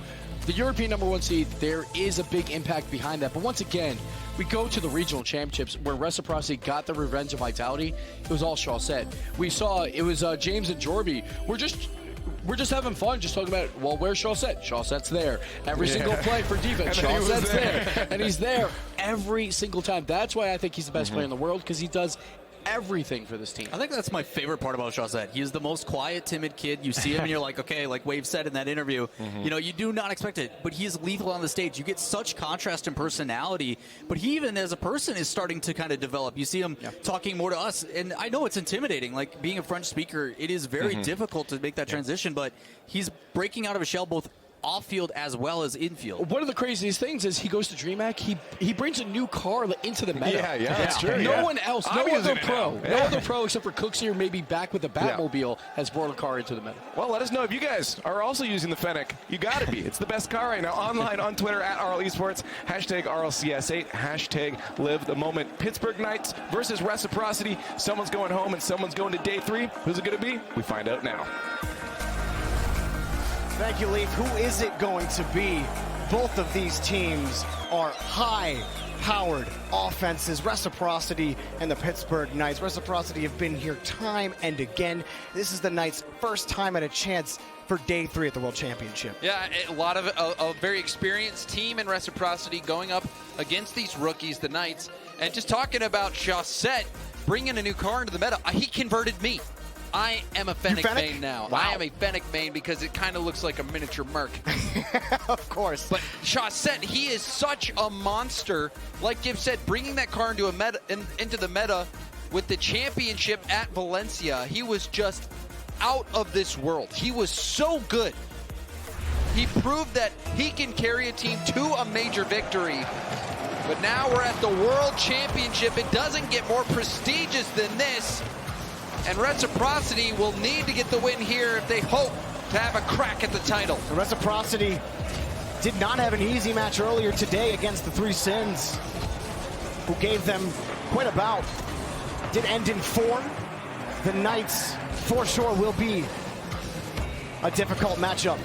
the European #1 seed, there is a big impact behind that. But once again, we go to the regional championships where Reciprocity got the revenge of Vitality. It was all Chaussette. We saw it was James and Jorby. We're just having fun, just talking about, well, where's Chaussette? Chaussette's there. Every single play for defense, Chaussette's there. And he's there every single time. That's why I think he's the best player in the world, because he does everything for this team. I think that's my favorite part about Chaussette. He is the most quiet, timid kid. You see him and you're like, okay, like Wave said in that interview, you know, you do not expect it, but he is lethal on the stage. You get such contrast in personality, but he even as a person is starting to kind of develop. You see him talking more to us, and I know it's intimidating. Like, being a French speaker, it is very difficult to make that transition, but he's breaking out of his shell both off-field as well as infield. One of the craziest things is he goes to DreamHack, he brings a new car into the meta. Yeah, that's true. No one else, no other pro except for Cooksey or maybe back with the Batmobile has brought a car into the meta. Well, let us know if you guys are also using the Fennec. You got to be. It's the best car right now. Online, on Twitter, at RL Esports, hashtag RLCS8, hashtag live the moment. Pittsburgh Knights versus Reciprocity. Someone's going home and someone's going to day 3. Who's it going to be? We find out now. Thank you, Leaf. Who is it going to be? Both of these teams are high-powered offenses. Reciprocity and the Pittsburgh Knights. Reciprocity have been here time and again. This is the Knights' first time at a chance for day 3 at the World Championship. Yeah, a lot of a very experienced team in Reciprocity going up against these rookies, the Knights. And just talking about Chaussette bringing a new car into the meta, he converted me. I am a Fennec main now. Wow. I am a Fennec main because it kind of looks like a miniature Merc. Of course. But Chaussette, he is such a monster. Like Gibbs said, bringing that car into the meta with the championship at Valencia, he was just out of this world. He was so good. He proved that he can carry a team to a major victory. But now we're at the World Championship. It doesn't get more prestigious than this. And Reciprocity will need to get the win here if they hope to have a crack at the title. Reciprocity did not have an easy match earlier today against the Three Sins, who gave them quite a bout. Did end in 4. The Knights, for sure, will be a difficult matchup.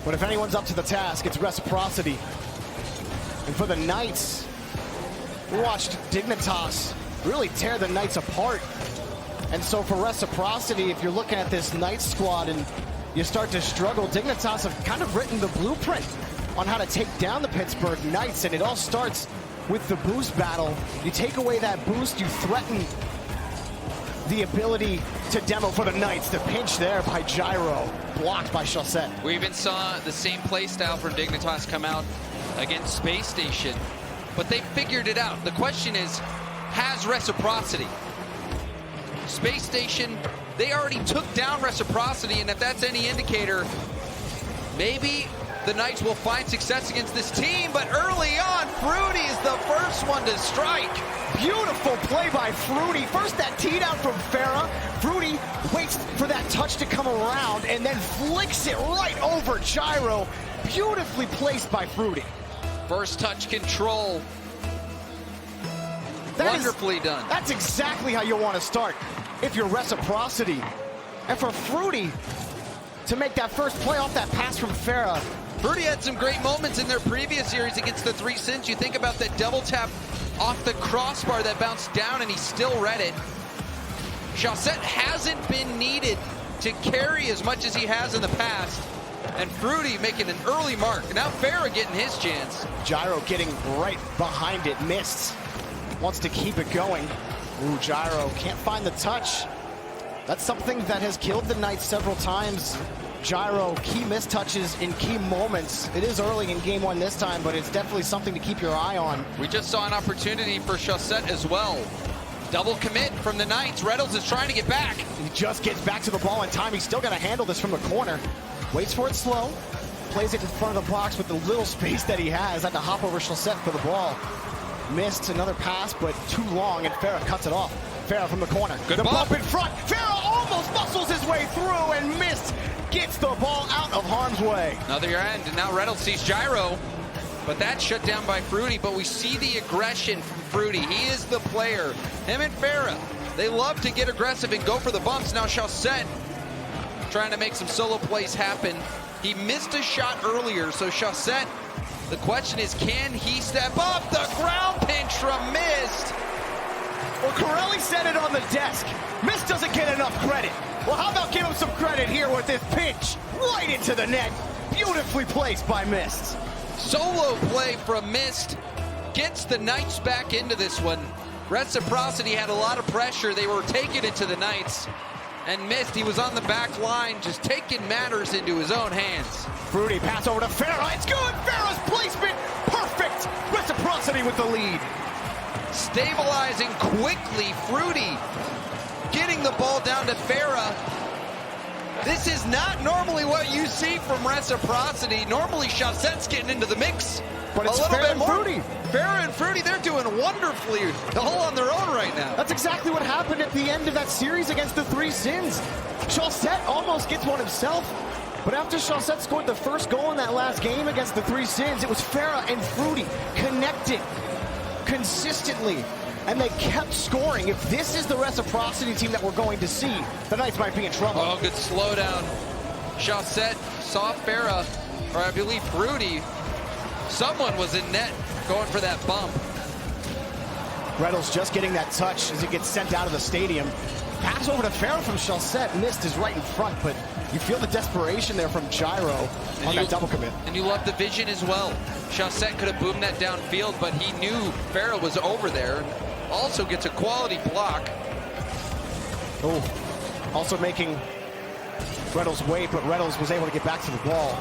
But if anyone's up to the task, it's Reciprocity. And for the Knights, we watched Dignitas really tear the Knights apart. And so for Reciprocity, if you're looking at this Knights squad and you start to struggle, Dignitas have kind of written the blueprint on how to take down the Pittsburgh Knights, and it all starts with the boost battle. You take away that boost, you threaten the ability to demo for the Knights. The pinch there by Gyro, blocked by Chaussette. We even saw the same play style from Dignitas come out against Space Station, but they figured it out. The question is, has Reciprocity? Space Station, they already took down Reciprocity, and if that's any indicator, maybe the Knights will find success against this team. But early on, Fruity is the first one to strike. Beautiful play by Fruity. First that tee down from Farah. Fruity waits for that touch to come around and then flicks it right over Gyro. Beautifully placed by Fruity. First touch control. Wonderfully done. That's exactly how you want to start if you're Reciprocity. And for Fruity to make that first play off that pass from Farah. Fruity had some great moments in their previous series against the Three Sins. You think about that double tap off the crossbar that bounced down, and he still read it. Chaussette hasn't been needed to carry as much as he has in the past. And Fruity making an early mark. Now Farah getting his chance. Gyro getting right behind it. Missed. Wants to keep it going. Ooh, Gyro can't find the touch. That's something that has killed the Knights several times. Gyro, key mistouches in key moments. It is early in game 1 this time, but it's definitely something to keep your eye on. We just saw an opportunity for Chaussette as well. Double commit from the Knights. Reynolds is trying to get back. He just gets back to the ball in time. He's still going to handle this from the corner. Waits for it slow. Plays it in front of the box with the little space that he has. Had to hop over Chaussette for the ball. Missed another pass, but too long, and Farah cuts it off. Farah from the corner. Good the bump in front. Farah almost muscles his way through and missed. Gets the ball out of harm's way. Another end, and now Reynolds sees Gyro, but that's shut down by Fruity. But we see the aggression from Fruity. He is the player. Him and Farah, they love to get aggressive and go for the bumps. Now Chaussette trying to make some solo plays happen. He missed a shot earlier, so Chaussette, the question is, can he step up? The ground pinch from Mist. Well, Corelli said it on the desk. Mist doesn't get enough credit. Well, how about give him some credit here with this pinch right into the net. Beautifully placed by Mist. Solo play from Mist gets the Knights back into this one. Reciprocity had a lot of pressure. They were taking it to the Knights. And Mist, he was on the back line, just taking matters into his own hands. Fruity pass over to Farah. It's good. Farah's placement. Perfect. Reciprocity with the lead. Stabilizing quickly. Fruity getting the ball down to Farah. This is not normally what you see from Reciprocity. Normally, Chaussette's getting into the mix. But it's Farah and Fruity. Farah and Fruity, they're doing wonderfully all on their own right now. That's exactly what happened at the end of that series against the Three Sins. Chaussette almost gets one himself. But after Chaussette scored the first goal in that last game against the Three Sins, it was Farah and Fruity connecting consistently. And they kept scoring. If this is the Reciprocity team that we're going to see, the Knights might be in trouble. Oh, good slowdown. Chaussette saw Farah, or I believe Fruity. Someone was in net going for that bump. Reynolds just getting that touch as it gets sent out of the stadium. Pass over to Farah from Chaussette. Mist is right in front, but you feel the desperation there from Gyro on that double commit. And you love the vision as well. Chaussette could have boomed that downfield, but he knew Farah was over there. Also gets a quality block. Oh, also making Reynolds wait, but Reynolds was able to get back to the ball.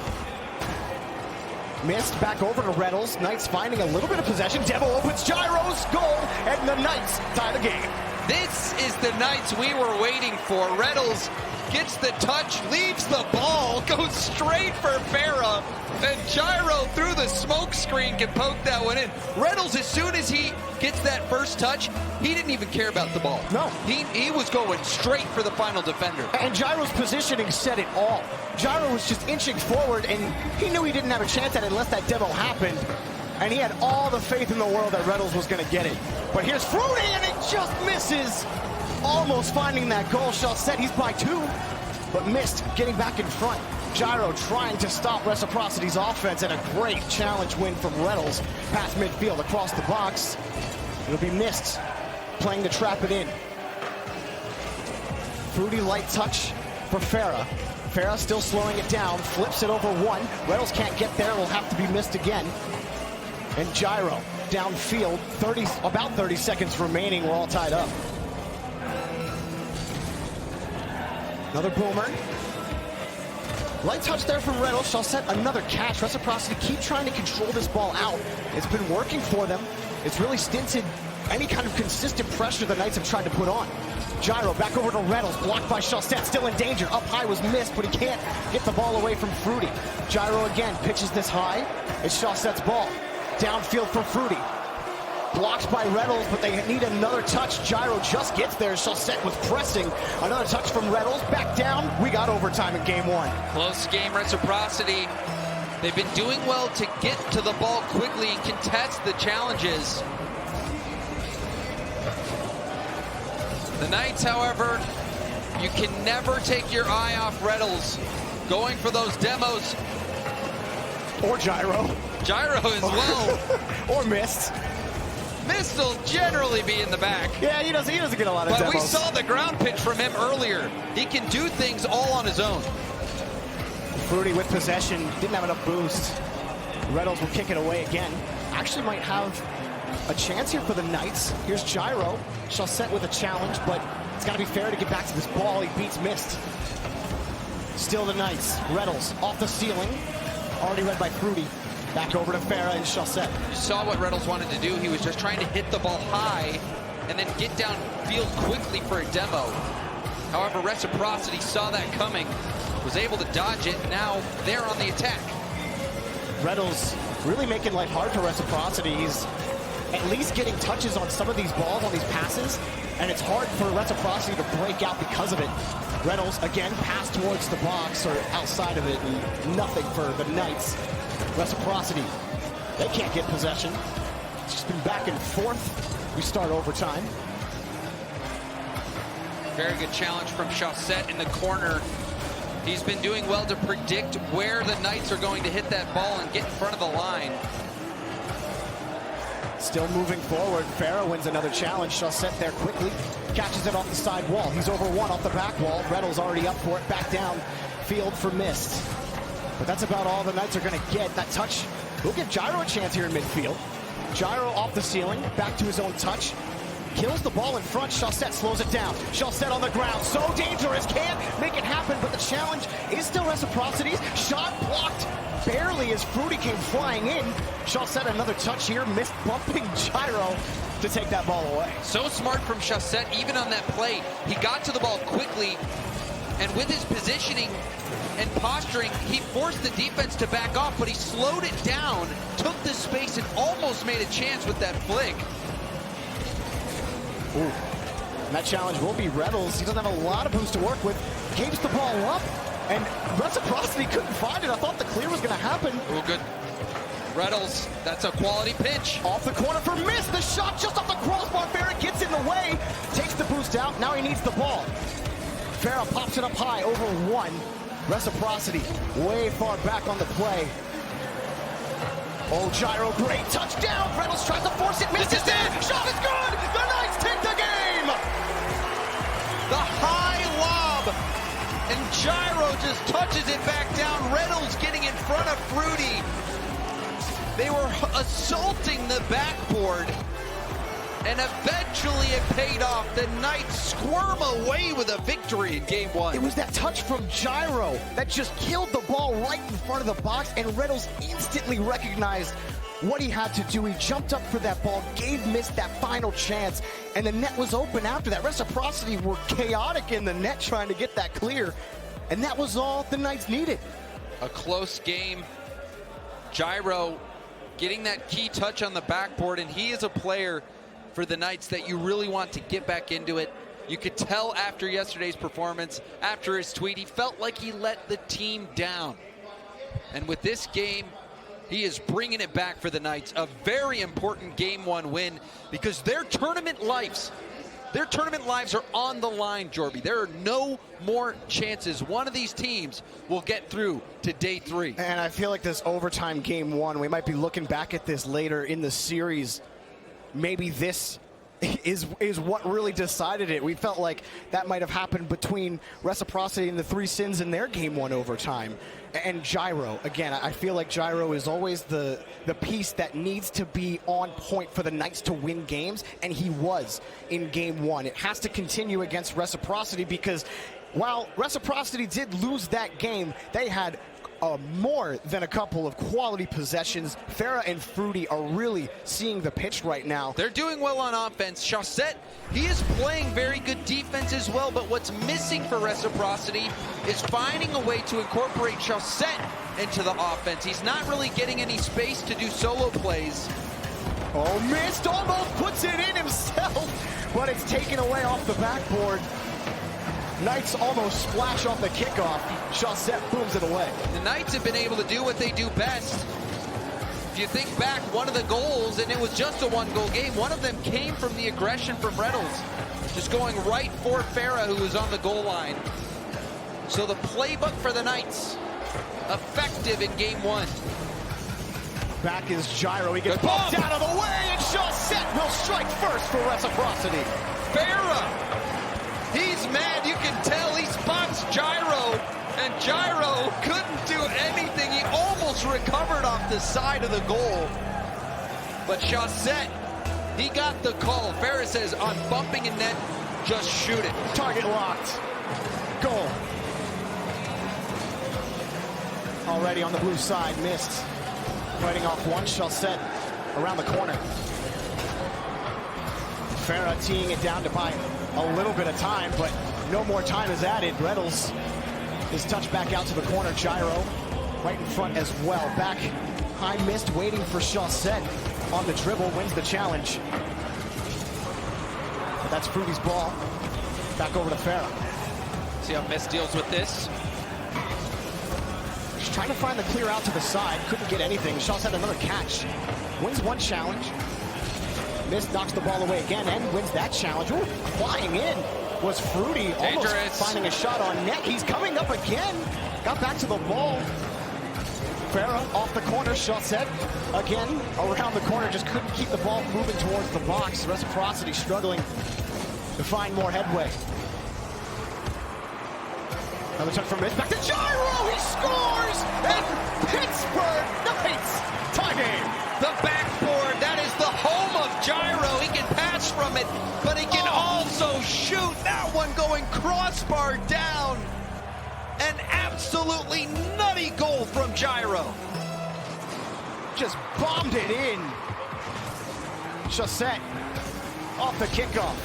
Missed back over to Reynolds. Knights finding a little bit of possession. Devo opens Gyro's goal, and the Knights tie the game. This is the Knights we were waiting for. Reynolds gets the touch, leaves the ball, goes straight for Farah, and Gyro through the smoke screen can poke that one in. Reynolds, as soon as he gets that first touch, he didn't even care about the ball. No. He was going straight for the final defender. And Gyro's positioning said it all. Gyro was just inching forward, and he knew he didn't have a chance at it unless that demo happened. And he had all the faith in the world that Reynolds was going to get it. But here's Fruity, and it just misses. Almost finding that goal. Chaussette, he's by 2, but missed getting back in front. Gyro trying to stop Reciprocity's offense, and a great challenge win from Reynolds. Past midfield, across the box. It'll be missed. Playing to trap it in. Fruity light touch for Farah. Farah still slowing it down, flips it over 1. Reynolds can't get there, will have to be missed again. And Gyro downfield, about 30 seconds remaining, we're all tied up. Another boomer. Light touch there from Reynolds. Chaussette, another catch. Reciprocity keep trying to control this ball out. It's been working for them. It's really stinted any kind of consistent pressure the Knights have tried to put on. Gyro back over to Reynolds, blocked by Chaussette, still in danger. Up high was missed, but he can't get the ball away from Fruity. Gyro again pitches this high. It's Chaussette's ball. Downfield for Fruity. Blocked by Reynolds, but they need another touch. Gyro just gets there. Chaussette was pressing. Another touch from Reynolds. Back down. We got overtime in game 1. Close game, Reciprocity. They've been doing well to get to the ball quickly and contest the challenges. The Knights, however, you can never take your eye off Reynolds. Going for those demos. Or Gyro. Gyro as well. Or Mist. Mist will generally be in the back. Yeah, he doesn't get a lot of demos. But we saw the ground pitch from him earlier. He can do things all on his own. Fruity with possession. Didn't have enough boost. Reynolds will kick it away again. Actually might have a chance here for the Knights. Here's Gyro. Chaussette with a challenge, but it's got to be fair to get back to this ball. He beats Mist. Still the Knights. Reynolds off the ceiling. Already read by Fruity. Back over to Farah and Chaussette. You saw what Reynolds wanted to do. He was just trying to hit the ball high and then get downfield quickly for a demo. However, Reciprocity saw that coming, was able to dodge it. Now they're on the attack. Reynolds really making life hard for Reciprocity. He's at least getting touches on some of these balls, on these passes, and it's hard for Reciprocity to break out because of it. Reynolds, again, pass towards the box or outside of it, and nothing for the Knights. Reciprocity, they can't get possession. It's just been back and forth. We start overtime. Very good challenge from Chaussette in the corner. He's been doing well to predict where the Knights are going to hit that ball and get in front of the line. Still moving forward. Farah wins another challenge. Chaussette there quickly. Catches it off the side wall. He's over 1 off the back wall. Reynolds already up for it. Back down field for Mist. But that's about all the Knights are going to get. That touch will give Gyro a chance here in midfield. Gyro off the ceiling. Back to his own touch. Kills the ball in front. Chaussette slows it down. Chaussette on the ground. So dangerous. Can't make it happen. But the challenge is still Reciprocity's. Shot blocked barely as Fruity came flying in. Chaussette another touch here. Missed bumping Gyro to take that ball away. So smart from Chaussette, even on that play. He got to the ball quickly, and with his positioning and posturing, he forced the defense to back off, but he slowed it down, took the space, and almost made a chance with that flick. Ooh. And that challenge will be Reynolds. He doesn't have a lot of boost to work with. Games the ball up, and Reciprocity couldn't find it. I thought the clear was going to happen. Oh, good. Reynolds, that's a quality pinch. Off the corner for Mist. The shot just off the crossbar. Farah gets in the way. Takes the boost out. Now he needs the ball. Farah pops it up high over 1. Reciprocity way far back on the play. Oh, Gyro, great touchdown. Reynolds tries to force it. Mist is in. Shot is good. The Knights take the game. The high lob. And Gyro just touches it back down. Reynolds getting in front of Fruity. They were assaulting the backboard, and eventually it paid off. The Knights squirm away with a victory in game 1. It was that touch from Gyro that just killed the ball right in front of the box, and Reynolds instantly recognized what he had to do. He jumped up for that ball, gave Mist that final chance, and the net was open after that. Reciprocity were chaotic in the net trying to get that clear, and that was all the Knights needed. A close game. Gyro getting that key touch on the backboard, and he is a player for the Knights that you really want to get back into it. You could tell after yesterday's performance, after his tweet, he felt like he let the team down. And with this game, he is bringing it back for the Knights. A very important Game 1 win because their tournament lives are on the line, Jorby. There are no more chances. One of these teams will get through to day 3. And I feel like this overtime Game 1, we might be looking back at this later in the series. Maybe this is what really decided it. We felt like that might have happened between Reciprocity and the Three Sins in their Game 1 overtime. And Gyro, again, I feel like Gyro is always the piece that needs to be on point for the Knights to win games, and he was in Game 1. It has to continue against Reciprocity because while Reciprocity did lose that game, they had more than a couple of quality possessions. Farah and Fruity are really seeing the pitch right now. They're doing well on offense. Chaussette, he is playing very good defense as well, but what's missing for Reciprocity is finding a way to incorporate Chaussette into the offense. He's not really getting any space to do solo plays. Oh, Mist almost puts it in himself, but it's taken away off the backboard. Knights almost splash off the kickoff. Chaussette booms it away. The Knights have been able to do what they do best. If you think back, one of the goals, and it was just a one-goal game, one of them came from the aggression from Reynolds. Just going right for Farah, who was on the goal line. So the playbook for the Knights, effective in Game 1. Back is Gyro. He gets bumped out of the way, and Chaussette will strike first for Reciprocity. Farah! He's mad, you can tell. He spots Gyro, and Gyro couldn't do anything. He almost recovered off the side of the goal. But Chaussette, he got the call. Farah says, on bumping a net, just shoot it. Target locked. Goal. Already on the blue side, Mist. Fighting off one, Chaussette around the corner. Farah teeing it down to buy a little bit of time, but no more time is added. Reynolds is touched back out to the corner. Gyro right in front as well. Back high, Mist waiting for Chaussette on the dribble, wins the challenge. But that's Fruity's ball. Back over to Farah. See how Mist deals with this. Just trying to find the clear out to the side. Couldn't get anything. Chaussette another catch. Wins one challenge. Mist knocks the ball away again and wins that challenge. Ooh, flying in was Fruity. Almost finding a shot on net. He's coming up again. Got back to the ball. Farah off the corner. Chaussette again around the corner. Just couldn't keep the ball moving towards the box. Reciprocity struggling to find more headway. Another touch from Mist. Back to Gyro. He scores! And Pittsburgh Knights tie game. The backboard, that is the home of Gyro. He can pass from it, but he can also shoot. That one going crossbar down. An absolutely nutty goal from Gyro. Just bombed it in. Chaussette off the kickoff.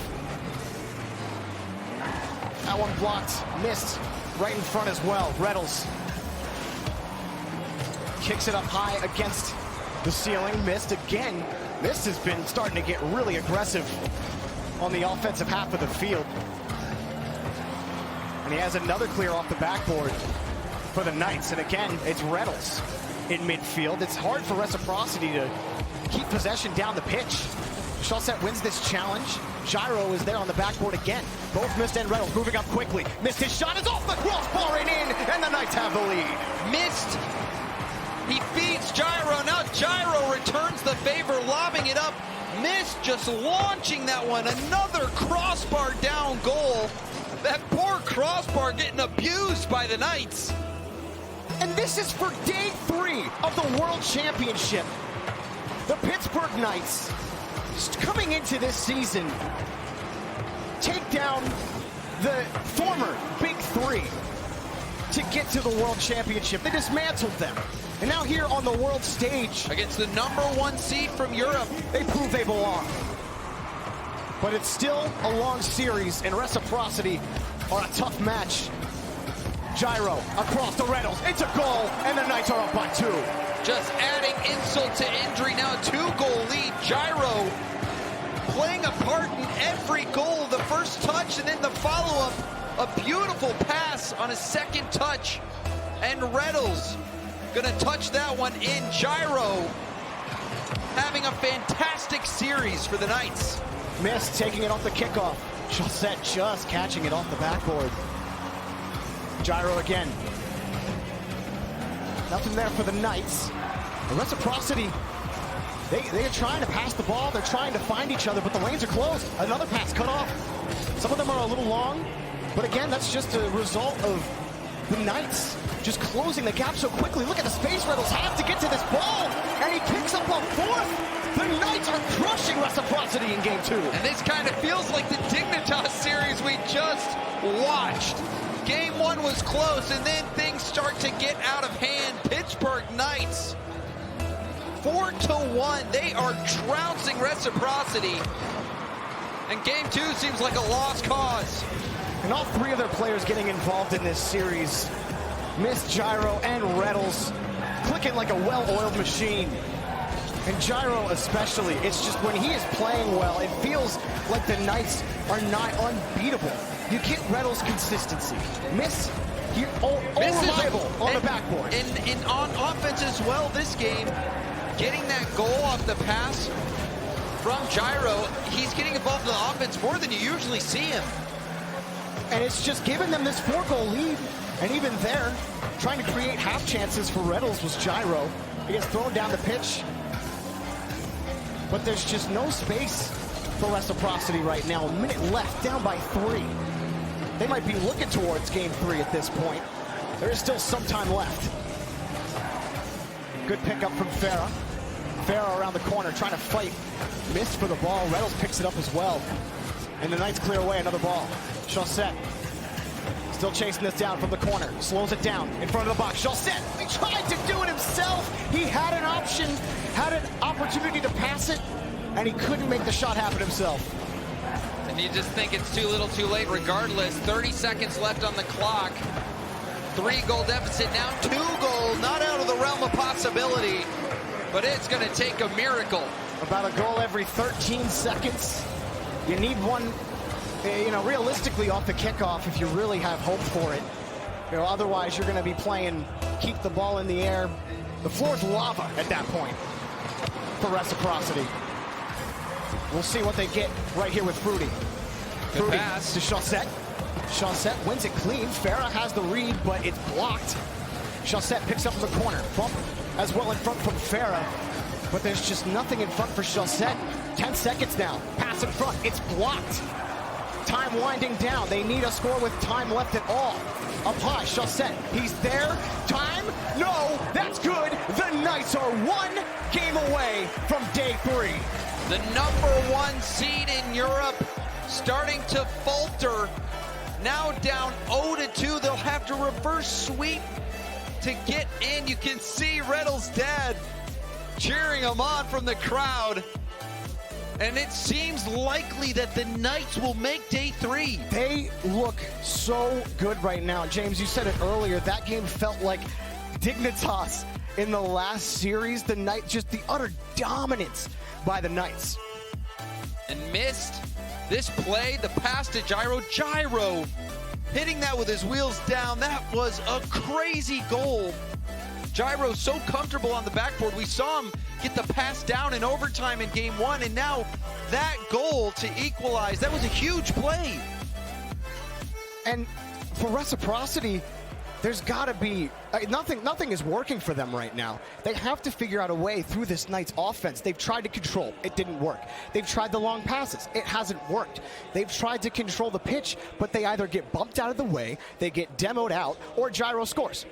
That one blocked. Mist right in front as well. Reynolds kicks it up high against the ceiling. Mist again. Mist has been starting to get really aggressive on the offensive half of the field. And he has another clear off the backboard for the Knights. And again, it's Reynolds in midfield. It's hard for Reciprocity to keep possession down the pitch. Chaussette wins this challenge. Gyro is there on the backboard again. Both Mist and Reynolds moving up quickly. Mist, his shot is off the crossbar and in, and the Knights have the lead. Mist, he feeds Gyro. Now Gyro returns the favor, lobbing it up. Mist just launching that one. Another crossbar down goal. That poor crossbar getting abused by the Knights. And this is for day 3 of the World Championship. The Pittsburgh Knights, coming into this season, take down the former Big Three. to get to the World Championship. They dismantled them. And now here on the world stage, against the #1 seed from Europe, they prove they belong. But it's still a long series, and Reciprocity are a tough match. Gyro across the Reynolds. It's a goal, and the Knights are up by 2. Just adding insult to injury now. A 2-goal lead. Gyro playing a part in every goal. The first touch and then the follow-up. A beautiful pass on his second touch. And Reynolds gonna touch that one in. Gyro having a fantastic series for the Knights. Missed taking it off the kickoff. Chaussette just catching it off the backboard. Gyro again. Nothing there for the Knights. The Reciprocity, they are trying to pass the ball. They're trying to find each other, but the lanes are closed. Another pass cut off. Some of them are a little long, but again, that's just a result of the Knights just closing the gap so quickly. Look at the space Reynolds has to get to this ball, and he picks up a 4th. The Knights are crushing Reciprocity in game 2. And this kind of feels like the Dignitas series we just watched. Game 1 was close, and then things start to get out of hand. Pittsburgh Knights, 4-1. They are trouncing Reciprocity. And game 2 seems like a lost cause. And all 3 of their players getting involved in this series. Missed Gyro and Reynolds clicking like a well-oiled machine. And Gyro especially, it's just when he is playing well, it feels like the Knights are not unbeatable. You get Reynolds' consistency. Miss, all reliable on the backboard. And on offense as well this game, getting that goal off the pass from Gyro, he's getting involved in the offense more than you usually see him. And it's just given them this 4-goal lead. And even there, trying to create half chances for Reynolds was Gyro. He gets thrown down the pitch. But there's just no space for Reciprocity right now. A minute left, down by 3. They might be looking towards game 3 at this point. There is still some time left. Good pickup from Farah. Farah around the corner trying to fight. Missed for the ball. Reynolds picks it up as well. And the Knights clear away another ball. Chaussette still chasing this down from the corner. Slows it down in front of the box. Chaussette, he tried to do it himself. He had an option, had an opportunity to pass it, and he couldn't make the shot happen himself. And you just think it's too little too late regardless. 30 seconds left on the clock. 3-goal deficit, now 2-goal, not out of the realm of possibility, but it's gonna take a miracle. About a goal every 13 seconds. You need one, realistically off the kickoff if you really have hope for it. Otherwise you're gonna be playing keep the ball in the air. The floor's lava at that point for Reciprocity. We'll see what they get right here with Fruity. Fruity pass to Chaussette. Chaussette wins it clean. Farah has the read, but it's blocked. Chaussette picks up in the corner. Bump as well in front from Farah, but there's just nothing in front for Chaussette. 10 seconds now. Pass in front. It's blocked. Time winding down. They need a score with time left at all. Up high, Chaussette. He's there. Time? No, that's good. The Knights are 1 game away from day 3. The #1 seed in Europe starting to falter. Now down 0-2. They'll have to reverse sweep to get in. You can see Reynolds' dad cheering him on from the crowd. And it seems likely that the Knights will make day 3. They look so good right now. James, you said it earlier. That game felt like Dignitas in the last series. The Knights, just the utter dominance by the Knights. And missed this play, the pass to Gyro. Gyro hitting that with his wheels down. That was a crazy goal. Gyro so comfortable on the backboard. We saw him get the pass down in overtime in game 1, and now that goal to equalize, that was a huge play. And for Reciprocity, there's got to be nothing is working for them right now. They have to figure out a way through this Knights offense. They've tried to control, it didn't work. They've tried the long passes, it hasn't worked. They've tried to control the pitch, but they either get bumped out of the way, they get demoed out, or Gyro scores.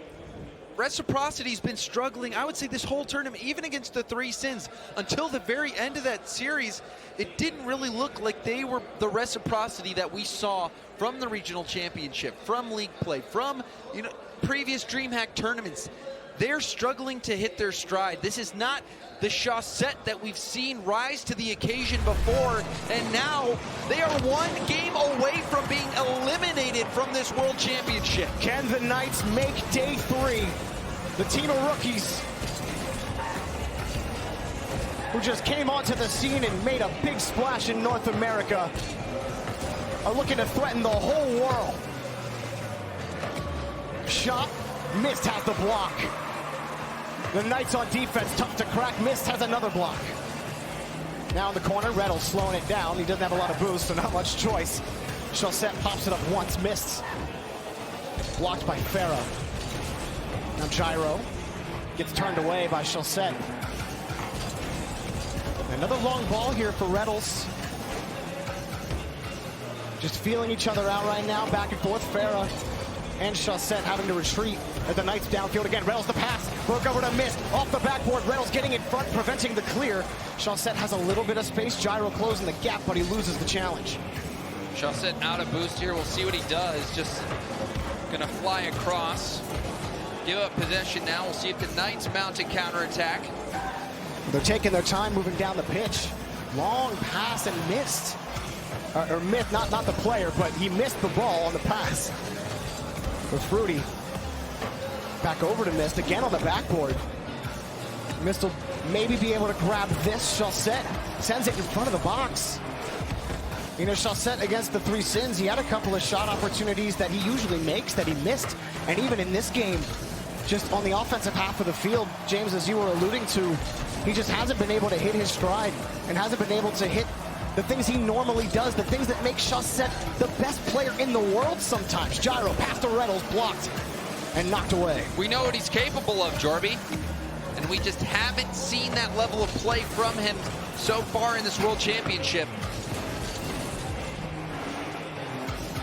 Reciprocity's been struggling, I would say, this whole tournament, even against the 3 Sins. Until the very end of that series, it didn't really look like they were the Reciprocity that we saw from the regional championship, from league play, from, previous DreamHack tournaments, they're struggling to hit their stride. This is not the Chaussette that we've seen rise to the occasion before, and now they are one game away from being eliminated from this World Championship. Can the Knights make day 3? The team of rookies who just came onto the scene and made a big splash in North America are looking to threaten the whole world. Shot, Mist has the block. The Knights on defense, tough to crack. Mist has another block. Now in the corner, Reddle's slowing it down. He doesn't have a lot of boost, so not much choice. Chaussette pops it up once, Mist. Blocked by Farah. Now Gyro gets turned away by Chaussette. Another long ball here for Reddles. Just feeling each other out right now, back and forth. Farah and Chaussette having to retreat. At the Knights downfield again. Reddles the pass. Broke over to Mist. Off the backboard. Reddles getting in front, preventing the clear. Chaussette has a little bit of space. Gyro closing the gap, but he loses the challenge. Chaussette out of boost here. We'll see what he does. Just gonna fly across. Give up possession now. We'll see if the Knights mount a counterattack. They're taking their time moving down the pitch. Long pass and missed. Or missed, not the player, but he missed the ball on the pass. For Fruity. Back over to Mist, again on the backboard. Mist will maybe be able to grab this. Chaussette sends it in front of the box. You know, Chaussette against the 3 Sins, he had a couple of shot opportunities that he usually makes that he missed. And even in this game, just on the offensive half of the field, James, as you were alluding to, he just hasn't been able to hit his stride and hasn't been able to hit the things he normally does, the things that make Chaussette the best player in the world sometimes. Gyro, pass to Reddles, blocked and knocked away. We know what he's capable of, Jorby, and we just haven't seen that level of play from him so far in this World Championship.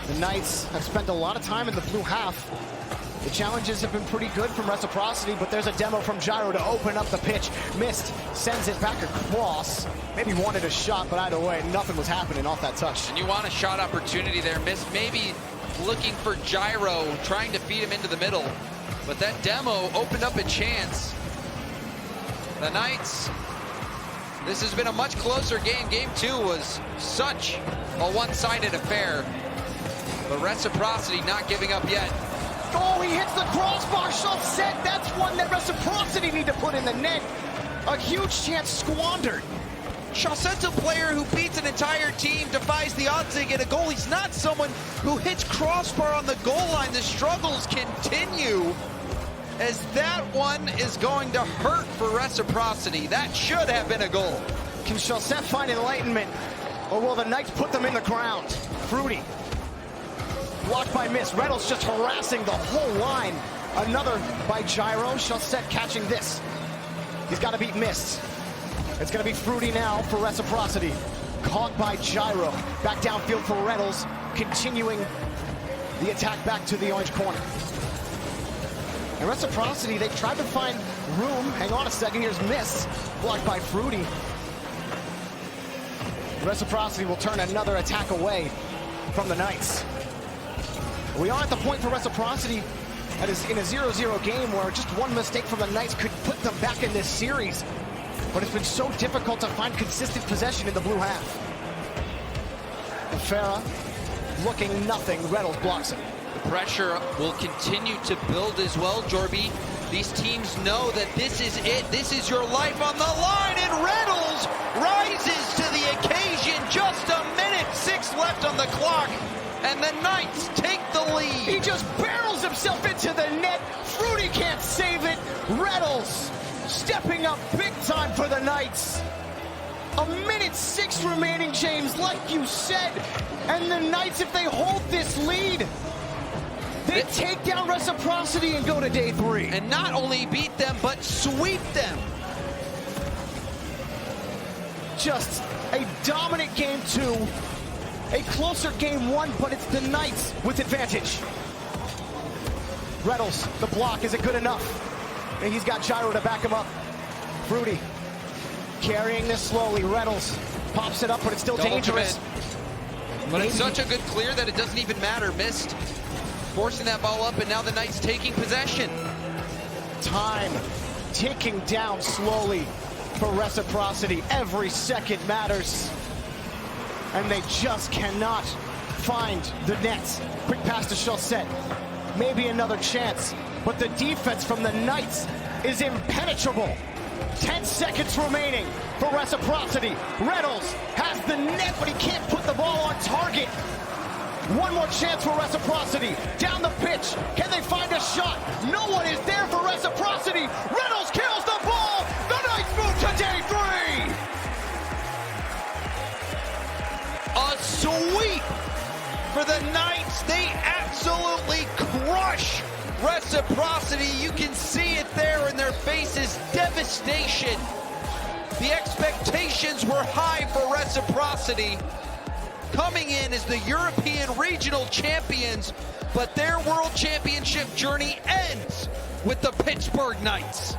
The Knights have spent a lot of time in the blue half. The challenges have been pretty good from Reciprocity, but there's a demo from Gyro to open up the pitch. Mist sends it back across. Maybe wanted a shot, but either way, nothing was happening off that touch. And you want a shot opportunity there. Mist maybe looking for Gyro, trying to feed him into the middle. But that demo opened up a chance. The Knights, this has been a much closer game. Game 2 was such a one-sided affair. But Reciprocity not giving up yet. Oh, he hits the crossbar. Chaussette, that's one that Reciprocity need to put in the net. A huge chance squandered. Chaussette's a player who beats an entire team, defies the odds to get a goal. He's not someone who hits crossbar on the goal line. The struggles continue, as that one is going to hurt for Reciprocity. That should have been a goal. Can Chaussette find enlightenment, or will the Knights put them in the ground? Fruity. Blocked by Mist. Reynolds just harassing the whole line. Another by Gyro. Chaussette catching this. He's got to beat Mist. It's going to be Fruity now for Reciprocity. Caught by Gyro. Back downfield for Reynolds. Continuing the attack back to the orange corner. And Reciprocity, they've tried to find room. Hang on a second. Here's Mist. Blocked by Fruity. Reciprocity will turn another attack away from the Knights. We are at the point for Reciprocity that is in a 0-0 game where just one mistake from the Knights could put them back in this series. But it's been so difficult to find consistent possession in the blue half. And Farah looking nothing. Reynolds blocks it. The pressure will continue to build as well, Jorby. These teams know that this is it. This is your life on the line, and Reynolds rises to the occasion. Just a minute 6 left on the clock, and the Knights take the lead. He just barrels himself into the net. Fruity can't save it. Reynolds stepping up big time for the Knights. A minute 6 remaining, James, like you said. And the Knights, if they hold this lead, they take down Reciprocity and go to day 3. And not only beat them, but sweep them. Just a dominant game 2. A closer game 1, but it's the Knights with advantage. Reynolds, the block, is it good enough? And he's got Gyro to back him up. Fruity carrying this slowly. Reynolds pops it up, but it's still dangerous. But it's such a good clear that it doesn't even matter. Mist forcing that ball up, and now the Knights taking possession. Time ticking down slowly for Reciprocity. Every second matters. And they just cannot find the net. Quick pass to Chaussette. Maybe another chance. But the defense from the Knights is impenetrable. 10 seconds remaining for Reciprocity. Reynolds has the net, but he can't put the ball on target. One more chance for Reciprocity. Down the pitch. Can they find a shot? No one is there for Reciprocity. Reynolds kills the ball. The Knights move to day 3. A sweep for the Knights. They absolutely crush Reciprocity. You can see it there in their faces. Devastation. The expectations were high for Reciprocity, coming in as the European regional champions, but their world championship journey ends with the Pittsburgh Knights.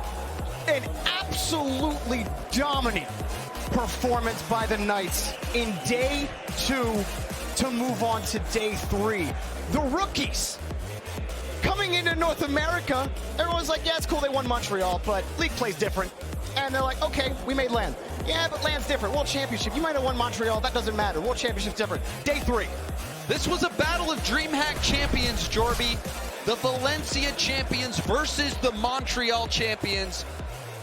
An absolutely dominant performance by the Knights in day 2 to move on to day 3. The rookies coming into North America, everyone's like, yeah, it's cool they won Montreal, but league plays different. And they're like, okay, we made land. Yeah, but land's different. World Championship, you might have won Montreal, that doesn't matter. World Championship's different. Day 3. This was a battle of DreamHack champions, Jorby. The Valencia champions versus the Montreal champions.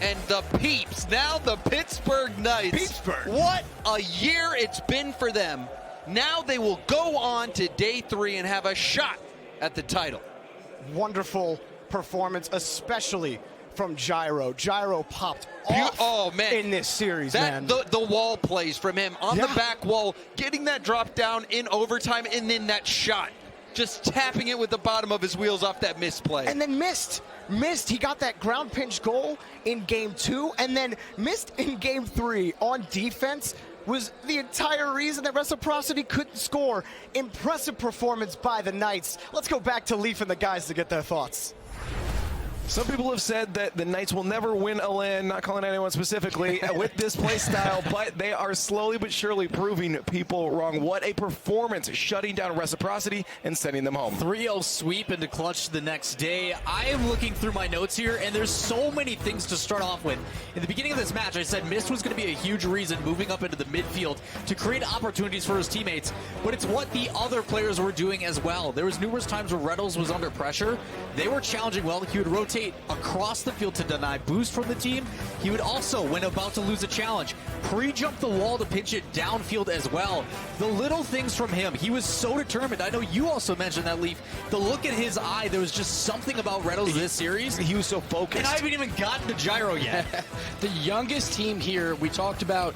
And the Peeps, now the Pittsburgh Knights. Pittsburgh. What a year it's been for them. Now they will go on to day 3 and have a shot at the title. Wonderful performance, especially from Gyro. Gyro popped off in this series, man. The wall plays from him on the back wall, getting that drop down in overtime, and then that shot. Just tapping it with the bottom of his wheels off that misplay. And then missed. He got that ground pinch goal in game 2, and then missed in game 3 on defense. Was the entire reason that Reciprocity couldn't score. Impressive performance by the Knights. Let's go back to Leaf and the guys to get their thoughts. Some people have said that the Knights will never win a LAN, not calling anyone specifically, with this play style, but they are slowly but surely proving people wrong. What a performance, shutting down Reciprocity and sending them home. 3-0 sweep into clutch the next day. I am looking through my notes here, and there's so many things to start off with. In the beginning of this match, I said Mist was going to be a huge reason moving up into the midfield to create opportunities for his teammates, but it's what the other players were doing as well. There was numerous times where Reynolds was under pressure. They were challenging well. He would rotate across the field to deny boost from the team. He would also, when about to lose a challenge, pre-jump the wall to pitch it downfield as well. The little things from him, he was so determined. I know you also mentioned that, Leaf. The look in his eye, there was just something about Reynolds this series. He was so focused. And I haven't even gotten to Gyro yet. The youngest team here, we talked about,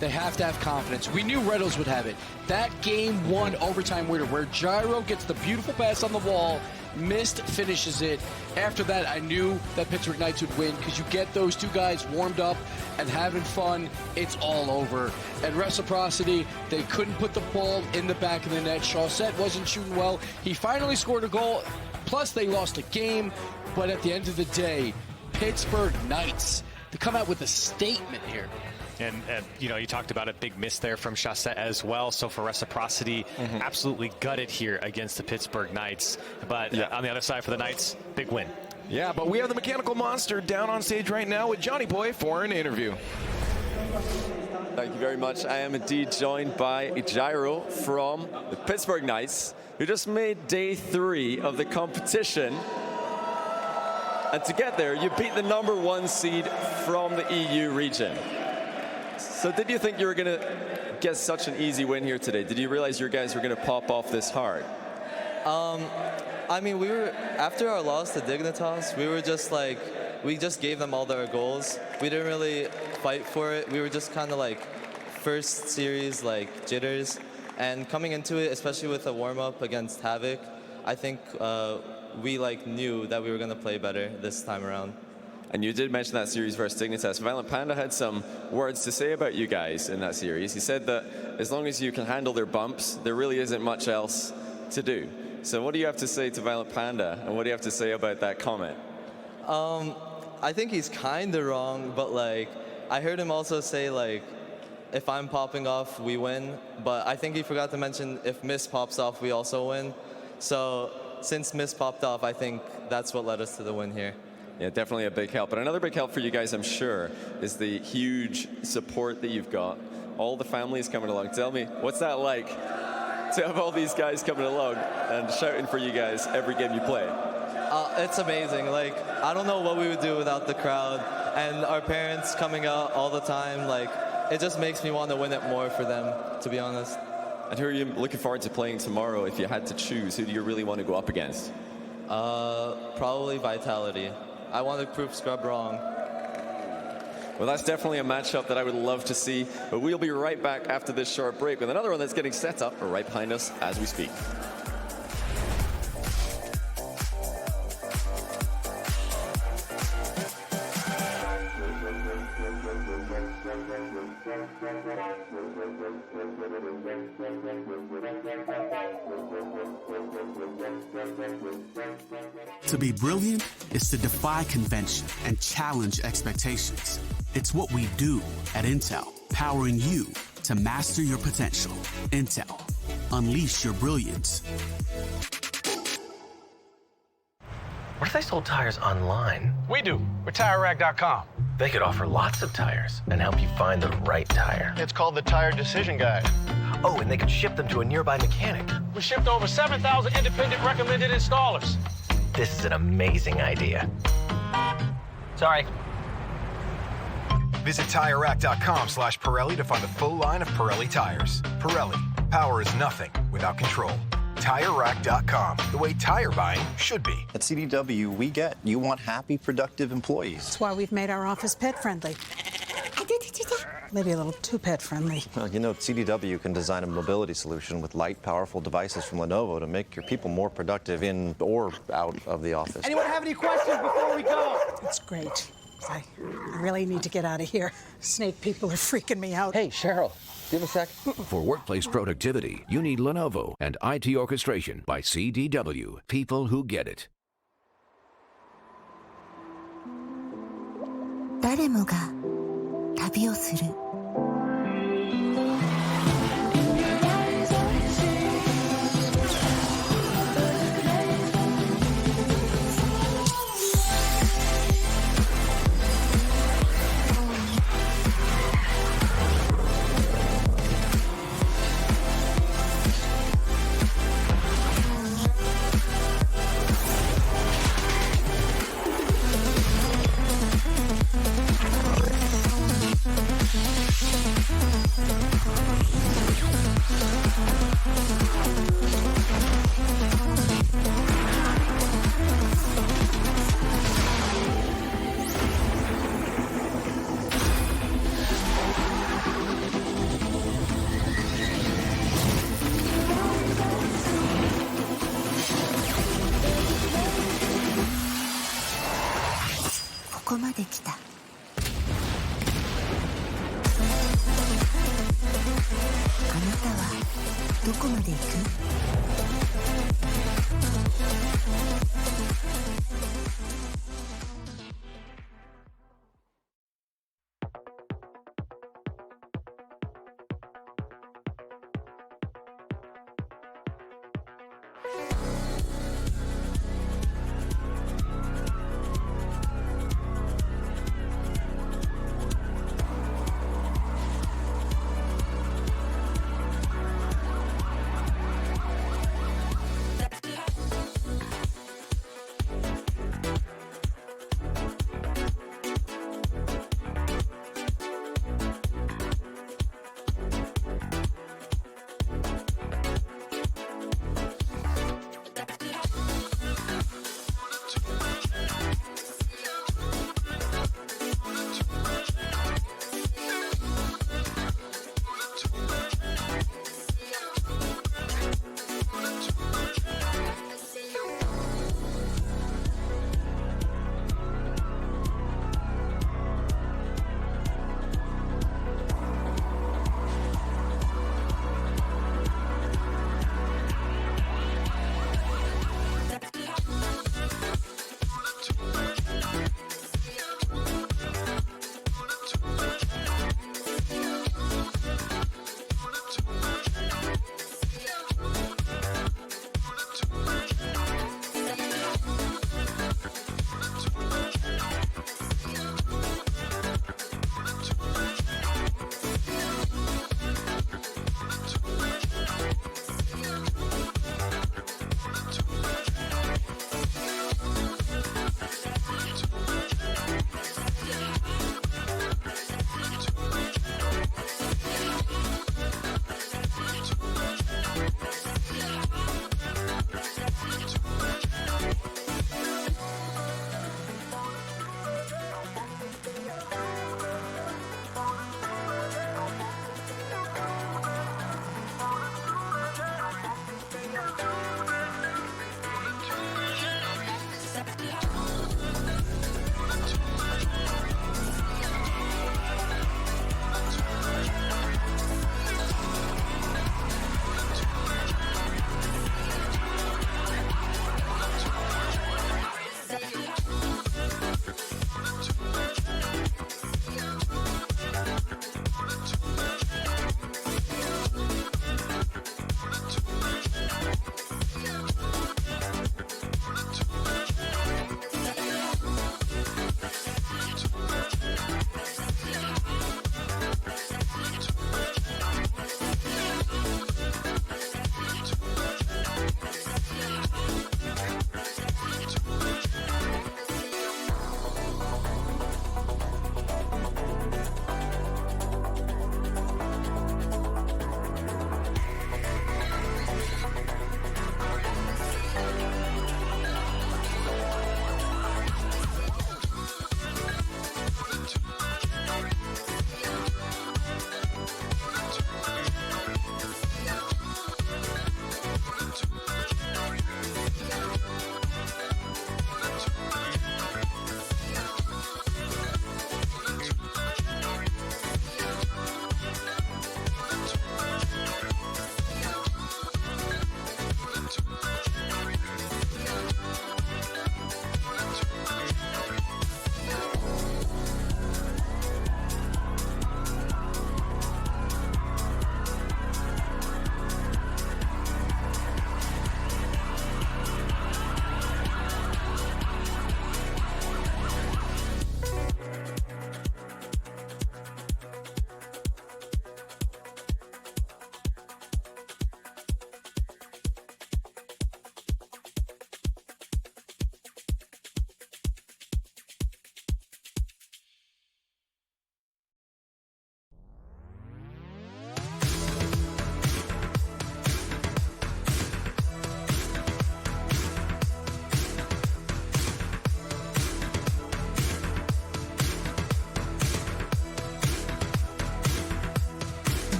they have to have confidence. We knew Reynolds would have it. That game 1 overtime winner where Gyro gets the beautiful pass on the wall, Mist finishes it. After that, I knew that Pittsburgh Knights would win because you get those two guys warmed up and having fun, it's all over. And Reciprocity, they couldn't put the ball in the back of the net. Chaussette wasn't shooting well. He finally scored a goal. Plus, they lost a game. But at the end of the day, Pittsburgh Knights, to come out with a statement here. And you know, you talked about a big miss there from Chaussette as well. So for Reciprocity, absolutely gutted here against the Pittsburgh Knights. But on the other side for the Knights, big win. Yeah, but we have the Mechanical Monster down on stage right now with Johnny Boy for an interview. Thank you very much. I am indeed joined by Gyro from the Pittsburgh Knights, who just made day 3 of the competition. And to get there, you beat the #1 seed from the EU region. So did you think you were going to get such an easy win here today? Did you realize your guys were going to pop off this hard? I mean, we were, after our loss to Dignitas, we were just like, we just gave them all their goals. We didn't really fight for it. We were just kind of like first series, like jitters. And coming into it, especially with a warm-up against Havoc, I think we like knew that we were going to play better this time around. And you did mention that series versus Dignitas. Violent Panda had some words to say about you guys in that series. He said that as long as you can handle their bumps, there really isn't much else to do. So what do you have to say to Violent Panda, and what do you have to say about that comment? I think he's kind of wrong, but like, I heard him also say like, if I'm popping off, we win. But I think he forgot to mention if Miss pops off, we also win. So since Mist popped off, I think that's what led us to the win here. Yeah, definitely a big help. But another big help for you guys, I'm sure, is the huge support that you've got. All the families coming along. Tell me, what's that like to have all these guys coming along and shouting for you guys every game you play? It's amazing. Like, I don't know what we would do without the crowd and our parents coming out all the time. Like, it just makes me want to win it more for them, to be honest. And who are you looking forward to playing tomorrow if you had to choose? Who do you really want to go up against? Probably Vitality. I want to prove Scrub wrong. Well, that's definitely a matchup that I would love to see. But we'll be right back after this short break with another one that's getting set up right behind us as we speak. To be brilliant is to defy convention and challenge expectations. It's what we do at Intel, powering you to master your potential. Intel, unleash your brilliance. What if they sold tires online? We do. We're TireRack.com. They could offer lots of tires and help you find the right tire. It's called the Tire Decision Guide. Oh, and they could ship them to a nearby mechanic. We shipped over 7,000 independent recommended installers. This is an amazing idea. Sorry. Visit TireRack.com/Pirelli to find the full line of Pirelli tires. Pirelli, power is nothing without control. TireRack.com, the way tire buying should be. At CDW, we get you want happy, productive employees. That's why we've made our office pet-friendly. Maybe a little too pet-friendly. Well, you know, CDW can design a mobility solution with light, powerful devices from Lenovo to make your people more productive in or out of the office. Anyone have any questions before we go? It's great. I really need to get out of here. Snake people are freaking me out. Hey, Cheryl, give a sec. For workplace productivity, you need Lenovo and IT orchestration by CDW. People who get it. 誰もが旅をする。ここまで来た。あなたはどこまで行く？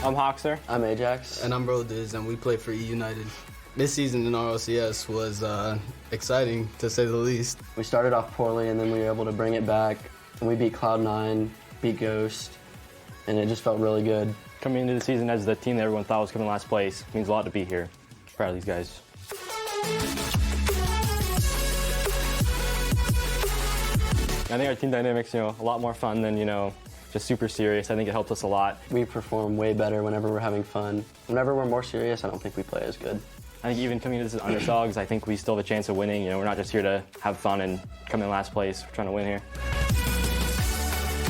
I'm Hoxer. I'm Ajax. And I'm Rodiz, and we play for E United. This season in RLCS was exciting, to say the least. We started off poorly, and then we were able to bring it back. And we beat Cloud9, beat Ghost, and it just felt really good. Coming into the season as the team that everyone thought was coming last place means a lot to be here. Proud of these guys. I think our team dynamics, a lot more fun than, just super serious. I think it helps us a lot. We perform way better whenever we're having fun. Whenever we're more serious, I don't think we play as good. I think even coming into this as underdogs, I think we still have a chance of winning. We're not just here to have fun and come in last place. We're trying to win here.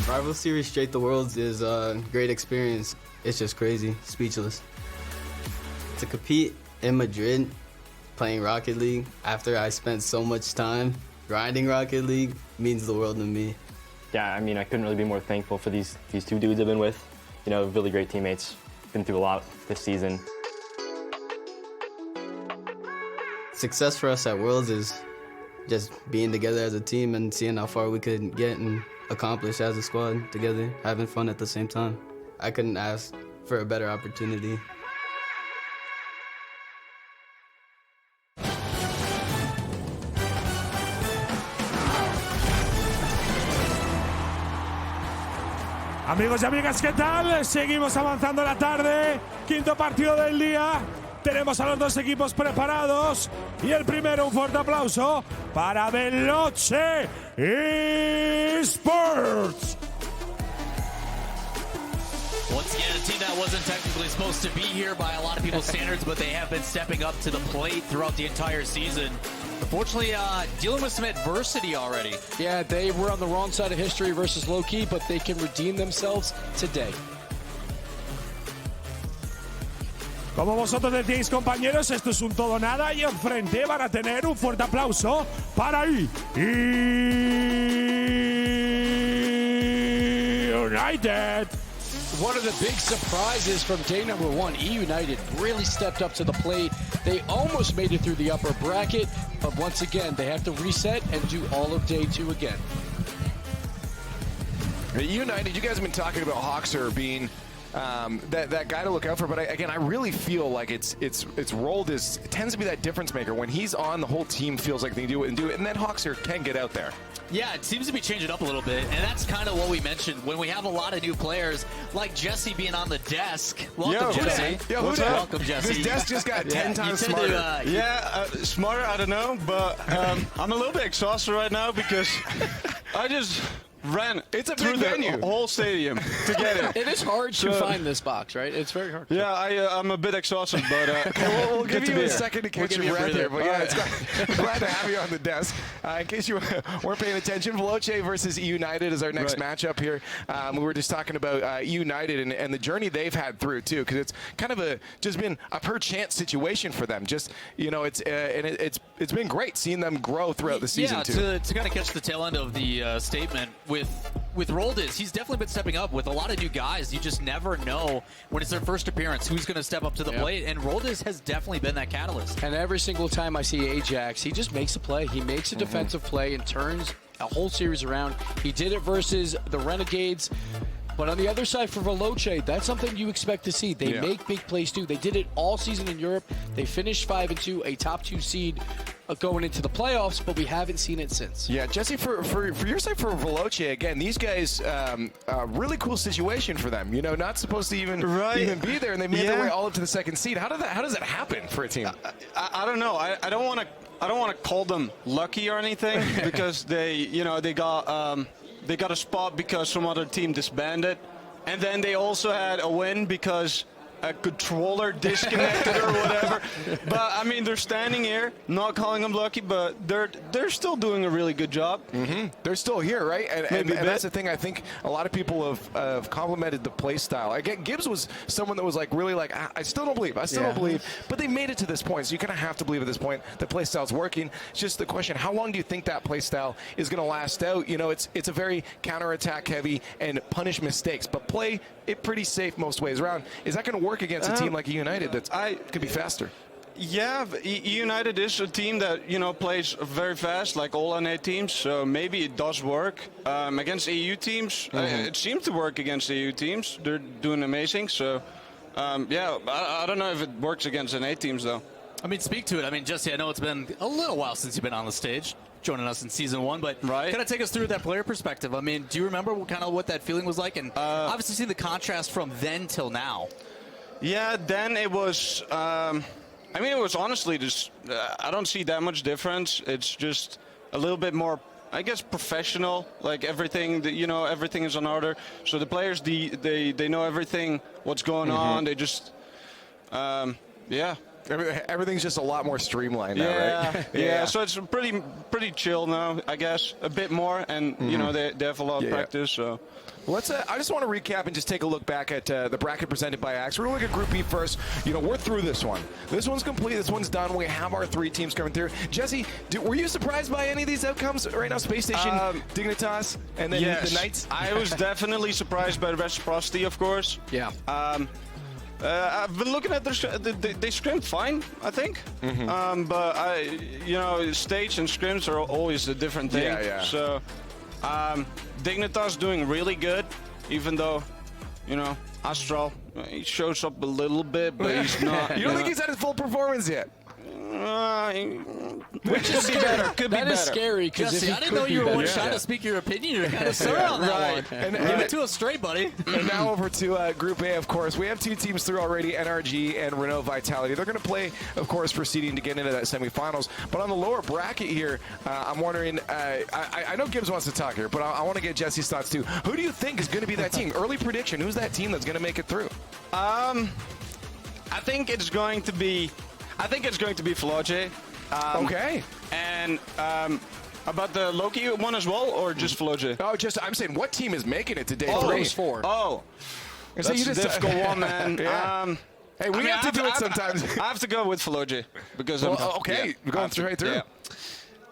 Rival Series Straight the Worlds is a great experience. It's just crazy, speechless. To compete in Madrid, playing Rocket League, after I spent so much time grinding Rocket League, means the world to me. Yeah, I couldn't really be more thankful for these two dudes I've been with. Really great teammates. Been through a lot this season. Success for us at Worlds is just being together as a team and seeing how far we could get and accomplish as a squad together, having fun at the same time. I couldn't ask for a better opportunity. Amigos y amigas, ¿qué tal? Seguimos avanzando la tarde. Quinto partido del día. Tenemos a los dos equipos preparados. Y el primero, un fuerte aplauso para Veloce Esports. Once again, a team that wasn't technically supposed to be here by a lot of people's standards, but they have been stepping up to the plate throughout the entire season. Unfortunately, dealing with some adversity already. Yeah, they were on the wrong side of history versus low-key, but they can redeem themselves today. Como vosotros decíais, compañeros, esto es un todo nada y enfrente van a tener un fuerte aplauso para United. One of the big surprises from day number one, E United really stepped up to the plate. They almost made it through the upper bracket, but once again, they have to reset and do all of day two again. United, you guys have been talking about Hoxer being that guy to look out for, but I really feel like it's rolled as it tends to be that difference maker. When he's on, the whole team feels like they do it, and then Hoxer can get out there. Yeah, it seems to be changing up a little bit, and that's kind of what we mentioned. When we have a lot of new players, like Jesse being on the desk. Welcome, Jesse. Who's welcome, Jesse. This desk just got 10 times smarter. Smarter, I don't know, but I'm a little bit exhausted right now because I just ran through the whole stadium to get it. It is hard to find this box, right? It's very hard. Yeah, I'm a bit exhausted, but we'll give you a second to catch your breath here. But yeah, it's glad to have you on the desk. In case you weren't paying attention, Veloce versus United is our next matchup here. We were just talking about United and the journey they've had through too, because it's kind of just been a per chance situation for them. Just it's been great seeing them grow throughout the season too. To kind of catch the tail end of the statement with Roldiz, he's definitely been stepping up with a lot of new guys. You just never know when it's their first appearance who's going to step up to the plate, and Roldiz has definitely been that catalyst. And every single time I see Ajax, he just makes a play. He makes a defensive play and turns a whole series around. He did it versus the Renegades. But on the other side for Veloce, that's something you expect to see. They make big plays too. They did it all season in Europe. They finished 5-2, a top 2 seed going into the playoffs, but we haven't seen it since. Yeah, Jesse, for your side, for Veloce, again, these guys, really cool situation for them. Not supposed to even be there, and they made their way all up to the second seed. How does that happen for a team? I don't know. I don't want to call them lucky or anything because they got a spot because some other team disbanded, and then they also had a win because a controller disconnected or whatever. But I mean, they're standing here, not calling them lucky, but they're still doing a really good job. They're still here, right? And that's the thing. I think a lot of people have complimented the play style. Again, Gibbs was someone that was I still don't believe. But they made it to this point, so you kind of have to believe at this point the play style's working. It's just the question: how long do you think that play style is going to last out? It's a very counterattack heavy and punish mistakes, but play it pretty safe most ways around. Is that going to work against a team like United that could be faster? Yeah, United is a team that plays very fast, like all NA teams. So maybe it does work against EU teams. It seems to work against EU teams. They're doing amazing. So yeah, I don't know if it works against NA teams, though. I mean, speak to it. I mean, Jesse, I know it's been a little while since you've been on the stage, joining us in Season 1, but kind of take us through that player perspective. I mean, do you remember kind of what that feeling was like? And obviously see the contrast from then till now. Yeah, then it was, I mean, it was honestly just, I don't see that much difference. It's just a little bit more, I guess, professional. Like everything, you know, everything is on order. So the players, they know everything, what's going on. They just, yeah. Everything's just a lot more streamlined now, right? Yeah, so it's pretty chill now, I guess. A bit more, and, you know, they have a lot of practice, so. Let's. I just want to recap and just take a look back at the bracket presented by Axe. We're going to look at Group B first. You know, we're through this one. This one's complete. This one's done. We have our 3 teams coming through. Jesse, were you surprised by any of these outcomes right now? Space Station, Dignitas, and then the Knights? I was definitely surprised by the Reciprocity, of course. Yeah. I've been looking at they scrimmed fine, I think. But you know, stage and scrims are always a different thing. Yeah. So Dignitas doing really good, even though, you know, Astral, he shows up a little bit, but he's not. You don't think he's at his full performance yet? Which could be better. Could be better. That is scary. Jesse, I didn't know you were trying to speak your opinion. You're kind of sore on that one. And give it to us straight, buddy. And now over to Group A, of course. We have 2 teams through already, NRG and Renault Vitality. They're going to play, of course, for seeding to get into that semifinals. But on the lower bracket here, I'm wondering, I know Gibbs wants to talk here, but I want to get Jesse's thoughts too. Who do you think is going to be that team? Early prediction, who's that team that's going to make it through? I think it's going to be Floje. Okay. And about the Loki one as well, or just Floje? Oh, I'm saying what team is making it to day 3? Those 4. Oh, that's a difficult one, man. Hey, we have to do it sometimes. I have to go with Floje because we're going straight through. Yeah.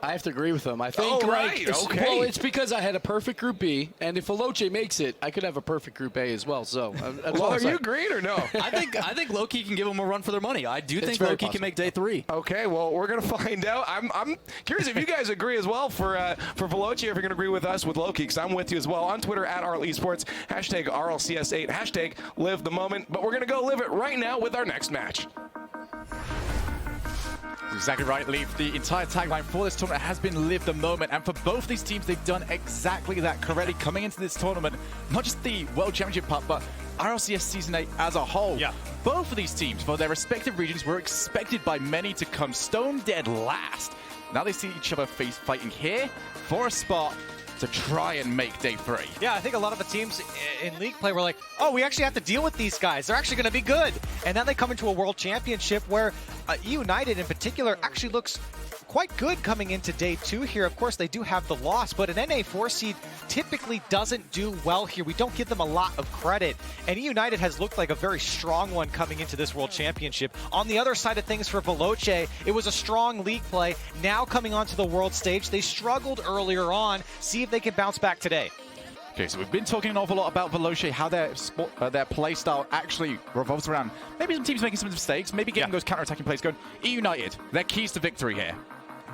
I have to agree with him. I think, well, it's because I had a perfect Group B, and if Veloce makes it, I could have a perfect Group A as well. So, are you agreed or no? I think Loki can give them a run for their money. I do think Loki can make day 3. Okay, well, we're gonna find out. I'm curious if you guys agree as well for Veloce, if you're gonna agree with us with Loki, because I'm with you as well on Twitter at RL Esports, hashtag RLCS8, hashtag live the moment. But we're gonna go live it right now with our next match. Exactly right, Leaf. The entire tagline for this tournament has been live the moment, and for both these teams, they've done exactly that. Corelli coming into this tournament, not just the World Championship part, but RLCS Season 8 as a whole. Yeah. Both of these teams, for their respective regions, were expected by many to come stone dead last. Now they see each other fighting here for a spot to try and make day 3. Yeah, I think a lot of the teams in league play were like, oh, we actually have to deal with these guys. They're actually going to be good. And then they come into a world championship where United in particular actually looks quite good coming into day 2 here. Of course, they do have the loss, but an NA 4 seed typically doesn't do well here. We don't give them a lot of credit. And United has looked like a very strong one coming into this World Championship. On the other side of things for Veloce, it was a strong league play. Now coming onto the world stage, they struggled earlier on. See if they can bounce back today. Okay, so we've been talking an awful lot about Veloce, how their play style actually revolves around maybe some teams making some mistakes, maybe getting those counter-attacking plays going. United, their keys to victory here.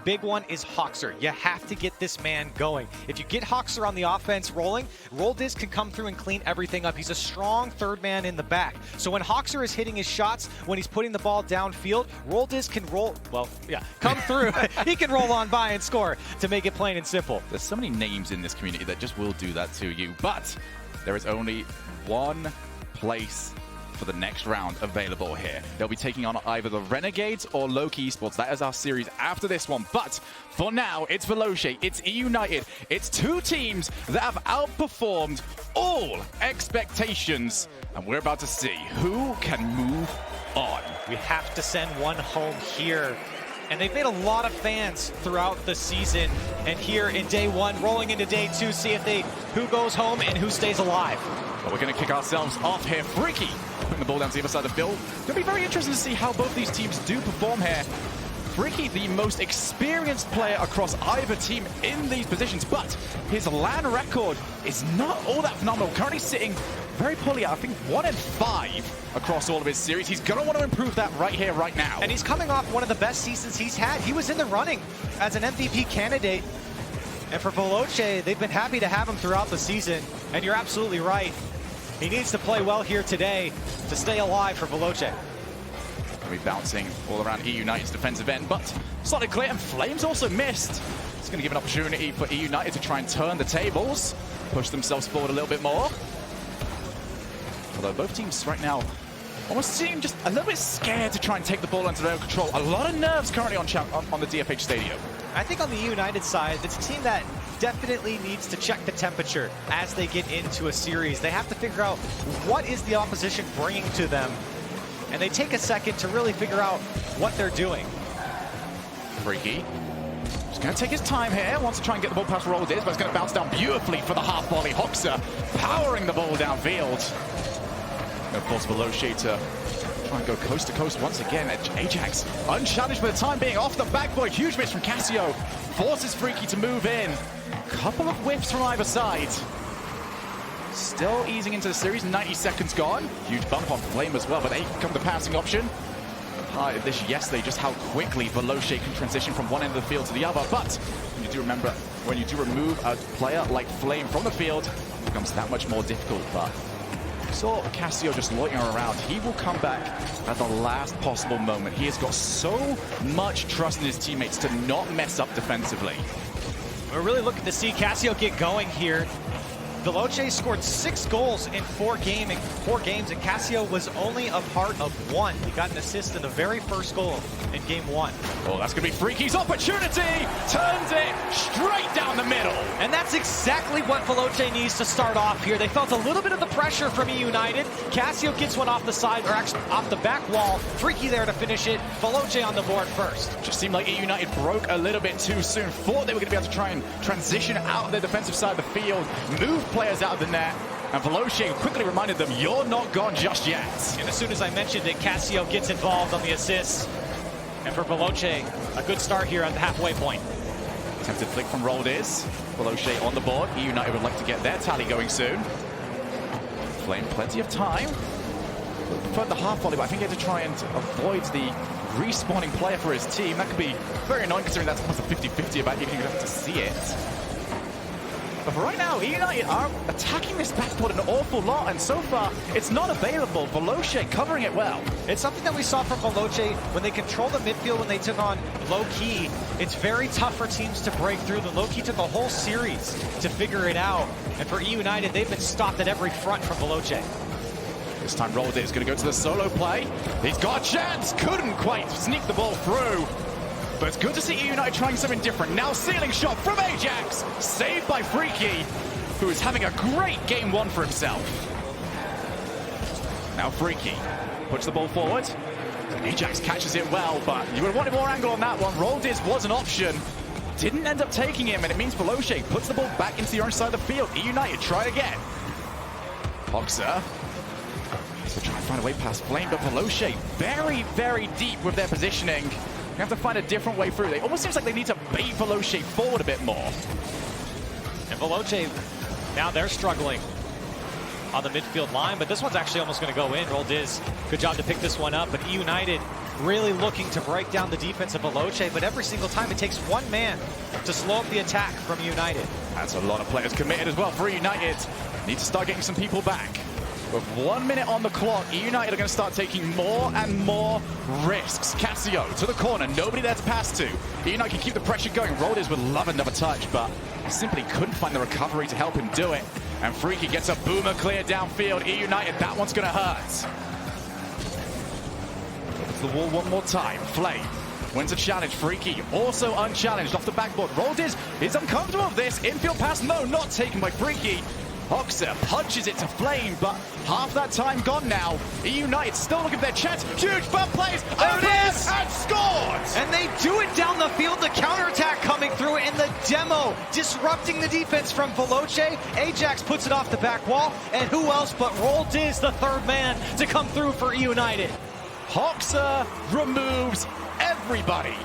Big one is Hoxer. You have to get this man going. If you get Hoxer on the offense rolling, Roldiz can come through and clean everything up. He's a strong third man in the back. So when Hoxer is hitting his shots, when he's putting the ball downfield, Roldiz can come through. He can roll on by and score to make it plain and simple. There's so many names in this community that just will do that to you, but there is only one place for the next round available here. They'll be taking on either the Renegades or Loki Esports. That is our series after this one. But for now, it's Veloce, it's E-United. It's 2 teams that have outperformed all expectations. And we're about to see who can move on. We have to send one home here. And they've made a lot of fans throughout the season. And here in day 1, rolling into day 2, see if who goes home and who stays alive. But we're going to kick ourselves off here. Freaky putting the ball down to the other side of the field. Going to be very interesting to see how both these teams do perform here. Freaky, the most experienced player across either team in these positions, but his LAN record is not all that phenomenal. Currently sitting very poorly at, I think, 1-5 across all of his series. He's going to want to improve that right here, right now. And he's coming off one of the best seasons he's had. He was in the running as an MVP candidate. And for Veloce, they've been happy to have him throughout the season. And you're absolutely right. He needs to play well here today to stay alive for Veloce. Be bouncing all around EU United's defensive end, but solid clear, and Flames also missed. It's going to give an opportunity for EU United to try and turn the tables, push themselves forward a little bit more. Although both teams right now almost seem just a little bit scared to try and take the ball under their own control. A lot of nerves currently on the DFH Stadium. I think on the United side, it's a team that definitely needs to check the temperature as they get into a series. They have to figure out what is the opposition bringing to them, and they take a second to really figure out what they're doing. Freaky. He's going to take his time here, wants to try and get the ball past Roldiz, but it's going to bounce down beautifully for the half volley. Hoxer powering the ball downfield. And of course, Veloce to try and go coast to coast once again. Ajax unchallenged for the time being, off the backboard. Huge miss from Cassio. Forces Freaky to move in. Couple of whiffs from either side. Still easing into the series, 90 seconds gone. Huge bump on Flame as well, but they come the passing option. Highlighted this yesterday, just how quickly Veloce can transition from one end of the field to the other. But you do remember, when you do remove a player like Flame from the field, it becomes that much more difficult. But we saw Cassio just loitering around. He will come back at the last possible moment. He has got so much trust in his teammates to not mess up defensively. We're really looking to see Cassio get going here. Veloce scored 6 goals in 4 games, and Cassio was only a part of 1. He got an assist in the very first goal in game 1. Oh, that's going to be Freaky's opportunity. Turns it straight down the middle. And that's exactly what Veloce needs to start off here. They felt a little bit of the pressure from E United. Cassio gets one off the side, or actually off the back wall. Freaky there to finish it. Veloce on the board first. Just seemed like E United broke a little bit too soon. Thought they were going to be able to try and transition out of their defensive side of the field, move players out of the net, and Veloce quickly reminded them, you're not gone just yet. And as soon as I mentioned it, Cassio gets involved on the assists. And for Veloce, a good start here at the halfway point. Attempted flick from Roldiz. Veloce on the board. E United would like to get their tally going soon. Flame plenty of time. Preferred the half volley, but I think he had to try and avoid the respawning player for his team. That could be very annoying considering that's almost a 50-50 about even have to see it. But for right now, E United are attacking this backboard an awful lot, and so far, it's not available. Veloce covering it well. It's something that we saw from Veloce when they control the midfield, when they took on low-key. It's very tough for teams to break through. The low-key took a whole series to figure it out. And for E United, they've been stopped at every front from Veloce. This time, Roldiz is going to go to the solo play. He's got a chance. Couldn't quite sneak the ball through. But it's good to see E United trying something different. Now ceiling shot from Ajax. Saved by Freaky, who is having a great game 1 for himself. Now Freaky puts the ball forward. Ajax catches it well, but you would have wanted more angle on that one. Roldiz was an option. Didn't end up taking him, and it means Veloce puts the ball back into the orange side of the field. E United try again. Hoxer. So try and find a way past Flame, but Veloce very, very deep with their positioning. They have to find a different way through. It almost seems like they need to bait Veloce forward a bit more. And Veloce, now they're struggling on the midfield line, but this one's actually almost going to go in. Roldiz, good job to pick this one up, but E United really looking to break down the defense of Veloce, but every single time it takes one man to slow up the attack from United. That's a lot of players committed as well for United. Need to start getting some people back. With 1 minute on the clock, E United are going to start taking more and more risks. Cassio to the corner, nobody there to pass to. E United can keep the pressure going. Roldiz would love another touch, but he simply couldn't find the recovery to help him do it. And Freaky gets a boomer clear downfield. E United, that one's going to hurt. Over to the wall one more time. Flame wins a challenge. Freaky also unchallenged off the backboard. Roldiz is uncomfortable with this. Infield pass, no, not taken by Freaky. Hoxer punches it to Flame, but half that time gone now. E United still looking for their chance. Huge bump plays. There it is! And scored! And they do it down the field. The counterattack coming through in the demo, disrupting the defense from Veloce. Ajax puts it off the back wall. And who else but Roldiz, the third man, to come through for E United. Hoxer removes everybody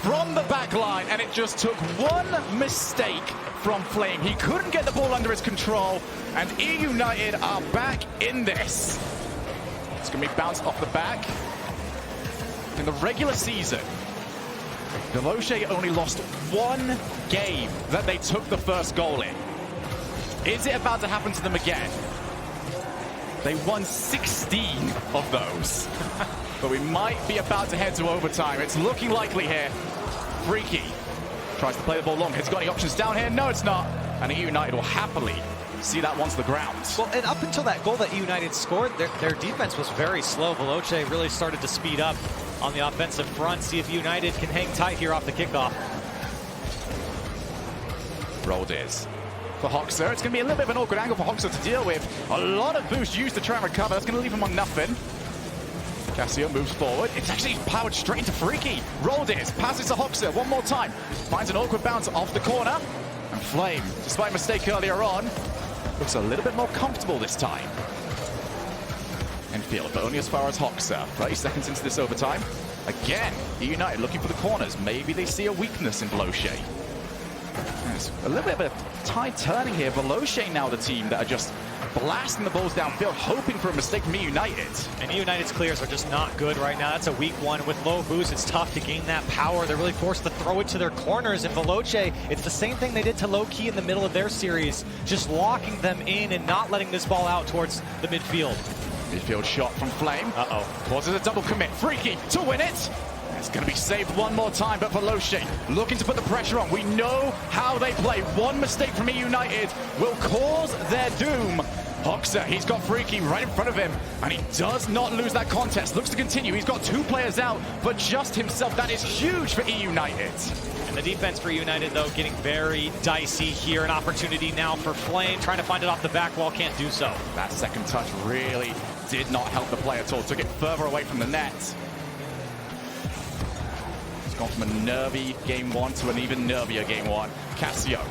from the back line, and it just took one mistake from Flame. He couldn't get the ball under his control, and E United are back in this. It's going to be bounced off the back. In the regular season, Veloce only lost 1 game that they took the first goal in. Is it about to happen to them again? They won 16 of those. But we might be about to head to overtime. It's looking likely here. Freaky tries to play the ball long. Has he got any options down here? No, it's not. And EU United will happily see that once the ground. Well, and up until that goal that EU United scored, their defense was very slow. Veloce really started to speed up on the offensive front. See if United can hang tight here off the kickoff. Rolled is for Hoxer. It's going to be a little bit of an awkward angle for Hoxer to deal with. A lot of boost used to try and recover. That's going to leave him on nothing. Cassio moves forward. It's actually powered straight into Freaky. Rolled is, passes to Hoxer one more time. Finds an awkward bounce off the corner. And Flame, despite a mistake earlier on, looks a little bit more comfortable this time. Infield, but only as far as Hoxer. 30 seconds into this overtime. Again, United looking for the corners. Maybe they see a weakness in Veloce. There's a little bit of a tide turning here. Veloce now the team that are just blasting the balls downfield, hoping for a mistake from United. And United's clears are just not good right now. That's a weak one. With low boost, it's tough to gain that power. They're really forced to throw it to their corners. And Veloce, it's the same thing they did to Low Key in the middle of their series, just locking them in and not letting this ball out towards the midfield. Midfield shot from Flame. Causes a double commit. Freaky to win it. It's going to be saved one more time, but Veloce looking to put the pressure on. We know how they play. One mistake from United will cause their doom. Hoxer, he's got Freaky right in front of him, and he does not lose that contest. Looks to continue. He's got 2 players out, but just himself. That is huge for United. And the defense for United, though, getting very dicey here. An opportunity now for Flame, trying to find it off the back wall, can't do so. That second touch really did not help the play at all. Took it further away from the net. Gone from a nervy game 1 to an even nervier game 1. Cassio.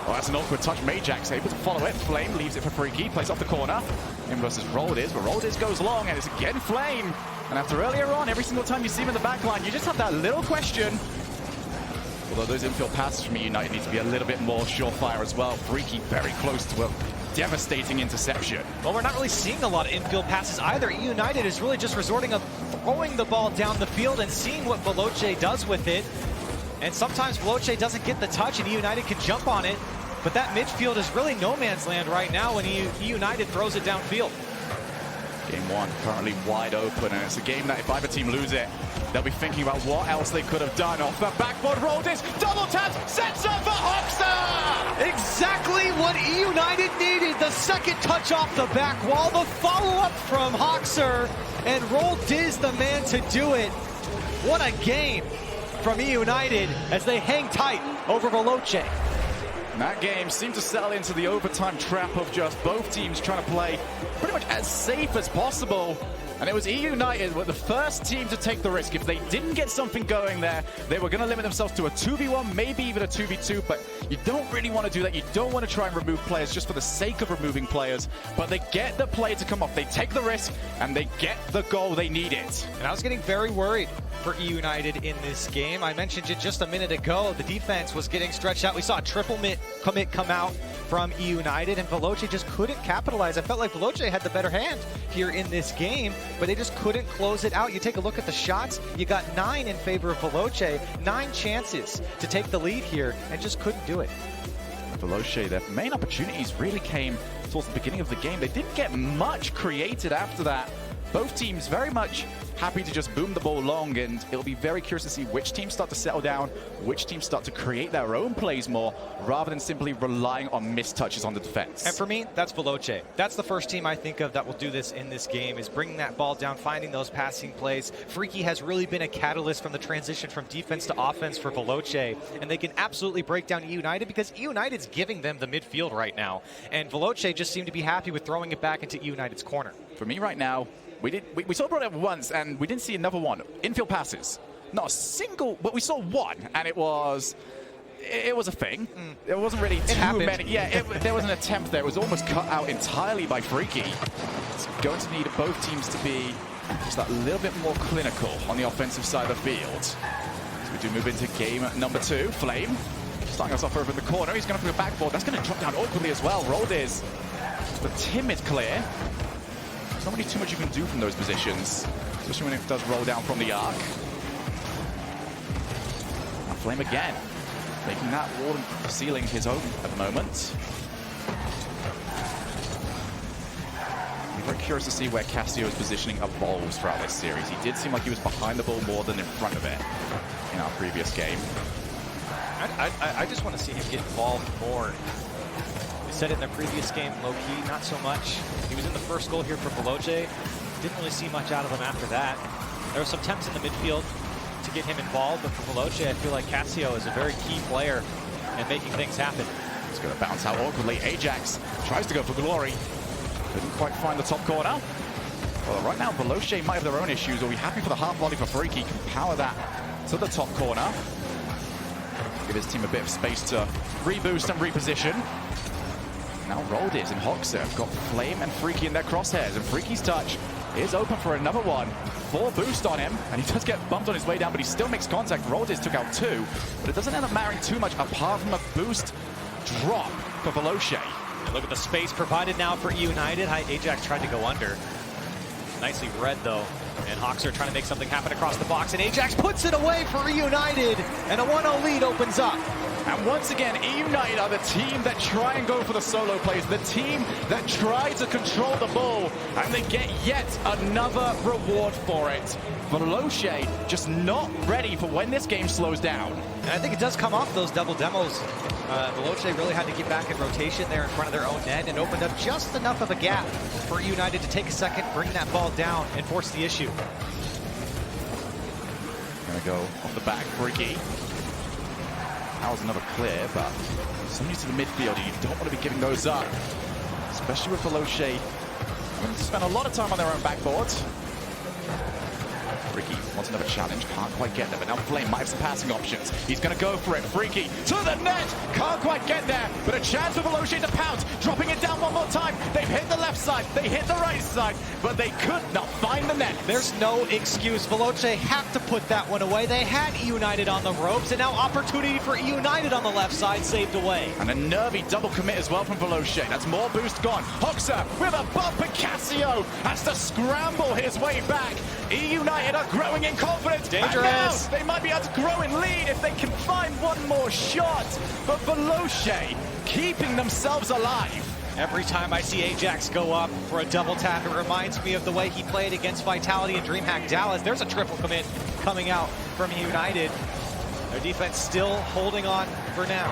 Oh, that's an awkward touch. Majax able to follow it. Flame leaves it for Freaky. Plays off the corner. In versus Roldiz, but Roldiz goes long, and it's again Flame. And after earlier on, every single time you see him in the back line, you just have that little question. Although those infield passes from United need to be a little bit more surefire as well. Freaky very close to a devastating interception. Well, we're not really seeing a lot of infield passes either. United is really just resorting to throwing the ball down the field and seeing what Veloce does with it. And sometimes Veloce doesn't get the touch and United can jump on it. But that midfield is really no man's land right now when United throws it downfield. Game 1 currently wide open, and it's a game that if either team lose it, they'll be thinking about what else they could have done. Off the backboard, Roldiz, double tap, sets up for Hoxer! Exactly what United needed. The second touch off the back wall, the follow-up from Hoxer, and Roldiz the man to do it. What a game from United as they hang tight over Veloce. And that game seemed to settle into the overtime trap of just both teams trying to play pretty much as safe as possible. And it was United were the first team to take the risk. If they didn't get something going there, they were going to limit themselves to a 2v1, maybe even a 2v2, but you don't really want to do that. You don't want to try and remove players just for the sake of removing players, but they get the play to come off. They take the risk, and they get the goal they needed. And I was getting very worried for United in this game. I mentioned it just a minute ago. The defense was getting stretched out. We saw a triple commit come out from United, and Veloce just couldn't capitalize. I felt like Veloce had the better hand here in this game, but they just couldn't close it out. You take a look at the shots, you got 9 in favor of Veloce, 9 chances to take the lead here, and just couldn't do it. Veloce, their main opportunities really came towards the beginning of the game. They didn't get much created after that. Both teams very much happy to just boom the ball long, and it'll be very curious to see which teams start to settle down, which teams start to create their own plays more, rather than simply relying on missed touches on the defense. And for me, that's Veloce. That's the first team I think of that will do this in this game, is bringing that ball down, finding those passing plays. Freaky has really been a catalyst from the transition from defense to offense for Veloce, and they can absolutely break down United because United's giving them the midfield right now, and Veloce just seemed to be happy with throwing it back into United's corner. For me right now, we saw it once, and we didn't see another one. Infield passes. Not a single, but we saw one, and it was a thing. It wasn't really too many. Yeah, there was an attempt there. It was almost cut out entirely by Freaky. It's going to need both teams to be just that little bit more clinical on the offensive side of the field. So we do move into game number 2. Flame starting us off over in the corner. He's going to put a backboard. That's going to drop down awkwardly as well. Roldiz, the timid clear. There's not really too much you can do from those positions, especially when it does roll down from the arc. And Flame again, making that wall and ceiling his own at the moment. be very curious to see where Cassio's positioning evolves throughout this series. He did seem like he was behind the ball more than in front of it in our previous game. I just want to see him get involved more. We said it in the previous game, low-key, not so much. He was in the first goal here for Veloce. Didn't really see much out of him after that. There were some attempts in the midfield to get him involved, but for Veloce, I feel like Cassio is a very key player in making things happen. He's going to bounce out awkwardly. Ajax tries to go for glory. Couldn't quite find the top corner. Well, right now, Veloce might have their own issues. We'll be happy for the half volley for Freaky. Can power that to the top corner. Give his team a bit of space to reboost and reposition. Now Roldiz and Hoxer have got Flame and Freaky in their crosshairs, and Freaky's touch is open for another one. 4 boost on him, and he does get bumped on his way down, but he still makes contact. Roldiz took out 2, but it doesn't end up mattering too much apart from a boost drop for Veloce. Look at the space provided now for United. Ajax tried to go under. Nicely read, though. And Hoxer trying to make something happen across the box, and Ajax puts it away for United, and a 1-0 lead opens up. And once again, United are the team that try and go for the solo plays, the team that try to control the ball, and they get yet another reward for it. Veloce just not ready for when this game slows down. And I think it does come off those double demos. Veloce really had to get back in rotation there in front of their own net and opened up just enough of a gap for United to take a second, bring that ball down, and force the issue. Gonna go off the back, Freaky. That was another clear, but some use to the midfield, and you don't want to be giving those up. Especially with Veloce having to spend a lot of time on their own backboards. Freaky wants another challenge, can't quite get there, but now Flame might have some passing options. He's going to go for it. Freaky to the net, can't quite get there, but a chance for Veloce to pounce, dropping it down one more time. They've hit the left side, they hit the right side, but they could not find the net. There's no excuse. Veloce have to put that one away. They had United on the ropes, and now opportunity for United on the left side saved away. And a nervy double commit as well from Veloce. That's more boost gone. Hoxer with a bump, and Cassio has to scramble his way back. United are growing in confidence. Dangerous. They might be able to grow in lead if they can find one more shot. But Veloce keeping themselves alive. Every time I see Ajax go up for a double tap, it reminds me of the way he played against Vitality and DreamHack Dallas. There's a triple commit coming out from United. Their defense still holding on for now.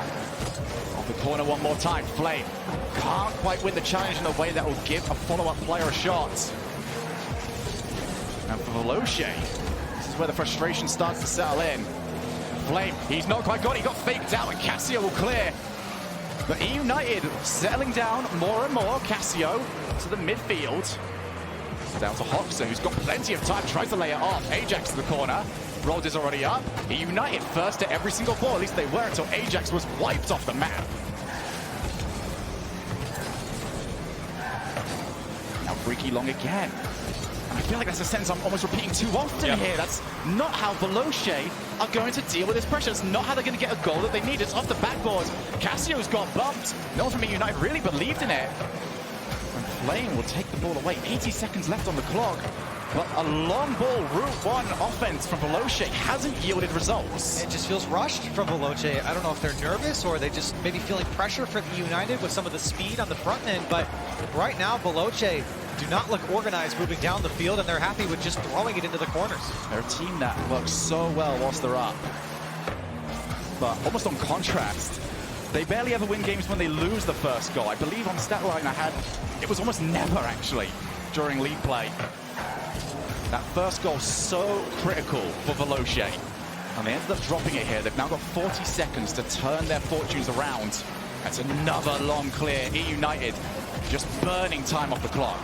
Off the corner one more time. Flame can't quite win the challenge in a way that will give a follow-up player a shot. And for Veloce, this is where the frustration starts to settle in. Flame, he's not quite got it. He got faked out, and Cassio will clear. But United settling down more and more. Cassio to the midfield. Down to Hoxer, who's got plenty of time, tries to lay it off. Ajax to the corner. Rold is already up. United first to every single ball. At least they were until Ajax was wiped off the map. Now Freaky long again. I feel like that's a sentence I'm almost repeating too often here. That's not how Veloce are going to deal with this pressure. It's not how they're going to get a goal that they need. It's off the backboard. Cassio's got bumped. No one from United really believed in it. And Flame will take the ball away. 80 seconds left on the clock. But a long ball, Route 1 offense from Veloce hasn't yielded results. It just feels rushed from Veloce. I don't know if they're nervous or they just maybe feeling pressure from United with some of the speed on the front end. But right now, Veloce do not look organized moving down the field, and they're happy with just throwing it into the corners. They're a team that works so well whilst they're up. But almost on contrast, they barely ever win games when they lose the first goal. I believe on stat line I had, it was almost never actually during league play. That first goal so critical for Veloce. And they ended up dropping it here. They've now got 40 seconds to turn their fortunes around. That's another long clear. United just burning time off the clock.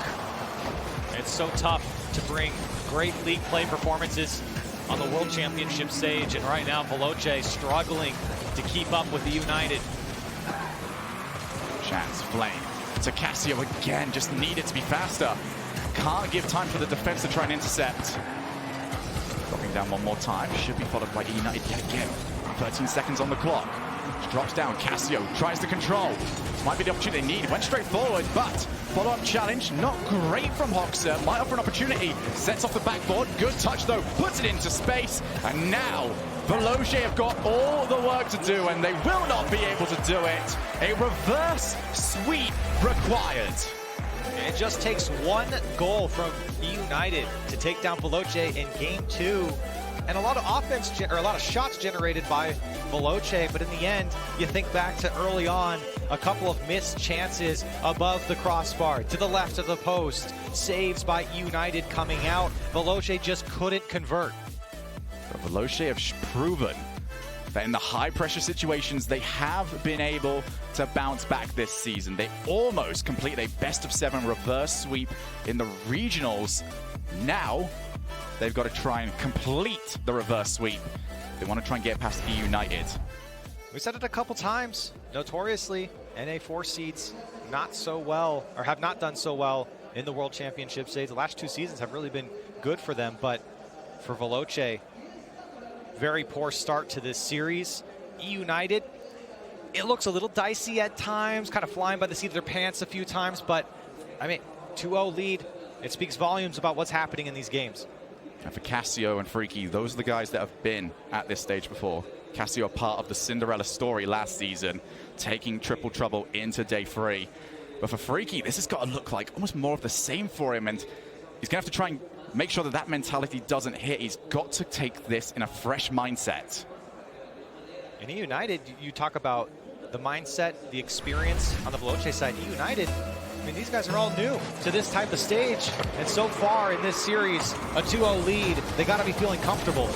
It's so tough to bring great league play performances on the World Championship stage, and right now Veloce struggling to keep up with the United. Chance, Flame to Cassio again, just needed to be faster. Can't give time for the defense to try and intercept. Dropping down one more time, should be followed by United yet again. 13 seconds on the clock. Drops down, Cassio tries to control. Might be the opportunity they need. Went straight forward, but follow-up challenge, not great from Hoxer. Might offer an opportunity. Sets off the backboard. Good touch, though. Puts it into space. And now, Veloce have got all the work to do, and they will not be able to do it. A reverse sweep required. And it just takes one goal from United to take down Veloce in game 2. And a lot of a lot of shots generated by Veloce, but in the end, you think back to early on, a couple of missed chances above the crossbar, to the left of the post, saves by United coming out. Veloce just couldn't convert. But Veloce have proven that in the high-pressure situations, they have been able to bounce back this season. They almost complete a best-of-7 reverse sweep in the regionals. Now, they've got to try and complete the reverse sweep. They want to try and get past E United. We said it a couple times. Notoriously, NA4 seeds not so well, or have not done so well in the World Championship stage. The last 2 seasons have really been good for them, but for Veloce, very poor start to this series. E United, it looks a little dicey at times, kind of flying by the seat of their pants a few times, but I mean, 2-0 lead, it speaks volumes about what's happening in these games. And for Cassio and Freaky, those are the guys that have been at this stage before. Cassio, part of the Cinderella story last season, taking Triple Trouble into day 3. But for Freaky, this has got to look like almost more of the same for him, and he's going to have to try and make sure that that mentality doesn't hit. He's got to take this in a fresh mindset. In E United, you talk about the mindset, the experience on the Veloce side. E United, I mean, these guys are all new to this type of stage. And so far in this series, a 2-0 lead, they got to be feeling comfortable.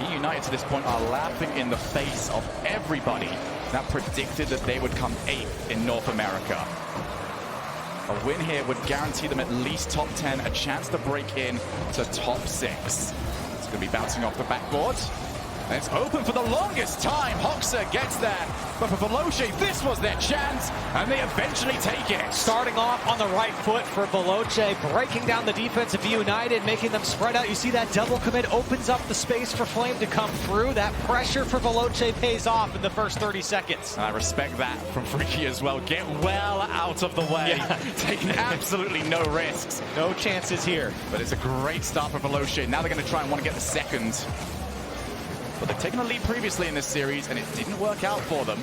E United to this point are laughing in the face of everybody that predicted that they would come 8th in North America. A win here would guarantee them at least top 10, a chance to break in to top 6. It's going to be bouncing off the backboard. And it's open for the longest time. Hoxha gets there. But for Veloce, this was their chance, and they eventually take it. Starting off on the right foot for Veloce, breaking down the defense of United, making them spread out. You see that double commit opens up the space for Flame to come through. That pressure for Veloce pays off in the first 30 seconds. And I respect that from Freaky as well. Get well out of the way. Yeah. Taking absolutely no risks. No chances here. But it's a great start for Veloce. Now they're going to try and want to get the second. But they've taken a lead previously in this series, and it didn't work out for them.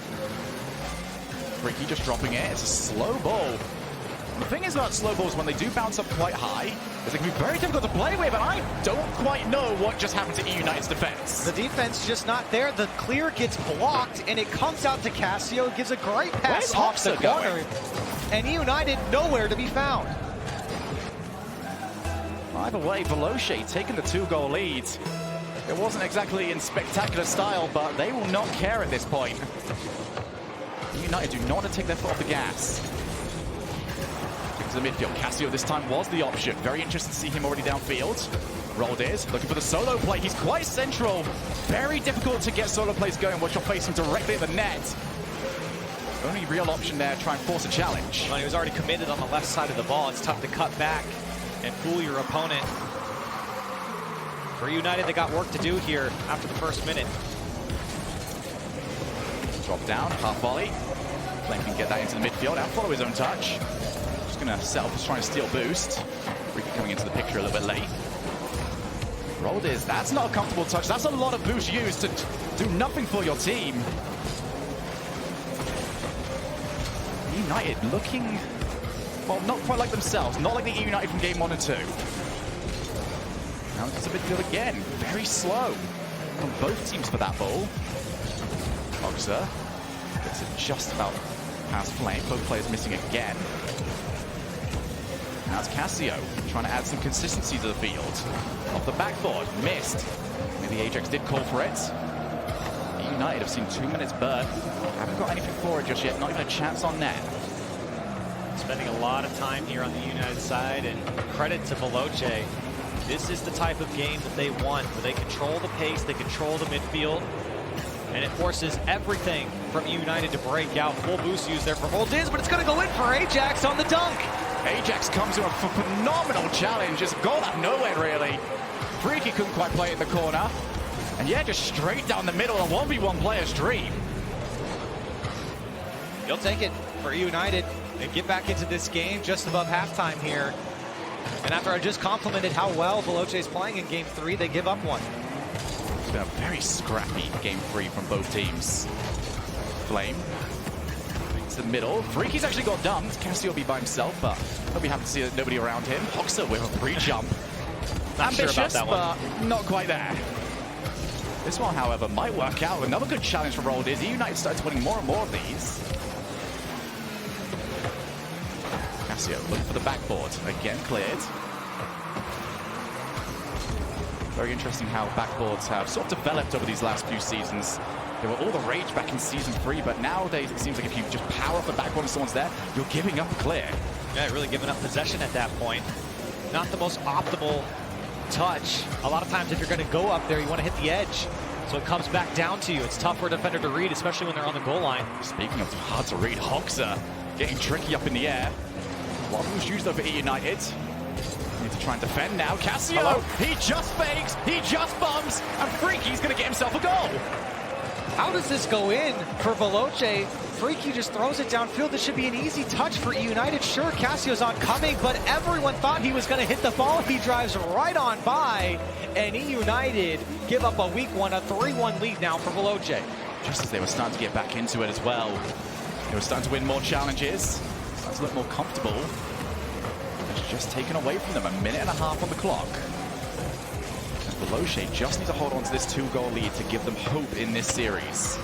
Freaky just dropping it. It's a slow ball. And the thing is about slow balls, when they do bounce up quite high, is it can be very difficult to play with, and I don't quite know what just happened to E United's defense. The defense just not there. The clear gets blocked, and it comes out to Cassio. Gives a great pass off the corner. And E United nowhere to be found. Either way, Veloce taking the 2-goal lead. It wasn't exactly in spectacular style, but they will not care at this point. United do not want to take their foot off the gas. To the midfield, Cassio this time was the option. Very interested to see him already downfield. Roldiz looking for the solo play. He's quite central. Very difficult to get solo plays going once you're facing directly at the net. Only real option there, try and force a challenge. Well, he was already committed on the left side of the ball. It's tough to cut back and fool your opponent. For United, they got work to do here after the first minute. Drop down, half volley. Flame can get that into the midfield and follow his own touch. Just going to set up, just trying to steal boost. Ricky coming into the picture a little bit late. Roldiz, that's not a comfortable touch. That's a lot of boost used to do nothing for your team. United looking, well, not quite like themselves. Not like the United from game 1 and 2. Now it's a midfield again. Very slow from both teams for that ball. Hoxha gets it just about past Flame. Both players missing again. Now it's Cassio trying to add some consistency to the field. Off the backboard, missed. Maybe Ajax did call for it. United have seen 2 minutes burn. Haven't got anything for it just yet. Not even a chance on net. Spending a lot of time here on the United side, and credit to Veloce. This is the type of game that they want, where they control the pace, they control the midfield, and it forces everything from United to break out. Full boost used there for Roldiz, but it's going to go in for Ajax on the dunk. Ajax comes in for a phenomenal challenge. It's a goal out of nowhere, really. Freaky couldn't quite play in the corner. And yeah, just straight down the middle, a 1v1 player's dream. He'll take it for United and get back into this game just above halftime here. And after I just complimented how well Veloce is playing in game 3, they give up one. It's been a very scrappy game 3 from both teams. Flame to the middle. Freaky's actually got dumped. Cassio will be by himself, but he'll be happy to see that nobody around him. Hoxer with a pre-jump. Not Ambitious, sure about that one. but not quite there. This one, however, might work out. Another good challenge for Rolled is United starts winning more and more of these. Cassio looking for the backboard. Again cleared. Very interesting how backboards have sort of developed over these last few seasons. They were all the rage back in Season 3, but nowadays it seems like if you just power up the backboard and someone's there, you're giving up clear. Yeah, really giving up possession at that point. Not the most optimal touch. A lot of times if you're going to go up there, you want to hit the edge. So it comes back down to you. It's tough for a defender to read, especially when they're on the goal line. Speaking of hard to read, Hoxer getting tricky up in the air. A lot of moves used over E United. Need to try and defend now. Cassio, he just fakes, he just bumps, and Freaky's going to get himself a goal. How does this go in for Veloce? Freaky just throws it downfield. This should be an easy touch for E United. Sure, Cassio's oncoming, but everyone thought he was going to hit the ball. He drives right on by, and E United give up a weak one, a 3-1 lead now for Veloce. Just as they were starting to get back into it as well. They were starting to win more challenges, starting to look more comfortable. It's just taken away from them, a minute and a half on the clock. Veloce just need to hold on to this 2-goal lead to give them hope in this series.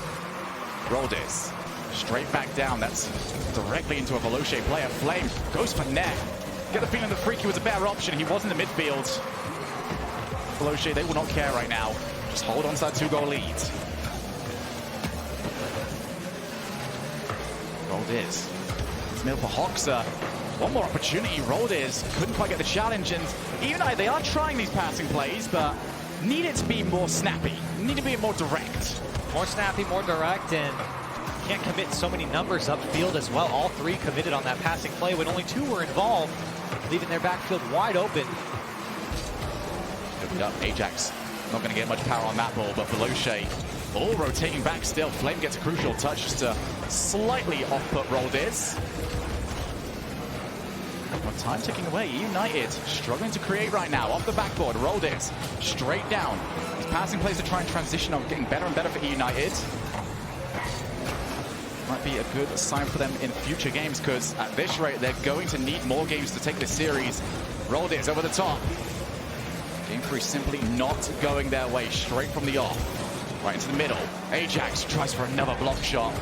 Roldes straight back down. That's directly into a Veloce player. Flame goes for net. Get the feeling that Freaky was a better option. He was in the midfield. Veloce, they will not care right now. Just hold on to that 2-goal lead. Roldes. It's middle for Hoxer. One more opportunity. Roldes couldn't quite get the challenge, and even they are trying these passing plays, but need it to be more snappy. Need to be more direct. More snappy, more direct, and can't commit so many numbers upfield as well. All three committed on that passing play when only 2 were involved, leaving their backfield wide open. Opened up. Ajax not going to get much power on that ball, but Veloce all rotating back still. Flame gets a crucial touch just to slightly off-put Roldes. Well, time ticking away. United struggling to create right now. Off the backboard, Roldes straight down. His passing plays to try and transition are getting better and better for United. Might be a good sign for them in future games, because at this rate, they're going to need more games to take this series. Roldes over the top. Game 3 simply not going their way. Straight from the off. Right into the middle. Ajax tries for another block shot.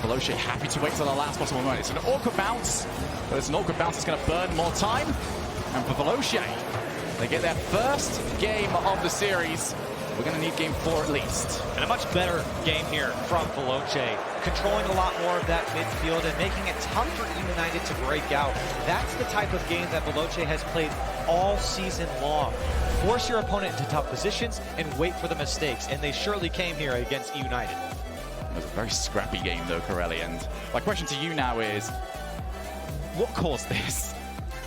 Veloce happy to wait till the last possible moment. It's an awkward bounce, but it's an awkward bounce that's going to burn more time. And for Veloce, they get their first game of the series. We're going to need game 4 at least. And a much better game here from Veloce. Controlling a lot more of that midfield and making it tough for United to break out. That's the type of game that Veloce has played all season long. Force your opponent into tough positions and wait for the mistakes. And they surely came here against United. It was a very scrappy game, though, Corelli. And my question to you now is, what caused this?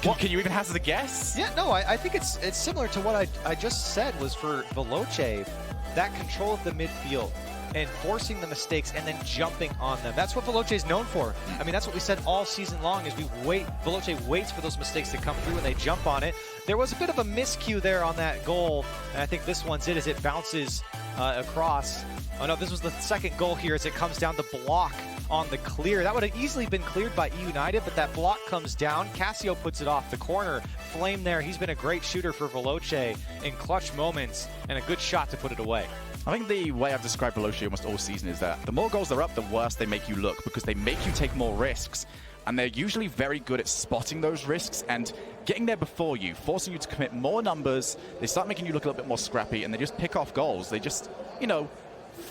Can you even hazard a guess? Yeah, no, I think it's similar to what I just said was for Veloce, that control of the midfield and forcing the mistakes and then jumping on them. That's what Veloce is known for. I mean, that's what we said all season long is Veloce waits for those mistakes to come through and they jump on it. There was a bit of a miscue there on that goal, and I think this one's it as it bounces across. Oh no, this was the second goal here as it comes down the block on the clear. That would have easily been cleared by E United, but that block comes down. Cassio puts it off the corner. Flame there. He's been a great shooter for Veloce in clutch moments and a good shot to put it away. I think the way I've described Veloce almost all season is that the more goals they're up, the worse they make you look, because they make you take more risks. And they're usually very good at spotting those risks and getting there before you, forcing you to commit more numbers. They start making you look a little bit more scrappy, and they just pick off goals. They just,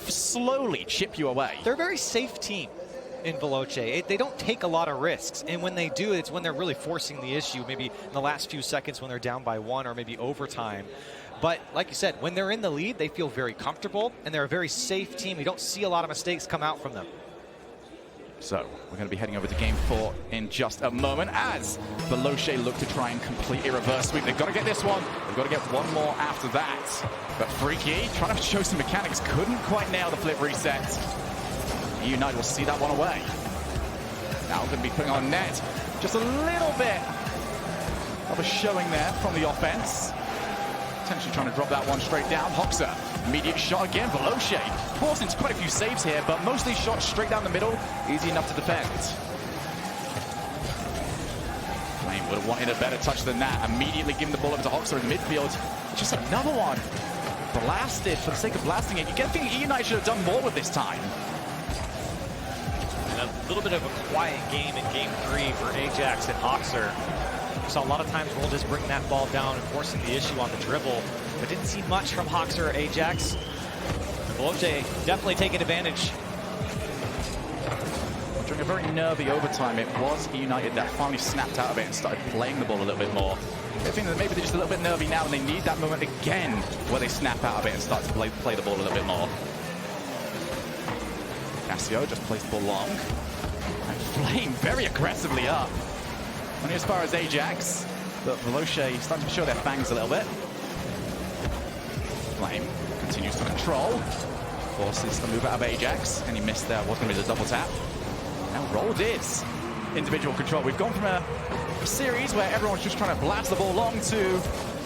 slowly chip you away. They're a very safe team in Veloce. They don't take a lot of risks, and when they do, it's when they're really forcing the issue, maybe in the last few seconds when they're down by 1 or maybe overtime. But like you said, when they're in the lead, they feel very comfortable, and they're a very safe team. You don't see a lot of mistakes come out from them. So we're going to be heading over to game 4 in just a moment as Veloce look to try and complete a reverse sweep. They've got to get this one. They've got to get one more after that. But Freaky, trying to show some mechanics, couldn't quite nail the flip reset. United will see that one away. Now going to be putting on net. Just a little bit of a showing there from the offense. Potentially trying to drop that one straight down. Hoxer, immediate shot again. Veloce forced into quite a few saves here, but most of these shots straight down the middle, easy enough to defend. Flame would have wanted a better touch than that. Immediately giving the ball over to Hoxer in the midfield. Just another one. Blasted for the sake of blasting it. You get the feeling United should have done more with this time. And a little bit of a quiet game in Game 3 for Ajax and Hoxer. We saw a lot of times Roldes bring that ball down and forcing the issue on the dribble, but didn't see much from Hoxer or Ajax. Veloce definitely taking advantage. During a very nervy overtime, it was United that finally snapped out of it and started playing the ball a little bit more. I think that maybe they're just a little bit nervy now, and they need that moment again where they snap out of it and start to play the ball a little bit more. Cassio just plays the ball long. And Flame very aggressively up. Only as far as Ajax, but Veloce starting to show their fangs a little bit. Flame continues to control. Forces the move out of Ajax, and he missed there. Was going to be the double tap. Now Roldes individual control. We've gone from a series where everyone's just trying to blast the ball long to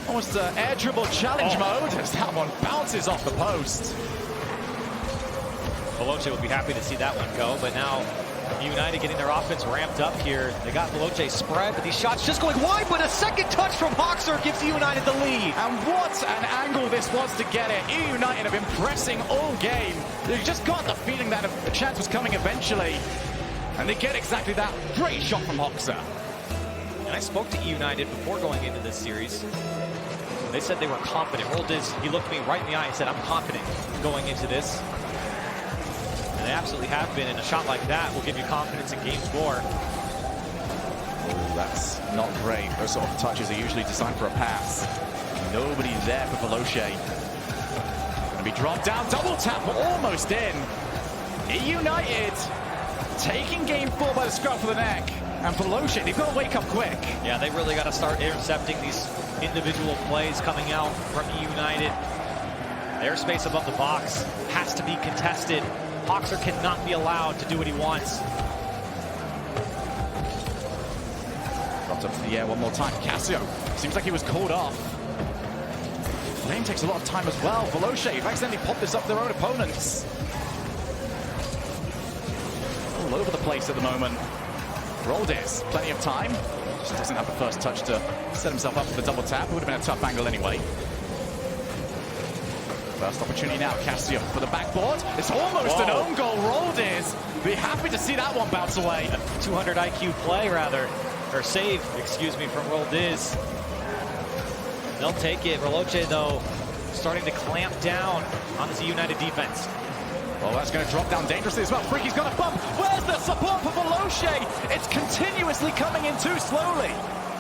almost air dribble challenge mode as that one bounces off the post. Veloce will be happy to see that one go, but now United getting their offense ramped up here. They got Veloce spread, but these shots just going wide, but a second touch from Hoxer gives United the lead. And what an angle this was to get it. United have been pressing all game. They just got the feeling that a chance was coming eventually. And they get exactly that. Great shot from Hoxer. And I spoke to United before going into this series. They said they were confident. Roldes, he looked me right in the eye and said, I'm confident going into this. And they absolutely have been, and a shot like that will give you confidence in Game 4. Oh, that's not great. Those sort of touches are usually designed for a pass. Nobody's there for Veloce. Going to be dropped down, double tap, but almost in. United taking Game 4 by the scruff of the neck. And Veloce, they've got to wake up quick. Yeah, they really got to start intercepting these individual plays coming out from United. Their space above the box has to be contested. Hoxer cannot be allowed to do what he wants. Dropped up to the air one more time. Cassio seems like he was called off. Flame takes a lot of time as well. Veloce accidentally popped this up their own opponents. All over the place at the moment. Roldes, plenty of time. Just doesn't have the first touch to set himself up for the double tap. It would have been a tough angle anyway. First opportunity now, Cassio for the backboard. It's almost an own goal. Roldes, be happy to see that one bounce away. 200 IQ play, rather. Or save, excuse me, from Roldes. They'll take it. Veloce, though, starting to clamp down on this United defense. Well, that's going to drop down dangerously as well. Freaky's got a bump. Where's the support for Veloce? It's continuously coming in too slowly.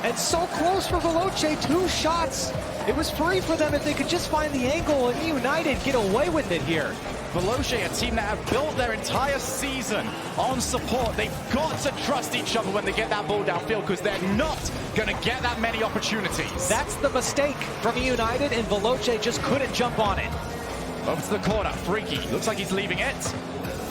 And so close for Veloce, 2 shots. It was free for them if they could just find the angle, and United get away with it here. Veloce, a team that have built their entire season on support. They've got to trust each other when they get that ball downfield because they're not going to get that many opportunities. That's the mistake from United, and Veloce just couldn't jump on it. Over to the corner, Freaky. Looks like he's leaving it.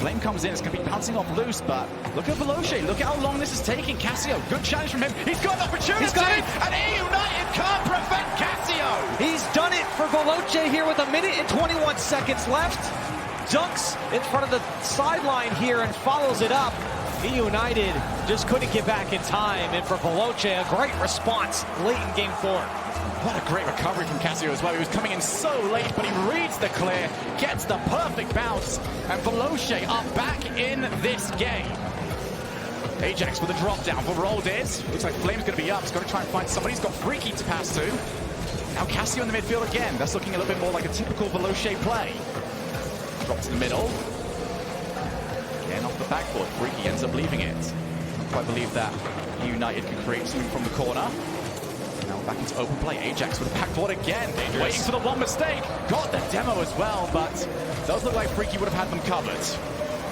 Flame comes in, it's going to be bouncing off loose, but look at Veloce. Look at how long this is taking. Cassio, good challenge from him. He's got an opportunity. He's got it. And United can't prevent Cassio. He's done it for Veloce here with 1 minute and 21 seconds left. Dunks in front of the sideline here and follows it up. United just couldn't get back in time, and for Veloce, a great response late in Game 4. What a great recovery from Cassio as well. He was coming in so late, but he reads the clear, gets the perfect bounce, and Veloce are back in this game. Ajax with a drop down for Roldes. Looks like Flame's going to be up. He's got to try and find somebody. He's got Freaky to pass to. Now Cassio in the midfield again. That's looking a little bit more like a typical Veloce play. Drop to the middle. Again off the backboard. Freaky ends up leaving it. I quite believe that United can create something from the corner. Now back into open play. Ajax with a backboard again. Dangerous. Waiting for the one mistake. Got the demo as well, but does look like Freaky would have had them covered.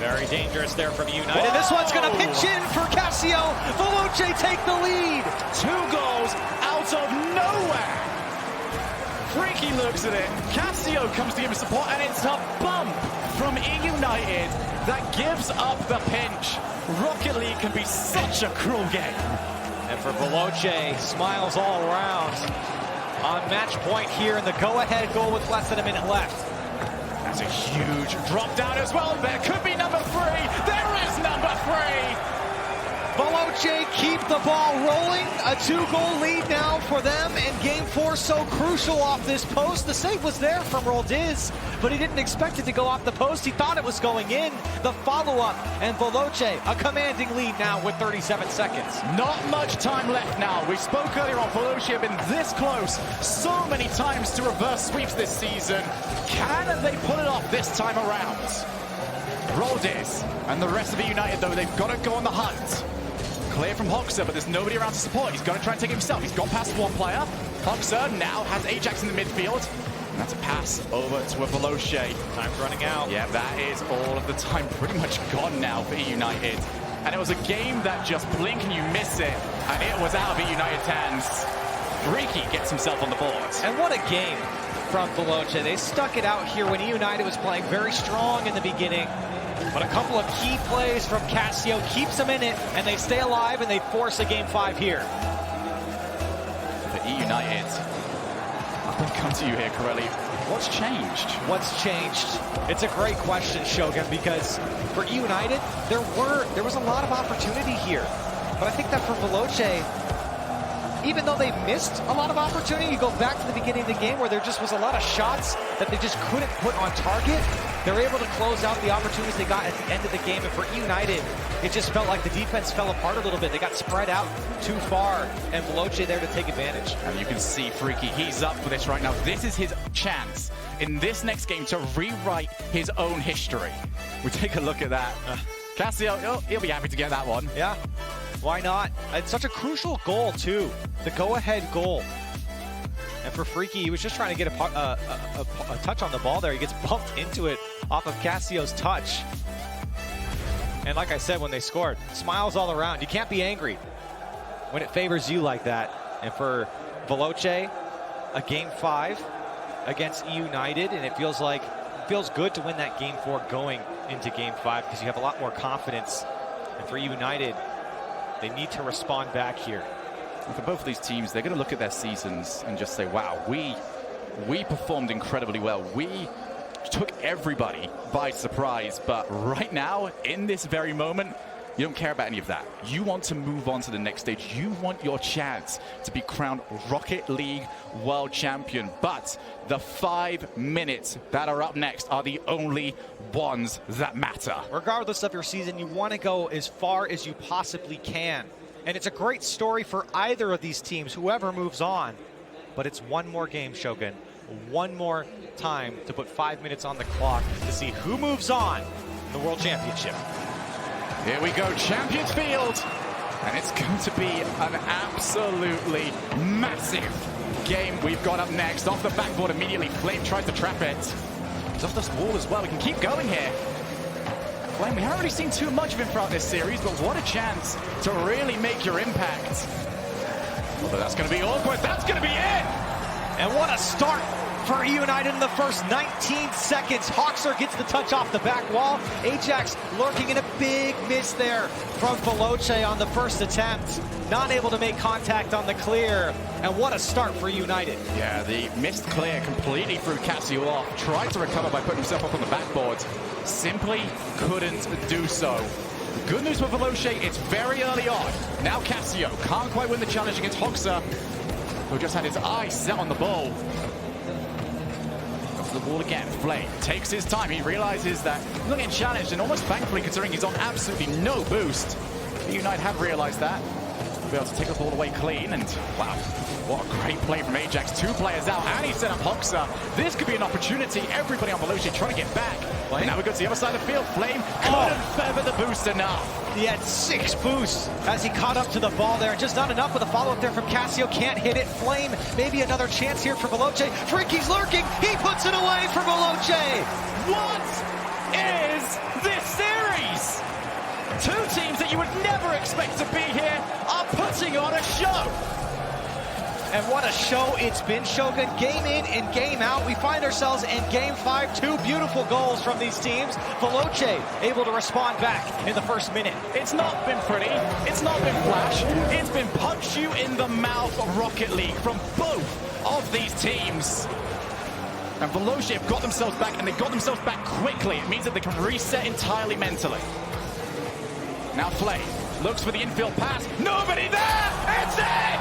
Very dangerous there from United. Whoa! This one's going to pitch in for Cassio. Veloce take the lead. 2 goals out of nowhere. Freaky looks at it. Cassio comes to give him support, and it's a bump from United that gives up the pinch. Rocket League can be such a cruel game. And for Veloce, smiles all around on match point here in the go-ahead goal with less than 1 minute left. That's a huge drop down as well. There could be number 3. There is number 3. Veloce keep the ball rolling. A 2-goal lead now for them, and game 4 so crucial off this post. The save was there from Roldiz, but he didn't expect it to go off the post. He thought it was going in. The follow-up, and Veloce, a commanding lead now with 37 seconds. Not much time left now. We spoke earlier on Veloce have been this close so many times to reverse sweeps this season. Can they pull it off this time around? Roldiz and the rest of the United, though, they've got to go on the hunt. Clear from Hoxer, but there's nobody around to support. He's got to try and take it himself. He's got past one player. Hoxer now has Ajax in the midfield. And that's a pass over to a Veloce. Time's running out. Yeah, that is all of the time pretty much gone now for United. And it was a game that just blink and you miss it. And it was out of United's hands. Freaky gets himself on the board. And what a game from Veloce. They stuck it out here when United was playing very strong in the beginning. But a couple of key plays from Cassio keeps them in it, and they stay alive, and they force a game 5 here. For United, I'm going to come to you here, Corelli. What's changed? What's changed? It's a great question, Shogun, because for United, there was a lot of opportunity here. But I think that for Veloce, even though they missed a lot of opportunity, you go back to the beginning of the game where there just was a lot of shots that they just couldn't put on target. They were able to close out the opportunities they got at the end of the game. And for United, it just felt like the defense fell apart a little bit. They got spread out too far, and Veloce there to take advantage. And you can see Freaky, he's up for this right now. This is his chance in this next game to rewrite his own history. We take a look at that. Cassio, he'll be happy to get that one. Yeah, why not? It's such a crucial goal, too. The go-ahead goal. And for Freaky, he was just trying to get a touch on the ball there. He gets bumped into it off of Cassio's touch. And like I said, when they scored, smiles all around. You can't be angry when it favors you like that. And for Veloce, a game 5 against United, and it feels good to win that game 4 going into game 5 because you have a lot more confidence. And for United, they need to respond back here. And for both of these teams, they're going to look at their seasons and just say, wow, we performed incredibly well. We took everybody by surprise. But right now, in this very moment, you don't care about any of that. You want to move on to the next stage. You want your chance to be crowned Rocket League World Champion. But the 5 minutes that are up next are the only ones that matter. Regardless of your season, you want to go as far as you possibly can. And it's a great story for either of these teams, whoever moves on. But it's one more game, Shogun. One more time to put 5 minutes on the clock to see who moves on in the World Championship. Here we go, Champions Field. And it's going to be an absolutely massive game we've got up next. Off the backboard immediately, Flame tries to trap it. It's off this wall as well. We can keep going here. Flame, we haven't really seen too much of him throughout this series, but what a chance to really make your impact. But that's going to be awkward. That's going to be it. And what a start for United in the first 19 seconds. Hoxer gets the touch off the back wall. Ajax lurking in a big miss there from Veloce on the first attempt. Not able to make contact on the clear. And what a start for United. Yeah, the missed clear completely threw Cassio off. Tried to recover by putting himself up on the backboard. Simply couldn't do so. Good news for Veloce, it's very early on. Now Cassio can't quite win the challenge against Hoxer, who just had his eyes set on the ball. Goes to the wall again. Flame takes his time. He realizes that he's not getting challenged, and almost thankfully, considering he's on absolutely no boost. The United have realized that. Be able to take the ball away clean, and wow, what a great play from Ajax. 2 players out, and he set up Hoxer. This could be an opportunity. Everybody on Veloce trying to get back. But now we go to the other side of the field. Flame couldn't feather the boost enough. He had 6 boosts as he caught up to the ball there. Just not enough with a follow-up there from Cassio. Can't hit it. Flame, maybe another chance here for Veloce. Freaky's lurking. He puts it away for Veloce. What is this series? 2 teams that you would never expect to be here are putting on a show. And what a show it's been, Shogun. Game in and game out. We find ourselves in game 5. 2 beautiful goals from these teams. Veloce able to respond back in the first minute. It's not been pretty. It's not been flash. It's been punch you in the mouth Rocket League from both of these teams. And Veloce have got themselves back, and they got themselves back quickly. It means that they can reset entirely mentally. Now Flame looks for the infield pass. Nobody there! It's in!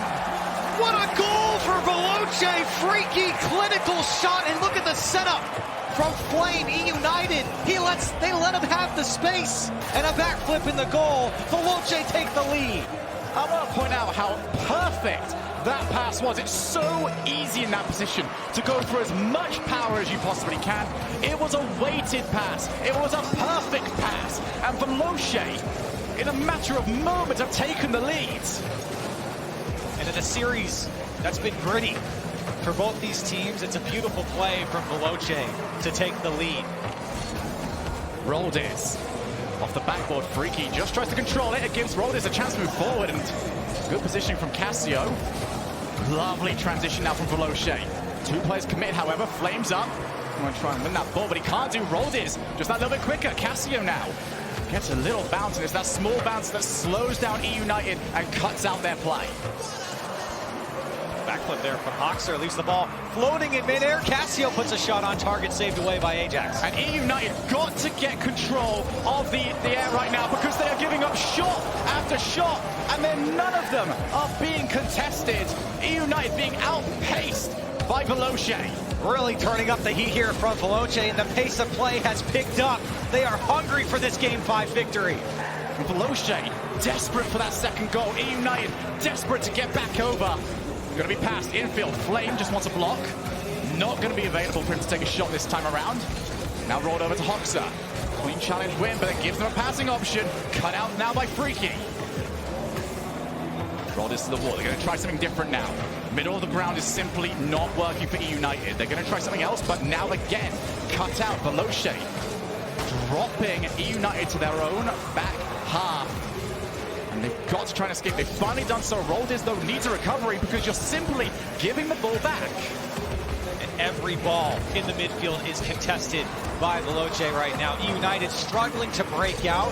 What a goal for Veloce! Freaky, clinical shot, and look at the setup from Flame. United, they let him have the space, and a backflip in the goal. Veloce take the lead. I want to point out how perfect that pass was. It's so easy in that position to go through as much power as you possibly can. It was a weighted pass. It was a perfect pass. And Veloce, in a matter of moments, have taken the lead. And in a series that's been gritty for both these teams, it's a beautiful play from Veloce to take the lead. Roldis off the backboard. Freaky just tries to control it. It gives Roldis a chance to move forward, and good positioning from Cassio. Lovely transition now from Veloce. 2 players committed, however. Flames up. Want to try and win that ball, but he can't do. Roldis just that little bit quicker. Cassio now gets a little bounce, and it's that small bounce that slows down E United and cuts out their play. Backflip there from Hoxer, leaves the ball floating in midair. Cassio puts a shot on target, saved away by Ajax. And E United got to get control of the air right now, because they are giving up shot after shot, and then none of them are being contested. E United being outpaced by Veloce. Really turning up the heat here from Veloce, and the pace of play has picked up. They are hungry for this Game 5 victory. And Veloce desperate for that second goal. E United desperate to get back over. Going to be passed infield. Flame just wants a block. Not going to be available for him to take a shot this time around. Now rolled over to Hoxer. Clean challenge win, but it gives them a passing option. Cut out now by Freaky. Roll this to the wall. They're going to try something different now. Middle of the ground is simply not working for E United. They're going to try something else, but now again, cut out Veloce. Dropping E United to their own back half. And they've got to try and escape. They've finally done so. Roldis, though, needs a recovery, because you're simply giving the ball back. And every ball in the midfield is contested by Veloce right now. E United struggling to break out.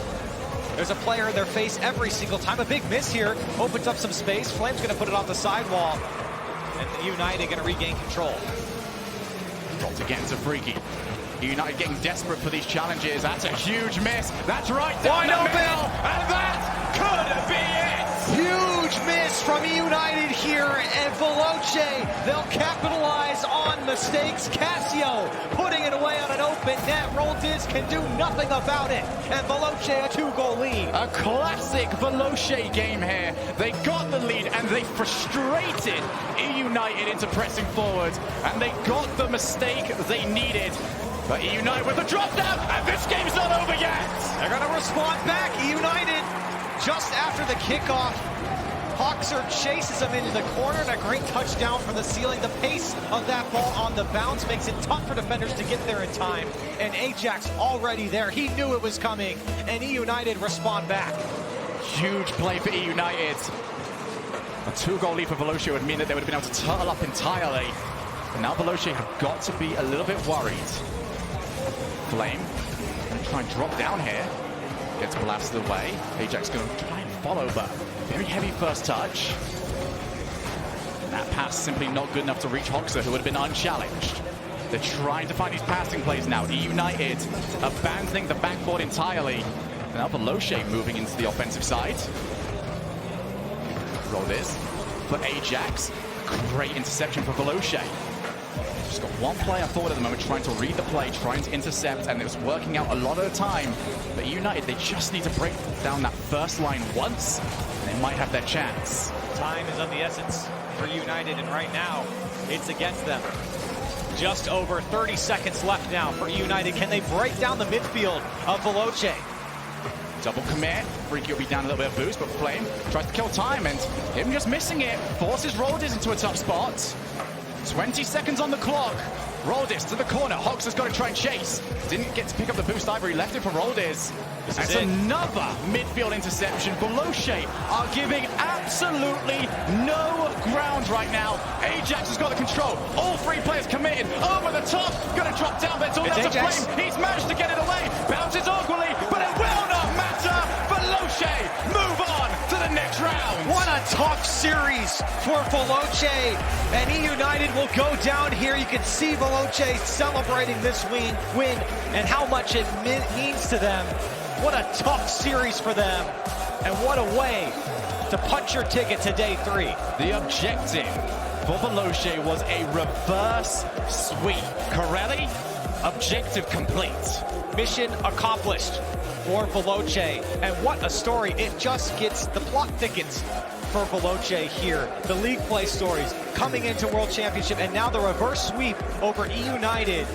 There's a player in their face every single time. A big miss here opens up some space. Flame's going to put it off the sidewall. And United going to regain control. Dropped again to Freaky. United getting desperate for these challenges. That's a huge miss. That's right down the middle. And that could be it. Huge miss from United here. And Veloce, they'll capitalize on mistakes. Cassio putting it away on an open net. Roldis can do nothing about it. And Veloce a 2-goal lead. A classic Veloce game here. They got the lead, and they frustrated E United into pressing forward. And they got the mistake they needed. But E United with a drop down, and this game's not over yet. They're going to respond back. E United, just after the kickoff, Hoxer chases him into the corner, and a great touchdown from the ceiling. The pace of that ball on the bounce makes it tough for defenders to get there in time. And Ajax already there. He knew it was coming, and E United respond back. Huge play for E United. A 2-goal lead for Veloce would mean that they would have been able to turtle up entirely. And now Veloce have got to be a little bit worried. Flame going to try and drop down here. Gets blasted away. Ajax going to try and follow, but very heavy first touch. And that pass simply not good enough to reach Hoxer, who would have been unchallenged. They're trying to find these passing plays now. E United abandoning the backboard entirely. Now Veloce moving into the offensive side. Roll this for Ajax. Great interception for Veloce. Just got one player forward at the moment, trying to read the play, trying to intercept, and it was working out a lot of the time. But United, they just need to break down that first line once, and they might have their chance. Time is of the essence for United, and right now, it's against them. Just over 30 seconds left now for United. Can they break down the midfield of Veloce? Double commit. Freaky will be down a little bit of boost, but Flame tries to kill time, and him just missing it forces Roldis into a tough spot. 20 seconds on the clock. Roldis to the corner. Hoxer's got to try and chase. Didn't get to pick up the boost either. He left it for Roldis. That's another midfield interception. Veloce are giving absolutely no ground right now. Ajax has got the control. All 3 players committed. Over the top. Going to drop down. That's all down to Flame. He's managed to get it away. Bounces awkwardly, but it will not matter. Veloce move on to the next round. What a tough series series for Veloce, and E United will go down here. You can see Veloce celebrating this win and how much it means to them. What a tough series for them, and what a way to punch your ticket to day 3. The objective for Veloce was a reverse sweep. Corelli, objective complete. Mission accomplished for Veloce, and what a story. It just gets the plot thickens for Veloce here. The league play stories coming into World Championship, and now the reverse sweep over E United.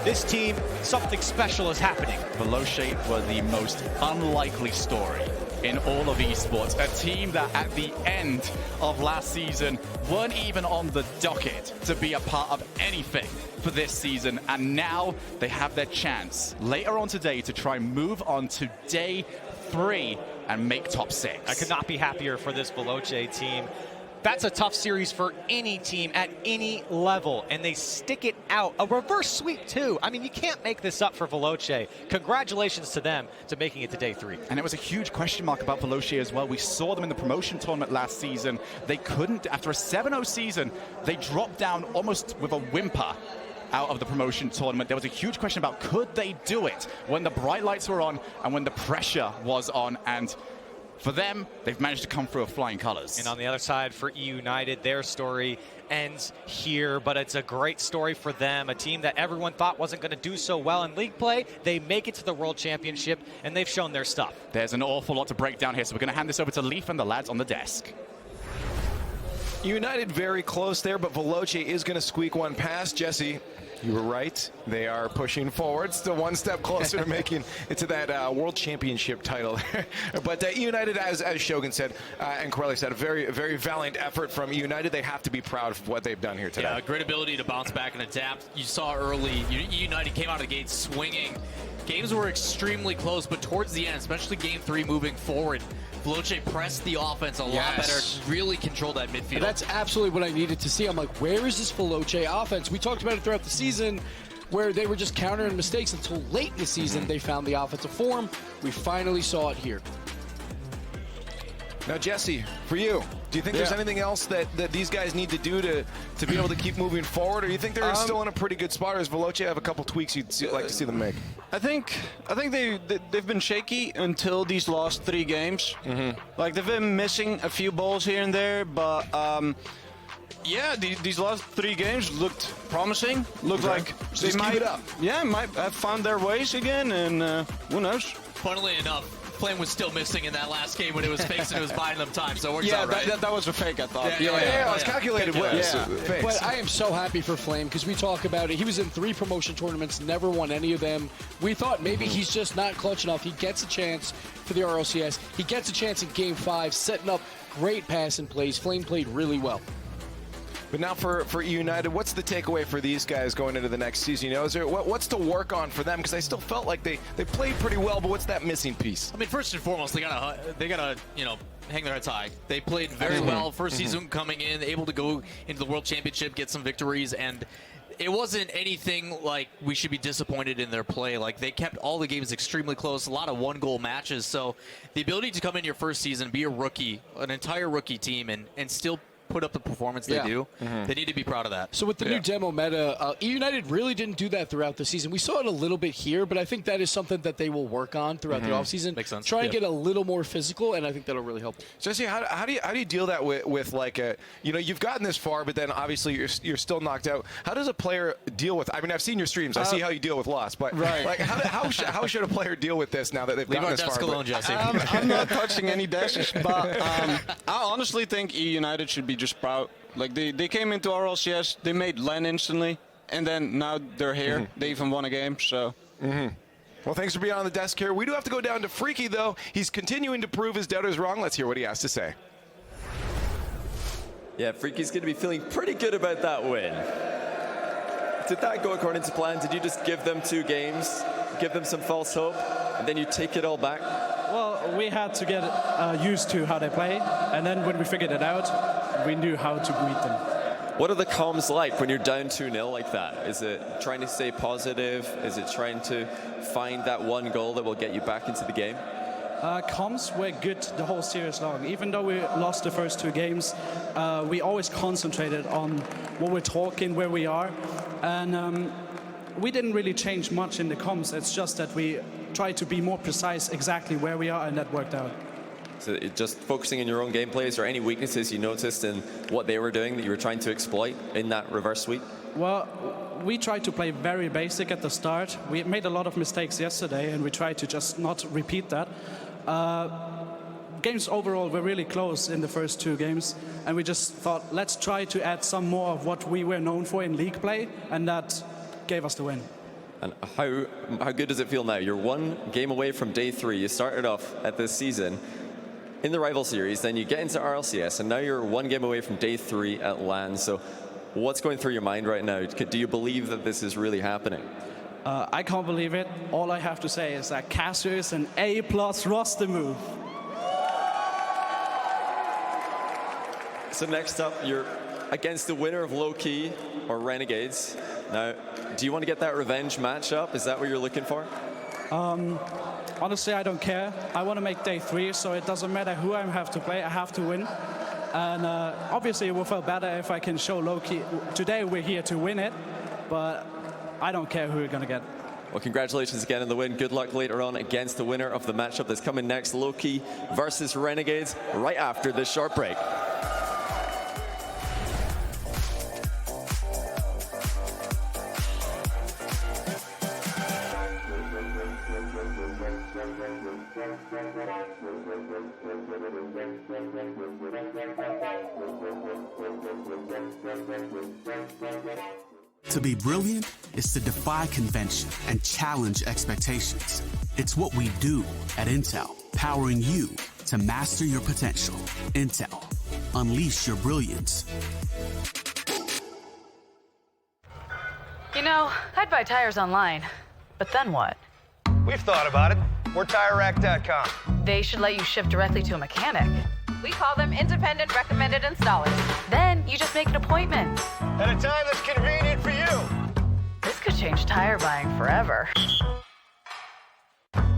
This team, something special is happening. Veloce were the most unlikely story in all of esports. A team that at the end of last season weren't even on the docket to be a part of anything for this season, and now they have their chance later on today to try and move on to day 3 and make top 6. I could not be happier for this Veloce team. That's a tough series for any team at any level, and they stick it out. A reverse sweep, too. I mean, you can't make this up for Veloce. Congratulations to them to making it to day 3. And it was a huge question mark about Veloce as well. We saw them in the promotion tournament last season. They couldn't, after a 7-0 season, they dropped down almost with a whimper out of the promotion tournament. There was a huge question about could they do it when the bright lights were on and when the pressure was on, and for them, they've managed to come through with flying colors. And on the other side, for E United, their story ends here, but it's a great story for them. A team that everyone thought wasn't going to do so well in league play. They make it to the World Championship, and they've shown their stuff. There's an awful lot to break down here, so we're going to hand this over to Leaf and the lads on the desk. United very close there, but Veloce is going to squeak one past. Jesse, you were right. They are pushing forward, still one step closer to making it to that World Championship title. But United, as Shogun said, and Corelli said, a very, very valiant effort from United. They have to be proud of what they've done here today. Yeah, great ability to bounce back and adapt. You saw early, United came out of the gate swinging. Games were extremely close, but towards the end, especially game 3 moving forward, Veloce pressed the offense a lot better, really controlled that midfield. That's absolutely what I needed to see. I'm like, where is this Veloce offense? We talked about it throughout the season, where they were just countering mistakes until late in the season. They found the offensive form. We finally saw it here. Now, Jesse, for you, do you think there's anything else that these guys need to do to be able to keep moving forward, or do you think they're still in a pretty good spot, or does Veloce have a couple tweaks you'd like to see them make? I think they've been shaky until these last 3 games. Like, they've been missing a few balls here and there, but yeah, these last 3 games looked promising. Looked like they might have found their ways again, and who knows? Funnily enough, Flame was still missing in that last game when it was fakes and it was buying them time, so it works out right. That was a fake, I thought. Yeah, it was calculated wins. But I am so happy for Flame because we talk about it. He was in 3 promotion tournaments, never won any of them. We thought maybe he's just not clutch enough. He gets a chance for the RLCS. He gets a chance in Game 5, setting up great passing plays. Flame played really well. But now for United, what's the takeaway for these guys going into the next season? You know, is there what's to work on for them? Because I still felt like they played pretty well, but what's that missing piece? I mean, first and foremost, they gotta hang their heads high. They played very well first season coming in, able to go into the World Championship, get some victories, and it wasn't anything like we should be disappointed in their play. Like, they kept all the games extremely close, a lot of one-goal matches. So the ability to come in your first season, be a rookie, an entire rookie team, and still put up the performance they do, they need to be proud of that. So with the new demo meta, United really didn't do that throughout the season. We saw it a little bit here, but I think that is something that they will work on throughout the offseason. Makes sense. Try and get a little more physical, and I think that'll really help. Jesse, how do you deal that with like a, you know, you've gotten this far, but then obviously you're still knocked out. How does a player deal with? I mean, I've seen your streams. I see how you deal with loss, but like how should a player deal with this now that they've gotten this far? Leave our desk alone, Jesse. I'm not touching any desks, but I honestly think E United should be just proud. Like, they came into RLCS, they made LEN instantly, and then now they're here. They even won a game, so. Well, thanks for being on the desk here. We do have to go down to Freaky, though. He's continuing to prove his doubters wrong. Let's hear what he has to say. Yeah, Freaky's going to be feeling pretty good about that win. Did that go according to plan? Did you just give them 2 games, give them some false hope, and then you take it all back? Well, we had to get used to how they play, and then when we figured it out, we knew how to beat them. What are the comms like when you're down 2-0 like that? Is it trying to stay positive? Is it trying to find that one goal that will get you back into the game? Comms were good the whole series long. Even though we lost the first 2 games, we always concentrated on what we're talking, where we are. And we didn't really change much in the comms. It's just that we tried to be more precise exactly where we are, and that worked out. So just focusing on your own gameplay, is there any weaknesses you noticed in what they were doing that you were trying to exploit in that reverse sweep? Well, we tried to play very basic at the start. We made a lot of mistakes yesterday, and we tried to just not repeat that. Games overall were really close in the first 2 games, and we just thought, let's try to add some more of what we were known for in league play, and that gave us the win. And how good does it feel now? You're 1 game away from day 3. You started off at this season in the rival series, then you get into RLCS, and now you're 1 game away from day 3 at LAN. So what's going through your mind right now? Do you believe that this is really happening? I can't believe it. All I have to say is that Casio is an A+ roster move. So next up, you're against the winner of Low-Key or Renegades. Now, do you want to get that revenge matchup? Is that what you're looking for? Honestly, I don't care. I want to make day 3, so it doesn't matter who I have to play. I have to win. And obviously, it will feel better if I can show Low-Key. Today, we're here to win it, but I don't care who we're going to get. Well, congratulations again on the win. Good luck later on against the winner of the matchup that's coming next, Low-Key versus Renegades, right after this short break. To be brilliant is to defy convention and challenge expectations. It's what we do at Intel, powering you to master your potential. Intel, unleash your brilliance. You know, I'd buy tires online, but then what? We've thought about it. We're TireRack.com. They should let you ship directly to a mechanic. We call them independent recommended installers. Then you just make an appointment. At a time that's convenient for you. This could change tire buying forever.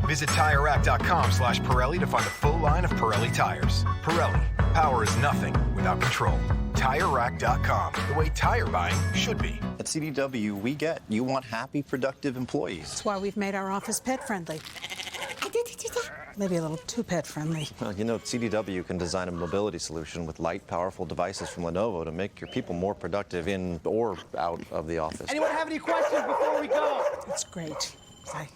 Visit TireRack.com/Pirelli to find a full line of Pirelli tires. Pirelli, power is nothing without control. TireRack.com, the way tire buying should be. At CDW, we get you want happy, productive employees. That's why we've made our office pet-friendly. Maybe a little too pet-friendly. Well, you know, CDW can design a mobility solution with light, powerful devices from Lenovo to make your people more productive in or out of the office. Anyone have any questions before we go? It's great. I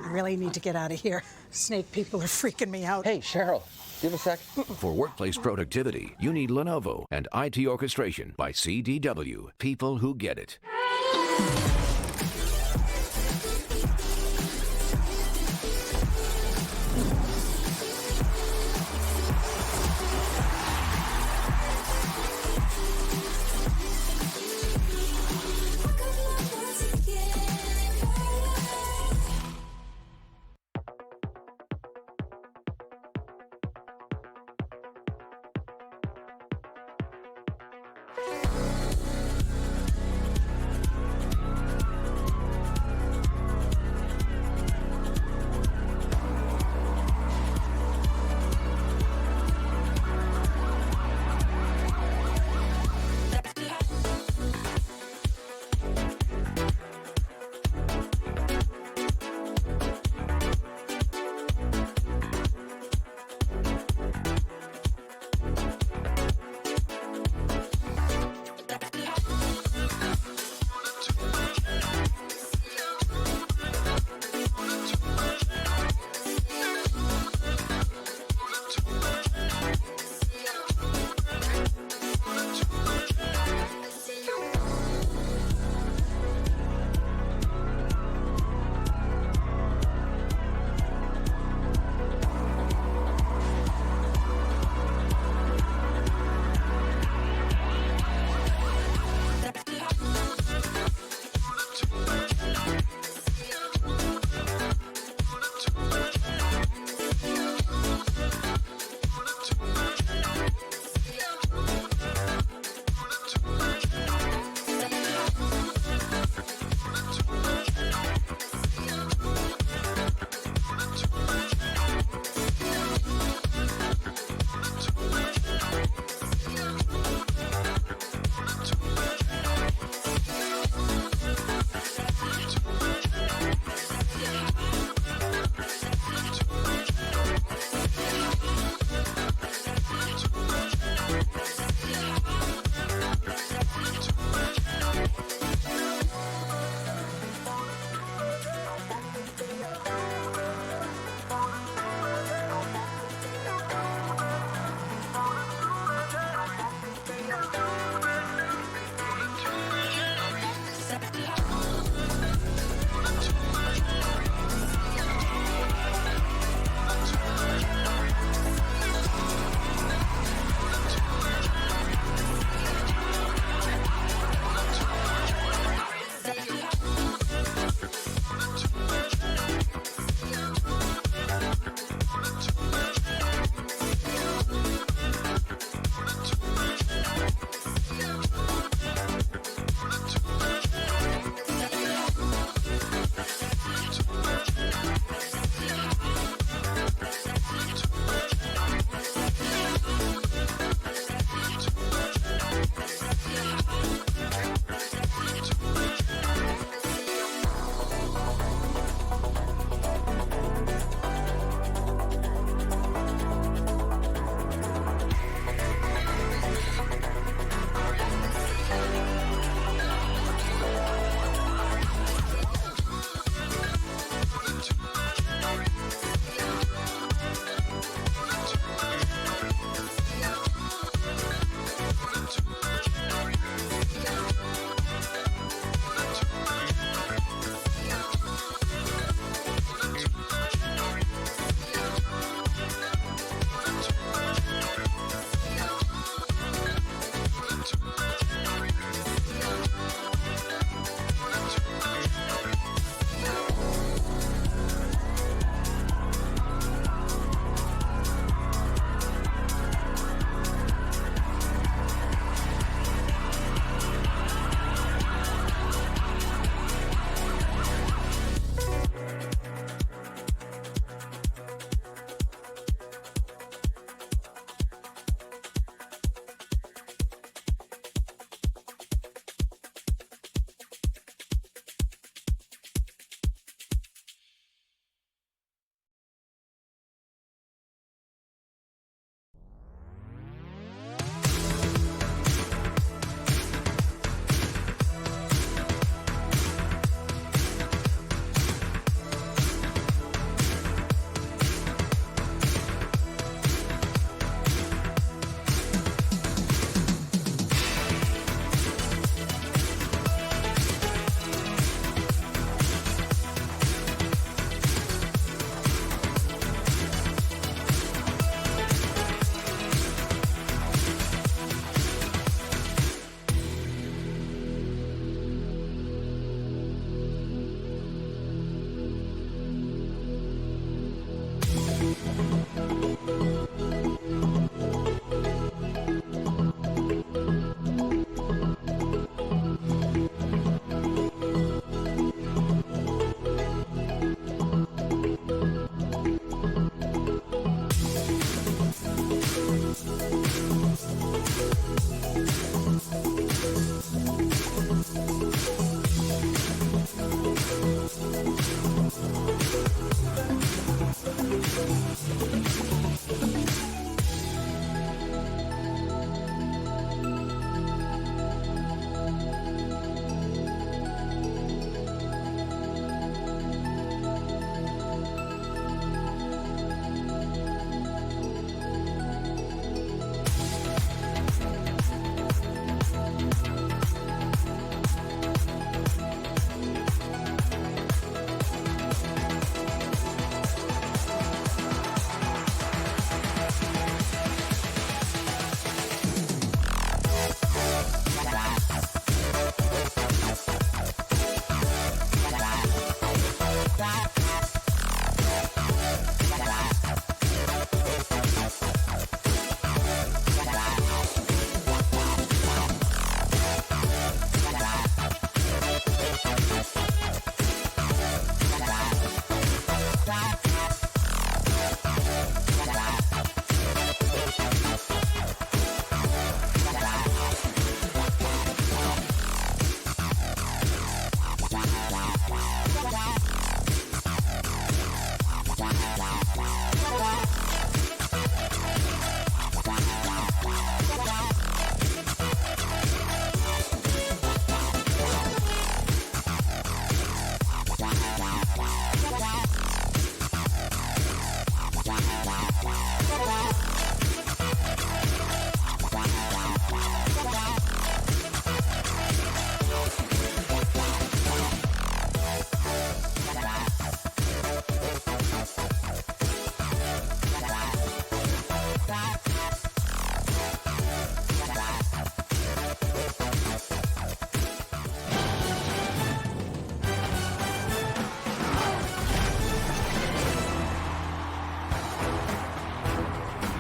really need to get out of here. Snake people are freaking me out. Hey, Cheryl, do you have a sec? For workplace productivity, you need Lenovo and IT orchestration by CDW. People who get it.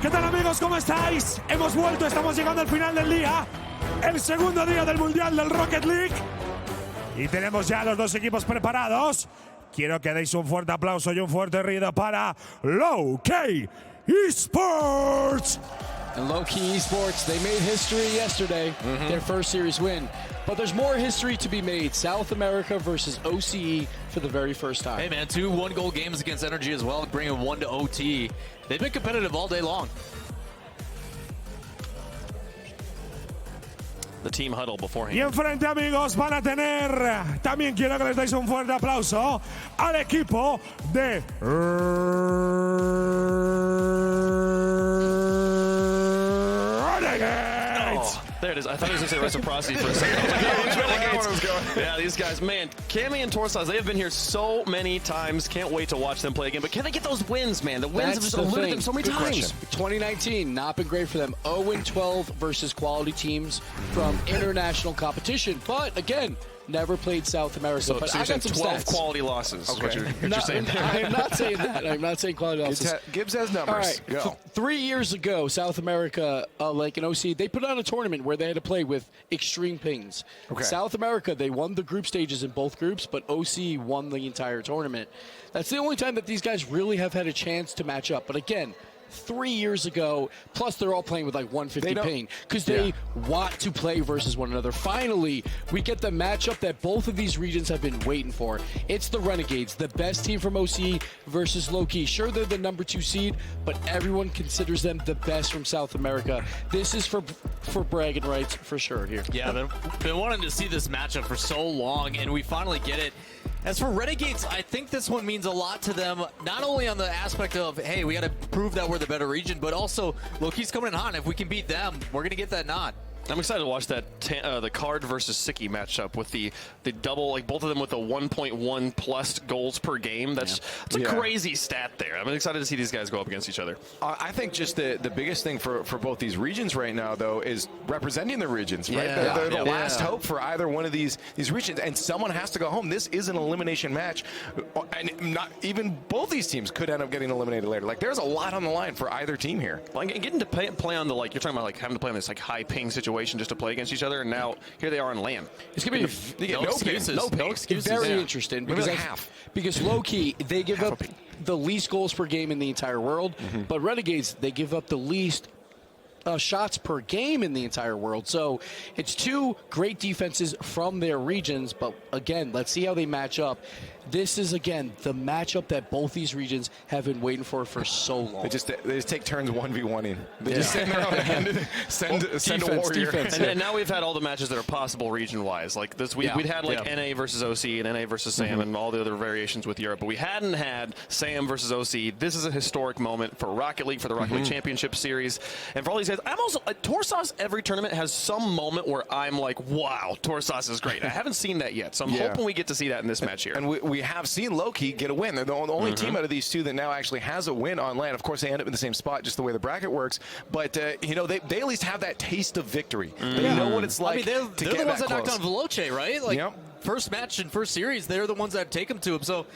¿Qué tal, amigos? ¿Cómo estáis? Hemos vuelto, estamos llegando al final del día. El segundo día del Mundial del Rocket League. Y tenemos ya los dos equipos preparados. Quiero que deis un fuerte aplauso y un fuerte ruido para Low-K Esports. And Low-Key Esports, they made history yesterday, their first series win. But there's more history to be made. South America versus OCE for the very first time. Hey, man, 2 one-goal games against Energy as well, bringing 1 to OT. They've been competitive all day long. The team huddle beforehand. Y enfrente, amigos, van a tener, también quiero que les deis un fuerte aplauso al equipo de Renegades. Oh, there it is. I thought he was going to say reciprocity for a second. I was like, no, it's Renegades. Yeah, these guys, man, Cammy and Torsaz, they have been here so many times. Can't wait to watch them play again. But can they get those wins, man? The wins have just eluded them so many times. 2019, not been great for them. 0-12 versus quality teams from international competition. But again, never played South America. So, but so I you're saying got some 12 stats. quality losses. Okay. What you're saying. I'm not saying that. I'm not saying quality losses. Gibbs has numbers. All right. Go. 3 years ago, South America, like an OC, they put on a tournament where they had to play with extreme pings. Okay. South America, they won the group stages in both groups, but OC won the entire tournament. That's the only time that these guys really have had a chance to match up. But again, 3 years ago, plus they're all playing with like 150 ping because they want to play versus one another. Finally, we get the matchup that both of these regions have been waiting for. It's the Renegades, the best team from OC versus Low-Key. Sure, they're the number 2 seed, but everyone considers them the best from South America. This is for bragging rights for sure here. Yeah, been wanting to see this matchup for so long, and we finally get it. As for Renegades, I think this one means a lot to them, not only on the aspect of, hey, we got to prove that we're the better region, but also Low-Key's coming in hot. If we can beat them, we're going to get that nod. I'm excited to watch that the Card versus Siki matchup with the double, like both of them with the 1.1 plus goals per game. That's a crazy stat there. I'm excited to see these guys go up against each other. I think just the biggest thing for both these regions right now, though, is representing the regions. Right, Yeah. they're the last hope for either one of these regions, and someone has to go home. This is an elimination match, and not even both these teams could end up getting eliminated later. Like there's a lot on the line for either team here. Like, getting to play on the you're talking about like having to play on this like high ping situation just to play against each other, and now here they are on land. It's gonna be no excuses. No excuses. Very interesting because Low-Key, they give up the least goals per game in the entire world, but Renegades, they give up the least shots per game in the entire world. So it's 2 great defenses from their regions, but again, let's see how they match up. This is, again, the matchup that both these regions have been waiting for so long. They just take turns 1v1ing. They just sit there and send a warrior. And now we've had all the matches that are possible region-wise. Like this, we'd had like NA versus OC and NA versus SAM and all the other variations with Europe, but we hadn't had SAM versus OC. This is a historic moment for Rocket League, for the Rocket League Championship Series, and for all these guys. I'm also Torsaz. Every tournament has some moment where I'm like, wow, Torsaz is great. I haven't seen that yet, so I'm hoping we get to see that in this match here. And we have seen Low-Key get a win. They're the only team out of these 2 that now actually has a win on land. Of course, they end up in the same spot, just the way the bracket works. But you know, they at least have that taste of victory. They know what it's like. I mean, they're the ones that knocked close. on Veloce, right? Like first match and first series, they're the ones that take them to him. So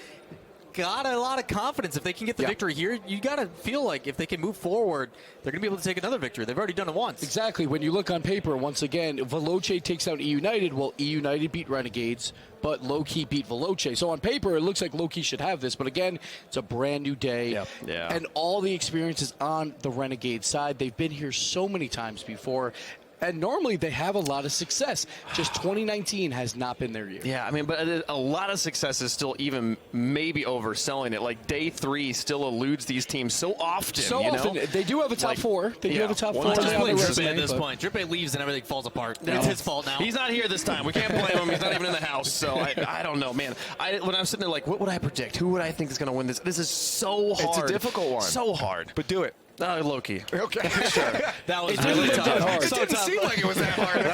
got a lot of confidence. If they can get the victory here, you got to feel like if they can move forward, they're going to be able to take another victory. They've already done it once. Exactly. When you look on paper, once again, Veloce takes out E United. Well, E United beat Renegades, but Low-Key beat Veloce. So on paper, it looks like Low-Key should have this. But again, it's a brand new day. And all the experiences on the Renegade side. They've been here so many times before. And normally they have a lot of success. Just 2019 has not been their year. Yeah, I mean, but a lot of success is still even maybe overselling it. Like day 3 still eludes these teams so often. So often. They do have a top 4. They do have a top 4. Just blame Drippy at this point. Drippy leaves and everything falls apart. It's his fault now. He's not here this time. We can't blame him. He's not even in the house. So I don't know, man. When I'm sitting there like, what would I predict? Who would I think is going to win this? This is so hard. It's a difficult one. So hard. But do it. Loki. Okay, sure. That was really tough. It didn't seem like it was that hard.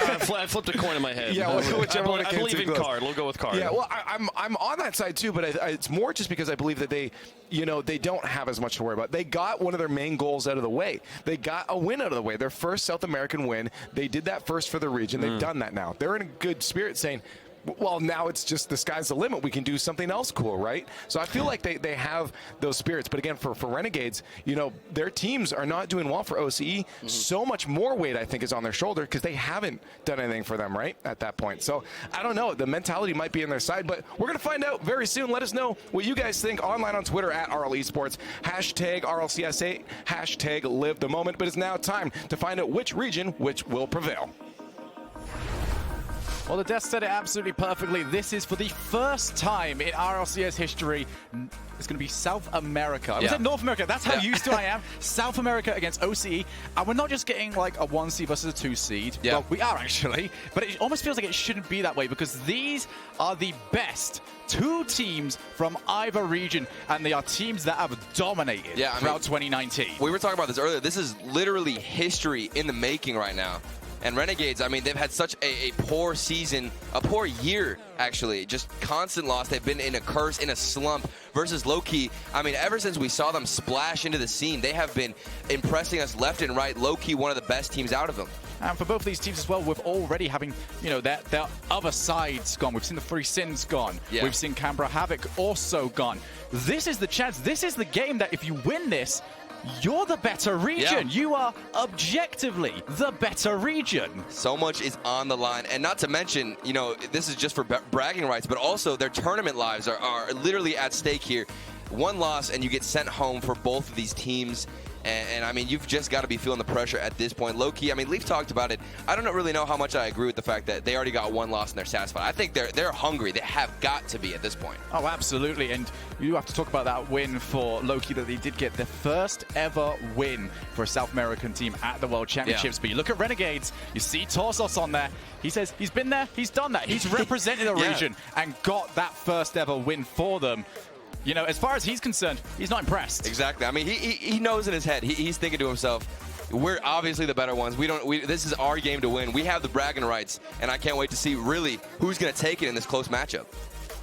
I flipped a coin in my head. Yeah, whichever one it came I believe too in close. card. We'll go with card. Yeah, well, I'm on that side too, but it's more just because I believe that they don't have as much to worry about. They got one of their main goals out of the way. They got a win out of the way. Their first South American win. They did that first for the region. They've done that now. They're in a good spirit, saying, well, now it's just the sky's the limit. We can do something else cool, right? So I feel like they have those spirits. But again, for Renegades, their teams are not doing well for OCE. So much more weight, I think, is on their shoulder because they haven't done anything for them, right, at that point. So I don't know. The mentality might be on their side, but we're going to find out very soon. Let us know what you guys think online on Twitter at RL Esports, hashtag RLCSA, hashtag live the moment. But it's now time to find out which region will prevail. Well, the Death said it absolutely perfectly. This is for the first time in RLCS history. It's going to be South America. I said North America. That's how used to I am. South America against OCE. And we're not just getting like a 1 seed versus a 2 seed. Yeah. Well, we are actually. But it almost feels like it shouldn't be that way because these are the best 2 teams from either region. And they are teams that have dominated throughout 2019. We were talking about this earlier. This is literally history in the making right now. And Renegades, I mean, they've had such a poor season, a poor year, actually. Just constant loss. They've been in a curse, in a slump. Versus Low-Key, I mean, ever since we saw them splash into the scene, they have been impressing us left and right. Low-Key, one of the best teams out of them. And for both of these teams as well, we've already having, their other sides gone. We've seen the Three Sins gone. Yeah. We've seen Canberra Havoc also gone. This is the chance. This is the game that if you win this, you're the better region. Yeah. You are objectively the better region. So much is on the line. And not to mention, this is just for bragging rights, but also their tournament lives are literally at stake here. 1 loss and you get sent home for both of these teams. And I mean, you've just got to be feeling the pressure at this point. Low-key, I mean, Leaf talked about it. I don't really know how much I agree with the fact that they already got 1 loss and they're satisfied. I think they're hungry. They have got to be at this point. Oh, absolutely. And you have to talk about that win for Low-key, that they did get the first ever win for a South American team at the World Championships. But you look at Renegades, you see Torsos on there. He says he's been there, he's done that. He's represented the region and got that first ever win for them. As far as he's concerned, he's not impressed. Exactly. I mean, he knows in his head. He's thinking to himself, we're obviously the better ones. This is our game to win. We have the bragging rights, and I can't wait to see really who's going to take it in this close matchup.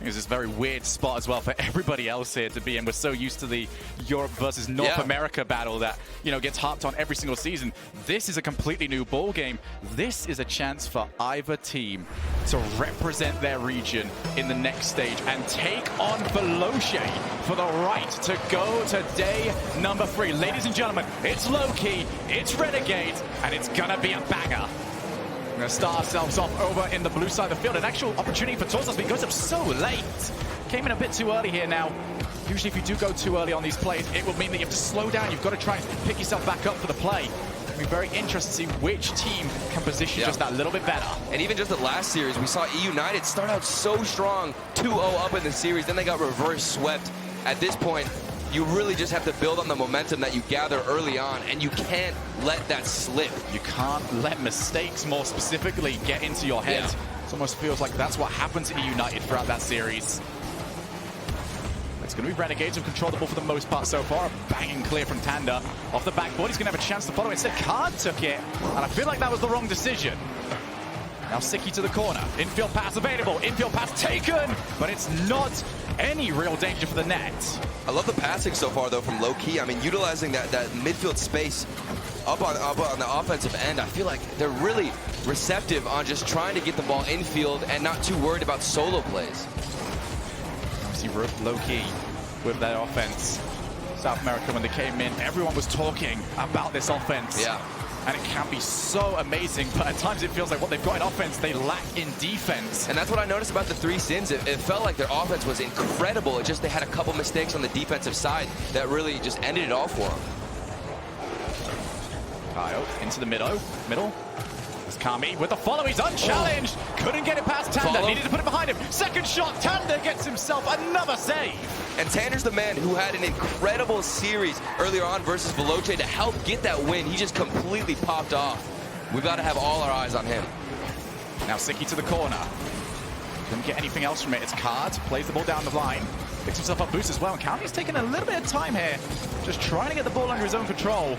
It's this very weird spot as well for everybody else here to be in. We're so used to the Europe versus North America battle that, gets harped on every single season. This is a completely new ball game. This is a chance for either team to represent their region in the next stage and take on Veloce for the right to go to day number 3. Ladies and gentlemen, it's Low-Key, it's Renegades, and it's gonna be a banger. We're going to start ourselves off over in the blue side of the field. An actual opportunity for Torsos, but he goes up so late. Came in a bit too early here now. Usually if you do go too early on these plays, it will mean that you have to slow down. You've got to try and pick yourself back up for the play. It'll be very interesting to see which team can position just that little bit better. And even just the last series, we saw E United start out so strong, 2-0 up in the series. Then they got reverse swept. At this point, you really just have to build on the momentum that you gather early on, and you can't let that slip. You can't let mistakes, more specifically, get into your head. It almost feels like that's what happened to E United throughout that series. It's going to be Renegades who control the ball for the most part so far. A banging clear from Tanda. Off the backboard, he's going to have a chance to follow. Instead, Card took it, and I feel like that was the wrong decision. Now Siki to the corner. Infield pass available. Infield pass taken, but it's not any real danger for the net. I love the passing so far, though, from Low-Key. I mean, utilizing that midfield space up on the offensive end. I feel like they're really receptive on just trying to get the ball infield and not too worried about solo plays. See Low-Key with that offense. South America, when they came in, everyone was talking about this offense. Yeah. And it can be so amazing, but at times it feels like what they've got in offense, they lack in defense. And that's what I noticed about the Three Sins. It felt like their offense was incredible. It just they had a couple mistakes on the defensive side that really just ended it all for them. Kyle into the middle. It's Kami with the follow. He's unchallenged. Couldn't get it past Tanda. Needed to put it behind him. Second shot. Tanda gets himself another save. And Tanner's the man who had an incredible series earlier on versus Veloce to help get that win. He just completely popped off. We've got to have all our eyes on him. Now Siki to the corner. Couldn't get anything else from it. It's Card. Plays the ball down the line. Picks himself up boost as well. And Kami's taking a little bit of time here. Just trying to get the ball under his own control.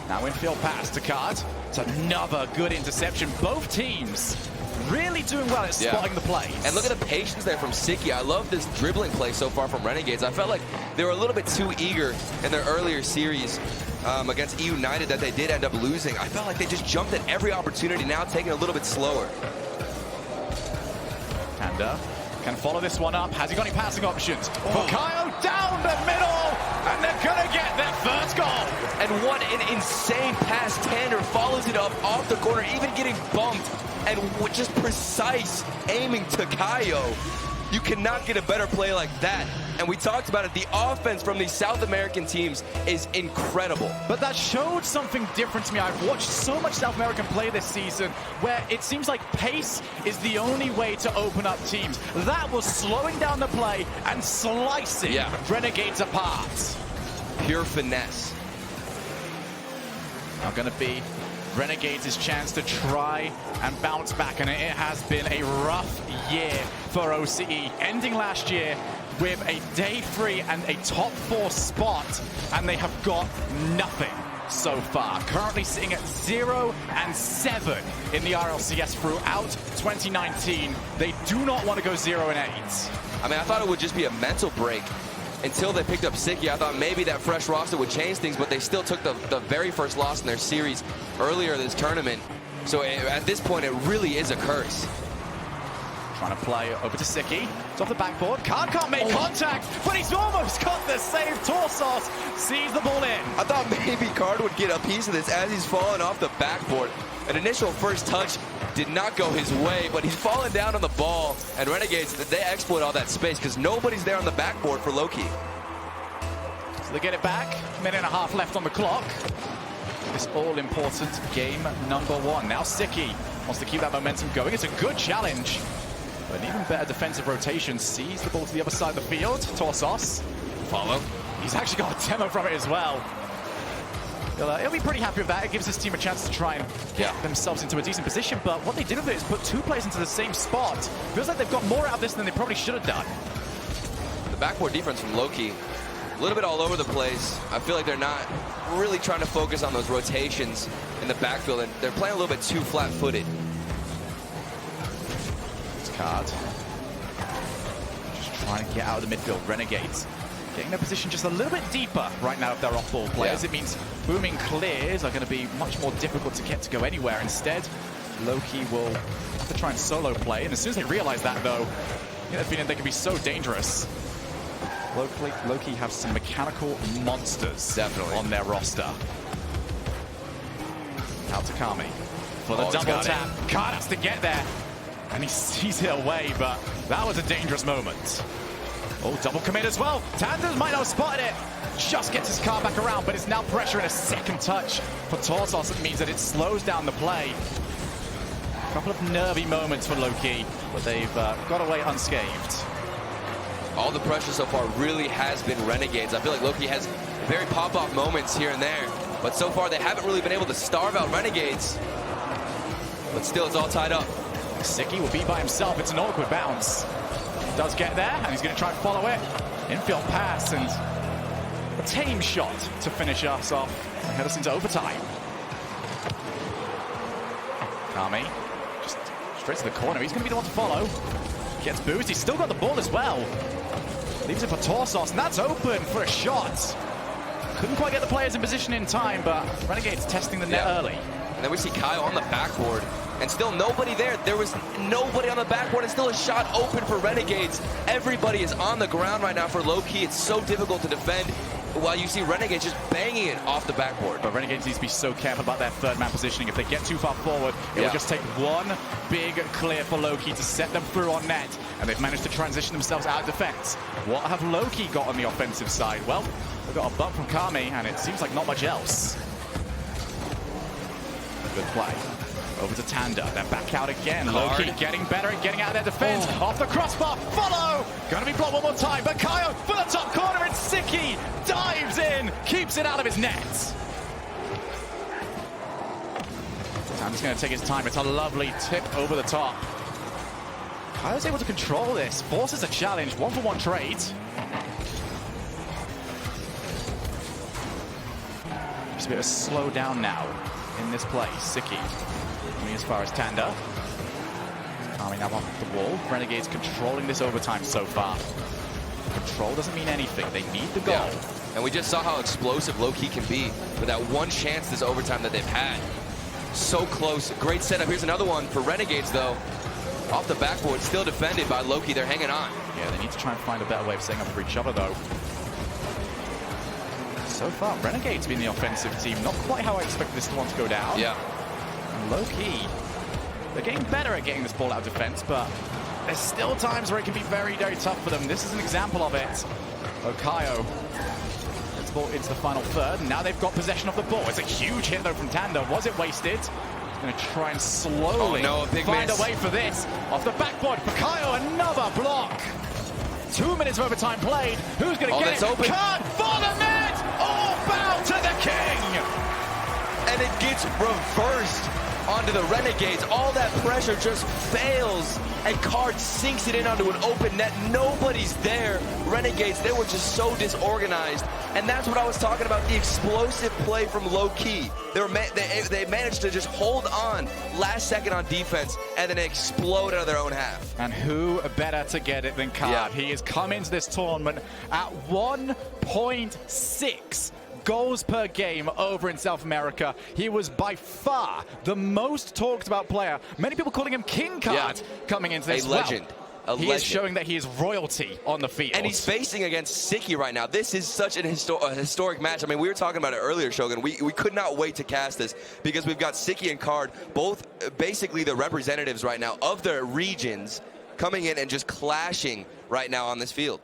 Now infield pass to Card. It's another good interception. Both teams really doing well at spotting the plays. And look at the patience there from Siki. I love this dribbling play so far from Renegades. I felt like they were a little bit too eager in their earlier series against E United that they did end up losing. I felt like they just jumped at every opportunity, now taking it a little bit slower. Tanda can follow this one up. Has he got any passing options? Bukayo down the middle, and they're going to get their first goal. And what an insane pass. Tanner follows it up off the corner, even getting bumped, and just precise aiming to Kayo. You cannot get a better play like that. And we talked about it, the offense from these South American teams is incredible. But that showed something different to me. I've watched so much South American play this season where it seems like pace is the only way to open up teams. That was slowing down the play and slicing Renegades apart. Pure finesse. Now going to be Renegades' chance to try and bounce back, and it has been a rough year for OCE, ending last year with a day 3 and a top 4 spot, and they have got nothing so far. Currently sitting at 0-7 in the RLCS throughout 2019. They do not want to go 0-8. I mean, I thought it would just be a mental break until they picked up Siki. I thought maybe that fresh roster would change things, but they still took the very first loss in their series earlier this tournament. So at this point, it really is a curse. Trying to play over to Siki. It's off the backboard. Can't make contact, but he's almost got the save. Torsos sees the ball in. I thought maybe Card would get a piece of this as he's falling off the backboard. An initial first touch did not go his way, but he's falling down on the ball, and Renegades, they exploit all that space because nobody's there on the backboard for Loki. So they get it back. Minute and a half left on the clock. This all-important game number 1. Now Siki wants to keep that momentum going. It's a good challenge, but an even better defensive rotation. Sees the ball to the other side of the field. Torsos. Follow. He's actually got a demo from it as well. He'll be pretty happy with that. It gives this team a chance to try and get themselves into a decent position, but what they did with it is put 2 players into the same spot. Feels like they've got more out of this than they probably should have done. The backboard defense from Loki, a little bit all over the place. I feel like they're not really trying to focus on those rotations in the backfield, and they're playing a little bit too flat-footed. It's Card. Just trying to get out of the midfield. Renegades getting their position just a little bit deeper right now if they're off-ball players. It means booming clears are going to be much more difficult to get to go anywhere. Instead, Loki will have to try and solo play, and as soon as they realize that, though, you know, feeling they can be so dangerous. Loki have some mechanical monsters on their roster. Out to Kami for the double tap. Card has to get there, and he sees it away, but that was a dangerous moment. Oh, double commit as well. Tanders might not have spotted it. Just gets his car back around, but it's now pressure in a second touch for Torsos. It means that it slows down the play. A couple of nervy moments for Loki, but they've got away unscathed. All the pressure so far really has been Renegades. I feel like Loki has very pop-off moments here and there, but so far they haven't really been able to starve out Renegades. But still, it's all tied up. Siki will be by himself. It's an awkward bounce. Does get there, and he's going to try and follow it. Infield pass, and a tame shot to finish us off and head us into overtime. Kami, just straight to the corner. He's going to be the one to follow. Gets boozed. He's still got the ball as well. Leaves it for Torsos, and that's open for a shot. Couldn't quite get the players in position in time, but Renegades testing the net early. And then we see Kyle on the backboard, and still nobody there. There was nobody on the backboard, and still a shot open for Renegades. Everybody is on the ground right now for Loki. It's so difficult to defend, while you see Renegades just banging it off the backboard. But Renegades needs to be so careful about their third man positioning. If they get too far forward, it will just take one big clear for Loki to set them through on net, and they've managed to transition themselves out of defense. What have Loki got on the offensive side? Well, they've got a bump from Kami, and it seems like not much else. Good play. Over to Tanda, then back out again. Hard. Loki getting better at getting out of their defense. Off the crossbar, follow! Gonna be blocked one more time, but Kaio for the top corner, and Siki dives in, keeps it out of his net. Tanda's gonna take his time. It's a lovely tip over the top. Kaio's able to control this, forces a challenge, 1-for-1 trade. Just a bit of a slow down now in this play. Siki coming as far as Tanda. Coming up off the wall. Renegades controlling this overtime so far. Control doesn't mean anything. They need the goal. Yeah. And we just saw how explosive Low-Key can be with that one chance this overtime that they've had. So close. Great setup. Here's another one for Renegades, though. Off the backboard, still defended by Low-Key. They're hanging on. Yeah, they need to try and find a better way of setting up for each other, though. So far, Renegades been the offensive team. Not quite how I expected this one to go down. Yeah. And Low-Key, they're getting better at getting this ball out of defense, but there's still times where it can be very, very tough for them. This is an example of it. Okayo gets the ball into the final third, and now they've got possession of the ball. It's a huge hit, though, from Tanda. Was it wasted? Going to try and slowly find a way for this. Off the backboard, Okayo, another block. 2 minutes of overtime played. Who's going to get it? Open. Card for the net! All bow to the king! And it gets reversed onto the Renegades. All that pressure just fails, and Card sinks it in onto an open net. Nobody's there. Renegades, they were just so disorganized, and that's what I was talking about, the explosive play from Low-Key. They managed to just hold on last second on defense and then explode out of their own half. And who better to get it than Card? Yeah. He has come into this tournament at 1.6 goals per game over in South America. He was by far the most talked about player. Many people calling him King Card coming into this. A legend. He is showing that he is royalty on the field. And he's facing against Siki right now. This is such a historic match. I mean, we were talking about it earlier, Shogun. We could not wait to cast this because we've got Siki and Card, both basically the representatives right now of their regions, coming in and just clashing right now on this field.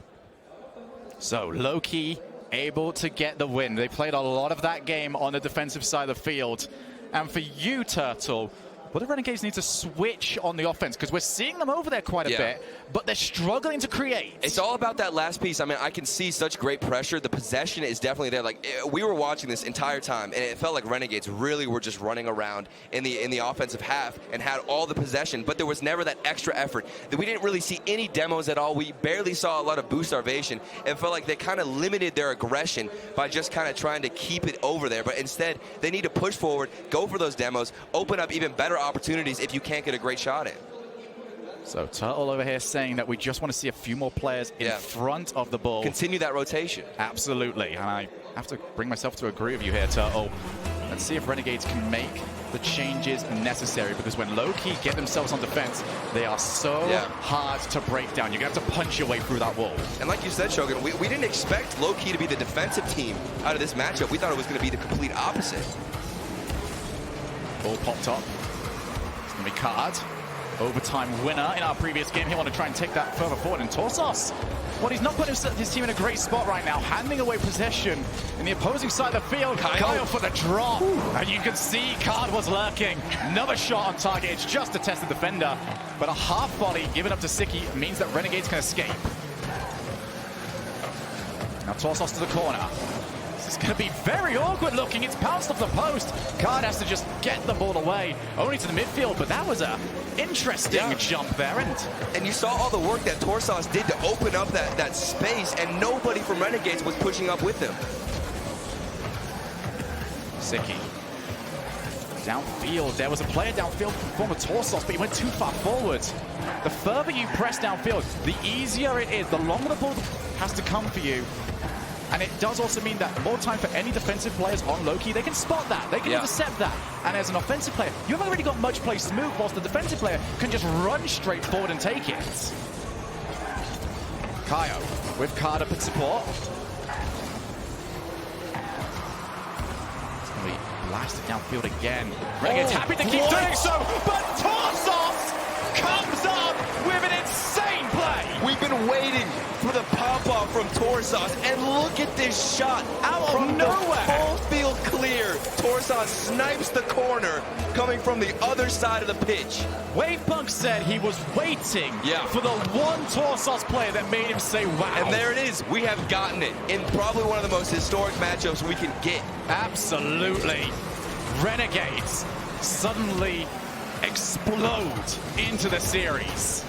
So Low-Key able to get the win. They played a lot of that game on the defensive side of the field. And for you, Turtle, well, the Renegades need to switch on the offense because we're seeing them over there quite a bit, but they're struggling to create. It's all about that last piece. I mean, I can see such great pressure. The possession is definitely there. Like, we were watching this entire time, and it felt like Renegades really were just running around in the offensive half and had all the possession, but there was never that extra effort. We didn't really see any demos at all. We barely saw a lot of boost starvation. It felt like they kind of limited their aggression by just kind of trying to keep it over there, but instead, they need to push forward, go for those demos, open up even better opportunities if you can't get a great shot in. So Turtle over here saying that we just want to see a few more players in front of the ball. Continue that rotation. Absolutely, and I have to bring myself to agree with you here, Turtle. Let's see if Renegades can make the changes necessary, because when Low-Key get themselves on defense, they are so hard to break down. You're going to have to punch your way through that wall. And like you said, Shogun, we didn't expect Low-Key to be the defensive team out of this matchup. We thought it was going to be the complete opposite. Ball popped up. It's going to be Card. Overtime winner in our previous game. He'll want to try and take that further forward. And Torsos, well, he's not putting his team in a great spot right now, handing away possession in the opposing side of the field. Kyle for the drop. And you can see Card was lurking. Another shot on target. It's just to test the defender. But a half volley given up to Siki means that Renegades can escape. Now Torsos to the corner. It's going to be very awkward looking. It's bounced off the post. Card has to just get the ball away, only to the midfield, but that was a interesting jump there. And you saw all the work that Torsos did to open up that space, and nobody from Renegades was pushing up with him. Siki. Downfield, there was a player downfield from former Torsos, but he went too far forward. The further you press downfield, the easier it is. The longer the ball has to come for you. And it does also mean that more time for any defensive players on Low-Key, they can spot that, they can intercept that. And as an offensive player, you haven't really got much play smooth, whilst the defensive player can just run straight forward and take it. Kaio with Card up at support. It's going to be blasted downfield again. Renegades happy to keep doing so, but Torsos comes up with an insane play. We've been waiting for the pop-off from Torsos, and look at this shot out of nowhere. Full field clear. Torsos snipes the corner coming from the other side of the pitch. Wavepunk said he was waiting for the one Torsos player that made him say wow. And there it is. We have gotten it in probably one of the most historic matchups we can get. Absolutely. Renegades suddenly explode into the series.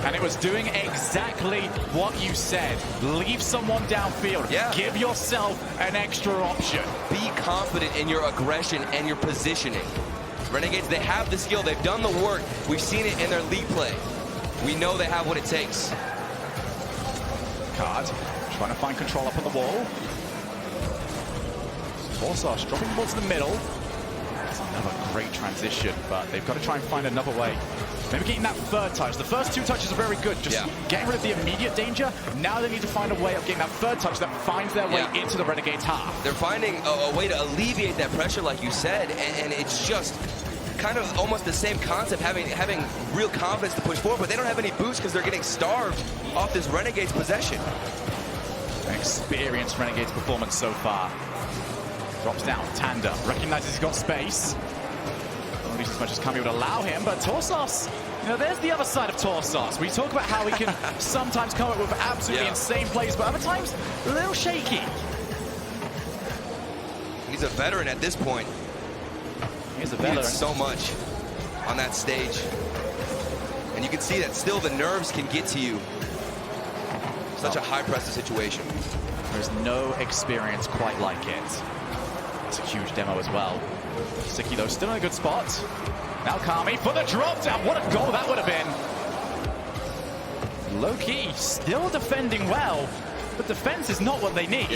And it was doing exactly what you said. Leave someone downfield. Give yourself an extra option. Be confident in your aggression and your positioning. Renegades, they have the skill. They've done the work. We've seen it in their league play. We know they have what it takes. Card trying to find control up on the wall. Torsos dropping the ball to the middle. It's another great transition, but they've got to try and find another way. Maybe getting that third touch. The first two touches are very good. Just getting rid of the immediate danger. Now they need to find a way of getting that third touch that finds their way into the Renegades' half. They're finding a way to alleviate that pressure, like you said, and it's just kind of almost the same concept, having real confidence to push forward, but they don't have any boost because they're getting starved off this Renegades possession. An experienced Renegades performance so far. Drops down. Tanda recognizes he's got space. At least as much as Kami would allow him, but Torsos, you know, there's the other side of Torsos. We talk about how he can sometimes come up with absolutely insane plays, but other times, a little shaky. He's a veteran at this point. He's a veteran. He did so much on that stage. And you can see that still the nerves can get to you. Such a high-pressure situation. There's no experience quite like it. It's a huge demo as well. Siki, though, still in a good spot. Now Kami for the drop down. What a goal that would have been. Low-key, still defending well, but defense is not what they need.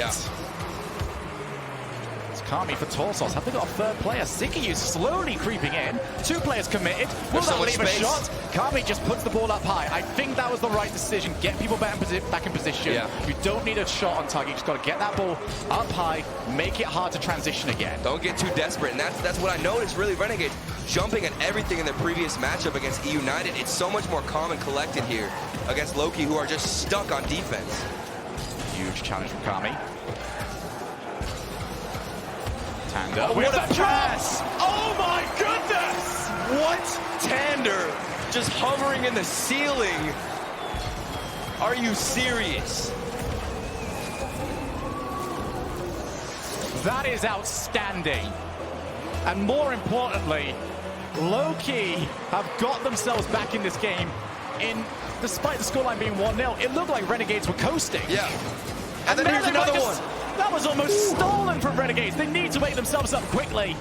It's Kami for Torsos. Have they got a third player? Siki is slowly creeping in. Two players committed. Will that leave a shot? Kami just puts the ball up high. I think that was the right decision. Get people back in position. You don't need a shot on target. You just got to get that ball up high, make it hard to transition again. Don't get too desperate, and that's what I noticed, really, Renegades jumping at everything in their previous matchup against E United. It's so much more calm and collected here against Loki, who are just stuck on defense. Huge challenge from Kami. Tanda with a pass! Oh my goodness! What? Tander just hovering in the ceiling. Are you serious? That is outstanding. And more importantly, Loki have got themselves back in this game. Despite the scoreline being 1-0, it looked like Renegades were coasting. And then here's another one. That was almost stolen from Renegades. They need to wake themselves up quickly.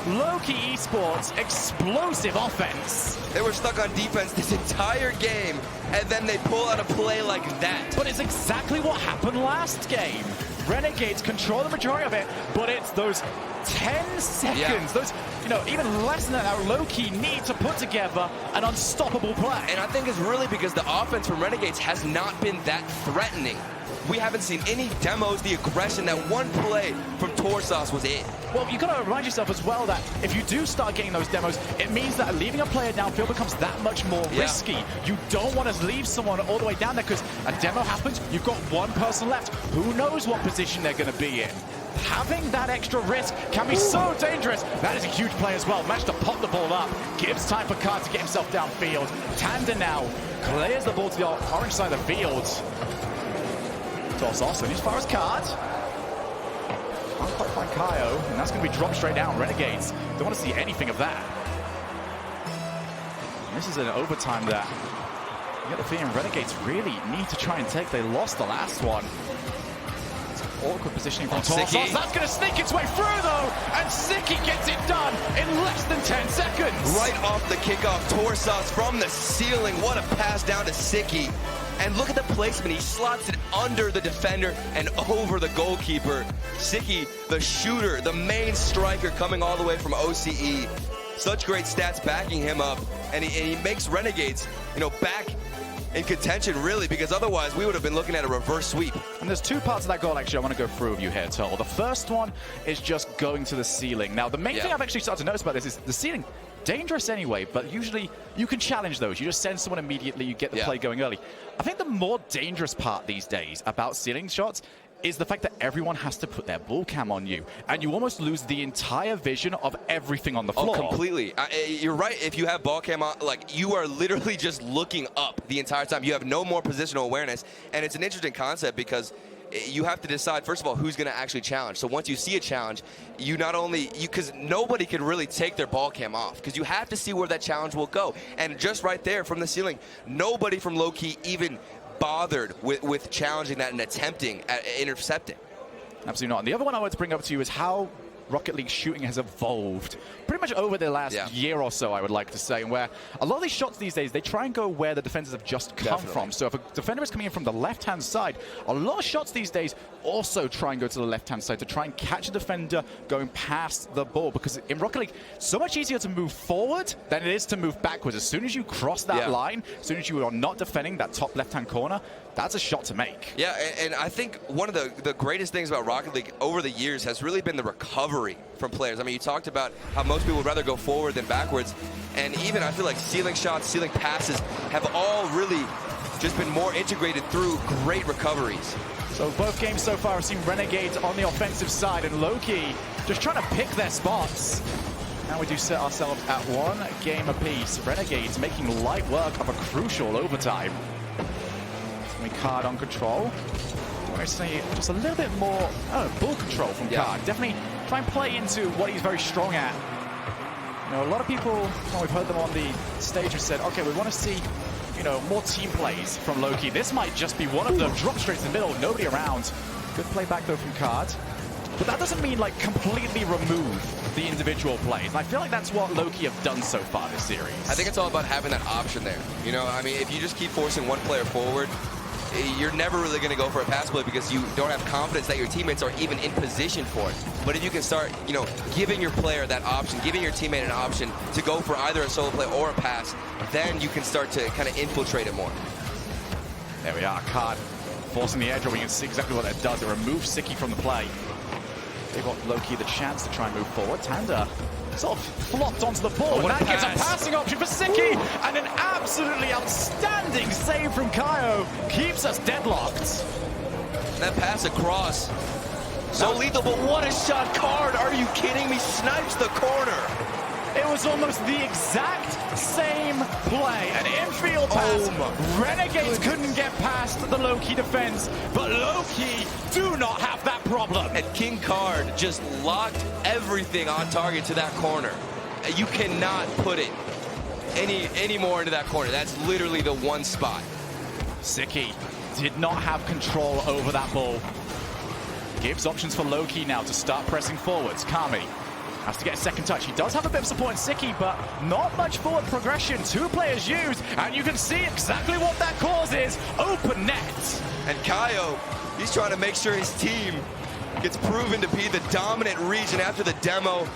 Loki Esports, explosive offense. They were stuck on defense this entire game, and then they pull out a play like that. But it's exactly what happened last game. Renegades control the majority of it, but it's those 10 seconds, those, you know, even less than that, Loki need to put together an unstoppable play. And I think it's really because the offense from Renegades has not been that threatening. We haven't seen any demos, the aggression. That one play from Torsos was it. Well, you've got to remind yourself as well that if you do start getting those demos, it means that leaving a player downfield becomes that much more risky. You don't want to leave someone all the way down there because a demo happens, you've got one person left. Who knows what position they're going to be in? Having that extra risk can be so dangerous. That is a huge play as well. Managed to pop the ball up. Gives time for Card to get himself downfield. Tanda now clears the ball to the orange side of the field. Torsos as far as Card. Can't quite find Kaio, and that's going to be dropped straight down. Renegades don't want to see anything of that. And this is an overtime that you get the feeling Renegades really need to try and take. They lost the last one. Awkward positioning from Torsos. That's going to sneak its way through, though, and Siki gets it done in less than 10 seconds. Right off the kickoff, Torsos from the ceiling. What a pass down to Siki. And look at the placement. He slots it under the defender and over the goalkeeper. Siki, the shooter, the main striker coming all the way from OCE. Such great stats backing him up. And he makes Renegades, you know, back in contention, really, because otherwise we would have been looking at a reverse sweep. And there's two parts of that goal, actually, I want to go through with you here, Toll. The first one is just going to the ceiling. Now, the main thing I've actually started to notice about this is the ceiling, dangerous anyway, but usually you can challenge those. You just send someone immediately, you get the play going early. I think the more dangerous part these days about ceiling shots is the fact that everyone has to put their ball cam on you, and you almost lose the entire vision of everything on the floor. Oh, completely. You're right. If you have ball cam on, like, you are literally just looking up the entire time. You have no more positional awareness, and it's an interesting concept because you have to decide, first of all, who's going to actually challenge. So once you see a challenge, you not only, because nobody can really take their ball cam off, because you have to see where that challenge will go. And just right there from the ceiling, nobody from low-key even bothered with challenging that and attempting at intercepting. Absolutely not. And the other one I want to bring up to you is how Rocket League shooting has evolved pretty much over the last year or so, I would like to say, and where a lot of these shots these days, they try and go where the defenders have just come from. So if a defender is coming in from the left-hand side, a lot of shots these days also try and go to the left-hand side to try and catch a defender going past the ball, because in Rocket League, so much easier to move forward than it is to move backwards. As soon as you cross that line, as soon as you are not defending that top left-hand corner, that's a shot to make. Yeah, and I think one of the greatest things about Rocket League over the years has really been the recovery from players. I mean, you talked about how most people would rather go forward than backwards, and even I feel like ceiling shots, ceiling passes have all really just been more integrated through great recoveries. So both games so far have seen Renegades on the offensive side and low-key just trying to pick their spots. Now we do set ourselves at 1 game apiece. Renegades making light work of a crucial overtime. Card on control. I want to say just a little bit more ball control from Card. Definitely try and play into what he's very strong at. You know, a lot of people, we've heard them on the stage, have said, okay, we want to see, you know, more team plays from low-key. This might just be one of them. Drop straight to the middle, nobody around. Good play back though from Card. But that doesn't mean like completely remove the individual plays. And I feel like that's what low-key have done so far this series. I think it's all about having that option there. You know, I mean, if you just keep forcing one player forward, you're never really going to go for a pass play because you don't have confidence that your teammates are even in position for it. But if you can start, you know, giving your player that option, giving your teammate an option to go for either a solo play or a pass, then you can start to kind of infiltrate it more. There we are, Card forcing the edge, or we can see exactly what that does. It removes Siki from the play. They got low-key the chance to try and move forward. Tanda sort of flopped onto the ball, and that gives a passing option for Siki, and an absolutely outstanding save from Kaio keeps us deadlocked. That pass across, so lethal, but what a shot. Card, are you kidding me? Snipes the corner. It was almost the exact same play, an infield pass. Renegades couldn't get past the low-key defense, but low-key do not have that problem. And King Card just locked everything on target to that corner. You cannot put it any more into that corner. That's literally the one spot. Siki did not have control over that ball. Gives options for low-key now to start pressing forwards. Kami has to get a second touch. He does have a bit of support in Siki, but not much forward progression. 2 players used, and you can see exactly what that causes. Open net. And Kaio, he's trying to make sure his team gets proven to be the dominant region after the demo.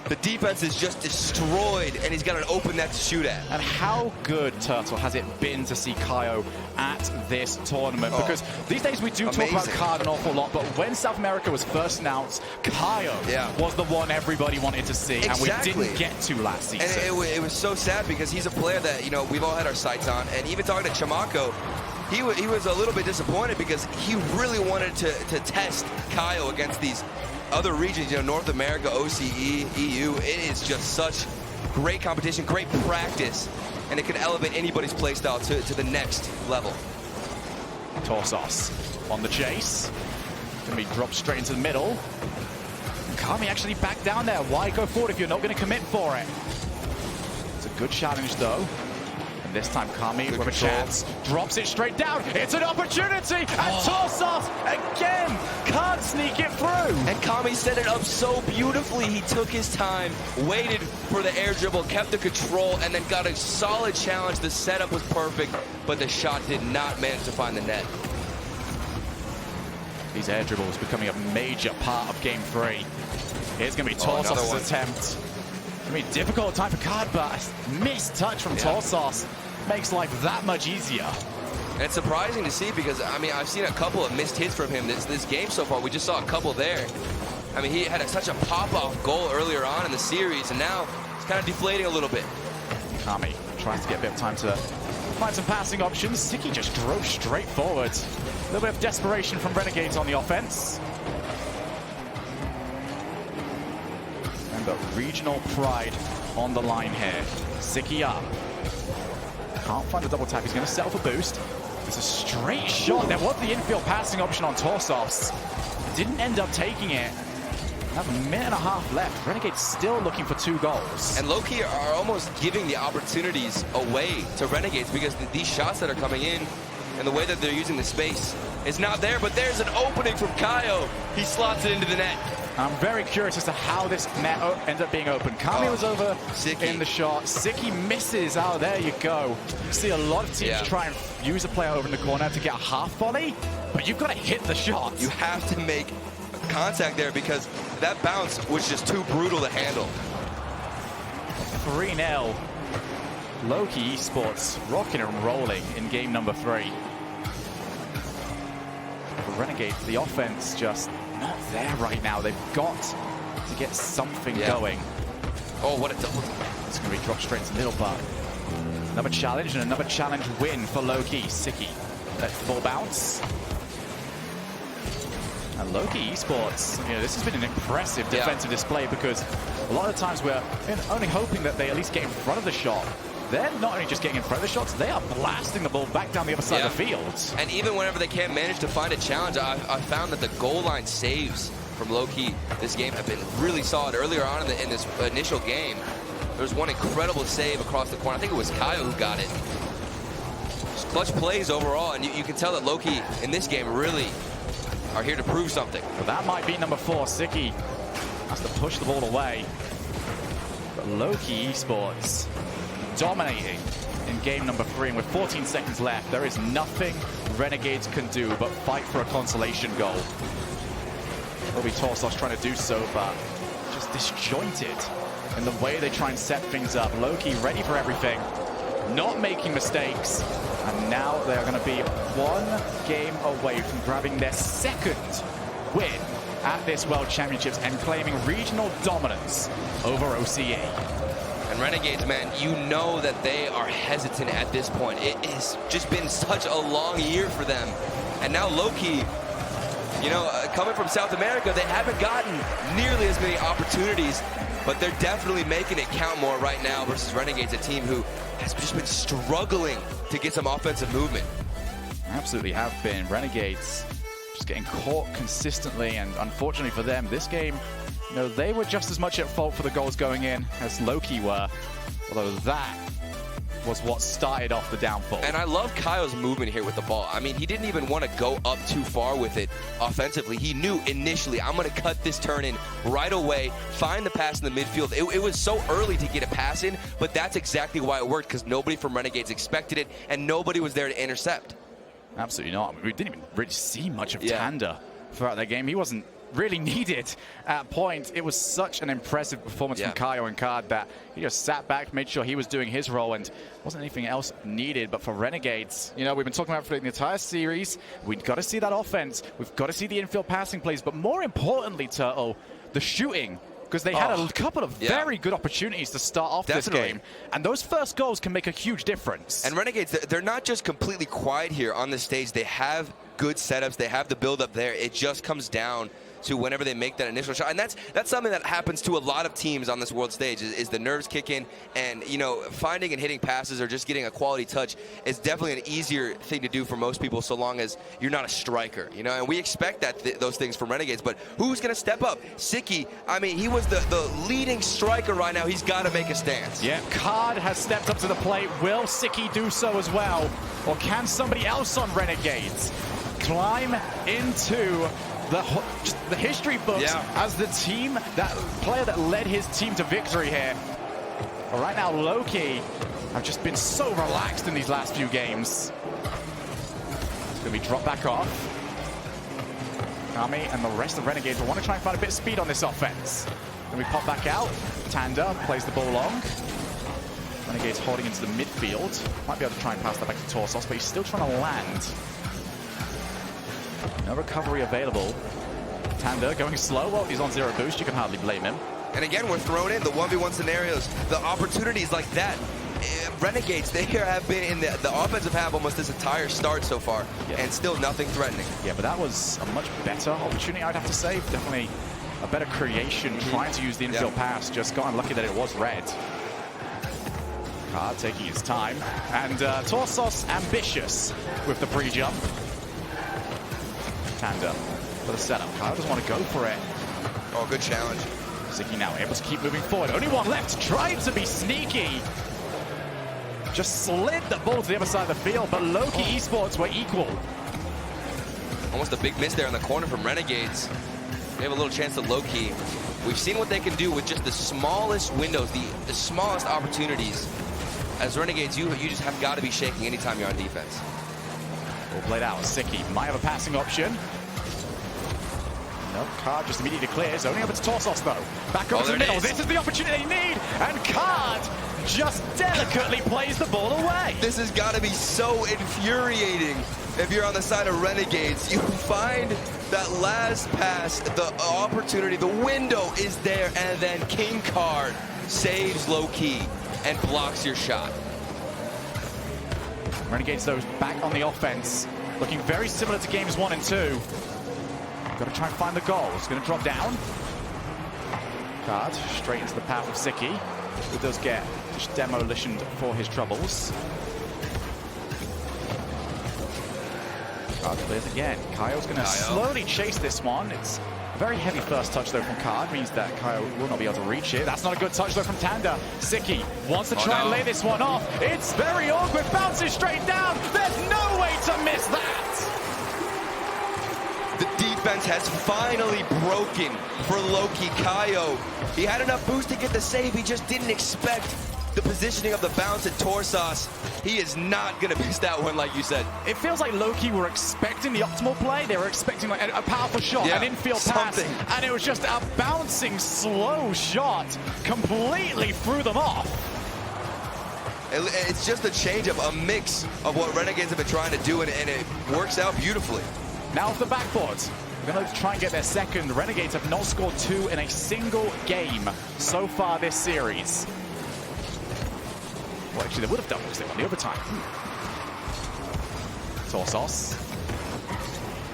The defense is just destroyed, and he's got an open net to shoot at. And how good, Turtle, has it been to see Kaio at this tournament? Because these days we do talk about Card an awful lot, but when South America was first announced, Kaio was the one everybody wanted to see, and we didn't get to last season. And it was so sad because he's a player that, you know, we've all had our sights on, and even talking to Chamaco, he was a little bit disappointed because he really wanted to test Kaio against these other regions, you know, North America, OCE, EU. It is just such great competition, great practice, and it can elevate anybody's playstyle to the next level. Torsos on the chase. Gonna be dropped straight into the middle. Kami actually back down there. Why go forward if you're not going to commit for it? It's a good challenge though. And this time Kami with a chance drops it straight down. It's an opportunity, and Torsos again can't sneak it through. And Kami set it up so beautifully. He took his time, waited for the air dribble, kept the control, and then got a solid challenge. The setup was perfect, but the shot did not manage to find the net. These air dribbles becoming a major part of Game 3. Here's going to be Torsos' attempt. It's going to be a difficult time for Card, but a missed touch from Torsos makes life that much easier. And it's surprising to see because, I mean, I've seen a couple of missed hits from him this game so far. We just saw a couple there. I mean, he had such a pop-off goal earlier on in the series, and now it's kind of deflating a little bit. Kami tries to get a bit of time to find some passing options. Siki just drove straight forward. little bit of desperation from Renegades on the offense. Remember, regional pride on the line here. Siki up. Can't find the double tap. He's going to settle for boost. It's a straight shot. There was the infield passing option on Torsovs. Didn't end up taking it. Have a minute and a half left. Renegades still looking for 2 goals. And Loki are almost giving the opportunities away to Renegades because these shots that are coming in and the way that they're using the space is not there. But there's an opening from Kaio. He slots it into the net. I'm very curious as to how this net ends up being open. Kami was over in the shot. Siki misses. Oh, there you go. You see a lot of teams try and use a player over in the corner to get a half volley, but you've got to hit the shot. You have to make contact there because that bounce was just too brutal to handle. 3-0. Loki Esports rocking and rolling in game number 3. For Renegades, the offense just not there right now. They've got to get something going. Oh, what a double. It's going to be dropped straight into the middle, but another challenge and another challenge win for Loki. Siki, that full bounce. And Loki Esports, you know, this has been an impressive defensive display because a lot of times we're only hoping that they at least get in front of the shot. They're not only just getting in front of the shots, they are blasting the ball back down the other side of the field. And even whenever they can't manage to find a challenge, I found that the goal line saves from Loki this game have been really solid. Earlier on in this initial game, there was one incredible save across the corner. I think it was Kaio who got it. Just clutch plays overall, and you can tell that Loki in this game really are here to prove something. But that might be number 4. Siki has to push the ball away. But Loki Esports dominating in game number 3, and with 14 seconds left, there is nothing Renegades can do but fight for a consolation goal. Will be Torsovs trying to do so, but just disjointed in the way they try and set things up. Loki ready for everything, not making mistakes, and now they are going to be 1 game away from grabbing their 2nd win at this World Championships and claiming regional dominance over OCE. And Renegades, man, you know that they are hesitant at this point. It has just been such a long year for them. And now Loki, you know, coming from South America, they haven't gotten nearly as many opportunities, but they're definitely making it count more right now versus Renegades, a team who has just been struggling to get some offensive movement. Absolutely have been. Renegades just getting caught consistently, and unfortunately for them, this game, you know, they were just as much at fault for the goals going in as Loki were, although that was what started off the downfall. And I love Kaio's movement here with the ball. I mean, he didn't even want to go up too far with it offensively. He knew initially, I'm going to cut this turn in right away, find the pass in the midfield. It was so early to get a pass in, but that's exactly why it worked, because nobody from Renegades expected it, and nobody was there to intercept. Absolutely not. I mean, we didn't even really see much of Tanda throughout that game. He wasn't really needed at point. It was such an impressive performance from Kaio and Card that he just sat back, made sure he was doing his role, and wasn't anything else needed. But for Renegades, you know, we've been talking about for the entire series, we've got to see that offense, we've got to see the infield passing plays, but more importantly, Turtle, the shooting. Because they had a couple of very good opportunities to start off this game. And those first goals can make a huge difference. And Renegades, they're not just completely quiet here on the stage. They have good setups. They have the build-up there. It just comes down to whenever they make that initial shot. And that's something that happens to a lot of teams on this world stage is the nerves kick in, and, you know, finding and hitting passes or just getting a quality touch is definitely an easier thing to do for most people, so long as you're not a striker, you know, and we expect those things from Renegades. But who's going to step up? Siki, I mean, he was the leading striker right now. He's got to make a stance. Yeah, Card has stepped up to the plate. Will Siki do so as well? Or can somebody else on Renegades climb into the history books as the team, that player that led his team to victory here? But right now, Loki have just been so relaxed in these last few games. It's going to be dropped back off. Kami and the rest of Renegades will want to try and find a bit of speed on this offense. Then we pop back out. Tanda plays the ball long. Renegades holding into the midfield. Might be able to try and pass that back to Torsovs, but he's still trying to land. No recovery available. Tanda going slow. Well, he's on 0 boost. You can hardly blame him. And again, we're thrown in the 1v1 scenarios. The opportunities like that Renegades, they have been in the offensive half almost this entire start so far, and still nothing threatening. Yeah, but that was a much better opportunity, I'd have to say. Definitely a better creation, trying to use the infield pass. Just got unlucky that it was red. Card taking his time. And Torsos ambitious with the pre-jump. Tanda for the setup. Kyle doesn't want to go for it. Oh, good challenge. Ziki now able to keep moving forward. Only one left, trying to be sneaky. Just slid the ball to the other side of the field, but Loki Esports were equal. Almost a big miss there in the corner from Renegades. They have a little chance to Loki. We've seen what they can do with just the smallest windows, the smallest opportunities. As Renegades, you just have got to be shaking anytime you're on defense. All played out. Ziki might have a passing option. Nope, Card just immediately clears. Only over to Torsos, though. Back over to the middle. This is the opportunity they need. And Card just delicately plays the ball away. This has got to be so infuriating if you're on the side of Renegades. You find that last pass, the opportunity, the window is there, and then King Card saves low-key and blocks your shot. Renegades, though, back on the offense. Looking very similar to games 1 and 2. Got to try and find the goal. It's going to drop down. Card straight into the path of Ziki, who does get just demolitioned for his troubles. Card clears again. Kaio's going to slowly chase this one. It's a very heavy first touch, though, from Card. Means that Kaio will not be able to reach it. That's not a good touch, though, from Tanda. Ziki wants to try and lay this one off. It's very awkward. Bounces straight down. There's no way to miss that. The defense has finally broken for Loki. Kaio, he had enough boost to get the save. He just didn't expect the positioning of the bounce at Torsos. He is not going to miss that one, like you said. It feels like Loki were expecting the optimal play. They were expecting like a powerful shot, an infield pass, and it was just a bouncing, slow shot. Completely threw them off. It's just a change of a mix of what Renegades have been trying to do, and it works out beautifully. Now off the backboard. We're going to try and get their second. Renegades have not scored 2 in a single game so far this series. Well, actually, they would have done because they won the overtime. Torsos.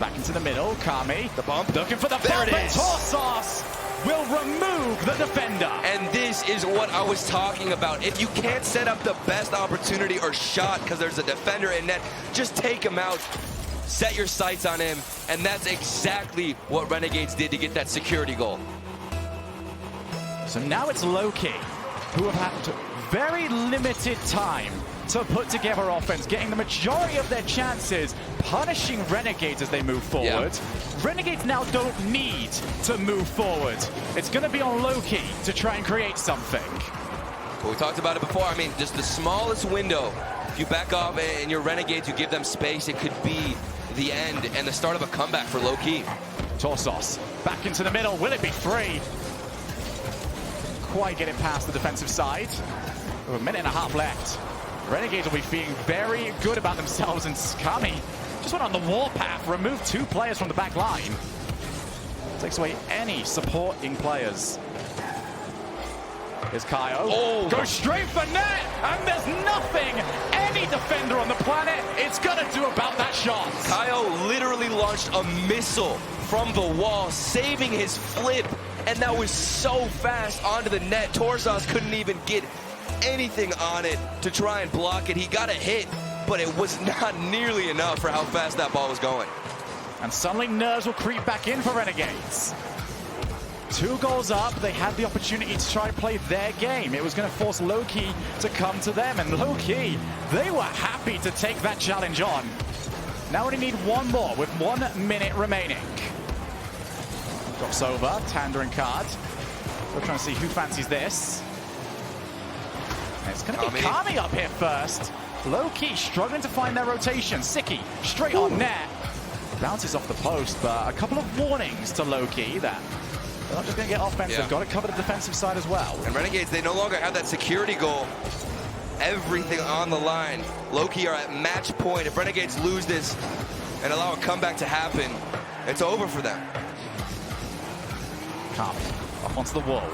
Back into the middle. Kami. The bump. Looking for the bump, and Torsos will remove the defender. And this is what I was talking about. If you can't set up the best opportunity or shot because there's a defender in net, just take him out. Set your sights on him, and that's exactly what Renegades did to get that security goal. So now it's Loki, who have had very limited time to put together offense, getting the majority of their chances, punishing Renegades as they move forward. Renegades now don't need to move forward. It's going to be on Loki to try and create something. Well, we talked about it before. I mean, just the smallest window. If you back off and you're Renegades, you give them space, it could be the end and the start of a comeback for low-key. Torsos back into the middle. Will it be free? Quite get it past the defensive side. A minute and a half left. Renegades will be feeling very good about themselves, and Kami just went on the warpath, removed 2 players from the back line. Takes away any supporting players. Here's Kaio. Goes straight for net, and there's nothing any defender on the planet is going to do about that shot. Kaio literally launched a missile from the wall, saving his flip, and that was so fast onto the net. Torsos couldn't even get anything on it to try and block it. He got a hit, but it was not nearly enough for how fast that ball was going. And suddenly nerves will creep back in for Renegades. 2 goals up, they had the opportunity to try and play their game. It was going to force Loki to come to them, and Loki, they were happy to take that challenge on. Now we need 1 more with 1 minute remaining. Drops over, Tanda and Card. We're trying to see who fancies this. And it's going to be Kami up here first. Loki struggling to find their rotation. Ziki straight on net. Bounces off the post, but a couple of warnings to Loki that they're not just going to get offensive. They've got to cover the defensive side as well. And Renegades, they no longer have that security goal. Everything on the line. Loki are at match point. If Renegades lose this and allow a comeback to happen, it's over for them. Kami up onto the wall.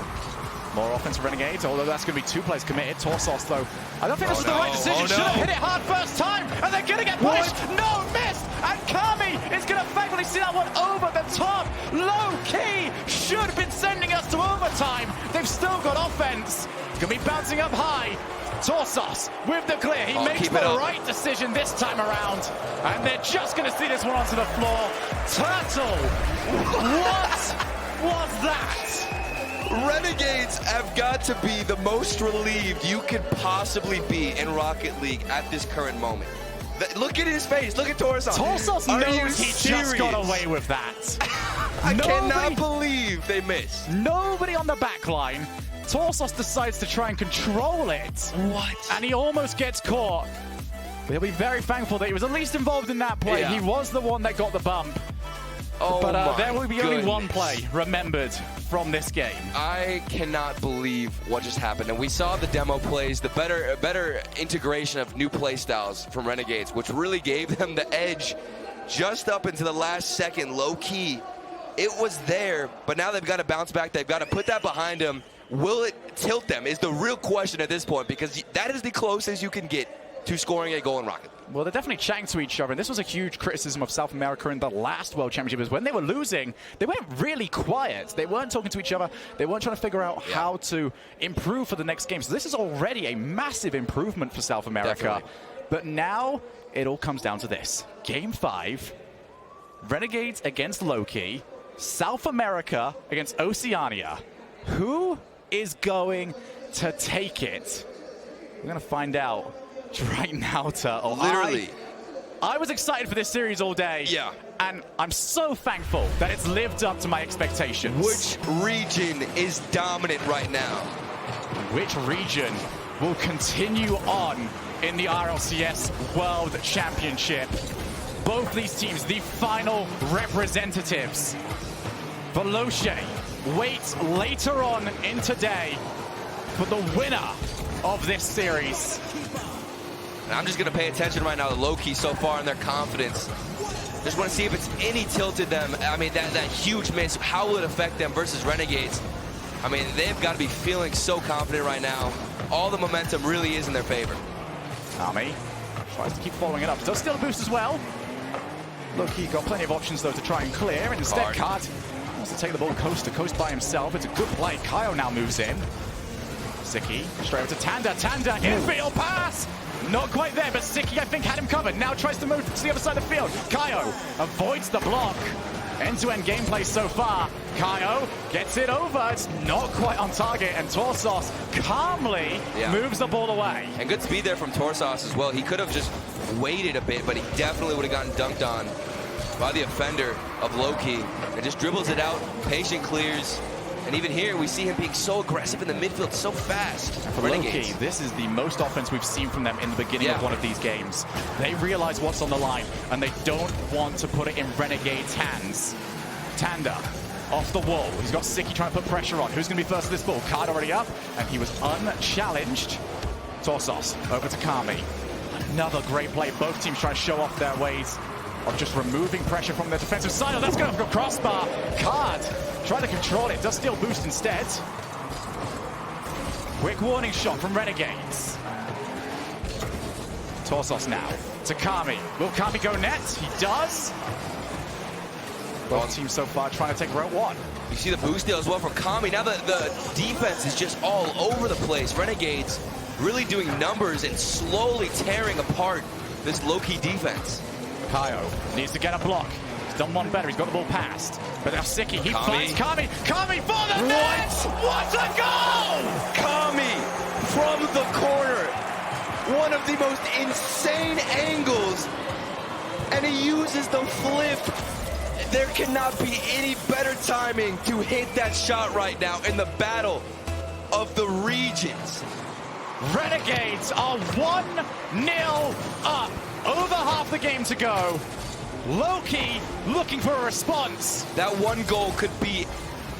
More offense for Renegades, although that's going to be 2 players committed. Torsos, though, I don't think this is the right decision. Should have hit it hard first time, and they're going to get punished. No, missed, and Kami is going to thankfully see that one over the top. Low key should have been sending us to overtime. They've still got offense. Going to be bouncing up high. Torsos with the clear. He makes the right decision this time around, and they're just going to see this one onto the floor. Turtle, what was that? Renegades have got to be the most relieved you could possibly be in Rocket League at this current moment. Look at his face. Look at Torsos. Torsos knows he just got away with that. I cannot believe they missed. Nobody on the back line. Torsos decides to try and control it. What? And he almost gets caught. But he'll be very thankful that he was at least involved in that play. Yeah. He was the one that got the bump. Oh, but there will be only one play remembered from this game. I cannot believe what just happened. And we saw the demo plays, the better integration of new play styles from Renegades, which really gave them the edge just up into the last second, low key. It was there, but now they've got to bounce back. They've got to put that behind them. Will it tilt them is the real question at this point, because that is the closest you can get to scoring a goal in Rocket. Well, they're definitely chatting to each other, and this was a huge criticism of South America in the last World Championship, is when they were losing, they went really quiet. They weren't talking to each other. They weren't trying to figure out how to improve for the next game. So this is already a massive improvement for South America. Definitely. But now it all comes down to this. Game 5, Renegades against Loki, South America against Oceania. Who is going to take it? We're going to find out right now, Turtle. Literally. I was excited for this series all day. Yeah. And I'm so thankful that it's lived up to my expectations. Which region is dominant right now? Which region will continue on in the RLCS World Championship? Both these teams, the final representatives. Veloce waits later on in today for the winner of this series. And I'm just going to pay attention right now to Loki so far in their confidence. Just want to see if it's any tilted them. I mean, that huge miss, how will it affect them versus Renegades? I mean, they've got to be feeling so confident right now. All the momentum really is in their favor. Kami tries to keep following it up. Does steal a boost as well. Loki got plenty of options, though, to try and clear. And instead, Card wants to take the ball coast to coast by himself. It's a good play. Kaio now moves in. Siki straight over to Tanda. Tanda, infield pass! Not quite there, but Siki, I think, had him covered. Now tries to move to the other side of the field. Kaio avoids the block. End-to-end gameplay so far. Kaio gets it over. It's not quite on target, and Torsos calmly moves the ball away. And good speed there from Torsos as well. He could have just waited a bit, but he definitely would have gotten dunked on by the offender of Loki. And just dribbles it out, patient clears. And even here, we see him being so aggressive in the midfield, so fast. For Loki, this is the most offense we've seen from them in the beginning of one of these games. They realize what's on the line, and they don't want to put it in Renegade's hands. Tanda off the wall. He's got Siki trying to put pressure on. Who's going to be first to this ball? Card already up, and he was unchallenged. Torsos over to Kami. Another great play. Both teams trying to show off their ways of just removing pressure from their defensive side. Oh, that's going to crossbar. Card trying to control it. Does steal boost instead. Quick warning shot from Renegades. Torsos now to Kami. Will Kami go net? He does. Both teams so far trying to take route one. You see the boost deal as well from Kami. Now the defense is just all over the place. Renegades really doing numbers and slowly tearing apart this low-key defense. Kaio needs to get a block. He's done one better. He's got the ball passed. But now Siki, he finds Kami. Kami for the net! What a goal! Kami from the corner. One of the most insane angles. And he uses the flip. There cannot be any better timing to hit that shot right now in the battle of the regions. Renegades are 1-0 up. Over half the game to go. Loki looking for a response. That one goal could be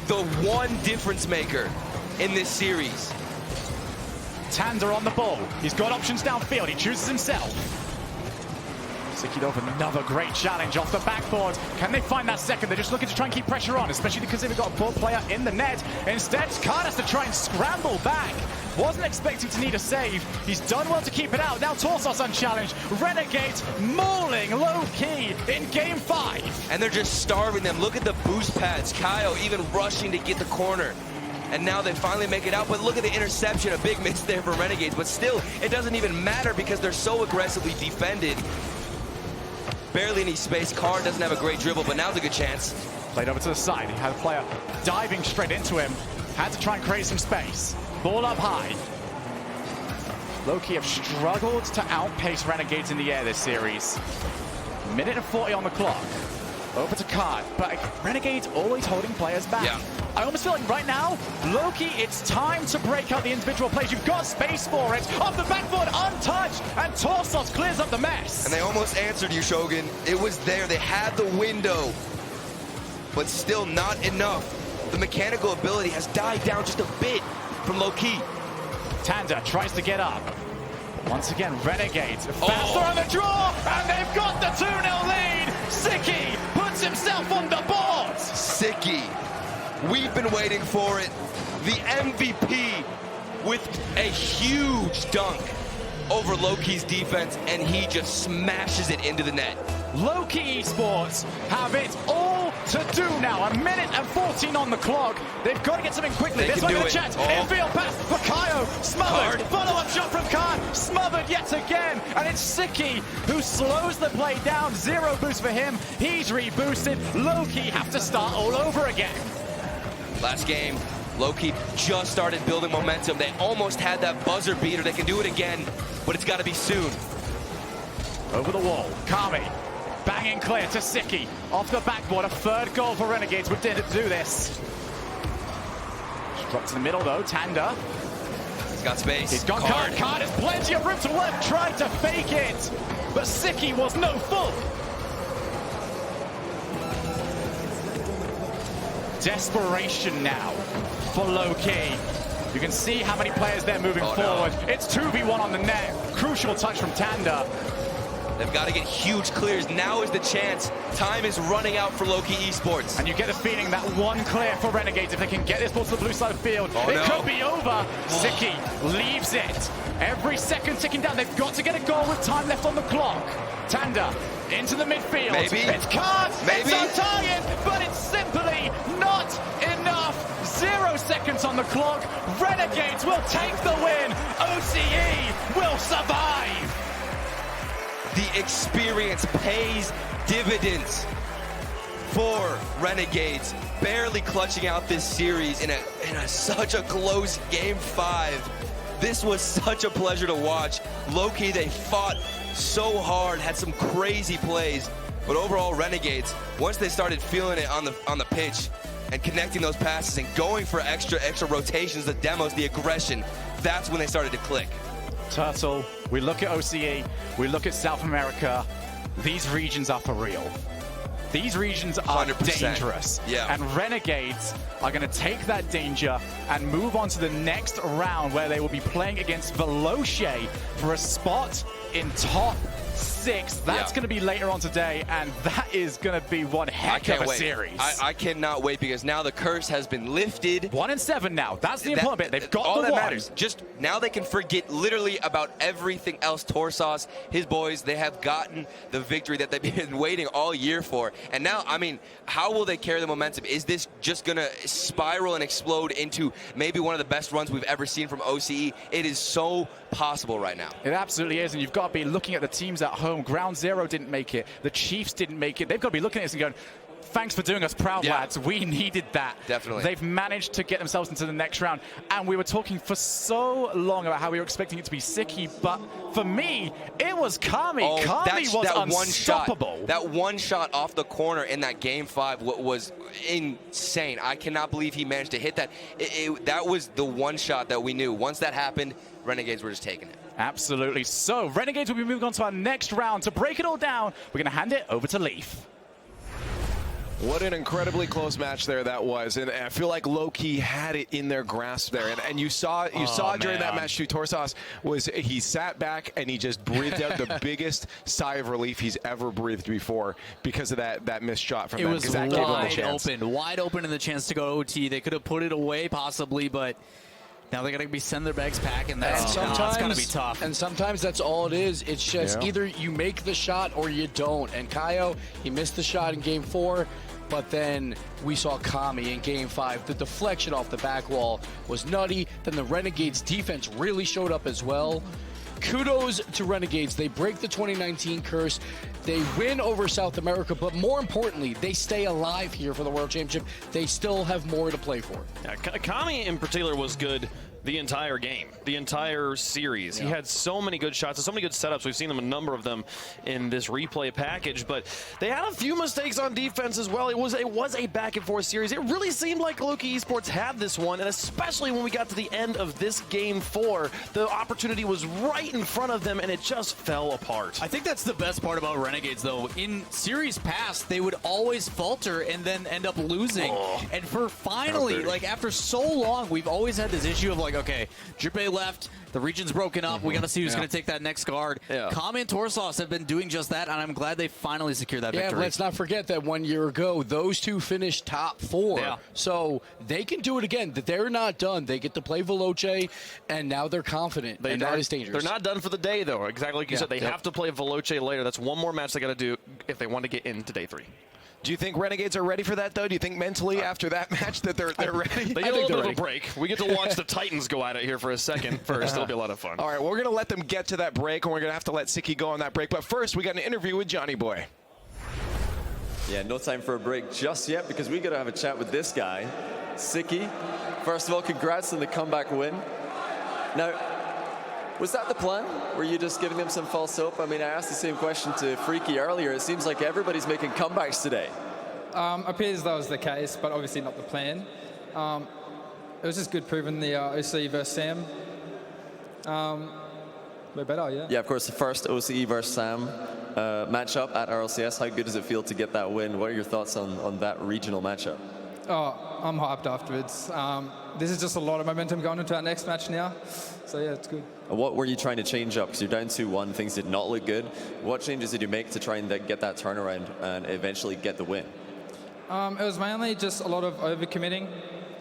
the one difference maker in this series. Tanda on the ball. He's got options downfield. He chooses himself. Sikidov, another great challenge off the backboard. Can they find that second? They're just looking to try and keep pressure on, especially because they've got a ball player in the net. Instead, Card has to try and scramble back. Wasn't expecting to need a save. He's done well to keep it out. Now Torsos unchallenged. Renegades mauling low-key in game 5. And they're just starving them. Look at the boost pads. Kyle even rushing to get the corner. And now they finally make it out, but look at the interception, a big miss there for Renegades, but still, it doesn't even matter because they're so aggressively defended. Barely any space. Card doesn't have a great dribble, but now's a good chance. Played over to the side. He had a player diving straight into him. Had to try and create some space. Ball up high. Loki have struggled to outpace Renegades in the air this series. Minute and 40 on the clock. Over to Card, but Renegades always holding players back. Yeah. I almost feel like right now, Loki, it's time to break out the individual plays. You've got space for it. Off the backboard, untouched, and Torsos clears up the mess. And they almost answered you, Shogun. It was there. They had the window, but still not enough. The mechanical ability has died down just a bit from Loki. Tanda tries to get up. Once again, Renegades faster on the draw, and they've got the 2-0 lead. Sicky puts himself on the board. Sicky, we've been waiting for it. The MVP with a huge dunk over Loki's defense, and he just smashes it into the net. Loki Esports have it all to do now. A minute and 14 on the clock. They've got to get something quickly. This one in the chance. Infield pass for Kaio. Smothered. Follow-up shot from Khan. Smothered yet again. And it's Sicky who slows the play down. 0 boost for him. He's reboosted. Loki have to start all over again. Last game, Loki just started building momentum. They almost had that buzzer beater. They can do it again, but it's got to be soon. Over the wall. Kami. Banging clear to Sicky. Off the backboard, a 3rd goal for Renegades. We didn't do this. Dropped to the middle though, Tanda. He's got space. He's got Card. Card has plenty of room to work. Tried to fake it, but Sicky was no fool. Desperation now for Loki. You can see how many players they're moving forward. No. It's 2v1 on the net. Crucial touch from Tanda. They've got to get huge clears. Now is the chance. Time is running out for Loki Esports. And you get a feeling that one clear for Renegades, if they can get this ball to the blue side of the field, it could be over. Sicky leaves it. Every second ticking down. They've got to get a goal with time left on the clock. Tanda into the midfield. Maybe. It's Card. Maybe. It's on target, but it's simply not enough. 0 seconds on the clock. Renegades will take the win. OCE will survive. The experience pays dividends for Renegades, barely clutching out this series in such a close game 5. This was such a pleasure to watch. Low-key, they fought so hard, had some crazy plays, but overall, Renegades, once they started feeling it on the pitch and connecting those passes and going for extra rotations, the demos, the aggression, that's when they started to click. Turtle, we look at OCE, we look at South America. These regions are for real. These regions are 100%. dangerous. Yeah. And Renegades are going to take that danger and move on to the next round where they will be playing against Veloce for a spot in top 6. That's going to be later on today, and that is going to be one heck of a series. I cannot wait because now the curse has been lifted. 1-7 now. That's the important bit. They've got all the that one. matters. Just now they can forget literally about everything else. Torsos, his boys, they have gotten the victory that they've been waiting all year for. And now, I mean, how will they carry the momentum? Is this just going to spiral and explode into maybe one of the best runs we've ever seen from OCE? It is so possible right now. It absolutely is, and you've got to be looking at the teams at home. Ground Zero didn't make it. The Chiefs didn't make it. They've got to be looking at this and going, thanks for doing us proud, lads. We needed that. Definitely. They've managed to get themselves into the next round. And we were talking for so long about how we were expecting it to be Sicky, but for me, it was Kami. Kami was unstoppable. That one shot off the corner in that game 5 was insane. I cannot believe he managed to hit that. That was the one shot that we knew. Once that happened, Renegades were just taking it. Absolutely. So, Renegades will be moving on to our next round. To break it all down, we're going to hand it over to Leaf. What an incredibly close match there that was, and I feel like low-key had it in their grasp there, and you saw during that match too. Torsas he sat back and he just breathed out the biggest sigh of relief he's ever breathed before because of that missed shot from them. It was wide open, and the chance to go OT. They could have put it away possibly, but now they got to be send their bags pack, and that's going to be tough. And sometimes that's all it is. It's just either you make the shot or you don't. And Kaio, he missed the shot in Game 4. But then we saw Kami in Game 5. The deflection off the back wall was nutty. Then the Renegades defense really showed up as well. Kudos to Renegades. They break the 2019 curse. They win over South America, but more importantly, they stay alive here for the World Championship. They still have more to play for. Yeah, Kami in particular was good the entire game, the entire series. He had so many good shots and so many good setups. We've seen them, a number of them in this replay package, but they had a few mistakes on defense as well. It was a back and forth series. It really seemed like Loki Esports had this one, and especially when we got to the end of this Game 4, the opportunity was right in front of them, and it just fell apart. I think that's the best part about Renegades, though. In series past, they would always falter and then end up losing. And for finally, like after so long, we've always had this issue of like, okay, Drippe left, the region's broken up, we got to see who's going to take that next guard. Kami and Torsas have been doing just that, and I'm glad they finally secured that victory. Let's not forget that 1 year ago, those two finished top 4. So they can do it again. They're not done. They get to play Veloce, and now they're confident, and that is dangerous. They're not done for the day, though. Exactly like you said, they have to play Veloce later. That's one more match they got to do if they want to get into day 3. Do you think Renegades are ready for that, though? Do you think mentally after that match that they're ready? They get a little bit of a break. We get to watch the Titans go at it here for a second first. It'll be a lot of fun. All right, well, we're going to let them get to that break, and we're going to have to let Siki go on that break. But first, we got an interview with Johnny Boy. Yeah, no time for a break just yet because we got to have a chat with this guy, Siki. First of all, congrats on the comeback win. Now, was that the plan? Were you just giving them some false hope? I mean, I asked the same question to Freaky earlier. It seems like everybody's making comebacks today. Appears that was the case, but obviously not the plan. It was just good proving the OCE versus Sam. We're better, yeah. Yeah, of course, the first OCE versus Sam matchup at RLCS. How good does it feel to get that win? What are your thoughts on that regional matchup? Oh, I'm hyped afterwards. This is just a lot of momentum going into our next match now. So, yeah, it's good. What were you trying to change up? Because you're down 2-1, things did not look good. What changes did you make to try and get that turnaround and eventually get the win? It was mainly just a lot of overcommitting,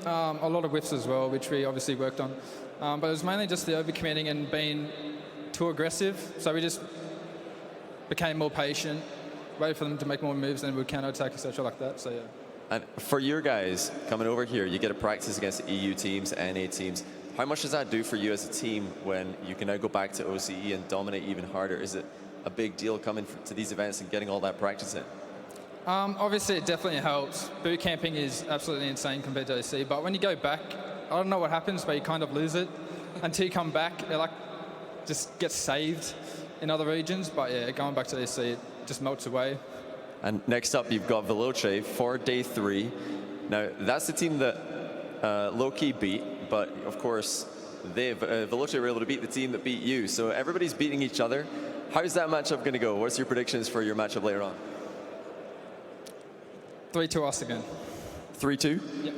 a lot of whiffs as well, which we obviously worked on. But it was mainly just the overcommitting and being too aggressive. So we just became more patient, waited for them to make more moves, and we would counter-attack, etc. like that. So, yeah. And for your guys coming over here, you get to practice against EU teams, NA teams. How much does that do for you as a team when you can now go back to OCE and dominate even harder? Is it a big deal coming to these events and getting all that practice in? Obviously, it definitely helps. Boot camping is absolutely insane compared to OC. But when you go back, I don't know what happens, but you kind of lose it. Until you come back, it like just gets saved in other regions. But yeah, going back to OC, it just melts away. And next up, you've got Veloce for day 3. Now, that's the team that low-key beat, but of course, Veloce were able to beat the team that beat you. So everybody's beating each other. How's that matchup going to go? What's your predictions for your matchup later on? 3-2 us again. 3-2? Yeah.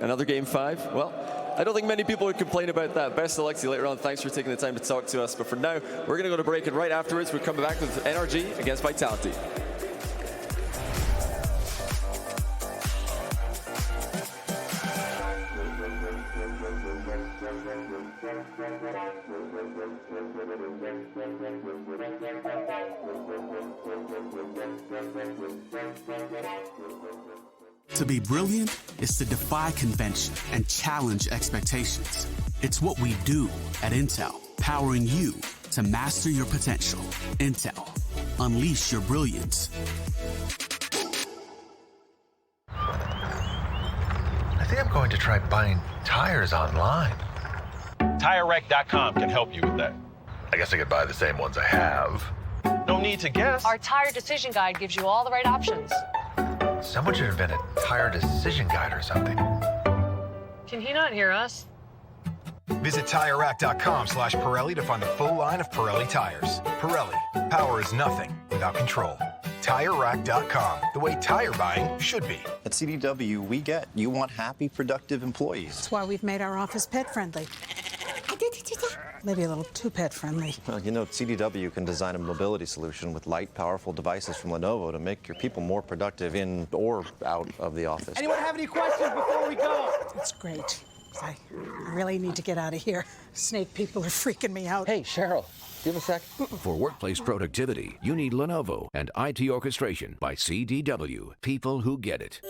Another game 5? Well, I don't think many people would complain about that. Best of luck to you later on. Thanks for taking the time to talk to us. But for now, we're going to go to break, and right afterwards, we're coming back with NRG against Vitality. To be brilliant is to defy convention and challenge expectations. It's what we do at Intel, powering you to master your potential. Intel, unleash your brilliance. I think I'm going to try buying tires online. TireRack.com can help you with that. I guess I could buy the same ones I have. No need to guess. Our tire decision guide gives you all the right options. Someone should invent a tire decision guide or something. Can he not hear us? Visit TireRack.com/Pirelli to find the full line of Pirelli tires. Pirelli, power is nothing without control. TireRack.com, the way tire buying should be. At CDW, we get you want happy, productive employees. That's why we've made our office pet friendly. Maybe a little too pet friendly. Well, you know, CDW can design a mobility solution with light, powerful devices from Lenovo to make your people more productive in or out of the office. Anyone have any questions before we go? That's great. I really need to get out of here. Snake people are freaking me out. Hey, Cheryl, do you have a sec? For workplace productivity, you need Lenovo and IT orchestration by CDW. People who get it.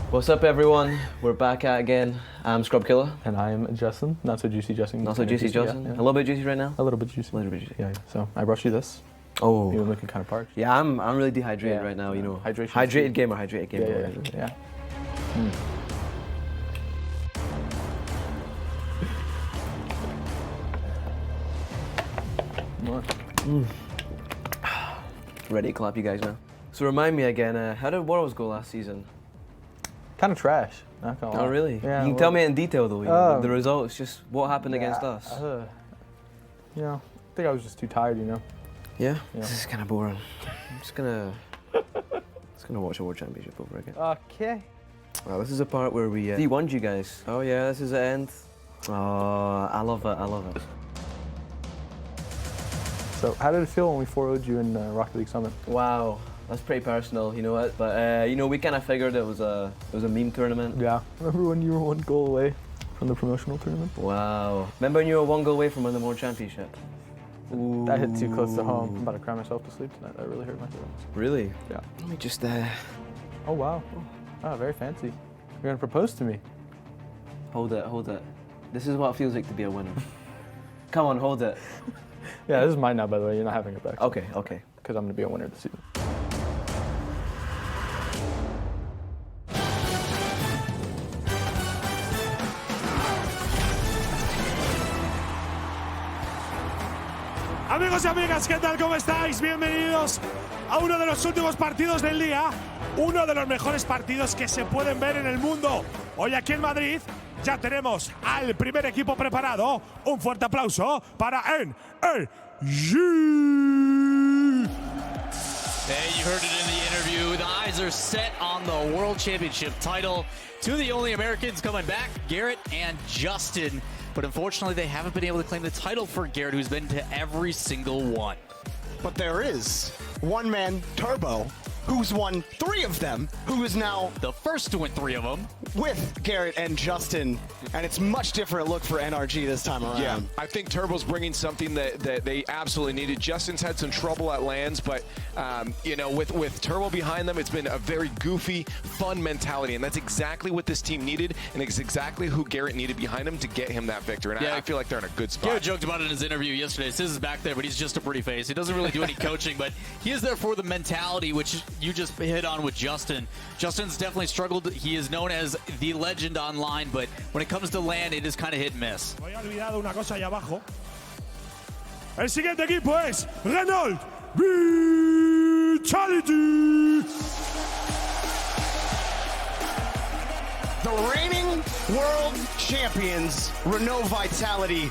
What's up, everyone? We're back at again. I'm Scrub Killer. And I'm Justin. Not so juicy Justin. Not so juicy Justin. Yeah. A little bit juicy right now? A little bit juicy. A little bit juicy. Yeah. So I brought you this. Oh. You're looking kind of parched. Yeah, I'm really dehydrated right now, you know. Hydration. Hydrated gamer, hydrated gamer. Yeah. Ready to clap you guys now. So remind me again, how did Worlds go last season? Kind of trash. Not gonna lie. Oh, really? Yeah. You can tell me in detail though, you know, the results, just what happened against us. You know, I think I was just too tired, you know. Yeah? This is kind of boring. I'm just gonna watch a World Championship over again. Okay. Well, this is the part where we de-won you guys. Oh yeah, this is the end. Oh, I love it, I love it. So how did it feel when we 4-0'd you in Rocket League Summit? Wow, that's pretty personal, you know what? But you know, we kind of figured it was a meme tournament. Yeah. Remember when you were 1 goal away from the promotional tournament? Wow. Remember when you were 1 goal away from winning the World Championship? Ooh. That hit too close to home. I'm about to cry myself to sleep tonight. That really hurt my feelings. Really? Yeah. Let me just Oh wow. Oh, very fancy. You're gonna propose to me. Hold it, hold it. This is what it feels like to be a winner. Come on, hold it. Yeah, this is mine now, by the way. You're not having it back. Okay, okay. Because I'm gonna be a winner this season. Amigos y amigas, ¿qué tal? ¿Cómo estáis? Bienvenidos a uno de los últimos partidos del día, uno de los mejores partidos que se pueden ver en el mundo. Hoy aquí en Madrid ya tenemos al primer equipo preparado. Un fuerte aplauso para NRG. Hey, you heard it in the interview. The eyes are set on the World Championship title. Two of the only Americans coming back, Garrett and Justin. But unfortunately, they haven't been able to claim the title for Garrett, who's been to every single one. But there is one man, Turbo, who's won 3 of them, who is now the first to win 3 of them with Garrett and Justin, and it's much different look for NRG this time around. Yeah, I think Turbo's bringing something that they absolutely needed. Justin's had some trouble at lands, but you know, with Turbo behind them, it's been a very goofy, fun mentality, and that's exactly what this team needed, and it's exactly who Garrett needed behind him to get him that victory. And I feel like they're in a good spot. Garrett joked about it in his interview yesterday. Sis is back there, but he's just a pretty face. He doesn't really do any coaching, but he is there for the mentality, which you just hit on with Justin. Justin's definitely struggled. He is known as the legend online, but when it comes to land, it is kind of hit and miss. Había olvidado una cosa ahí abajo. El siguiente equipo es Renault Vitality. The reigning world champions, Renault Vitality.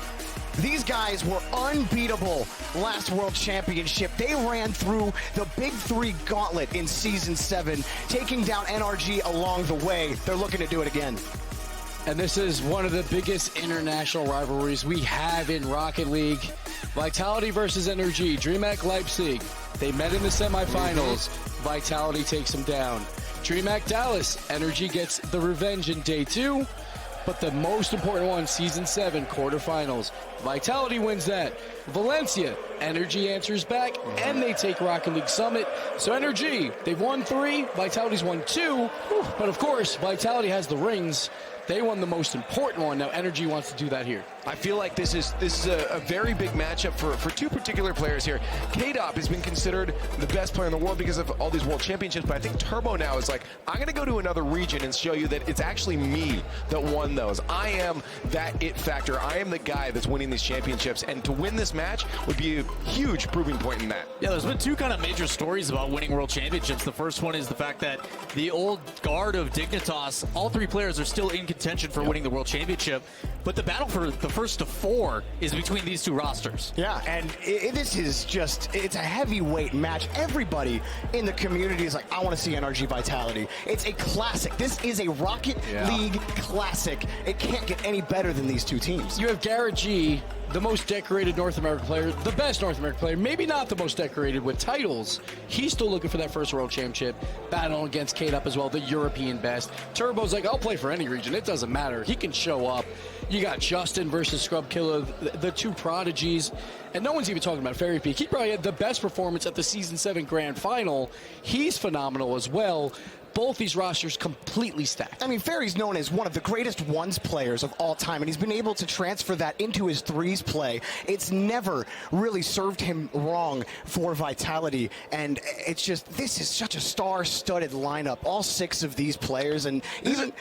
These guys were unbeatable last World Championship. They ran through the Big 3 gauntlet in Season 7, taking down NRG along the way. They're looking to do it again. And this is one of the biggest international rivalries we have in Rocket League. Vitality versus NRG, DreamHack Leipzig. They met in the semifinals. Vitality takes them down. DreamHack Dallas, NRG gets the revenge in Day 2. But the most important one, Season 7, quarterfinals. Vitality wins that. Valencia, NRG answers back, and they take Rocket League Summit. So NRG, they've won 3, Vitality's won 2. But of course, Vitality has the rings. They won the most important one. Now NRG wants to do that here. I feel like this is a very big matchup for 2 particular players here. K-Dop has been considered the best player in the world because of all these world championships, but I think Turbo now is like, I'm going to go to another region and show you that it's actually me that won those. I am that it factor. I am the guy that's winning these championships, and to win this match would be a huge proving point in that. Yeah, there's been 2 kind of major stories about winning world championships. The first one is the fact that the old guard of Dignitas, all 3 players are still in contention for winning the World Championship. But the battle for the first to 4 is between these two rosters. Yeah, and this is just, it's a heavyweight match. Everybody in the community is like, I want to see NRG Vitality. It's a classic. This is a Rocket League classic. It can't get any better than these two teams. You have Garrett G, the most decorated North American player, the best North American player, maybe not the most decorated with titles. He's still looking for that first World Championship, battling against K-Dub as well, the European best. Turbo's like, I'll play for any region. It doesn't matter. He can show up. You got Justin versus Scrub Killer, the two prodigies. And no one's even talking about Fairy Peak. He probably had the best performance at the Season 7 Grand Final. He's phenomenal as well. Both these rosters completely stacked. I mean, Fairy's known as one of the greatest ones players of all time, and he's been able to transfer that into his threes play. It's never really served him wrong for Vitality, and it's just, this is such a star-studded lineup. All 6 of these players, and even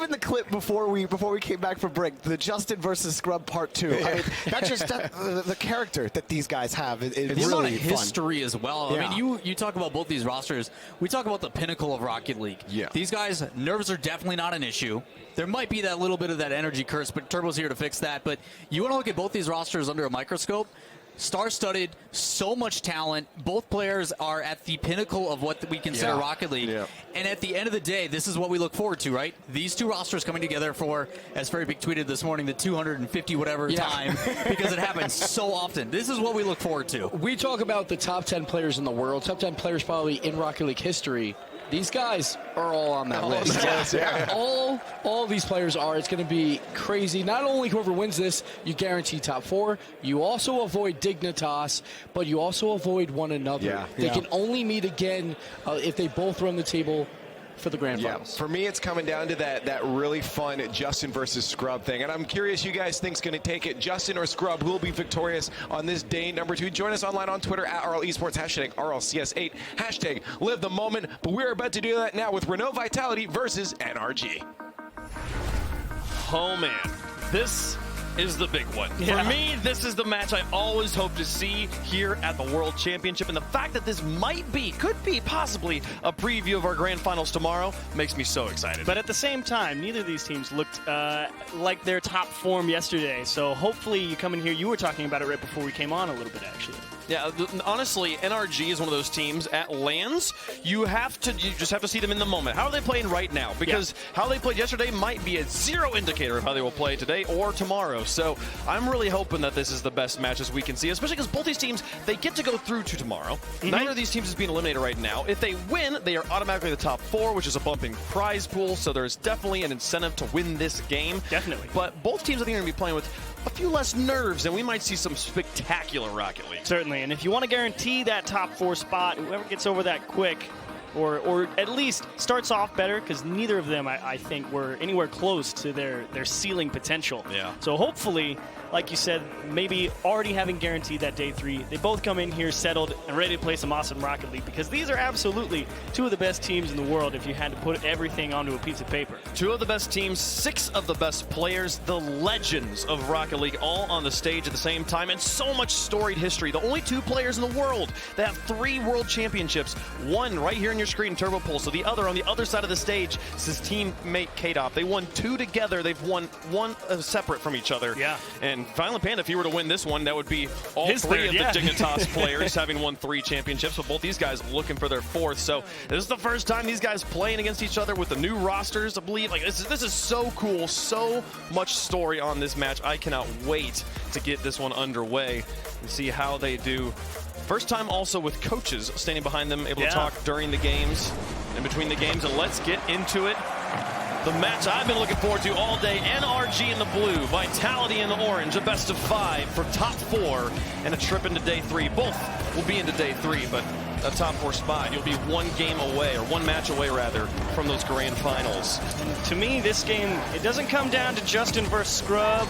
the clip before we came back for break, the Justin versus Scrub Part 2. I mean, that's just the character that these guys have is the really amount of fun. history as well. Yeah. I mean, you talk about both these rosters. We talk about the pinnacle of Rocket League. Yeah. These guys, nerves are definitely not an issue. There might be that little bit of that energy curse, but Turbo's here to fix that. But you want to look at both these rosters under a microscope. Star-studded, so much talent. Both players are at the pinnacle of what we consider Rocket League. Yeah. And at the end of the day, this is what we look forward to, right? These two rosters coming together for, as Fairy Big tweeted this morning, the 250 whatever time, because it happens so often. This is what we look forward to. We talk about the top 10 players in the world, top 10 players probably in Rocket League history. These guys are all on that list. All these players are. It's going to be crazy. Not only whoever wins this, you guarantee top 4. You also avoid Dignitas, but you also avoid one another. They can only meet again if they both run the table for the Grand Finals. For me, it's coming down to that really fun Justin versus Scrub thing. And I'm curious who you guys think's going to take it, Justin or Scrub, who will be victorious on this day number 2. Join us online on Twitter at RL Esports, hashtag RLCS8, hashtag live the moment. But we're about to do that now with Renault Vitality versus NRG. Oh, man. This is the big one. For me, this is the match I always hope to see here at the World Championship. And the fact that this could be possibly a preview of our Grand Finals tomorrow makes me so excited. But at the same time, neither of these teams looked like their top form yesterday. So hopefully you come in here, you were talking about it right before we came on a little bit, actually. Yeah, honestly, NRG is one of those teams at LANs. You just have to see them in the moment. How are they playing right now? Because how they played yesterday might be a zero indicator of how they will play today or tomorrow. So I'm really hoping that this is the best matches we can see, especially because both these teams, they get to go through to tomorrow. Neither of these teams is being eliminated right now. If they win, they are automatically the top 4, which is a bumping prize pool. So there's definitely an incentive to win this game. Definitely. But both teams, I think, are going to be playing with a few less nerves, and we might see some spectacular Rocket League. Certainly, and if you want to guarantee that top 4 spot, whoever gets over that quick, or at least starts off better, because neither of them, I think, were anywhere close to their ceiling potential. Yeah. So hopefully, like you said, maybe already having guaranteed that day 3, they both come in here settled and ready to play some awesome Rocket League, because these are absolutely 2 of the best teams in the world if you had to put everything onto a piece of paper. 2 of the best teams, 6 of the best players, the legends of Rocket League all on the stage at the same time, and so much storied history. The only 2 players in the world that have 3 world championships. One right here on your screen, Turbo Pulse. So the other on the other side of the stage is his teammate K-Dop. They won 2 together. They've won 1 separate from each other. Yeah. And Violent Panda, if he were to win this one, that would be all His 3 third, of the Dignitas players having won 3 championships. But both these guys looking for their 4th. So this is the first time these guys playing against each other with the new rosters, I believe. Like this is so cool. So much story on this match. I cannot wait to get this one underway and see how they do. First time also with coaches standing behind them, able to talk during the games and between the games. And let's get into it. The match I've been looking forward to all day, NRG in the blue, Vitality in the orange, a best of 5 for top 4 and a trip into day 3. Both will be into day 3, but a top 4 spot. You'll be 1 game away, or 1 match away rather, from those Grand Finals. And to me, this game, it doesn't come down to Justin versus Scrub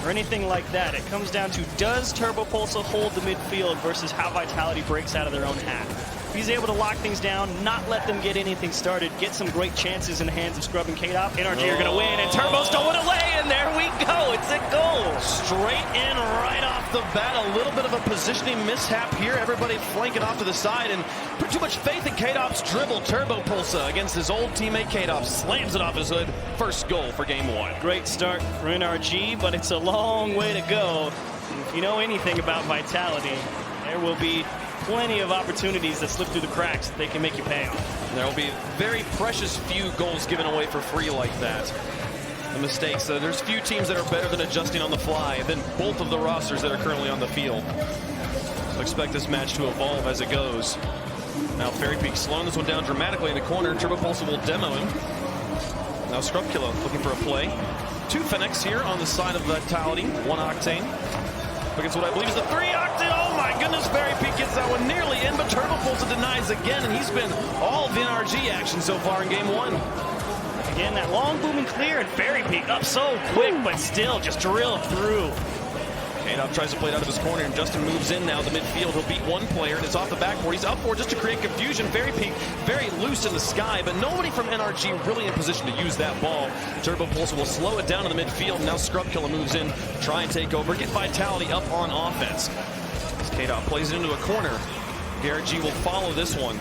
or anything like that. It comes down to, does Turbo Pulsa hold the midfield versus how Vitality breaks out of their own hat? he's able to lock things down, not let them get anything started, get some great chances in the hands of Scrub and K-Dop. NRG are going to win, and Turbo's going away, and there we go. It's a goal. Straight in right off the bat. A little bit of a positioning mishap here. Everybody flanking off to the side, and put too much faith in K-Dop's dribble. Turbo Pulsa against his old teammate K-Dop. Slams it off his hood. First goal for game one. Great start for NRG, but it's a long way to go. If you know anything about Vitality, there will be plenty of opportunities that slip through the cracks that they can make you pay on. There will be very precious few goals given away for free like that. The mistakes. There's few teams that are better than adjusting on the fly than both of the rosters that are currently on the field. So expect this match to evolve as it goes. Now Fairy Peak slowing this one down dramatically in the corner. Turbo Pulsa will demo him. Now Scrub Killer looking for a play. 2 Fenix here on the side of Vitality. 1 Octane. Against what I believe is the 3 Octane. Oh my goodness, Fairy Peak gets that one nearly in, but Turbo Pulsa denies again, and he's been all of the NRG action so far in game one. Again, that long booming clear, and Fairy Peak up so quick, but still just drilled through. K-Dop tries to play it out of his corner, and Justin moves in now the midfield. He'll beat one player, and it's off the backboard. He's up for just to create confusion. Fairy Peak very loose in the sky, but nobody from NRG really in position to use that ball. Turbo Pulsa will slow it down in the midfield. Now Scrub Killer moves in, try and take over, get Vitality up on offense. As K-Dop plays it into a corner, Garrett G will follow this one.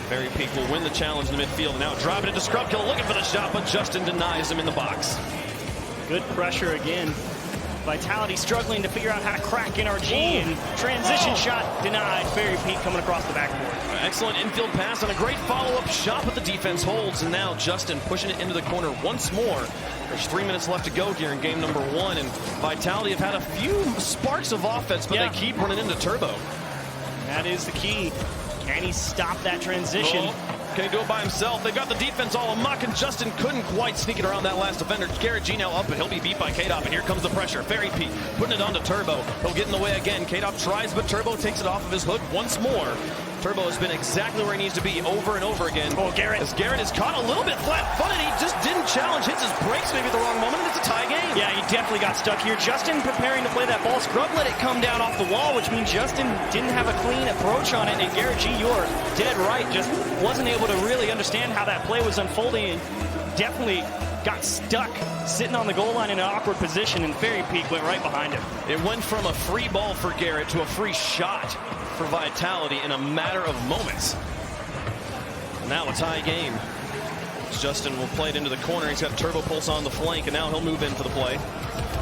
Fairy Peak will win the challenge in the midfield, and now drive it into Scrub Killer, looking for the shot, but Justin denies him in the box. Good pressure again. Vitality struggling to figure out how to crack NRG, and transition shot denied. Fairy Peak coming across the backboard. Excellent infield pass and a great follow-up shot, but the defense holds, and now Justin pushing it into the corner once more. There's 3 minutes left to go here in game number 1, and Vitality have had a few sparks of offense, but they keep running into Turbo. That is the key. Can he stop that transition? Can he do it by himself? They got the defense all amok, and Justin couldn't quite sneak it around that last defender. Garrett G now up, but he'll be beat by K-Dop, and here comes the pressure. Fairy Peak putting it onto Turbo. He'll get in the way again. K-Dop tries, but Turbo takes it off of his hood once more. Turbo has been exactly where he needs to be over and over again. Oh, Garrett. As Garrett is caught a little bit flat-footed. He just didn't challenge, hits his brakes maybe at the wrong moment, and it's a tie game. Yeah, he definitely got stuck here. Justin preparing to play that ball. Scrub let it come down off the wall, which means Justin didn't have a clean approach on it, and Garrett G, you're dead right, just wasn't able to really understand how that play was unfolding, and definitely got stuck sitting on the goal line in an awkward position, and Fairy Peak went right behind him. It went from a free ball for Garrett to a free shot for Vitality in a matter of moments. Now a tie game. Justin will play it into the corner. He's got Turbo Pulse on the flank, and now he'll move in for the play.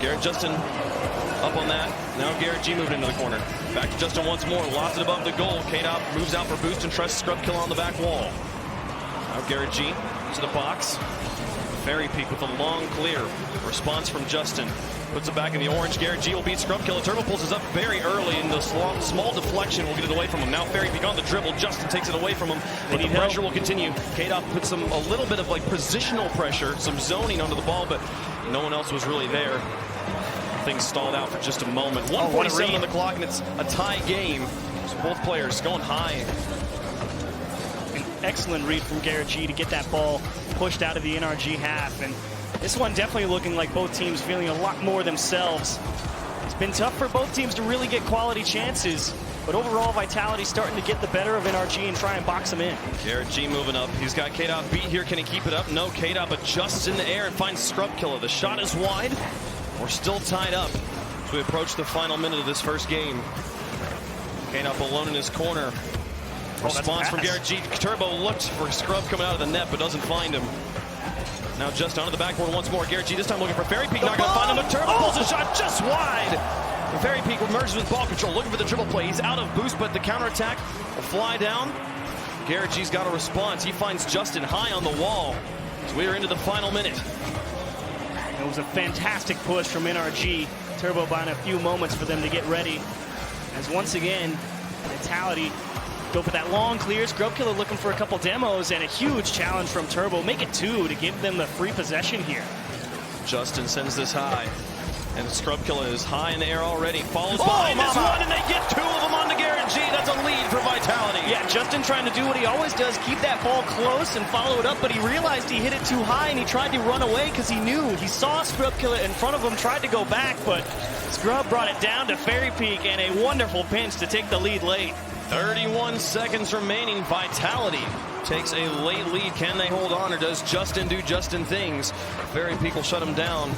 Garrett Justin up on that. Now Garrett G moved into the corner. Back to Justin once more. Lost it above the goal. K-Dop moves out for boost and tries to Scrub Killer on the back wall. Now Garrett G to the box. Fairy Peak with a long clear. Response from Justin. Puts it back in the orange. Garrett G will beat Scrub Killer. Turbo Pulse is up very early, and the small deflection will get it away from him. Now Fairy Peak on the dribble. Justin takes it away from him, but the pressure will continue. K-Dop puts a little bit of like positional pressure, some zoning onto the ball, but no one else was really there. Things stalled out for just a moment. 1:47 on the clock, and it's a tie game. So both players going high. An excellent read from Garrett G to get that ball pushed out of the NRG half, and this one definitely looking like both teams feeling a lot more themselves. It's been tough for both teams to really get quality chances, but overall Vitality starting to get the better of NRG and try and box them in. Garrett G moving up. He's got K-Dop beat here. Can he keep it up? No, K-Dop adjusts in the air and finds Scrub Killer. The shot is wide. We're still tied up as we approach the final minute of this first game. K-Dop alone in his corner. Response from Garrett G. Turbo looked for Scrub coming out of the net, but doesn't find him. Now just onto the backboard once more. Garrett G this time looking for Fairy Peak. Not going to find him, but Turbo pulls a shot just wide. And Fairy Peak emerges with ball control, looking for the dribble play. He's out of boost, but the counterattack will fly down. Garrett G's got a response. He finds Justin high on the wall. So we are into the final minute. It was a fantastic push from NRG. Turbo buying a few moments for them to get ready. As once again, Vitality go for that long clear. Scrub Killer looking for a couple demos, and a huge challenge from Turbo. Make it 2 to give them the free possession here. Justin sends this high, and Scrub Killer is high in the air already. Follows behind this one, and they get 2 of them onto Garrett G. That's a lead for Vitality. Yeah, Justin trying to do what he always does, keep that ball close and follow it up, but he realized he hit it too high, and he tried to run away because he knew. He saw Scrub Killer in front of him, tried to go back, but Scrub brought it down to Fairy Peak, and a wonderful pinch to take the lead late. 31 seconds remaining. Vitality takes a late lead. Can they hold on, or does Justin do Justin things? Fairy Peak will shut him down.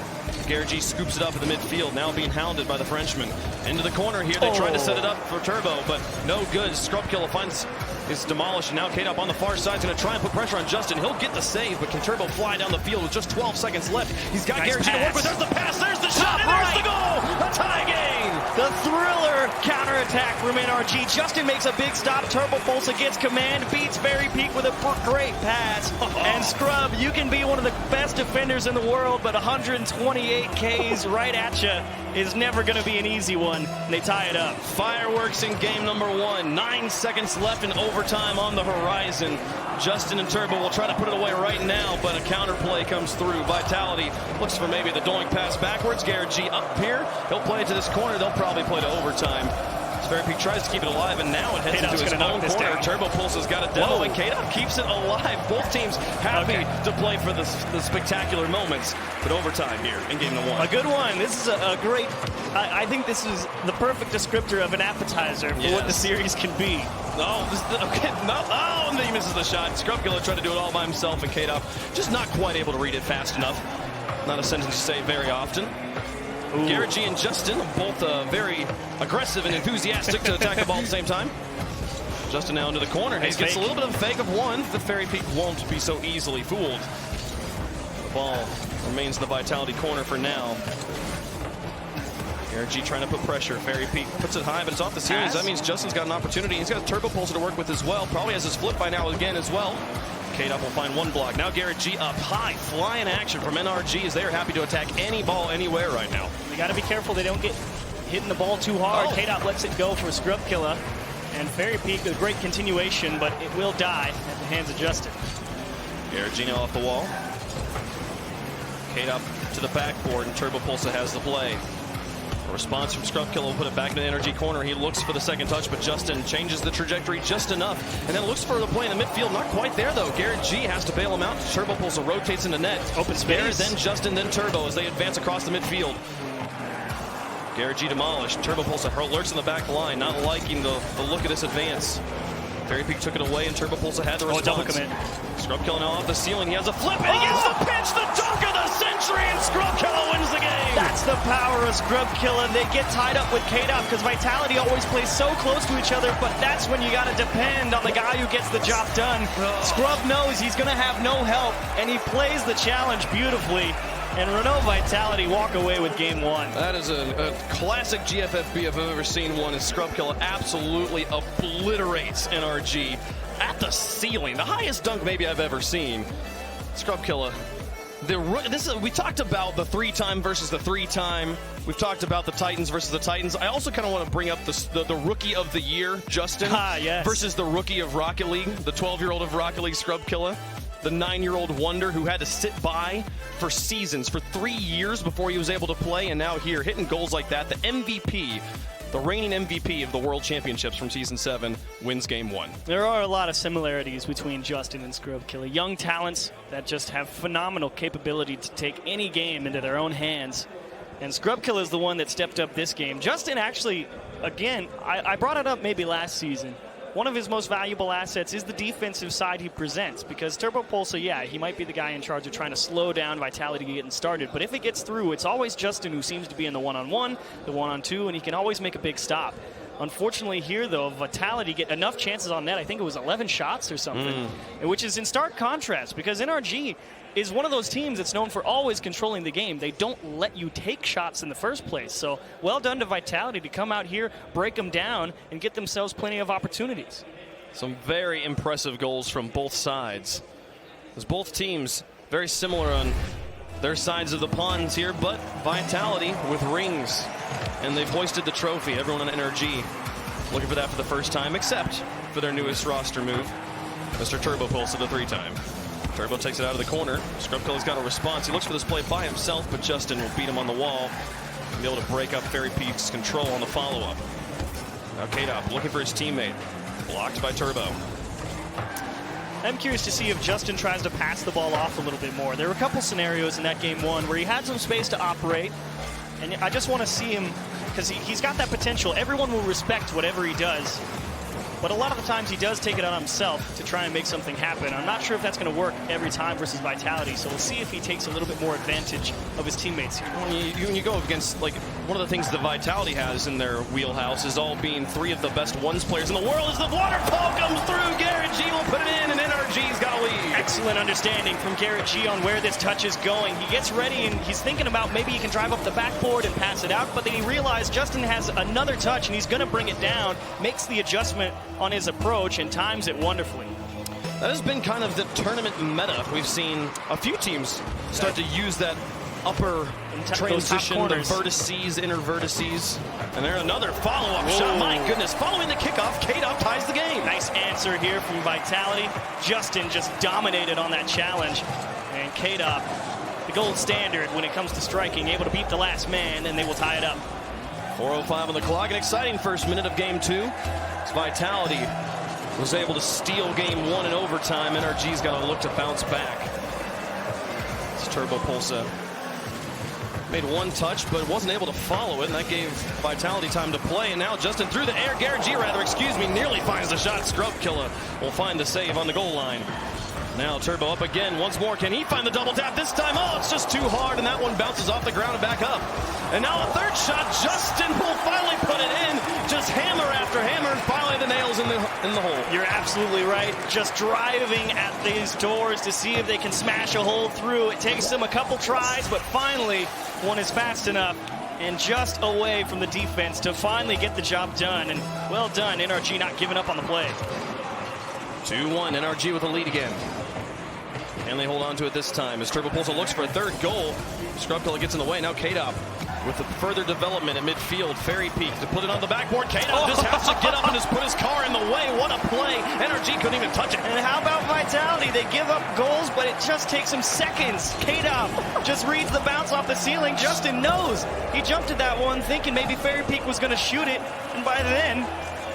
Garrett G scoops it up in the midfield, now being hounded by the Frenchman. Into the corner here. They tried to set it up for Turbo, but no good. Scrubkilla finds is demolished, and now K-Dop on the far side is going to try and put pressure on Justin. He'll get the save, but can Turbo fly down the field with just 12 seconds left? He's got Garrett G to work with. There's the pass, there's the shot, and there's the goal! A tie game! The thriller counterattack from NRG. Justin makes a big stop. Turbo Pulsa gets command, beats Fairy Peak with a great pass. And Scrub, you can be one of the best defenders in the world, but 128 Ks right at you is never going to be an easy one. And they tie it up. Fireworks in game number 1. 9 seconds left in overtime on the horizon. Justin and Turbo will try to put it away right now, but a counterplay comes through. Vitality looks for maybe the doink pass backwards. Garrett G up here. He'll play it to this corner. They'll probably play to overtime. Fairy Peak tries to keep it alive, and now it heads into his own corner. Turbo Pulse has got a demo, and K-Dop keeps it alive. Both teams happy to play for the spectacular moments, but overtime here in game number 1. A good one. This is a great, I think this is the perfect descriptor of an appetizer for what the series can be. And then he misses the shot. Scrubkilla tried to do it all by himself, and K-Dop just not quite able to read it fast enough. Not a sentence to say very often. Garrett G and Justin both very aggressive and enthusiastic to attack the ball at the same time. Justin now into the corner. He gets a little bit of a fake of one. The Fairy Peak won't be so easily fooled. The ball remains in the Vitality corner for now. Garrett G trying to put pressure. Fairy Peak puts it high, but it's off the series. That means Justin's got an opportunity. He's got a Turbo Pulsar to work with as well. Probably has his flip by now again as well. K-Dop will find one block. Now Garrett G up high. Flying action from NRG as they are happy to attack any ball anywhere right now. They got to be careful they don't get hitting the ball too hard. K-Dop lets it go for Scrubkilla. And Fairy Peak with a great continuation, but it will die at the hands of Justin. Garrett G now off the wall. K-Dop to the backboard, and Turbo Pulsa has the play. A response from Scrubkilla will put it back in the energy corner. He looks for the second touch, but Justin changes the trajectory just enough. And then looks for the play in the midfield. Not quite there, though. Garrett G has to bail him out. Turbo Pulsa rotates into net. Open space. Garrett, then Justin, then Turbo as they advance across the midfield. Garrett G demolished. Turbo Pulsa lurks in the back line, not liking the look of this advance. Fairy Peak took it away, and Turbo Pulsa had the response. Double commit. Scrubkilla now off the ceiling. He has a flip, and he gets the pitch, the dunk of the century, and Scrubkilla wins the game. That's the power of Scrubkilla. They get tied up with K-Dop because Vitality always plays so close to each other, but that's when you got to depend on the guy who gets the job done. Scrub knows he's going to have no help, and he plays the challenge beautifully. And Renault Vitality walk away with game 1. That is a classic GFFB if I've ever seen one. As Scrubkilla absolutely obliterates NRG at the ceiling. The highest dunk maybe I've ever seen. Scrubkilla. We talked about the 3-time versus the 3-time. We've talked about the Titans versus the Titans. I also kind of want to bring up the rookie of the year, Justin, yes. versus the rookie of Rocket League, the 12-year-old of Rocket League, Scrubkilla. The 9-year-old wonder who had to sit by for seasons, for 3 years before he was able to play, and now here, hitting goals like that. The MVP, the reigning MVP of the World Championships from Season 7, wins Game 1. There are a lot of similarities between Justin and Scrubkilla. Young talents that just have phenomenal capability to take any game into their own hands. And Scrubkilla is the one that stepped up this game. Justin actually, again, I brought it up maybe last season. One of his most valuable assets is the defensive side he presents, because Turbo Pulsa, yeah, he might be the guy in charge of trying to slow down Vitality getting started, but if it gets through, it's always Justin who seems to be in the one-on-one, the one-on-two, and he can always make a big stop. Unfortunately here, though, Vitality get enough chances on net. I think it was 11 shots or something, which is in stark contrast, because NRG is one of those teams that's known for always controlling the game. They don't let you take shots in the first place. So well done to Vitality to come out here, break them down, and get themselves plenty of opportunities. Some very impressive goals from both sides. As both teams very similar on their sides of the ponds here, but Vitality with rings. And they've hoisted the trophy. Everyone on NRG looking for that for the first time, except for their newest roster move, Mr. Turbo Pulsa, the 3-time. Turbo takes it out of the corner. Scrubkilla's got a response. He looks for this play by himself, but Justin will beat him on the wall. He'll be able to break up Fairy Peak's control on the follow-up. Now K-Dop looking for his teammate. Blocked by Turbo. I'm curious to see if Justin tries to pass the ball off a little bit more. There were a couple scenarios in that game 1 where he had some space to operate, and I just want to see him, because he's got that potential. Everyone will respect whatever he does. but a lot of the times he does take it on himself to try and make something happen. I'm not sure if that's going to work every time versus Vitality, so we'll see if he takes a little bit more advantage of his teammates here. When you go up against, like, one of the things the Vitality has in their wheelhouse is all being three of the best ones players in the world. As the waterfall comes through, Garrett G will put it in, and NRG's got a lead. Excellent understanding from Garrett G on where this touch is going. He gets ready, and he's thinking about maybe he can drive up the backboard and pass it out, but then he realized Justin has another touch, and he's going to bring it down, makes the adjustment on his approach, and times it wonderfully. That has been kind of the tournament meta. We've seen a few teams start to use that upper transition, the vertices, inner vertices. And there's another follow-up shot. My goodness, following the kickoff, K-Dop ties the game. Nice answer here from Vitality. Justin just dominated on that challenge. And K-Dop, the gold standard when it comes to striking, able to beat the last man, and they will tie it up. 4:05 on the clock. An exciting first minute of game 2. As Vitality was able to steal game 1 in overtime. NRG's got to look to bounce back. It's Turbo Pulsa. Made one touch, but wasn't able to follow it, and that gave Vitality time to play. And now Justin through the air, Garrett G, nearly finds the shot. Scrub Killer will find the save on the goal line. Now Turbo up again once more. Can he find the double tap this time? Oh, it's just too hard, and that one bounces off the ground and back up. And now a third shot. Justin will finally put it in. Just hammer after hammer, and finally the nails in the hole. You're absolutely right. Just driving at these doors to see if they can smash a hole through. It takes them a couple tries, but finally one is fast enough and just away from the defense to finally get the job done. And well done, NRG not giving up on the play. 2-1, NRG with a lead again. And they hold on to it this time as Turbo Pulsa looks for a third goal. Scrub Killer gets in the way. Now K-Dop with the further development at midfield. Fairy Peak to put it on the backboard. K-Dop just has to get up and just put his car in the way. What a play. NRG couldn't even touch it. And how about Vitality? They give up goals, but it just takes them seconds. K-Dop just reads the bounce off the ceiling. Justin knows. He jumped at that one thinking maybe Fairy Peak was going to shoot it. And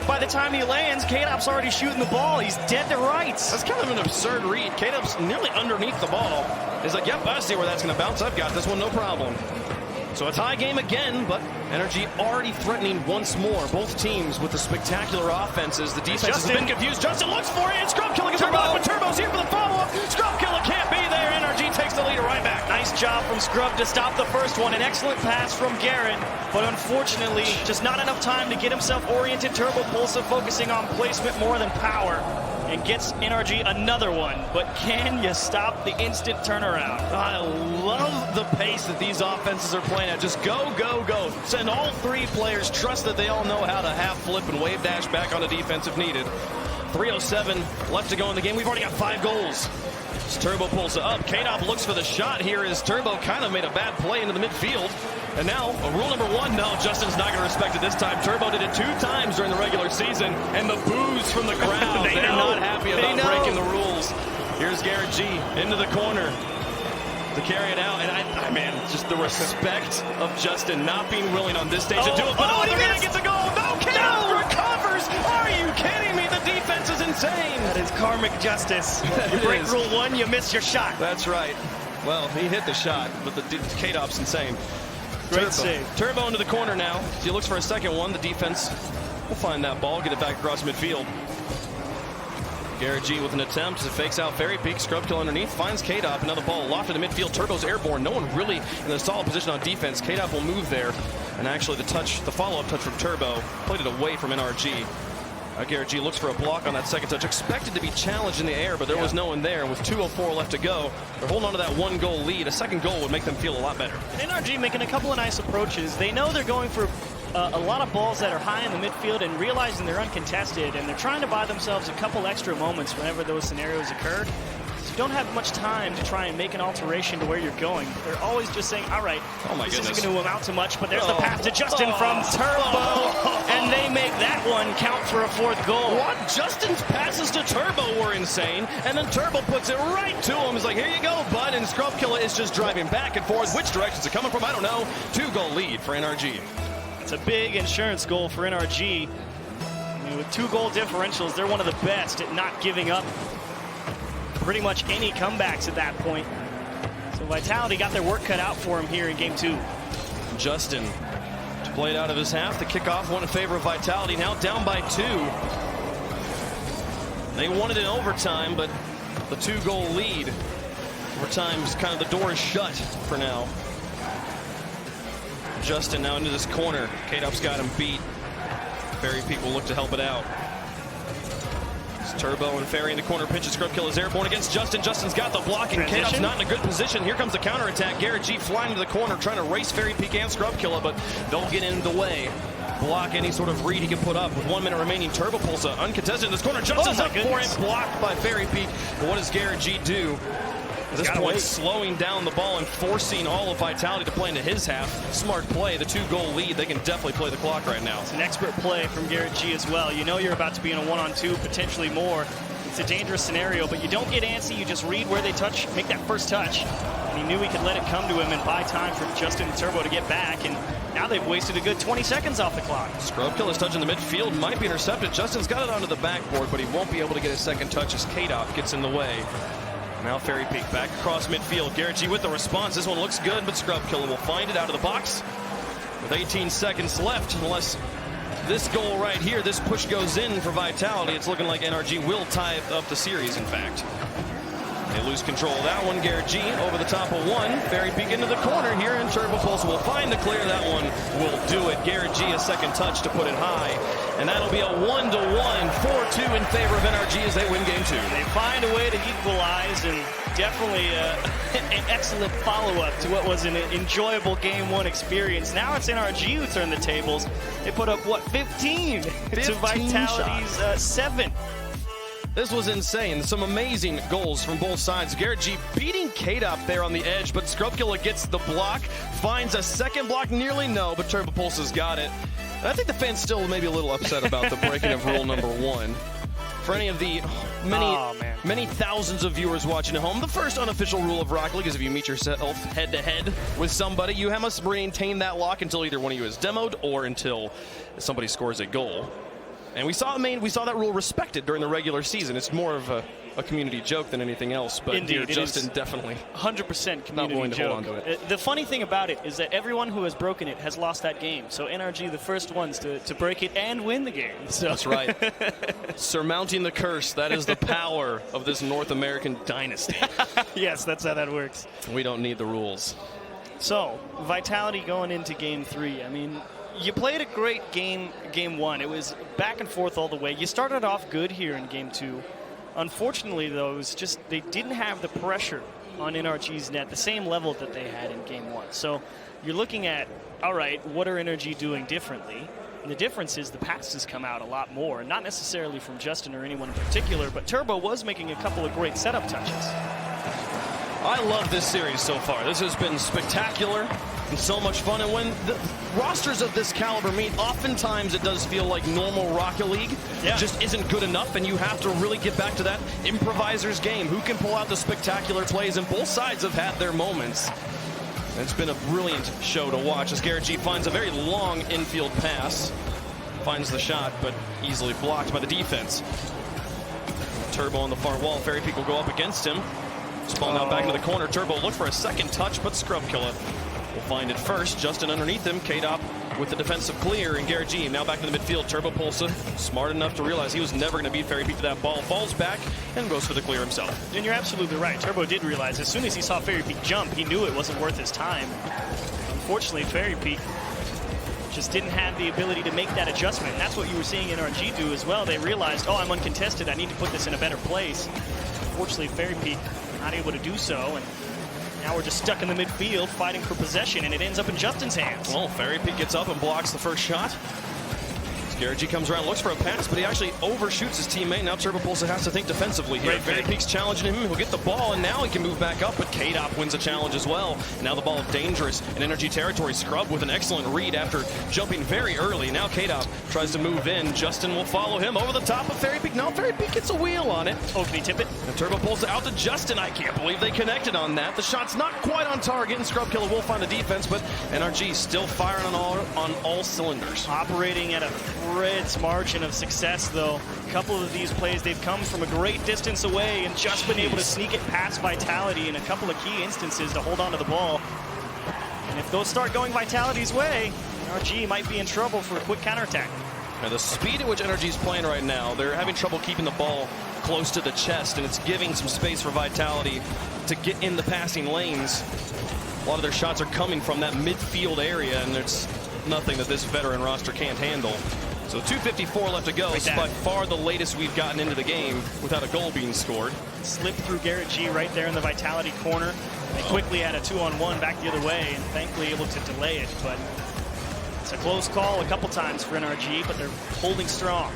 by the time he lands, K-Dop's already shooting the ball. He's dead to rights. That's kind of an absurd read. K-Dop's nearly underneath the ball. He's like, yep, I see where that's going to bounce. I've got this one, no problem. So a tie game again, but NRG already threatening once more. Both teams with the spectacular offenses. The defense has been confused. Justin looks for it, and Scrub Killer gets the ball, but Turbo's here for the follow-up. Scrub Killer can't be there. NRG takes the lead right back. Nice job from Scrub to stop the first one. An excellent pass from Garrett, but unfortunately, just not enough time to get himself oriented. Turbo Pulsa focusing on placement more than power, and gets NRG another one. But can you stop the instant turnaround? I love the pace that these offenses are playing at. Just go, go, go. Send all three players. Trust that they all know how to half flip and wave dash back on the defense if needed. 3:07 left to go in the game. We've already got 5 goals. It's Turbo Pulsa up. K-Dop looks for the shot here as Turbo kind of made a bad play into the midfield. And now, rule number 1, no, Justin's not going to respect it this time. Turbo did it 2 times during the regular season, and the boos from the crowd. They're not happy about breaking the rules. Here's Garrett G into the corner to carry it out. And man, just the respect of Justin not being willing on this stage to do it. But they're going to get the goal. No, K-Dop recovers. Are you kidding me? The defense is insane. That is karmic justice. You break rule 1, you miss your shot. That's right. Well, he hit the shot, but the K-Dop's insane. Great save. Turbo into the corner now. He looks for a second one. The defense will find that ball, get it back across midfield. Garrett G with an attempt. It fakes out Fairy Peak. Scrub Kill underneath. Finds K-Dop. Another ball lofted to midfield. Turbo's airborne. No one really in a solid position on defense. K-Dop will move there. And actually the follow-up touch from Turbo played it away from NRG. Garrett G looks for a block on that second touch. Expected to be challenged in the air, but there was no one there. With 2:04 left to go, they're holding on to that 1-goal lead. A second goal would make them feel a lot better. And NRG making a couple of nice approaches. They know they're going for a lot of balls that are high in the midfield and realizing they're uncontested, and they're trying to buy themselves a couple extra moments whenever those scenarios occur. So you don't have much time to try and make an alteration to where you're going. They're always just saying, all right, this isn't going to amount to much, but there's the pass to Justin from Turbo, and they make that one count for a 4th goal. What? Justin's passes to Turbo were insane, and then Turbo puts it right to him. He's like, here you go, bud, and Scrub Killer is just driving back and forth. Which direction's it coming from? I don't know. 2-goal lead for NRG. It's a big insurance goal for NRG. I mean, with 2-goal differentials, they're one of the best at not giving up pretty much any comebacks at that point. So Vitality got their work cut out for him here in game 2. Justin to play it out of his half. The kickoff went in favor of Vitality. Now down by 2. They won it in overtime, but the 2-goal lead. Overtime's kind of the door is shut for now. Justin now into this corner. K-Dop's got him beat. Fairy Peak will look to help it out. It's Turbo and Fairy in the corner. Pinches Scrubkill is airborne against Justin. Justin's got the block, and K-Dop's not in a good position. Here comes the counterattack. Garrett G flying to the corner, trying to race Fairy Peak and Scrubkilla, but don't get in the way. Block any sort of read he can put up. With 1 minute remaining, Turbo Pulsa uncontested in this corner. Justin's up for it, blocked by Fairy Peak. But what does Garrett G do? At this point, slowing down the ball and forcing all of Vitality to play into his half. Smart play, the 2-goal lead. They can definitely play the clock right now. It's an expert play from Garrett G as well. You know you're about to be in a 1-on-2, potentially more. It's a dangerous scenario, but you don't get antsy. You just read where they touch, make that first touch. And he knew he could let it come to him and buy time for Justin and Turbo to get back. And now they've wasted a good 20 seconds off the clock. Scrubkilla's touch in the midfield might be intercepted. Justin's got it onto the backboard, but he won't be able to get a second touch as K-Dop gets in the way. Now Fairy Peak back across midfield. Garrett G with the response. This one looks good, but Scrubkilla will find it out of the box with 18 seconds left. Unless this goal right here, this push goes in for Vitality, it's looking like NRG will tie up the series, in fact. They lose control of that one. Garrett G over the top of one. Fairy Peak into the corner here, and Turbo Pulse will find the clear. That one will do it. Garrett G a second touch to put it high. And that'll be a 1-1, 4-2 in favor of NRG as they win game 2. They find a way to equalize, and definitely an excellent follow-up to what was an enjoyable game 1 experience. Now it's NRG who turn the tables. They put up, what, 15 to Vitality's 7. This was insane. Some amazing goals from both sides. Garrett G beating K-Dop there on the edge, but Scrubkilla gets the block, finds a second block, nearly no, but Turbo Pulse has got it. And I think the fans still may be a little upset about the breaking of rule number 1. For any of the many thousands of viewers watching at home, the first unofficial rule of Rocket League is if you meet yourself head-to-head with somebody, you must maintain that lock until either one of you is demoed or until somebody scores a goal. And we saw that rule respected during the regular season. It's more of a community joke than anything else. But indeed, here, Justin definitely 100% community not willing to joke. hold on to it. The funny thing about it is that everyone who has broken it has lost that game. So NRG the first ones to break it and win the game. So. That's right. Surmounting the curse. That is the power of this North American dynasty. Yes, that's how that works. We don't need the rules. So Vitality going into game 3. I mean, you played a great game 1. It was back and forth all the way. You started off good here in game 2. Unfortunately, though, it was just they didn't have the pressure on NRG's net, the same level that they had in game 1. So you're looking at, all right, what are NRG doing differently? And the difference is the passes come out a lot more, not necessarily from Justin or anyone in particular, but Turbo was making a couple of great setup touches. I love this series so far. This has been spectacular and so much fun. And when the rosters of this caliber meet, oftentimes it does feel like normal Rocket League just isn't good enough, and you have to really get back to that improviser's game. Who can pull out the spectacular plays? And both sides have had their moments. It's been a brilliant show to watch as Garrett G finds a very long infield pass. Finds the shot, but easily blocked by the defense. Turbo on the far wall. Fairy Peak will go up against him. Spawn out back into the corner. Turbo look for a second touch, but Scrubkilla will find it first. Justin underneath him. K-Dop with the defensive clear, and Garrett G now back in the midfield. Turbo Pulsa smart enough to realize he was never going to beat Fairy Peak to that ball. Falls back and goes for the clear himself. And you're absolutely right. Turbo did realize as soon as he saw Fairy Peak jump, he knew it wasn't worth his time. Unfortunately, Fairy Peak just didn't have the ability to make that adjustment. And that's what you were seeing NRG do as well. They realized, oh, I'm uncontested. I need to put this in a better place. Unfortunately, Fairy Peak not able to do so, and now we're just stuck in the midfield fighting for possession, and it ends up in Justin's hands. Well, Fairy Peak gets up and blocks the first shot. Garrett G comes around, looks for a pass, but he actually overshoots his teammate. Now Turbo Pulsa has to think defensively here. Fairy Peak's challenging him. He'll get the ball, and now he can move back up, but K-Dop wins a challenge as well. Now the ball is dangerous in NRG territory. Scrub with an excellent read after jumping very early. Now K-Dop tries to move in. Justin will follow him over the top of Fairy Peak. Now Fairy Peak gets a wheel on it. Oh, can he tip it? And Turbo Pulsa out to Justin. I can't believe they connected on that. The shot's not quite on target, and Scrubkilla will find the defense, but NRG still firing on all cylinders. Operating at a thread's margin of success, though. A couple of these plays, they've come from a great distance away and just been able to sneak it past Vitality in a couple of key instances to hold on to the ball. And if those start going Vitality's way, NRG might be in trouble for a quick counterattack. Now the speed at which NRG is playing right now, they're having trouble keeping the ball close to the chest, and it's giving some space for Vitality to get in the passing lanes. A lot of their shots are coming from that midfield area, and there's nothing that this veteran roster can't handle. So 2:54 left to go. It's by far the latest we've gotten into the game without a goal being scored. Slipped through Garrett G right there in the Vitality corner. They quickly had a 2-on-1 back the other way, and thankfully able to delay it. But it's a close call a couple times for NRG, but they're holding strong.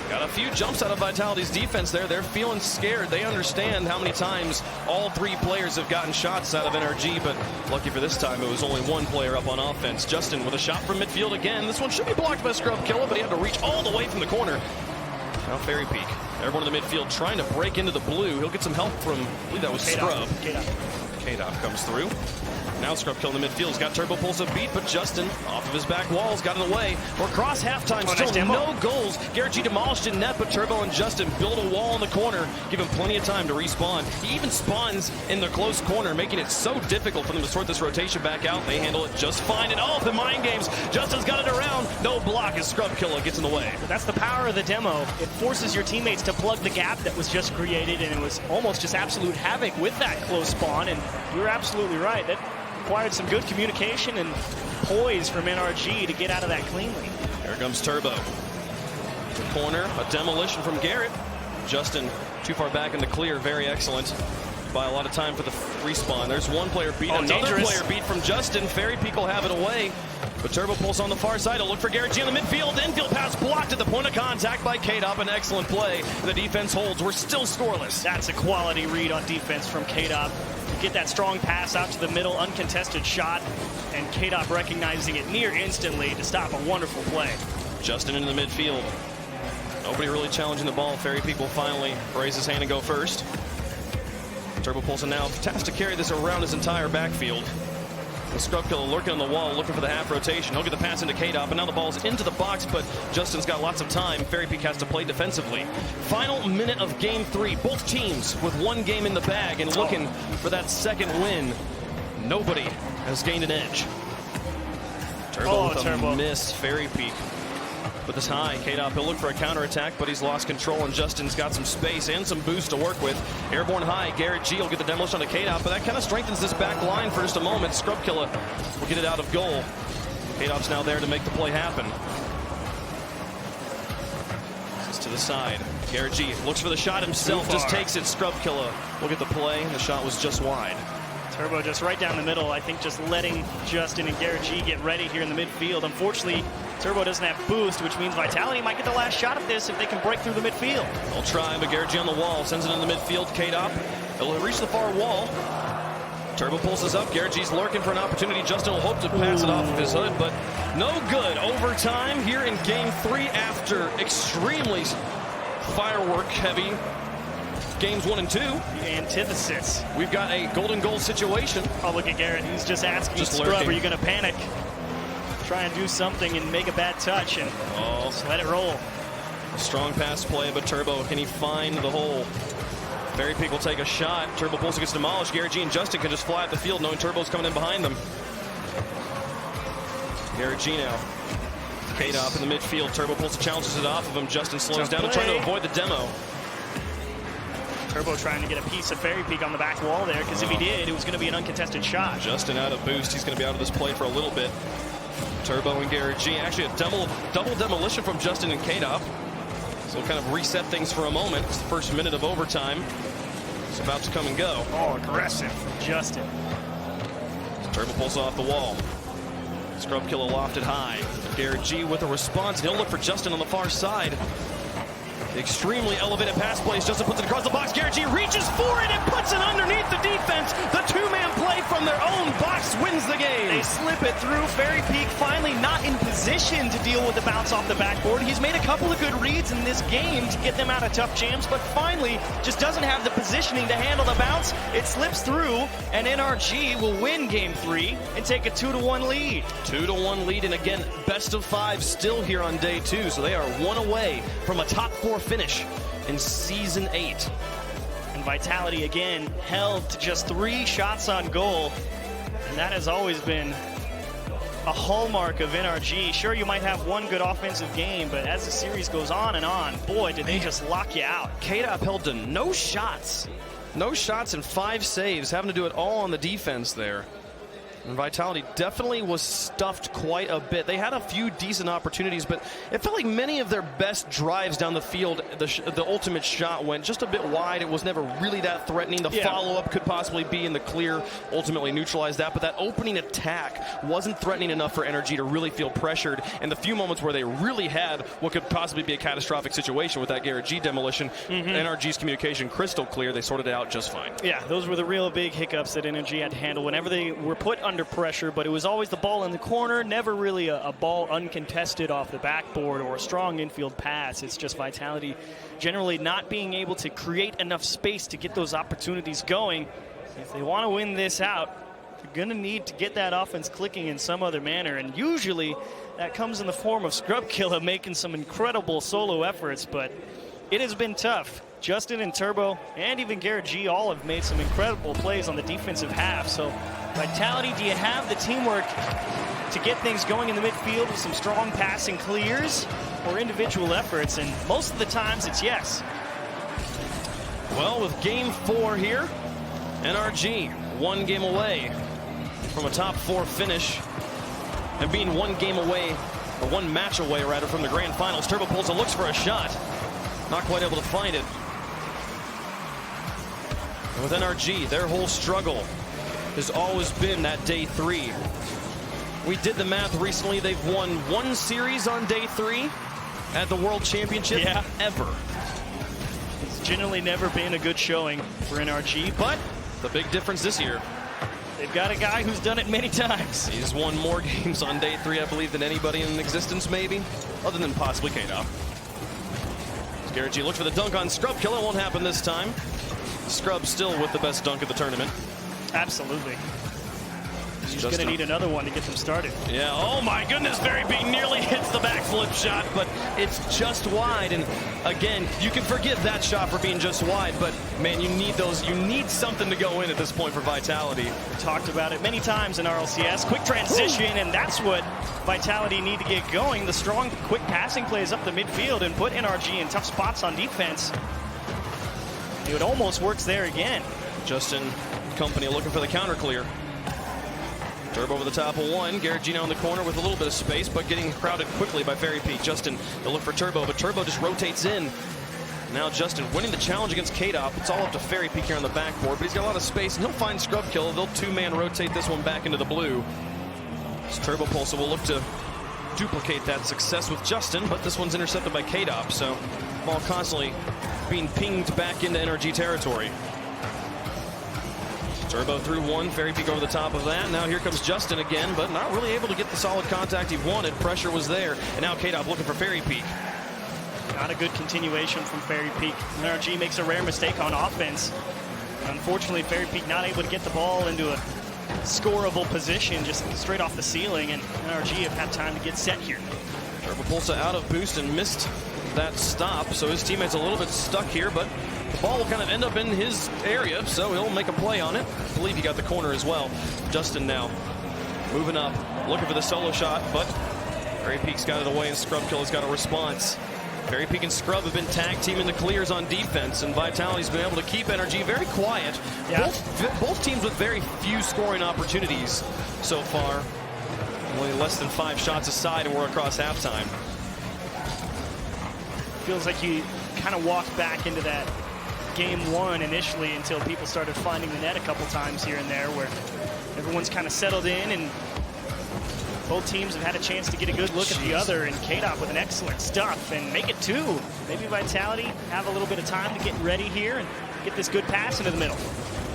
Got a few jumps out of Vitality's defense there. They're feeling scared. They understand how many times all three players have gotten shots out of NRG, but lucky for this time, it was only one player up on offense. Justin with a shot from midfield again. This one should be blocked by Scrub Killer, but he had to reach all the way from the corner. Now Fairy Peak. Everyone in the midfield trying to break into the blue. He'll get some help from, I believe that was Scrub. K-Dop comes through. Now Scrub Kill in the midfield. He's got Turbo Pulse a beat, but Justin off of his back walls got in the way. We're across halftime, still no goals. Garrett G demolished in net, but Turbo and Justin build a wall in the corner, give him plenty of time to respawn. He even spawns in the close corner, making it so difficult for them to sort this rotation back out. They handle it just fine, and the mind games. Justin's got it around. No block as Scrub Killer gets in the way. That's the power of the demo. It forces your teammates to plug the gap that was just created, and it was almost just absolute havoc with that close spawn, and you're absolutely right. That required some good communication and poise from NRG to get out of that cleanly. Here comes Turbo. The corner, a demolition from Garrett. Justin too far back in the clear, very excellent. By a lot of time for the respawn. There's one player beat, another player beat from Justin. Fairy Peak will have it away. But Turbo Pulse on the far side. He'll look for Garrett G in the midfield. Infield pass blocked at the point of contact by K-Dop. An excellent play. The defense holds. We're still scoreless. That's a quality read on defense from K-Dop. Get that strong pass out to the middle, uncontested shot, and K-Dop recognizing it near instantly to stop a wonderful play. Justin into the midfield. Nobody really challenging the ball. Fairy Peak will finally raise his hand and go first. Turbo Pulse now tasked to carry this around his entire backfield. The Scrub Killer lurking on the wall, looking for the half rotation. He'll get the pass into K-Dop, and now the ball's into the box, but Justin's got lots of time. Fairy Peak has to play defensively. Final minute of game 3. Both teams with one game in the bag and looking for that second win. Nobody has gained an edge. Turbo with a miss. Fairy Peak with his high. K-Dop, he'll look for a counterattack, but he's lost control, and Justin's got some space and some boost to work with. Airborne high. Garrett G will get the demolition on the K-Dop, but that kind of strengthens this back line for just a moment. Scrub Killer will get it out of goal. K-Dop's now there to make the play happen. This is to the side. Garrett G looks for the shot himself, just takes it. Scrub Killer will get the play, and the shot was just wide. Turbo just right down the middle. I think just letting Justin and Garrett G get ready here in the midfield. Unfortunately, Turbo doesn't have boost, which means Vitality might get the last shot of this if they can break through the midfield. They'll try, but Garrett G on the wall, sends it in the midfield. K-Dop, it'll reach the far wall. Turbo pulses up. Garrett G's lurking for an opportunity. Justin will hope to pass it off of his hood, but no good. Overtime here in game 3 after extremely firework-heavy games 1 and 2. The antithesis. We've got a golden goal situation. Oh, look at Garrett. He's just asking Scrub, are you going to panic? Try and do something and make a bad touch and just let it roll. A strong pass play, but Turbo, can he find the hole? Fairy Peak will take a shot. Turbo Pulse gets demolished. Garrett G and Justin can just fly at the field knowing Turbo's coming in behind them. Garrett G now. K-Dop in the midfield. Turbo Pulse challenges it off of him. Justin slows down to try to avoid the demo. Turbo trying to get a piece of Fairy Peak on the back wall there, because if he did, it was going to be an uncontested shot. Justin out of boost. He's going to be out of this play for a little bit. Turbo and Garrett G. Actually a double demolition from Justin and K-Dop. So kind of reset things for a moment. It's the first minute of overtime. It's about to come and go. Oh, aggressive from Justin. Turbo pulls off the wall. Scrub Killer lofted high. Garrett G with a response. He'll look for Justin on the far side. Extremely elevated pass plays. Justin puts it across the box. Garrett G reaches for it and puts it underneath the defense. The two-man play from their own box wins the game. They slip it through. Fairy Peak finally not in position to deal with the bounce off the backboard. He's made a couple of good reads in this game to get them out of tough jams, but finally just doesn't have the positioning to handle the bounce. It slips through, and NRG will win game 3 and take a 2-1 lead. 2-1 lead, and again, best of 5 still here on day 2, so they are 1 away from a top 4 finish in Season 8. And Vitality again held to just 3 shots on goal, and that has always been a hallmark of NRG. Sure, you might have one good offensive game, but as the series goes on and on, boy, did they just lock you out. KDOP held to no shots. No shots and 5 saves, having to do it all on the defense there. And Vitality definitely was stuffed quite a bit. They had a few decent opportunities, but it felt like many of their best drives down the field, the ultimate shot went just a bit wide. It was never really that threatening. The follow-up could possibly be in the clear, ultimately neutralize that, but that opening attack wasn't threatening enough for NRG to really feel pressured. And the few moments where they really had what could possibly be a catastrophic situation with that Garrett G demolition, NRG's communication crystal clear. They sorted it out just fine. Yeah, those were the real big hiccups that NRG had to handle whenever they were put under pressure, but it was always the ball in the corner, never really a ball uncontested off the backboard or a strong infield pass. It's just Vitality generally not being able to create enough space to get those opportunities going. If they want to win this out, they're going to need to get that offense clicking in some other manner, and usually that comes in the form of Scrubkilla making some incredible solo efforts, but it has been tough. Justin and Turbo and even Garrett G all have made some incredible plays on the defensive half. So Vitality, do you have the teamwork to get things going in the midfield with some strong passing clears or individual efforts? And most of the times it's yes. Well, with game 4 here, NRG 1 game away from a top 4 finish and being 1 game away, or 1 match away rather, from the grand finals. Turbo pulls and looks for a shot. Not quite able to find it. And with NRG, their whole struggle has always been that day 3. We did the math recently. They've won 1 series on day 3 at the World Championship ever. It's generally never been a good showing for NRG, but the big difference this year, they've got a guy who's done it many times. He's won more games on day 3, I believe, than anybody in existence, maybe, other than possibly KDOP. Garrett G looks for the dunk on Scrubkilla. It won't happen this time. Scrub still with the best dunk of the tournament. Absolutely. He's going to need another one to get them started. Yeah, oh my goodness, Very Big nearly hits the backflip shot, but it's just wide. And again, you can forgive that shot for being just wide, but man, you need those. You need something to go in at this point for Vitality. We talked about it many times in RLCS. Quick transition, and that's what Vitality need to get going. The strong, quick passing plays up the midfield and put NRG in tough spots on defense. It almost works there again. Justin Company looking for the counter clear. Turbo over the top of 1. Garrett G now in the corner with a little bit of space, but getting crowded quickly by Fairy Peak. Justin, they'll look for Turbo, but Turbo just rotates in. Now Justin winning the challenge against KDOP. It's all up to Fairy Peak here on the backboard, but he's got a lot of space, and he'll find Scrubkilla. They'll 2-man rotate this one back into the blue. It's Turbo Pulse, so we'll look to duplicate that success with Justin, but this one's intercepted by KDOP, so ball constantly being pinged back into NRG territory. Turbo through 1, Fairy Peak over the top of that. Now here comes Justin again, but not really able to get the solid contact he wanted. Pressure was there, and now KDOP looking for Fairy Peak. Not a good continuation from Fairy Peak. NRG makes a rare mistake on offense. Unfortunately, Fairy Peak not able to get the ball into a scoreable position, just straight off the ceiling, and NRG have had time to get set here. Turbo Pulsa out of boost and missed that stop, so his teammate's a little bit stuck here, but the ball will kind of end up in his area, so he'll make a play on it. I believe he got the corner as well. Justin now moving up, looking for the solo shot, but Fairy Peak's got it away, and Scrubkilla's got a response. Fairy Peak and Scrub have been tag teaming the clears on defense, and Vitality's been able to keep NRG very quiet. Yeah. Both teams with very few scoring opportunities so far. Only less than 5 shots aside, and we're across halftime. Feels like you kind of walked back into that game 1 initially until people started finding the net a couple times here and there, where everyone's kind of settled in and both teams have had a chance to get a good look at the other, and KDOP with an excellent stuff and make it 2. Maybe Vitality have a little bit of time to get ready here and get this good pass into the middle.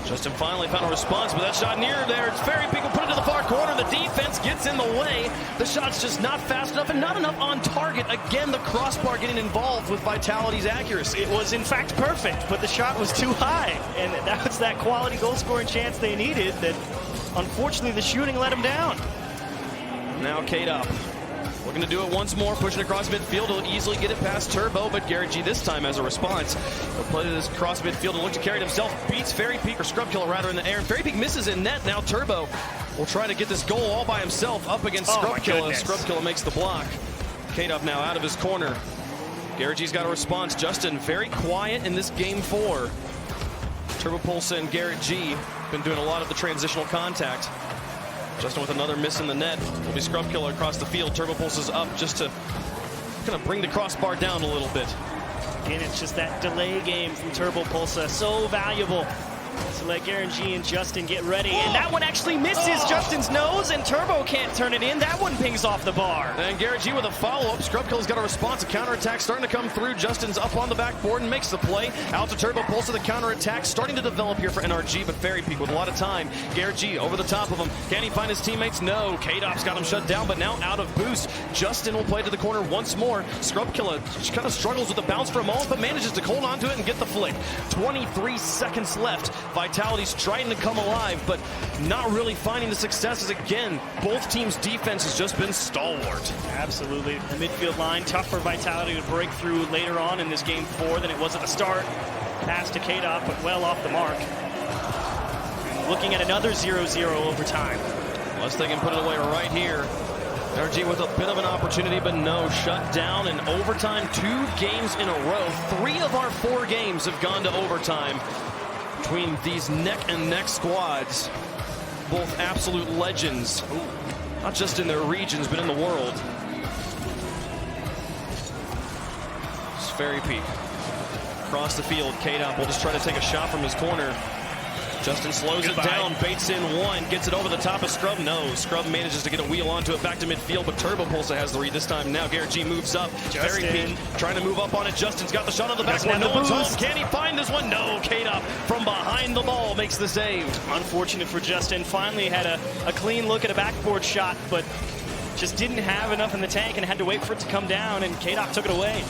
Justin finally found a response, but that shot near there. It's Fairy Peak will put it to the far corner. The defense gets in the way. The shot's just not fast enough and not enough on target. Again, the crossbar getting involved with Vitality's accuracy. It was, in fact, perfect, but the shot was too high. And that was that quality goal-scoring chance they needed that, unfortunately, the shooting let them down. Now KDOP looking to do it once more, pushing across midfield. He'll easily get it past Turbo, but Garrett G this time has a response. He'll play this cross midfield and look to carry it himself. Beats Fairy Peak, or Scrubkilla rather, in the air. And Fairy Peak misses in net. Now Turbo will try to get this goal all by himself up against Scrubkilla. Scrubkilla makes the block. K-Dub now out of his corner. Garrett G's got a response. Justin very quiet in this game 4. Turbopolsa and Garrett G been doing a lot of the transitional contact. Justin with another miss in the net. Will be Scrubkilla across the field. Turbopolsa's up just to kind of bring the crossbar down a little bit. Again, it's just that delay game from Turbopolsa. So valuable. So let Garrett G and Justin get ready. And that one actually misses Justin's nose, and Turbo can't turn it in. That one pings off the bar. And Garrett G with a follow-up. Scrubkilla's got a response. A counterattack starting to come through. Justin's up on the backboard and makes the play. Out to Turbopolsa. The counterattack starting to develop here for NRG, but Fairy Peak with a lot of time. Garrett G over the top of him. Can he find his teammates? No. K-Dop's got him shut down, but now out of boost. Justin will play to the corner once more. Scrubkilla kind of struggles with the bounce for a moment, but manages to hold on to it and get the flick. 23 seconds left. Vitality's trying to come alive, but not really finding the successes again. Both teams' defense has just been stalwart. Absolutely. The midfield line, tough for Vitality to break through later on in this game 4 than it was at the start. Pass to K-Dop, but well off the mark. And looking at another 0-0 overtime. Unless they can put it away right here. NRG with a bit of an opportunity, but no. Shut down in overtime 2 games in a row. 3 of our 4 games have gone to overtime between these neck-and-neck squads. Both absolute legends, not just in their regions, but in the world. It's Fairy Peak. Across the field, K-Dop will just try to take a shot from his corner. Justin slows it down, baits in one, gets it over the top of Scrub. No, Scrub manages to get a wheel onto it back to midfield, but Turbopolsa has the read this time. Now Garrett G moves up. Fairy Peak trying to move up on it. Justin's got the shot on the back. No one's home. Can he find this one? No. K-Dop from behind the ball makes the save. Unfortunate for Justin. Finally had a clean look at a backboard shot, but just didn't have enough in the tank and had to wait for it to come down, and K-Dop took it away.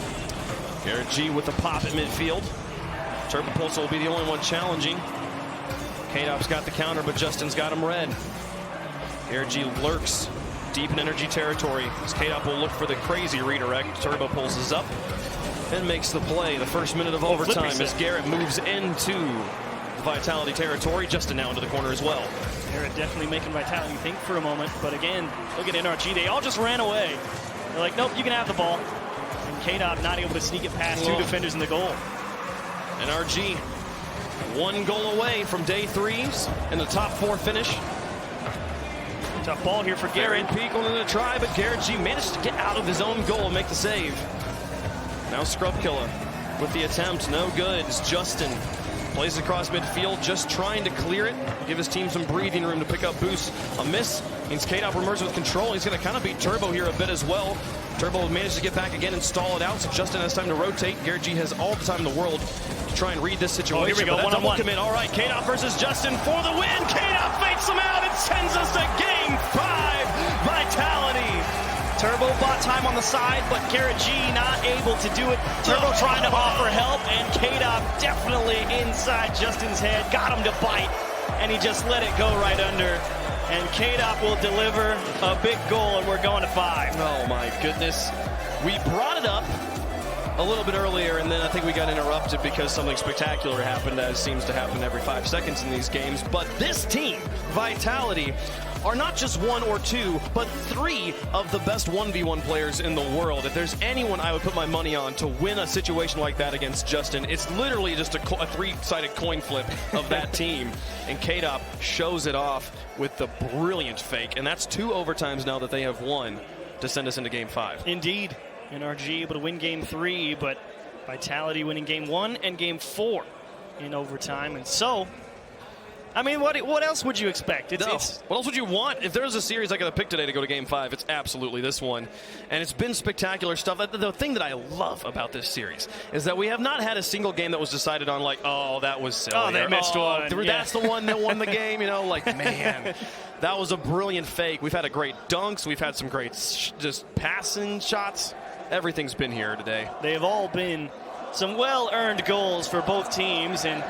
Garrett G with the pop at midfield. Turbopolsa will be the only one challenging. K-Dop's got the counter, but Justin's got him red. Garrett G lurks deep in energy territory. K-Dop will look for the crazy redirect. Turbopolsa's up and makes the play. The first minute of overtime as Garrett moves into Vitality territory. Justin now into the corner as well. Garrett definitely making Vitality think for a moment, but again, look at NRG. They all just ran away. They're like, nope, you can have the ball. And K-Dop not able to sneak it past 2 defenders in the goal. NRG 1 goal away from day 3's and the top 4 finish. Tough ball here for Garrett. Peak wanted to try, but Garrett G managed to get out of his own goal and make the save. Now Scrubkilla with the attempt, no good. As Justin plays across midfield, just trying to clear it, give his team some breathing room to pick up boosts. A miss means K-Dop emerges with control. He's going to kind of beat Turbo here a bit as well. Turbo managed to get back again and stall it out, so Justin has time to rotate. Garrett G has all the time in the world to try and read this situation. Oh, here we go, double commit. All right, K-Dop versus Justin for the win. K-Dop fakes him out and sends us to game 5. Vitality. Turbo bought time on the side, but Garrett G not able to do it. Turbo trying to offer help, and K-Dop definitely inside Justin's head. Got him to bite, and he just let it go right under. And K-Dop will deliver a big goal, and we're going to 5. Oh, my goodness. We brought it up a little bit earlier, and then I think we got interrupted because something spectacular happened, as seems to happen every 5 seconds in these games. But this team, Vitality, are not just 1 or 2, but 3 of the best 1v1 players in the world. If there's anyone I would put my money on to win a situation like that against Justin, it's literally just a 3-sided coin flip of that team. And K-Dop shows it off with the brilliant fake. And that's 2 overtimes now that they have won to send us into game 5. Indeed. NRG able to win game 3, but Vitality winning game 1 and game 4 in overtime. And so, I mean, what else would you expect? What else would you want? If there was a series I got to pick today to go to game 5, it's absolutely this one. And it's been spectacular stuff. The thing that I love about this series is that we have not had a single game that was decided on like, oh, that was silly. Oh, they missed one. That's the one that won the game. You know, like, man, that was a brilliant fake. We've had a great dunks. We've had some great just passing shots. Everything's been here today. They have all been some well-earned goals for both teams, and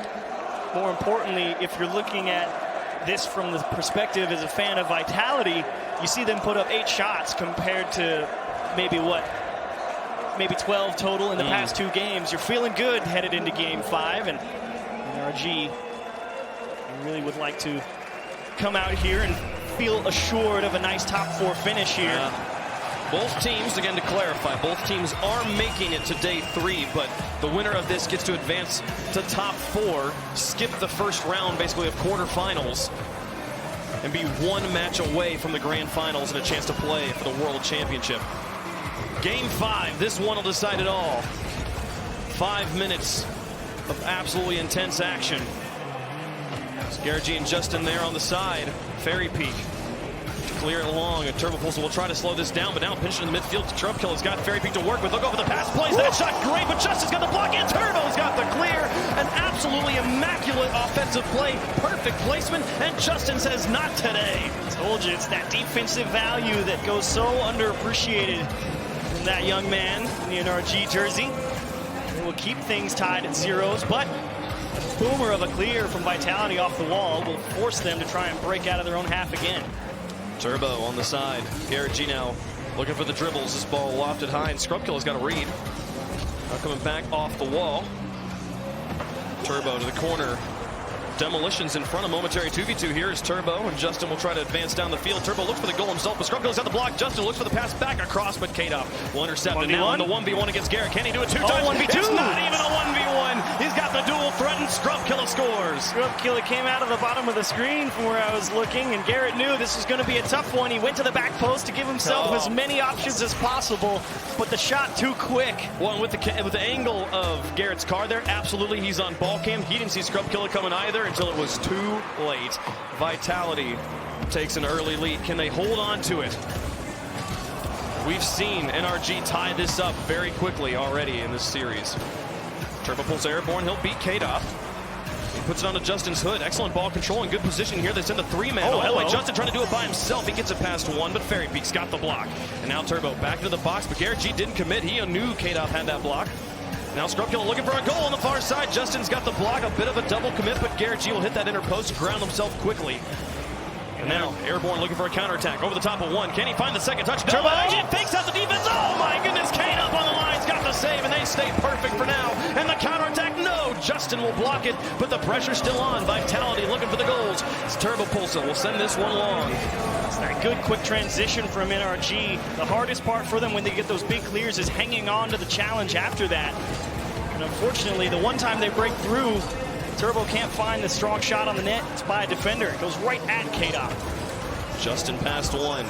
more importantly, if you're looking at this from the perspective as a fan of Vitality, you see them put up 8 shots compared to maybe 12 total in the past 2 games. You're feeling good headed into game 5, and NRG really would like to come out here and feel assured of a nice top 4 finish here. Both teams, again to clarify, both teams are making it to day 3, but the winner of this gets to advance to top 4, skip the first round basically of quarterfinals, and be 1 match away from the grand finals and a chance to play for the World Championship. Game 5, this one will decide it all. 5 minutes of absolutely intense action. It's Garrett G and Justin there on the side. Fairy Peak to clear it along. And Turbo Pulsar will try to slow this down, but now pinching in the midfield. Scrubkiller's got Fairy Peak to work with. Look over the pass, plays that shot great, but Justin's got the block, and Turbo's got the clear. An absolutely immaculate offensive play, perfect placement, and Justin says not today. Told you, it's that defensive value that goes so underappreciated from that young man in the NRG jersey. They will keep things tied at zeros, but a boomer of a clear from Vitality off the wall will force them to try and break out of their own half again. Turbo on the side. Garrett G now looking for the dribbles. This ball lofted high, and Scrubkiller's got a read. Now coming back off the wall. Turbo to the corner. Demolitions in front of momentary 2v2. Here is Turbo, and Justin will try to advance down the field. Turbo looks for the goal himself, but Scrubkiller's got the block. Justin looks for the pass back across, but K-Dop will intercept. And now in the 1v1 against Garrett. Can he do it 2 times? 1v2. It's not even a 1v1. He's got the dual threat, and Scrubkiller scores. Scrubkiller came out of the bottom of the screen from where I was looking, and Garrett knew this was going to be a tough one. He went to the back post to give himself as many options as possible, but the shot too quick. Well, and with the angle of Garrett's car there, absolutely he's on ball cam. He didn't see Scrubkiller coming either until it was too late. Vitality takes an early lead. Can they hold on to it? We've seen NRG tie this up very quickly already in this series. Turbo Pulse airborne. He'll beat K-Dop. He puts it onto Justin's hood. Excellent ball control and good position here. They send the 3-man all the way. Justin trying to do it by himself. He gets it past 1, but Fairy Peak's got the block. And now Turbo back into the box, but Garrett G didn't commit. He knew K-Dop had that block. Now Scrubkiller looking for a goal on the far side. Justin's got the block, a bit of a double commit, but Garrett G will hit that inner post, ground himself quickly. And now Airborne looking for a counterattack over the top of 1. Can he find the second touch? Turbo fakes out the defense. Oh my goodness, Kane up on the line's got the save, and they stay perfect for now. And the counterattack, no, Justin will block it, but the pressure's still on. Vitality looking for the goals. It's Turbo Pulsar will send this one long. It's that good quick transition from NRG. The hardest part for them when they get those big clears is hanging on to the challenge after that. And unfortunately, the one time they break through, Turbo can't find the strong shot on the net. It's by a defender. It goes right at K-Dop. Justin past 1.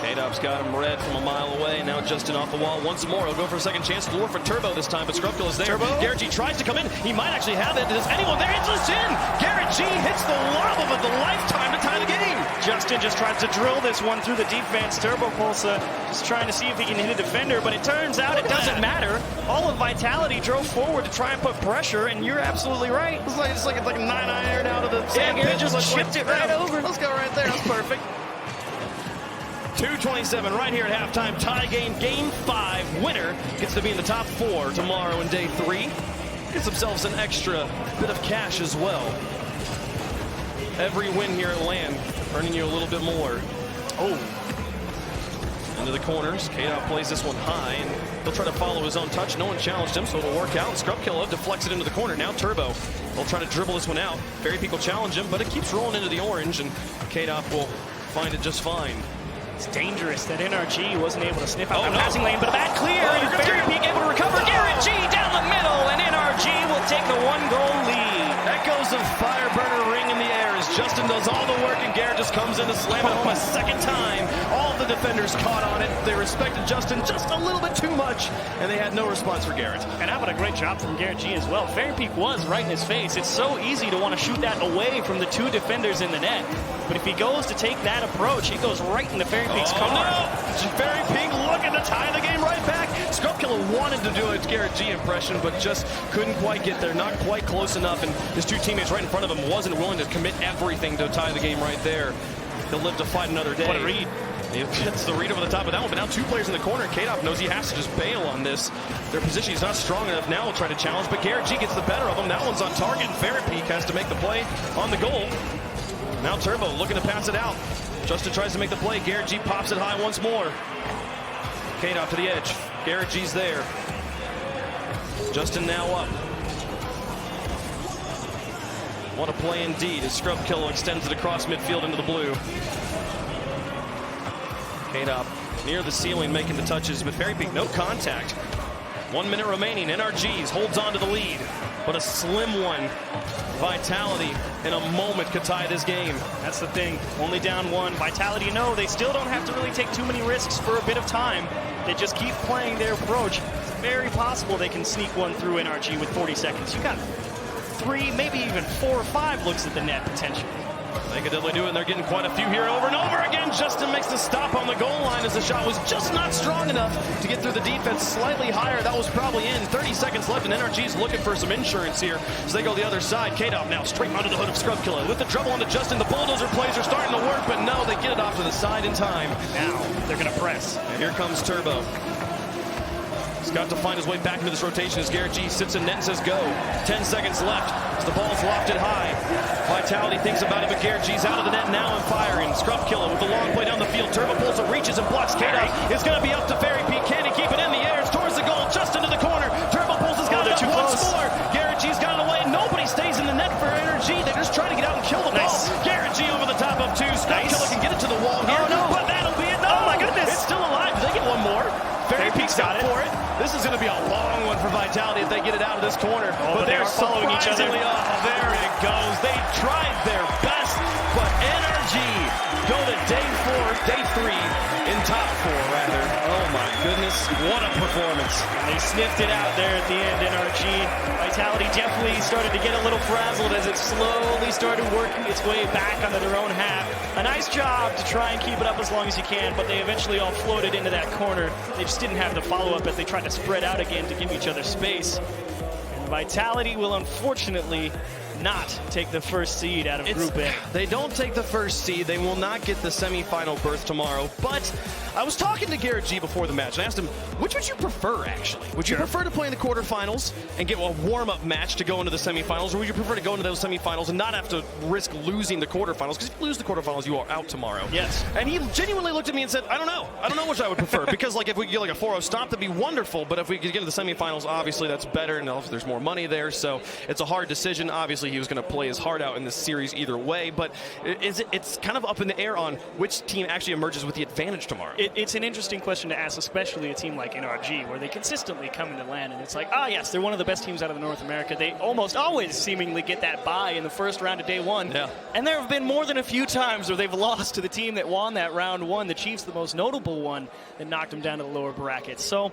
K-Dop's got him red from a mile away. Now Justin off the wall once more. He'll go for a second chance. Lure for Turbo this time, but Scrubkiller's there. Turbo? Garrett G tries to come in. He might actually have it. Is anyone there? It's just in. Garrett G hits the lob of the lifetime to tie the game. Justin just tries to drill this one through the defense. Turbo Pulsar just trying to see if he can hit a defender, but it turns out it doesn't matter. All of Vitality drove forward to try and put pressure, and you're absolutely right. It's like a 9-iron out of the sand Garrett pit. just chipped it right over. Let's go right there. That's perfect. 2:27 right here at halftime. Tie game, game 5. Winner gets to be in the top 4 tomorrow in day 3. Gets themselves an extra bit of cash as well. Every win here at LAN earning you a little bit more. Oh. Into the corners. K-Dop plays this one high, and he'll try to follow his own touch. No one challenged him, so it'll work out. Scrubkiller deflects it into the corner. Now Turbo will try to dribble this one out. Fairy Peak will challenge him, but it keeps rolling into the orange, and K-Dop will find it just fine. It's dangerous that NRG wasn't able to sniff out the passing lane, but a bad clear, and Fairy Peak able to recover. Garrett G down the middle, and NRG will take the 1-goal lead. Echoes of Fireburner ring in the air as Justin does all the work, and Garrett just comes in to slam it home a second time. All the defenders caught on it. They respected Justin just a little bit too much, and they had no response for Garrett. And how about a great job from Garrett G as well. Fairy Peak was right in his face. It's so easy to want to shoot that away from the 2 defenders in the net. But if he goes to take that approach, he goes right into Fairy Peak's car. No! Fairy Peak looking to tie the game right back. Scrubkiller wanted to do a Garrett G impression, but just couldn't quite get there. Not quite close enough, and his 2 teammates right in front of him wasn't willing to commit everything to tie the game right there. He'll live to fight another day. What a read. He gets the read over the top of that one, but now 2 players in the corner, and K-Dop knows he has to just bail on this. Their position is not strong enough. Now he'll try to challenge, but Garrett G gets the better of him. That one's on target, and Fairy Peak has to make the play on the goal. Now Turbo looking to pass it out. Justin tries to make the play. Garrett G pops it high once more. K-Dop to the edge. Garrett G's there. Justin now up. What a play indeed as Scrubkiller extends it across midfield into the blue. K-Dop near the ceiling making the touches, but Fairy Peak, no contact. 1 minute remaining. NRGs holds on to the lead, but a slim one. Vitality in a moment could tie this game. That's the thing. Only down one. Vitality, no, they still don't have to really take too many risks for a bit of time. They just keep playing their approach. It's very possible they can sneak one through NRG with 40 seconds. You got 3, maybe even 4 or 5 looks at the net potentially. They could definitely do it, and they're getting quite a few here over and over again. Justin makes the stop on the goal line as the shot was just not strong enough to get through the defense slightly higher. That was probably in. 30 seconds left, and NRG's looking for some insurance here as they go the other side. K-Dop now straight onto the hood of Scrub Killer. With the trouble onto Justin, the bulldozer plays are starting to work, but no, they get it off to the side in time. Now they're going to press. And here comes Turbo. He's got to find his way back into this rotation as Garrett G sits in net and says go. 10 seconds left as the ball's lofted high. Vitality thinks about it, but Garrett G's out of the net now and firing. Scrub Killer with the long play down the field. Turbo pulls it, reaches and blocks. K-Dop is going to be up to Fairy Peak. Can he keep it in the air? It's towards the goal, just into the corner. Turbo pulls his gun up once more. Garrett G's got it away. Nobody stays in the net for NRG. They're just trying to get out and kill the ball. Garrett G over the top of 2. Scrub Killer can get it to the wall here. But that'll be it. No, oh my goodness. It's still alive. They get one more. Fairy Peak's got it for it. This is going to be a long one for Vitality if they get it out of this corner. But they're following each other. There it goes. They tried their best, but NRG go to day 3 in top 4, rather. Oh my goodness, what a performance. And they sniffed it out there at the end, NRG. Vitality definitely started to get a little frazzled as it slowly started working its way back onto their own half. A nice job to try and keep it up as long as you can, but they eventually all floated into that corner. They just didn't have the follow-up as they tried to spread out again to give each other space. And Vitality will unfortunately not take the first seed out of Group A. They don't take the first seed. They will not get the semifinal berth tomorrow. But I was talking to Garrett G before the match and asked him, which would you prefer, actually? Would you prefer to play in the quarterfinals and get a warm-up match to go into the semifinals, or would you prefer to go into those semifinals and not have to risk losing the quarterfinals? Because if you lose the quarterfinals, you are out tomorrow. Yes. And he genuinely looked at me and said, I don't know. I don't know which I would prefer. Because like if we could get like a 4-0 stop, that'd be wonderful. But if we could get to the semifinals, obviously that's better, and also there's more money there. So it's a hard decision. Obviously, he was going to play his heart out in this series either way. But it's kind of up in the air on which team actually emerges with the advantage tomorrow. It's an interesting question to ask, especially a team like NRG, where they consistently come into land, and it's like, yes, they're one of the best teams out of North America. They almost always seemingly get that bye in the first round of day 1. Yeah. And there have been more than a few times where they've lost to the team that won that round 1. The Chiefs, the most notable one, that knocked them down to the lower brackets. So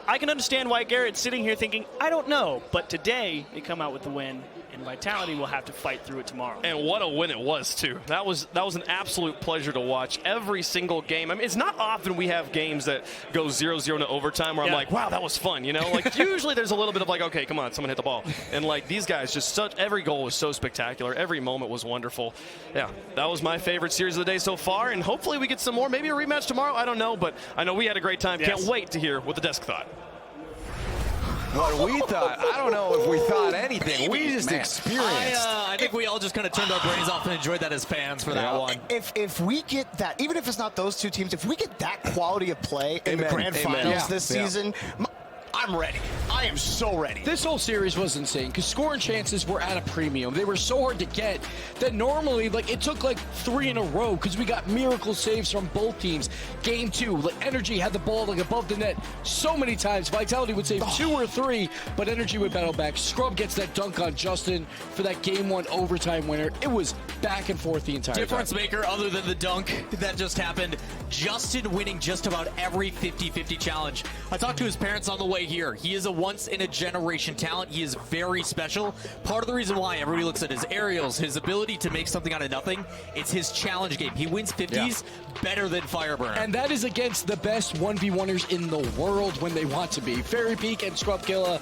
I can understand why Garrett's sitting here thinking, I don't know. But today, they come out with the win, and Vitality will have to fight through it tomorrow. And what a win it was, too. That was an absolute pleasure to watch every single game. I mean, it's not often we have games that go 0-0 into overtime where I'm like, wow, that was fun, you know? Like, usually there's a little bit of like, okay, come on, someone hit the ball. And, like, these guys every goal was so spectacular. Every moment was wonderful. Yeah, that was my favorite series of the day so far, and hopefully we get some more. Maybe a rematch tomorrow. I don't know, but I know we had a great time. Yes. Can't wait to hear what the desk thought. What we thought, I don't know if we thought anything. We just experienced. I think we all just kind of turned our brains off and enjoyed that as fans for that one. If we get that, even if it's not those two teams, if we get that quality of play in the grand finals this season, I'm ready. I am so ready. This whole series was insane because scoring chances were at a premium. They were so hard to get that normally, like, it took like 3 in a row because we got miracle saves from both teams. Game 2, like, NRG had the ball like above the net so many times. Vitality would save 2 or 3, but NRG would battle back. Scrub gets that dunk on Justin for that Game 1 overtime winner. It was back and forth the entire Difference time. maker other than the dunk that just happened. Justin winning just about every 50-50 challenge. I talked to his parents on the way here. He is a once-in-a-generation talent. He is very special. Part of the reason why everybody looks at his aerials, his ability to make something out of nothing, it's his challenge game. He wins 50s better than Fireburner. And that is against the best 1v1ers in the world when they want to be. Fairy Peak and Scrub Killer.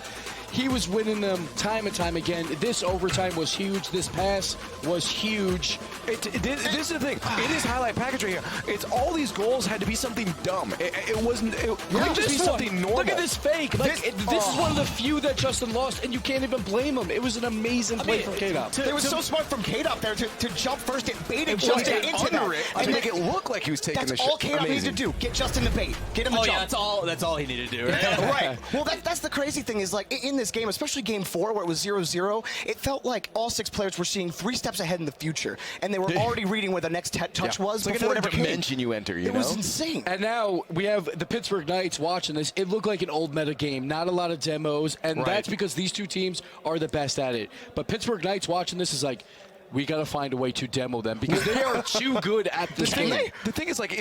He was winning them time and time again. This overtime was huge. This pass was huge. This is the thing. It is highlight package right here. It's all these goals had to be something dumb. It wasn't. It couldn't just be something normal. Look at this fake. Like, this is one of the few that Justin lost, and you can't even blame him. It was an amazing play from K-Dop. It was so smart from K-Dop there to jump first and bait it Justin into that. To make it look like he was taking the shot. That's all K-Dop needs to do. Get Justin the bait. Get him a jump. Yeah, that's all he needed to do. Right? Right. Well, that's the crazy thing is, like, in this this game, especially game 4 where it was 0-0, it felt like all 6 players were seeing 3 steps ahead in the future, and they were already reading where the next touch was it's before like it ever another dimension came. you enter, you it know? was insane. And now we have the Pittsburgh Knights watching this. It looked like an old meta game, not a lot of demos, and that's because these two teams are the best at it. But Pittsburgh Knights watching this is like, we got to find a way to demo them because they are too good at this game. The thing is, like,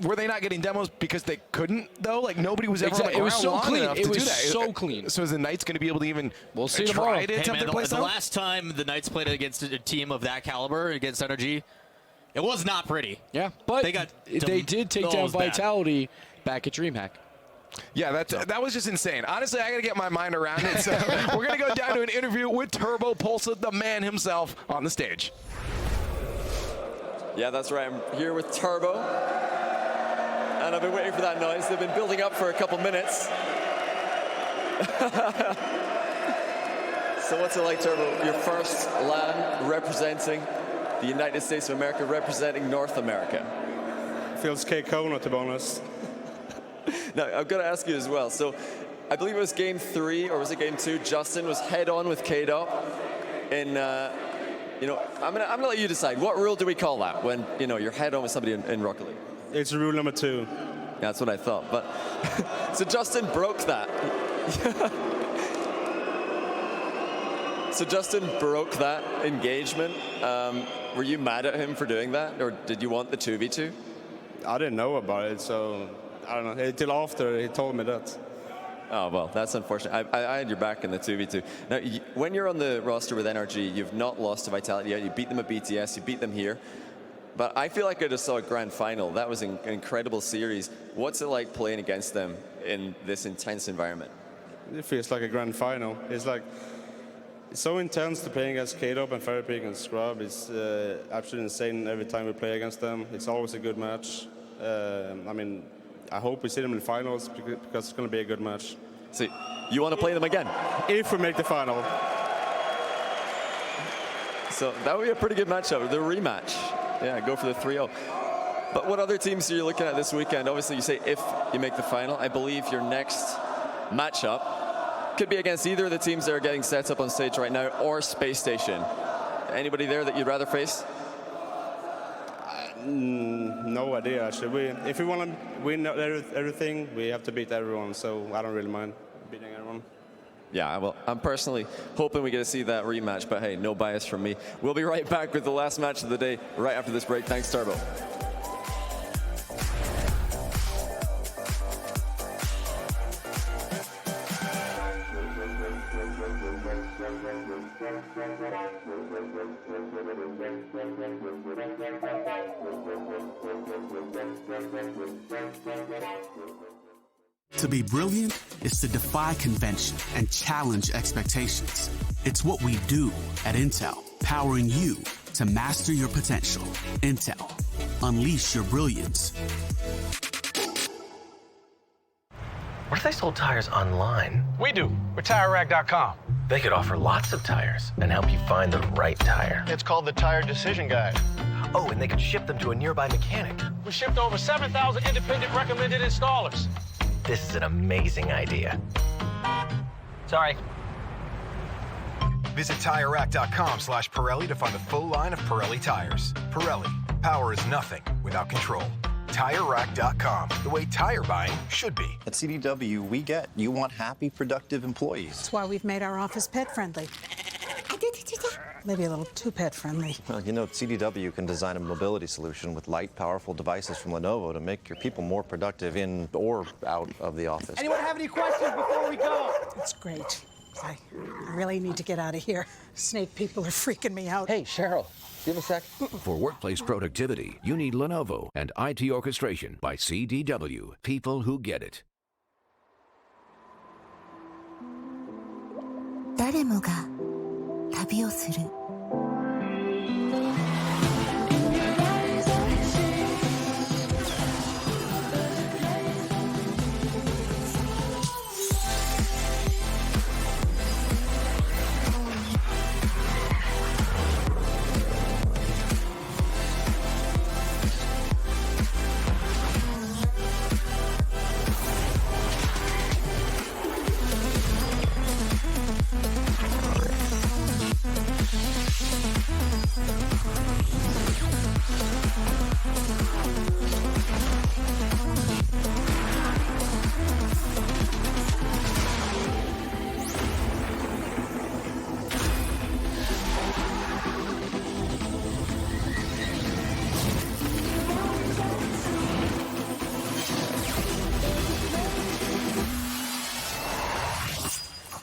were they not getting demos because they couldn't, though? Like, nobody was ever on the ground It was so long clean. enough It to was do that. so clean. So is the Knights going to be able to even see try to Hey, attempt man, their play the last time the Knights played against a team of that caliber, against NRG, it was not pretty. Yeah, but they did take down Vitality back at DreamHack. Yeah, that was just insane. Honestly, I got to get my mind around it. So we're going to go down to an interview with Turbo Pulsa, the man himself, on the stage. Yeah, that's right. I'm here with Turbo. And I've been waiting for that noise. They've been building up for a couple minutes. So what's it like, Turbo? Your first LAN representing the United States of America, representing North America. Feels K-Kona, to be honest. Now, I've got to ask you as well. So I believe it was game 3, or was it game 2? Justin was head-on with K-Dot in... You know, I'm gonna let you decide. What rule do we call that when, you know, you're head-on with somebody in Rocket League? It's rule number 2. That's what I thought. But so Justin broke that. So Justin broke that engagement. Were you mad at him for doing that, or did you want the 2v2? I didn't know about it, so I don't know. Until after he told me that. Oh, well, that's unfortunate. I had your back in the 2v2. Now, when you're on the roster with NRG, you've not lost to Vitality yet. You beat them at BTS. You beat them here. But I feel like I just saw a grand final. That was an incredible series. What's it like playing against them in this intense environment? It feels like a grand final. It's so intense to play against K-Dop and Ferrypig and Scrub. It's absolutely insane every time we play against them. It's always a good match. I mean, I hope we see them in the finals because it's going to be a good match. So you want to play them again? If we make the final. So that would be a pretty good matchup, the rematch. Yeah, go for the 3-0. But what other teams are you looking at this weekend? Obviously, you say if you make the final. I believe your next matchup could be against either of the teams that are getting set up on stage right now or Space Station. Anybody there that you'd rather face? No idea, actually. If we want to win everything, we have to beat everyone, so I don't really mind beating everyone. Yeah, well, I'm personally hoping we get to see that rematch, but hey, no bias from me. We'll be right back with the last match of the day right after this break. Thanks, Turbo. To be brilliant is to defy convention and challenge expectations. It's what we do at Intel, powering you to master your potential. Intel, unleash your brilliance. What if they sold tires online? We do. We're TireRack.com. They could offer lots of tires and help you find the right tire. It's called the Tire Decision Guide. Oh, and they could ship them to a nearby mechanic. We shipped over 7,000 independent recommended installers. This is an amazing idea. Sorry. Visit TireRack.com/Pirelli to find the full line of Pirelli tires. Pirelli, power is nothing without control. TireRack.com, the way tire buying should be. At CDW, we get you want happy, productive employees. That's why we've made our office pet-friendly. Maybe a little too pet-friendly. Well, you know, CDW can design a mobility solution with light, powerful devices from Lenovo to make your people more productive in or out of the office. Anyone have any questions before we go? That's great. I really need to get out of here. Snake people are freaking me out. Hey, Cheryl, do you have a sec? For workplace productivity, you need Lenovo and IT orchestration by CDW. People who get it. 誰もが旅をする。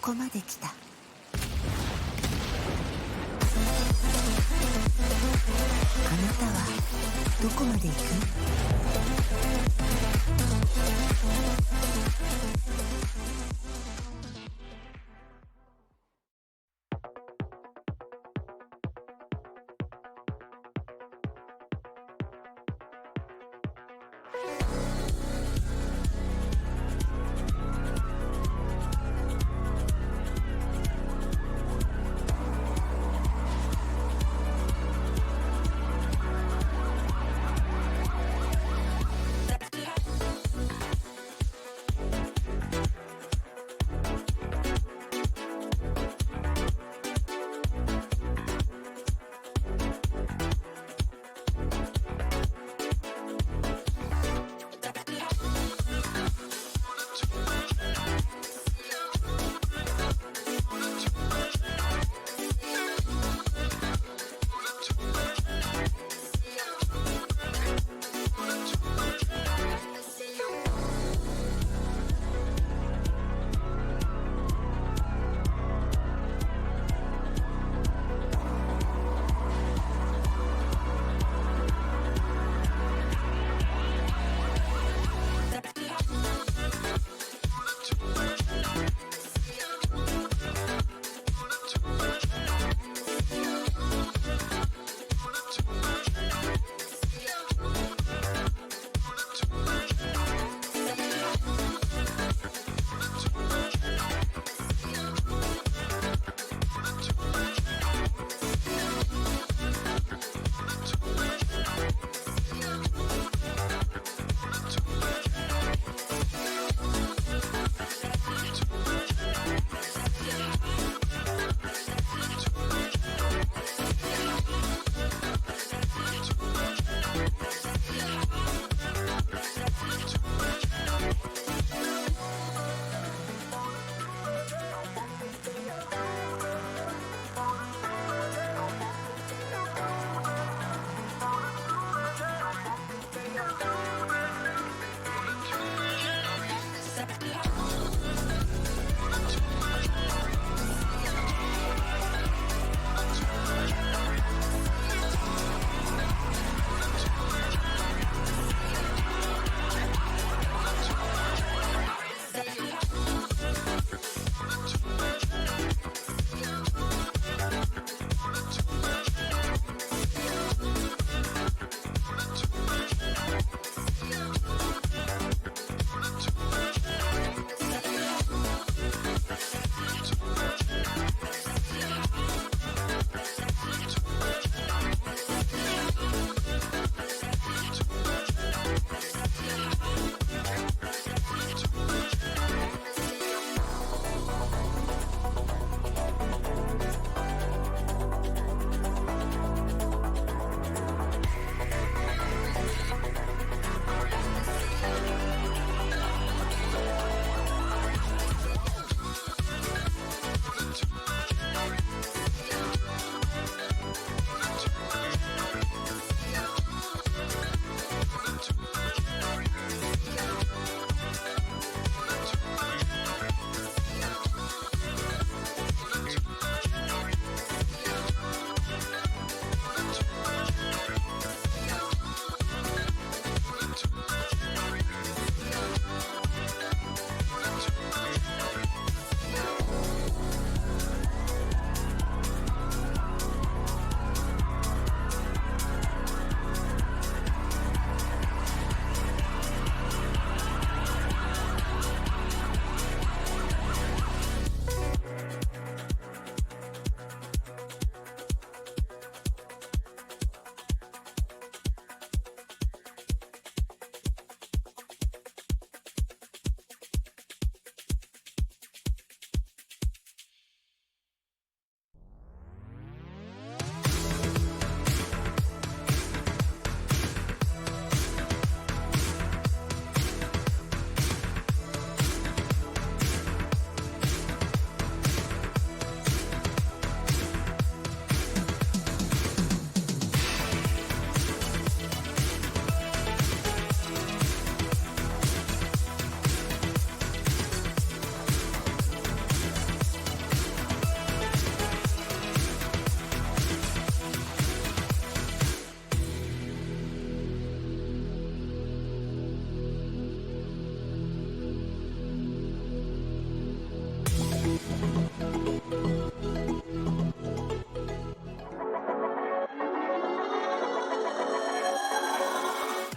こまで来た。あなたはどこまで行く？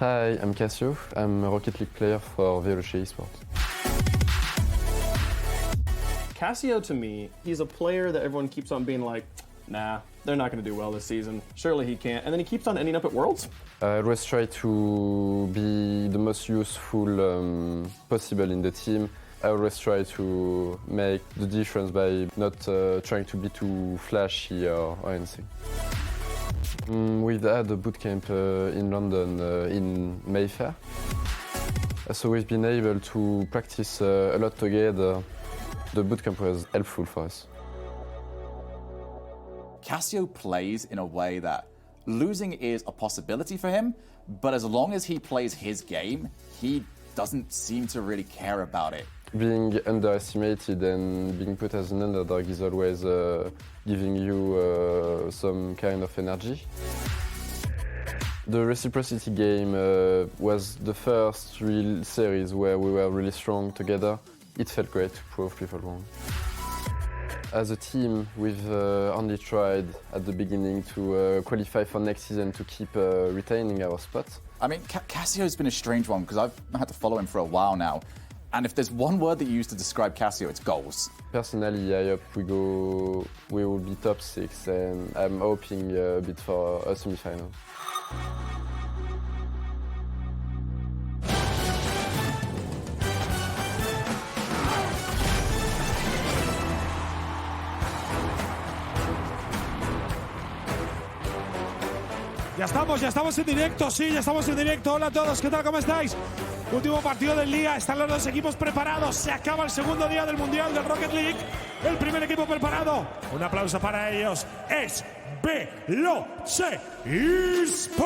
Hi, I'm Cassio. I'm a Rocket League player for Veloce Esports. Cassio, to me, he's a player that everyone keeps on being like, nah, they're not going to do well this season. Surely he can't. And then he keeps on ending up at Worlds. I always try to be the most useful possible in the team. I always try to make the difference by not trying to be too flashy or anything. We've had a bootcamp in London in Mayfair. So we've been able to practice a lot together. The bootcamp was helpful for us. Cassio plays in a way that losing is a possibility for him, but as long as he plays his game, he doesn't seem to really care about it. Being underestimated and being put as an underdog is always giving you some kind of energy. The reciprocity game was the first real series where we were really strong together. It felt great to prove people wrong. As a team, we've only tried at the beginning to qualify for next season to keep retaining our spot. I mean, Cassio's been a strange one because I've had to follow him for a while now. And if there's one word that you use to describe Cassio, it's goals. Personally, I hope we will be top 6, and I'm hoping a bit for a semi-final. Ya estamos en directo, sí, ya estamos en directo. Hola a todos, ¿qué tal? ¿Cómo estáis? Último partido del día, están los dos equipos preparados. Se acaba el segundo día del Mundial del Rocket League. El primer equipo preparado. Un aplauso para ellos. Es Veloce Esports.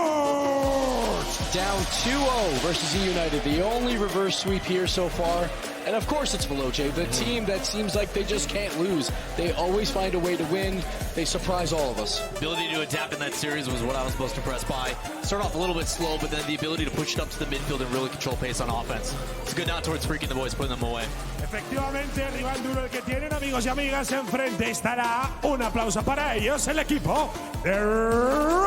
Down 2-0 versus E United. The only reverse sweep here so far. And of course it's Veloce, the team that seems like they just can't lose. They always find a way to win. They surprise all of us. Ability to adapt in that series was what I was most impressed by. Start off a little bit slow, but then the ability to push it up to the midfield and really control pace on offense. It's good now towards freaking the boys, putting them away. Efectivamente, el rival duro el que tienen, amigos y amigas, enfrente estará. Un aplauso para ellos, el equipo de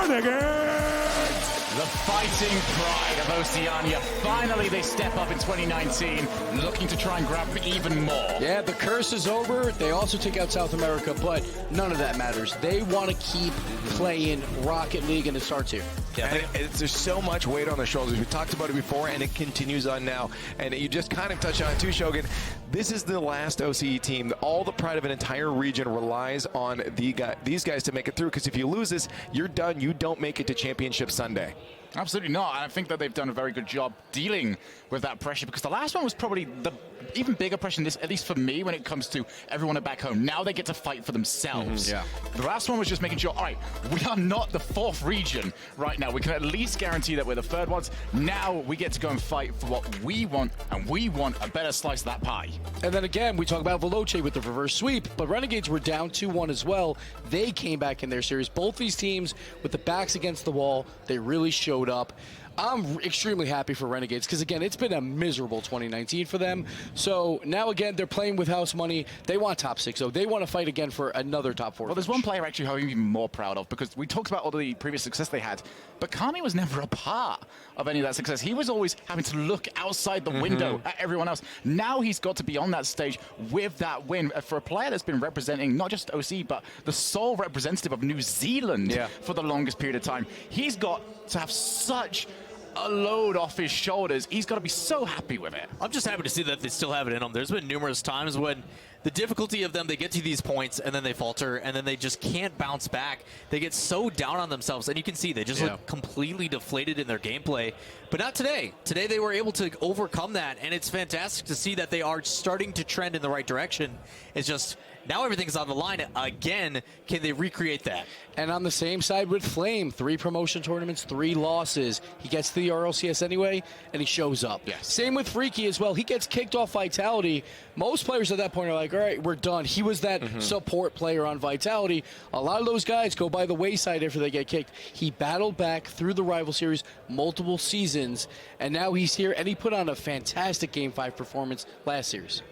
Renegades. The fighting pride of Oceania. Finally, they step up in 2019, looking to try and grab even more. Yeah, the curse is over. They also take out South America, but none of that matters. They want to keep playing Rocket League, and it starts here. Yeah, there's so much weight on their shoulders. We talked about it before, and it continues on now. And you just kind of touched on it too, Shogun. This is the last OCE team. All the pride of an entire region relies on these guys to make it through, because if you lose this, you're done. You don't make it to Championship Sunday. Absolutely not. I think that they've done a very good job dealing with that pressure, because the last one was probably the even bigger pressure, at least for me, when it comes to everyone back home. Now they get to fight for themselves. Yeah. The last one was just making sure, all right, we are not the fourth region right now. We can at least guarantee that we're the third ones. Now we get to go and fight for what we want, and we want a better slice of that pie. And then again, we talk about Veloce with the reverse sweep, but Renegades were down 2-1 as well. They came back in their series. Both these teams with the backs against the wall, they really showed up. I'm extremely happy for Renegades because, again, it's been a miserable 2019 for them. So now, again, they're playing with house money. They want top 6, so they want to fight again for another top 4. Well, there's one player actually who I'm even more proud of, because we talked about all the previous success they had, but Kami was never a part of any of that success. He was always having to look outside the window at everyone else. Now he's got to be on that stage with that win. For a player that's been representing not just OC, but the sole representative of New Zealand for the longest period of time, he's got to have such a load off his shoulders. He's got to be so happy with it. I'm just happy to see that they still have it in them. There's been numerous times when the difficulty of them, they get to these points and then they falter and then they just can't bounce back. They get so down on themselves, and you can see they just look completely deflated in their gameplay. But not today. Today they were able to overcome that, and it's fantastic to see that they are starting to trend in the right direction. It's just now everything's on the line again. Can they recreate that? And on the same side with Flame, 3 promotion tournaments, 3 losses. He gets to the RLCS anyway, and he shows up. Yes. Same with Freaky as well. He gets kicked off Vitality. Most players at that point are like, all right, we're done. He was that support player on Vitality. A lot of those guys go by the wayside after they get kicked. He battled back through the rival series multiple seasons, and now he's here, and he put on a fantastic Game 5 performance last series.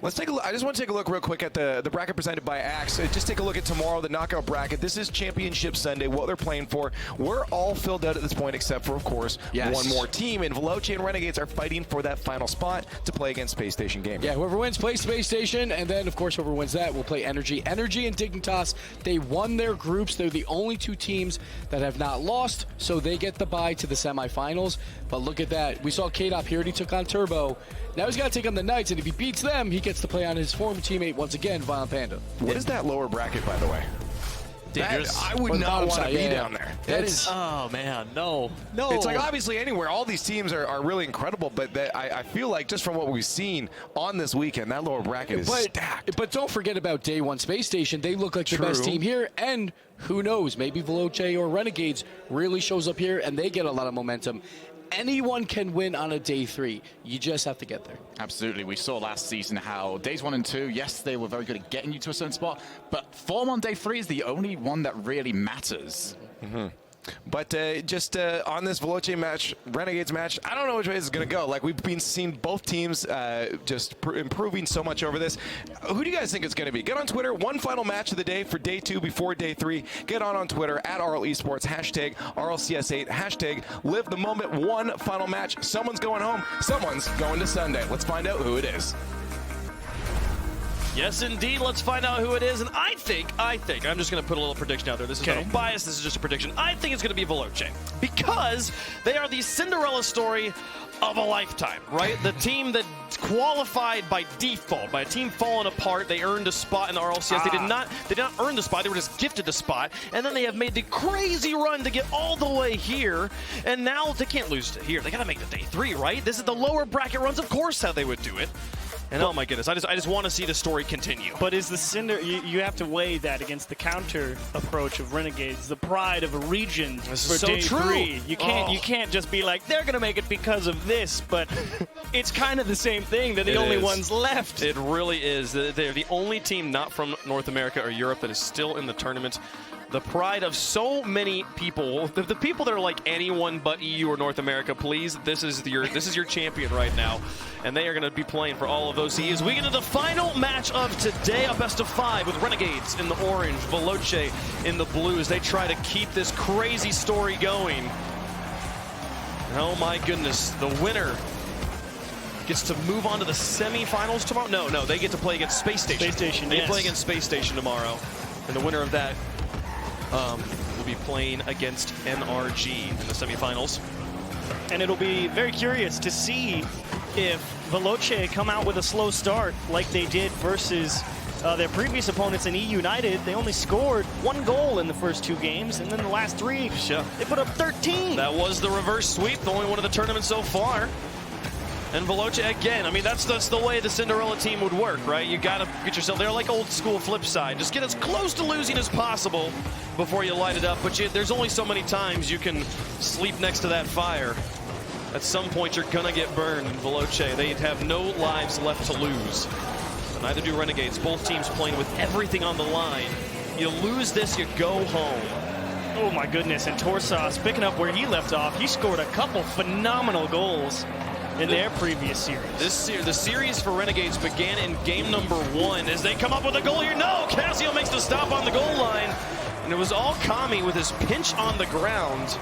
Let's take a look. I just want to take a look real quick at the bracket presented by Axe. Just take a look at tomorrow, the knockout bracket. This is Championship Sunday, what they're playing for. We're all filled out at this point, except for, of course, one more team. And Veloce and Renegades are fighting for that final spot to play against Space Station Gaming. Yeah, whoever wins plays Space Station, and then, of course, whoever wins that will play Energy. Energy and Dignitas, they won their groups. They're the only two teams that have not lost, so they get the bye to the semifinals. But look at that. We saw K-Dop here, and he took on Turbo. Now he's got to take on the Knights, and if he beats them, he gets to play on his former teammate once again, Violent Panda. What is that lower bracket, by the way? Dangerous. I would not want to be down there. That is. Oh man, no. It's like obviously anywhere. All these teams are really incredible, but I feel like just from what we've seen on this weekend, that lower bracket is stacked. But don't forget about Day One Space Station. They look like the best team here, and who knows? Maybe Veloce or Renegades really shows up here, and they get a lot of momentum. Anyone can win on a day 3. You just have to get there. Absolutely. We saw last season how days 1 and 2, yes, they were very good at getting you to a certain spot, but form on day 3 is the only one that really matters. But just on this Veloce match, Renegades match, I don't know which way this is going to go. Like, we've been seeing both teams just improving so much over this. Who do you guys think it's going to be? Get on Twitter. One final match of the day for day 2 before day 3. Get on Twitter at RL Esports, hashtag RLCS8, hashtag live the moment. One final match. Someone's going home. Someone's going to Sunday. Let's find out who it is. Yes, indeed. Let's find out who it is. And I think, I'm just going to put a little prediction out there. This is not a bias. This is just a prediction. I think it's going to be Veloce because they are the Cinderella story of a lifetime, right? The team that qualified by default, by a team falling apart. They earned a spot in the RLCS. They did not earn the spot. They were just gifted a spot. And then they have made the crazy run to get all the way here. And now they can't lose to here. They got to make the day 3, right? This is the lower bracket runs, of course, how they would do it. And oh my goodness, I just want to see the story continue. But is the Cinder, you have to weigh that against the counter approach of Renegades, the pride of a region for so day true. 3. You can't just be like, they're going to make it because of this, but it's kind of the same thing. They're the only ones left. It really is. They're the only team not from North America or Europe that is still in the tournament. The pride of so many people, the people that are like anyone but EU or North America, please, this is your champion right now. And they are going to be playing for all of those CEs. We get to the final match of today, a best of 5 with Renegades in the orange, Veloce in the blues. They try to keep this crazy story going. Oh my goodness, the winner gets to move on to the semifinals tomorrow. No, they get to play against Space Station. Space Station, They play against Space Station tomorrow. And the winner of that will be playing against NRG in the semifinals. And it'll be very curious to see if Veloce come out with a slow start like they did versus their previous opponents in E United. They only scored 1 goal in the first 2 games, and then the last 3, they put up 13. That was the reverse sweep, the only one of the tournament so far. And Veloce, again, I mean, that's the way the Cinderella team would work, right? You got to get yourself there like old school flip side. Just get as close to losing as possible before you light it up. But there's only so many times you can sleep next to that fire. At some point, you're going to get burned. And Veloce, they have no lives left to lose. And neither do Renegades. Both teams playing with everything on the line. You lose this, you go home. Oh, my goodness. And Torsas, picking up where he left off, he scored a couple phenomenal goals in their previous series. The series for Renegades began in game number 1 as they come up with a goal here. No, Casio makes the stop on the goal line. And it was all Kami with his pinch on the ground.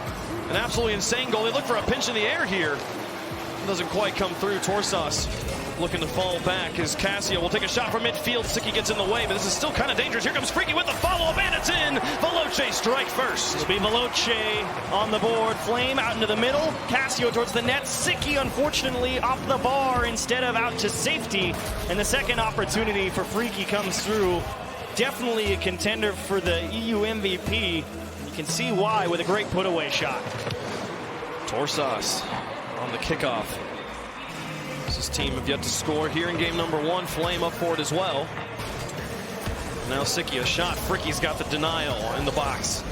An absolutely insane goal. They look for a pinch in the air here. It doesn't quite come through. Torsas looking to fall back as Casio will take a shot from midfield. Sicky gets in the way, but this is still kind of dangerous. Here comes Freaky with the follow-up, and it's in. Veloce strike first. It'll be Veloce on the board. Flame out into the middle. Casio towards the net. Sicky, unfortunately, off the bar instead of out to safety. And the second opportunity for Freaky comes through. Definitely a contender for the EU MVP. You can see why with a great put-away shot. Torsas on the kickoff. This team have yet to score here in game number 1. Flame up for it as well. Now Sicky, a shot. Fricky's got the denial in the box.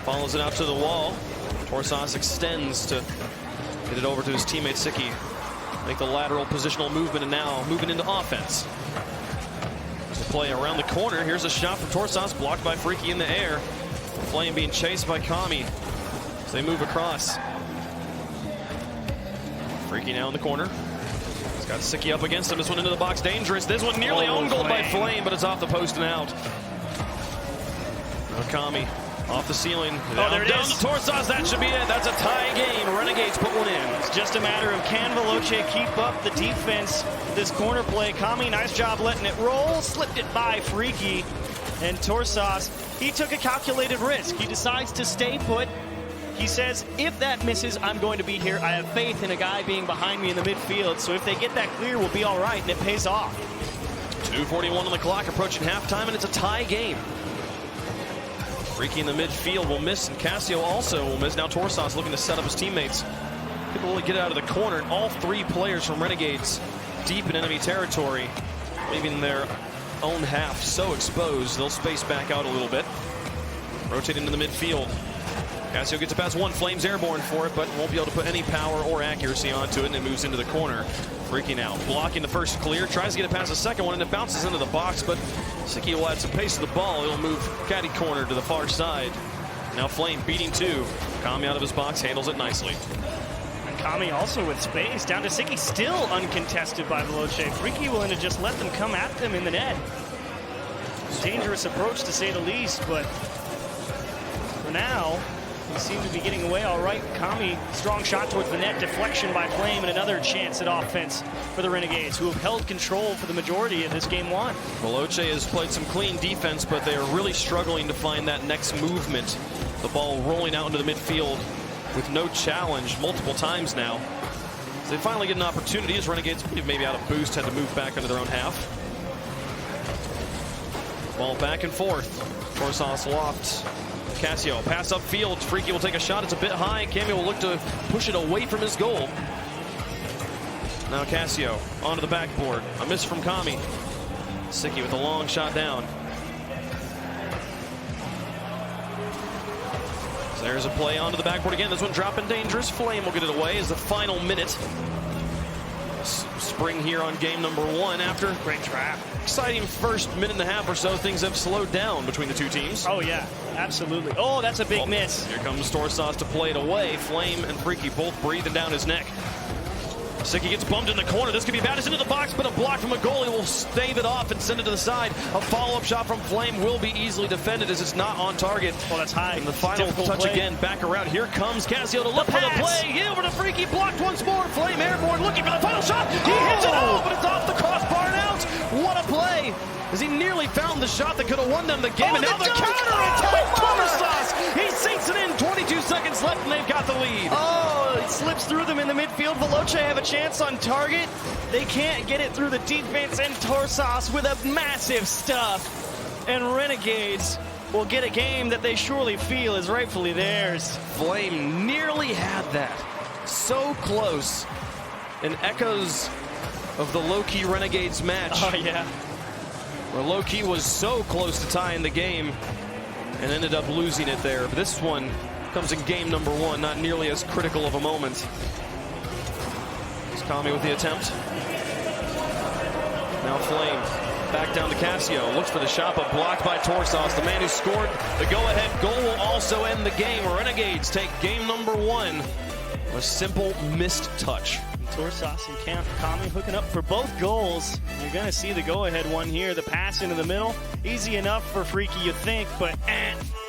Follows it out to the wall. Torsas extends to get it over to his teammate Sicky. Make the lateral positional movement, and now moving into offense. The play around the corner. Here's a shot from Torsas, blocked by Freaky in the air. Flame being chased by Kami as they move across. Freaky now in the corner. Got Sicky up against him. This one into the box, dangerous. This one nearly own goal by Flame, but it's off the post and out. Kami off the ceiling. There it down is. to Torsas. That should be it. That's a tie game. Renegades put one in. It's just a matter of can Veloce keep up the defense. This corner play. Kami, nice job letting it roll. Slipped it by Freaky. And Torsas, he took a calculated risk. He decides to stay put. He says, if that misses, I'm going to be here. I have faith in a guy being behind me in the midfield. So if they get that clear, we'll be all right, and it pays off. 2:41 on the clock, approaching halftime, and it's a tie game. Freaky in the midfield will miss, and Cassio also will miss. Now Torsas looking to set up his teammates. People will get out of the corner, and all three players from Renegades deep in enemy territory, leaving their own half so exposed. They'll space back out a little bit. Rotate into the midfield. Cassio gets a pass one. Flames airborne for it, but won't be able to put any power or accuracy onto it, and it moves into the corner. Freaky now blocking the first clear, tries to get it past the second one, and it bounces into the box, but Sicky will add some pace to the ball. He'll move caddy corner to the far side. Now Flame beating two. Kami out of his box, handles it nicely. And Kami also with space, down to Sicky, still uncontested by Veloce. Freaky willing to just let them come at them in the net. Dangerous approach to say the least, but for now, he seemed to be getting away all right. Kami, strong shot towards the net, deflection by Flame, and another chance at offense for the Renegades, who have held control for the majority of this game one. Veloce has played some clean defense, but they are really struggling to find that next movement. The ball rolling out into the midfield with no challenge multiple times now. So they finally get an opportunity as Renegades maybe out of boost, had to move back into their own half. Ball back and forth. Torsas loft. Cassio, pass upfield. Freaky will take a shot. It's a bit high. Cameo will look to push it away from his goal. Now Cassio onto the backboard. A miss from Kami. Sicky with a long shot down. So there's a play onto the backboard again. This one dropping dangerous. Flame will get it away as the final minute. Spring here on game number one after great trap. Exciting first minute and a half or so. Things have slowed down between the two teams. Oh yeah, absolutely. Oh, that's a big miss. Here comes Torsas to play it away. Flame and Freaky both breathing down his neck. Sicky gets bumped in the corner. This could be bad. It's into the box, but a block from a goalie will stave it off and send it to the side. A follow-up shot from Flame will be easily defended as it's not on target. Oh, that's high. And the final touch play. Again, back around. Here comes Cassio to look for the play. Get over to Freaky, blocked once more. Flame airborne, looking for the final shot. He hits it all, but it's off the crossbar and out. What a play! As he nearly found the shot that could have won them the game, and now the counter-attack. Torsas, he sinks it in. 22 seconds left, and they've got the lead. Oh, it slips through them in the midfield. Veloce have a chance on target. They can't get it through the defense, and Torsas with a massive stuff. And Renegades will get a game that they surely feel is rightfully theirs. Flame nearly had that. So close. And echoes of the low-key Renegades match. Oh, yeah. Where low-key was so close to tying the game and ended up losing it there. But this one comes in game number one, not nearly as critical of a moment. It's Kami with the attempt. Now Flame back down to Cassio. Looks for the shot, but blocked by Torsas. The man who scored the go-ahead goal will also end the game. Renegades take game number one. A simple missed touch. Torsas and Kami hooking up for both goals. You're going to see the go-ahead one here. The pass into the middle. Easy enough for Freaky, you think, but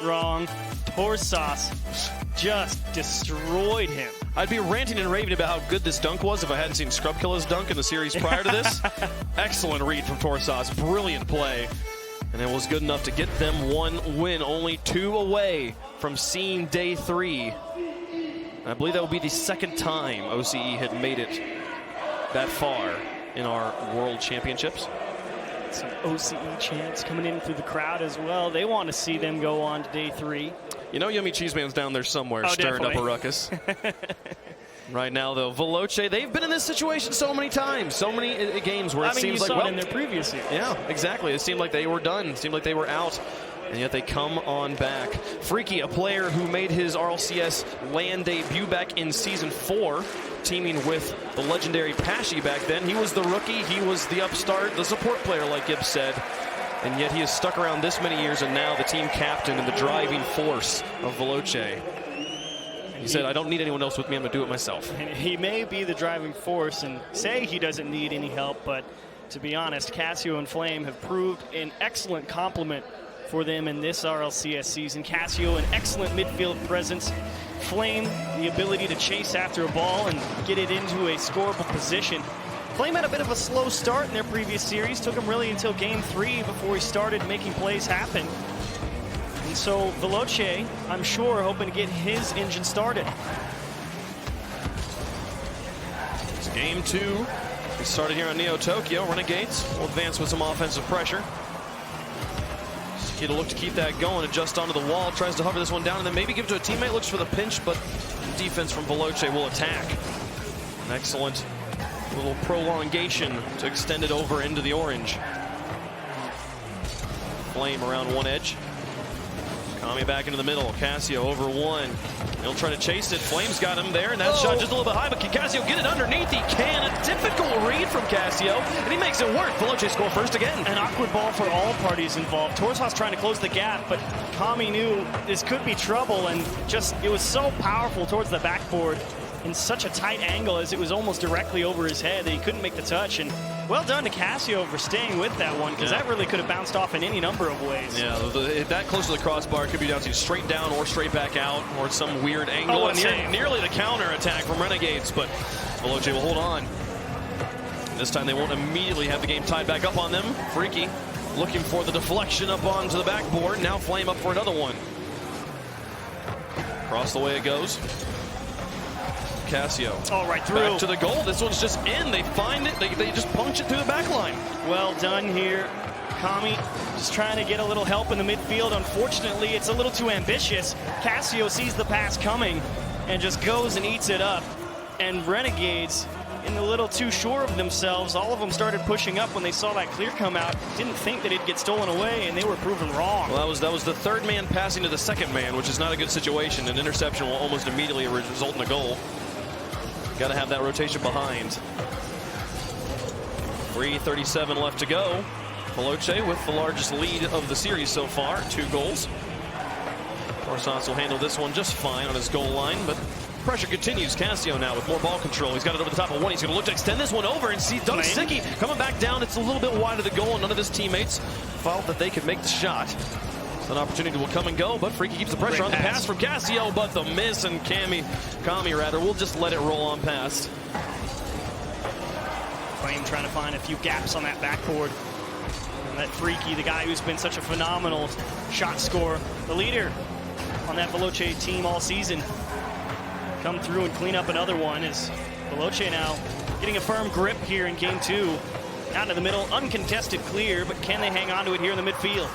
wrong. Torsas just destroyed him. I'd be ranting and raving about how good this dunk was if I hadn't seen Scrubkilla's dunk in the series prior to this. Excellent read from Torsas. Brilliant play. And it was good enough to get them one win. Only two away from seeing day three. I believe that will be the second time OCE had made it that far in our World Championships. Some OCE chants coming in through the crowd as well. They want to see them go on to day three. You know Yummy Cheese Man's down there somewhere stirring up a ruckus. Right now, though, Veloce, they've been in this situation so many times, so many games where it seems like, well, in their previous years. Yeah, exactly. It seemed like they were done. It seemed like they were out. And yet they come on back. Freaky, a player who made his RLCS LAN debut back in Season 4, teaming with the legendary Pashy back then. He was the rookie. He was the upstart, the support player, like Gibbs said. And yet he has stuck around this many years, and now the team captain and the driving force of Veloce. He said, I don't need anyone else with me. I'm going to do it myself. And he may be the driving force and say he doesn't need any help, but to be honest, Cassio and Flame have proved an excellent complement for them in this RLCS season. Cassio, an excellent midfield presence. Flame, the ability to chase after a ball and get it into a scoreable position. Flame had a bit of a slow start in their previous series. Took him really until Game 3 before he started making plays happen. And so Veloce, I'm sure, hoping to get his engine started. It's Game 2. We started here on Neo Tokyo. Renegades will advance with some offensive pressure. He'll look to keep that going, adjust onto the wall, tries to hover this one down, and then maybe give it to a teammate, looks for the pinch, but defense from Veloce will attack. An excellent little prolongation to extend it over into the orange. Flame around one edge. Kami back into the middle. Cassio over one. He'll try to chase it. Flame's got him there, and that shot just a little bit high, but can Cassio get it underneath? He can. A difficult read from Cassio, and he makes it work. Veloce score first again. An awkward ball for all parties involved. Torsas trying to close the gap, but Kami knew this could be trouble, and just, it was so powerful towards the backboard in such a tight angle as it was almost directly over his head that he couldn't make the touch. And well done to Cassio for staying with that one, because that really could have bounced off in any number of ways. Yeah, that close to the crossbar could be bouncing straight down or straight back out, or some weird angle. And nearly the counter attack from Renegades, but Veloce will hold on. This time they won't immediately have the game tied back up on them. Freaky looking for the deflection up onto the backboard. Now Flame up for another one. Across the way it goes. Cassio. Oh, right through. Back to the goal. This one's just in. They find it. They just punch it through the back line. Well done here. Kami just trying to get a little help in the midfield. Unfortunately, it's a little too ambitious. Cassio sees the pass coming and just goes and eats it up. And Renegades, in a little too sure of themselves, all of them started pushing up when they saw that clear come out. Didn't think that it'd get stolen away, and they were proven wrong. Well, that was the third man passing to the second man, which is not a good situation. An interception will almost immediately result in a goal. Got to have that rotation behind. 3:37 left to go. Veloce with the largest lead of the series so far, 2 goals. Torsas will handle this one just fine on his goal line, but pressure continues. Cassio now with more ball control. He's got it over the top of one. He's going to look to extend this one over and see Doug Sicki coming back down. It's a little bit wide of the goal, and none of his teammates felt that they could make the shot. An opportunity will come and go, but Freaky keeps the pressure on the pass from Cassio, but the miss, and Kami will just let it roll on past. Flame trying to find a few gaps on that backboard. And that Freaky, the guy who's been such a phenomenal shot scorer, the leader on that Veloce team all season, come through and clean up another one as Veloce now getting a firm grip here in Game 2. Out into the middle, uncontested clear, but can they hang on to it here in the midfield?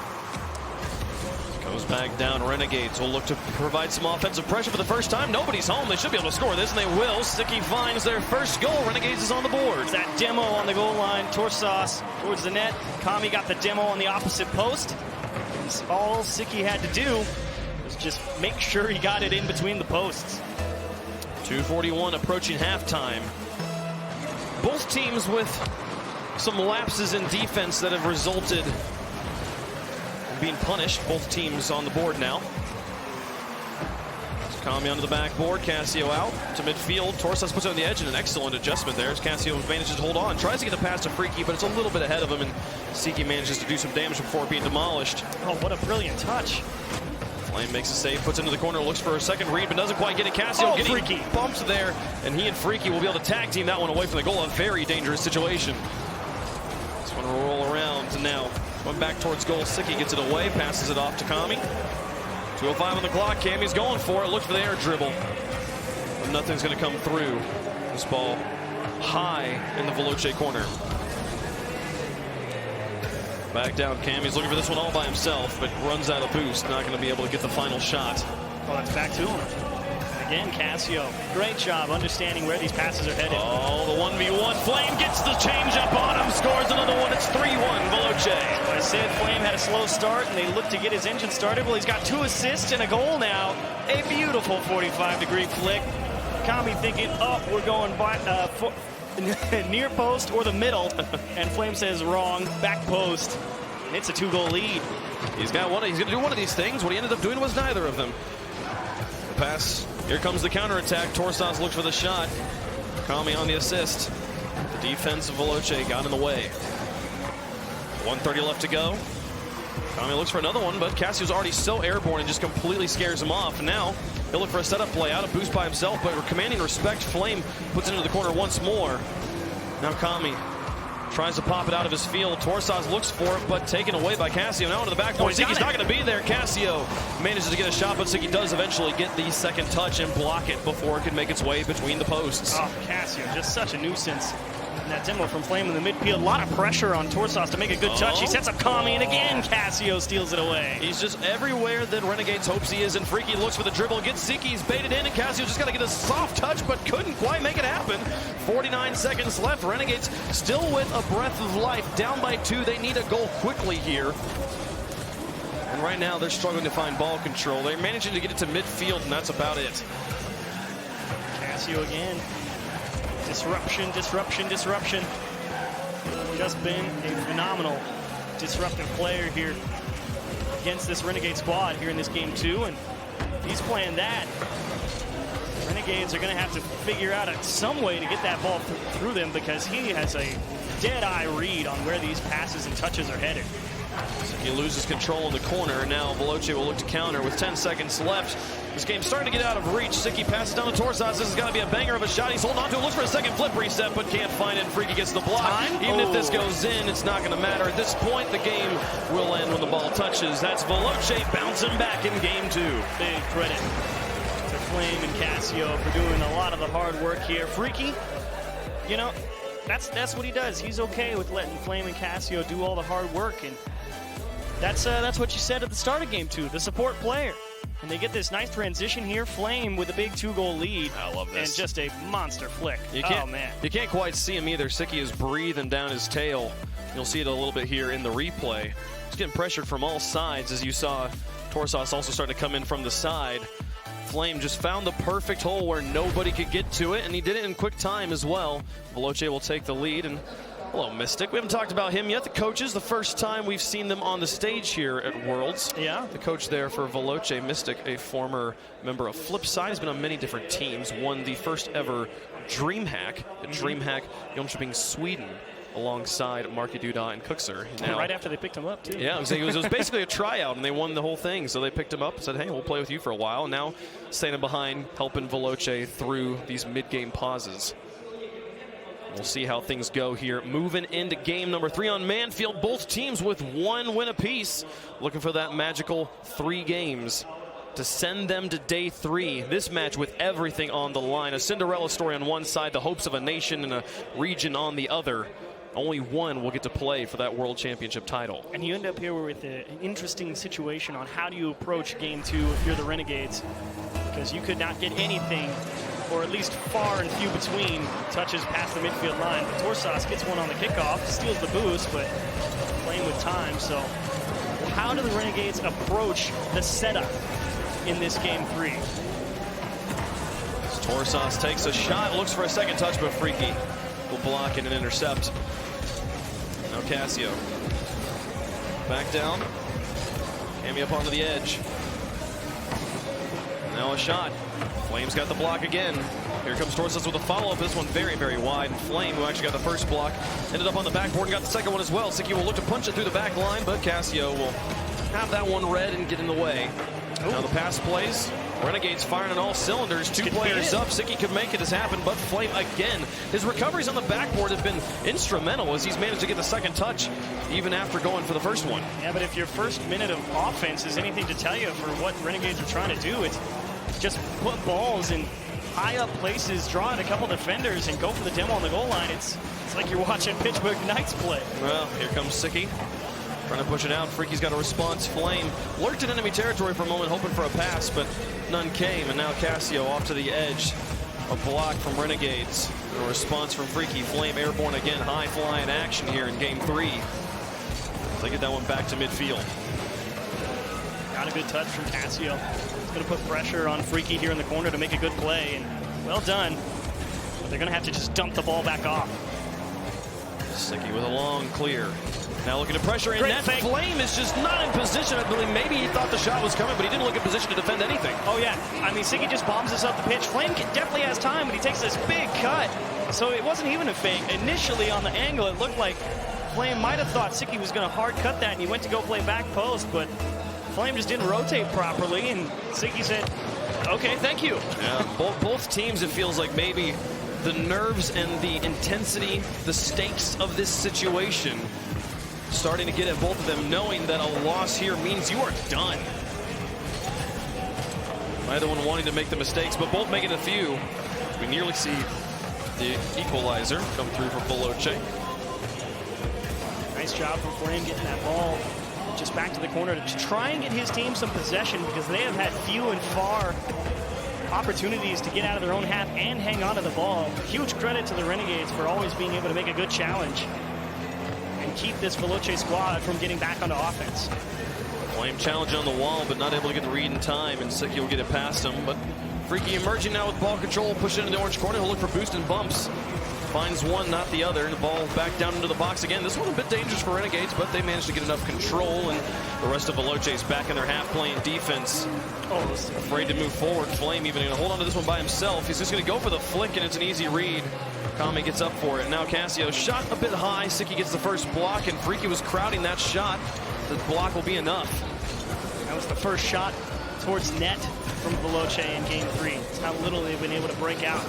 Goes back down. Renegades will look to provide some offensive pressure for the first time. Nobody's home. They should be able to score this, and they will. Sicki finds their first goal. Renegades is on the board. That demo on the goal line. Torsas towards the net. Kami got the demo on the opposite post. And all Sicki had to do was just make sure he got it in between the posts. 2:41 approaching halftime. Both teams with some lapses in defense that have resulted being punished. Both teams on the board now. Kami onto the backboard. Cassio out to midfield. Torsas puts it on the edge, and an excellent adjustment there as Cassio manages to hold on. Tries to get the pass to Freaky, but it's a little bit ahead of him, and Sicki manages to do some damage before being demolished. Oh, what a brilliant touch. Flame makes a save, puts it into the corner, looks for a second read, but doesn't quite get it. Cassio getting Freaky bumped there, and he and Freaky will be able to tag team that one away from the goal. A very dangerous situation. This one will roll around to now. Went back towards goal. Sicki gets it away, passes it off to Kami. 2:05 on the clock. Kami's going for it. Looks for the air dribble. But nothing's going to come through. This ball high in the Veloce corner. Back down. Kami's looking for this one all by himself, but runs out of boost. Not going to be able to get the final shot. Well, that's back to him. Again, Cassio, great job understanding where these passes are headed. Oh, the 1v1. Flame gets the change up on him, scores another one. It's 3-1, Veloce. I said Flame had a slow start, and they looked to get his engine started. Well, he's got 2 assists and a goal now. A beautiful 45-degree flick. Kami thinking, oh, we're going by, near post or the middle. And Flame says wrong, back post. And it's a 2-goal lead. He's going to do one of these things. What he ended up doing was neither of them. The pass Here comes the counterattack. Torsas looks for the shot. Kami on the assist. The defense of Veloce got in the way. 1:30 left to go. Kami looks for another one, but Cassio's already so airborne and just completely scares him off. Now he'll look for a setup play out of boost by himself, but commanding respect. Flame puts it into the corner once more. Now Kami tries to pop it out of his field. Torsas looks for it, but taken away by Cassio. Now into the backboard. Sicky's not going to be there. Cassio manages to get a shot, but Sicky does eventually get the second touch and block it before it can make its way between the posts. Oh, Cassio, just such a nuisance. And that demo from Flame in the midfield. A lot of pressure on Torsas to make a good touch. He sets up Kami, and again, Cassio steals it away. He's just everywhere that Renegades hopes he is, and Freaky looks for the dribble, gets Ziki's baited in, and Cassio just got to get a soft touch, but couldn't quite make it happen. 49 seconds left. Renegades still with a breath of life, down by 2. They need a goal quickly here. And right now, they're struggling to find ball control. They're managing to get it to midfield, and that's about it. Cassio again. Disruption, disruption, disruption. Just been a phenomenal disruptive player here against this Renegade squad here in this game 2, and he's playing that. Renegades are going to have to figure out some way to get that ball through them, because he has a dead-eye read on where these passes and touches are headed. He loses control in the corner, and now Veloce will look to counter with 10 seconds left. This game's starting to get out of reach. Sicky passes down to Torsas. This is going to be a banger of a shot. He's holding on to it, looks for a second flip reset, but can't find it. Freaky gets the block. Even if this goes in, it's not going to matter. At this point, the game will end when the ball touches. That's Veloce bouncing back in game 2. Big credit to Flame and Cassio for doing a lot of the hard work here. Freaky, you know, that's what he does. He's okay with letting Flame and Cassio do all the hard work, and that's what you said at the start of game 2, the support player. And they get this nice transition here. Flame with a big 2-goal lead. I love this. And just a monster flick. Oh, man. You can't quite see him either. Sicky is breathing down his tail. You'll see it a little bit here in the replay. He's getting pressured from all sides, as you saw Torsas also starting to come in from the side. Flame just found the perfect hole where nobody could get to it, and he did it in quick time as well. Veloce will take the lead, and hello, Mystic. We haven't talked about him yet. The coaches, the first time we've seen them on the stage here at Worlds. Yeah. The coach there for Veloce, Mystic, a former member of Flipside, has been on many different teams, won the first ever DreamHack, the DreamHack Jönköping, Sweden, alongside Marky Duda and Cookser. Now, right after they picked him up, too. Yeah, it was basically a tryout, and they won the whole thing. So they picked him up and said, hey, we'll play with you for a while. And now standing behind, helping Veloce through these mid-game pauses. We'll see how things go here. Moving into game number 3 on Manfield. Both teams with 1 win apiece. Looking for that magical 3 games to send them to day 3. This match with everything on the line. A Cinderella story on one side, the hopes of a nation and a region on the other. Only one will get to play for that World Championship title. And you end up here with an interesting situation on how do you approach game 2 if you're the Renegades. Because you could not get anything, or at least far and few between, touches past the midfield line. But Torsas gets one on the kickoff, steals the boost, but playing with time. So how do the Renegades approach the setup in this game 3? Torsas takes a shot, looks for a second touch, but Freaky will block it and intercept. Now Cassio. Back down. Kami up onto the edge. Now a shot. Flame's got the block again. Here comes Torsas with a follow-up. This one very, very wide. And Flame, who actually got the first block, ended up on the backboard and got the second one as well. Sicky will look to punch it through the back line, but Cassio will have that one read and get in the way. Now the pass plays. Renegades firing on all cylinders. 2 players up. Sicky could make it as happened, but Flame again. His recoveries on the backboard have been instrumental as he's managed to get the second touch even after going for the first one. Yeah, but if your first minute of offense is anything to tell you for what Renegades are trying to do, it's just put balls in high up places, draw in a couple defenders, and go for the demo on the goal line. It's like you're watching Pittsburgh Knights play. Well, here comes Sicky. Trying to push it out. Freaky's got a response. Flame lurked in enemy territory for a moment, hoping for a pass, but none came. And now Cassio off to the edge. A block from Renegades. A response from Freaky. Flame airborne again. High flying action here in game 3. They get that one back to midfield. Got a good touch from Cassio. It's going to put pressure on Freaky here in the corner to make a good play. And well done. But they're going to have to just dump the ball back off. Sicky with a long clear. Now looking to pressure in. That Flame is just not in position. I believe maybe he thought the shot was coming, but he didn't look in position to defend anything. Oh, yeah. I mean, Siki just bombs this up the pitch. Flame definitely has time, but he takes this big cut. So it wasn't even a fake. Initially on the angle, it looked like Flame might have thought Siki was going to hard cut that, and he went to go play back post, but Flame just didn't rotate properly, and Siki said, okay, thank you. Yeah, both teams, it feels like maybe the nerves and the intensity, the stakes of this situation starting to get at both of them, knowing that a loss here means you are done. Neither one wanting to make the mistakes, but both making a few. We nearly see the equalizer come through for Veloce. Nice job from Flame getting that ball just back to the corner to try and get his team some possession, because they have had few and far opportunities to get out of their own half and hang on to the ball. Huge credit to the Renegades for always being able to make a good challenge and keep this Veloce squad from getting back onto offense. Flame challenge on the wall, but not able to get the read in time, and Siki will get it past him. But Freaky emerging now with ball control, push it into the orange corner. He'll look for boost and bumps. Finds one, not the other, and the ball back down into the box again. This one a bit dangerous for Renegades, but they managed to get enough control, and the rest of Veloce's back in their half playing defense. Oh, afraid to move forward. Flame even going to hold on to this one by himself. He's just going to go for the flick, and it's an easy read. Kami gets up for it. Now Cassio shot a bit high. Siki gets the first block, and Freaky was crowding that shot. The block will be enough. That was the first shot towards net from Veloce in game 3. It's how little they've been able to break out.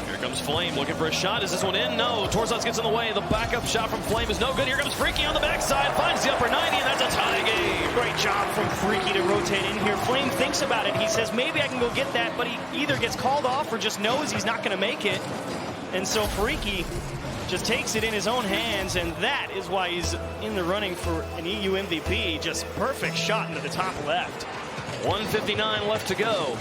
Here comes Flame looking for a shot. Is this one in? No. Torsas gets in the way. The backup shot from Flame is no good. Here comes Freaky on the backside. Finds the upper 90, and that's a tie game. Great job from Freaky to rotate in here. Flame thinks about it. He says, maybe I can go get that, but he either gets called off or just knows he's not going to make it. And so Freaky just takes it in his own hands, and that is why he's in the running for an EU MVP. Just perfect shot into the top left. 1:59 left to go.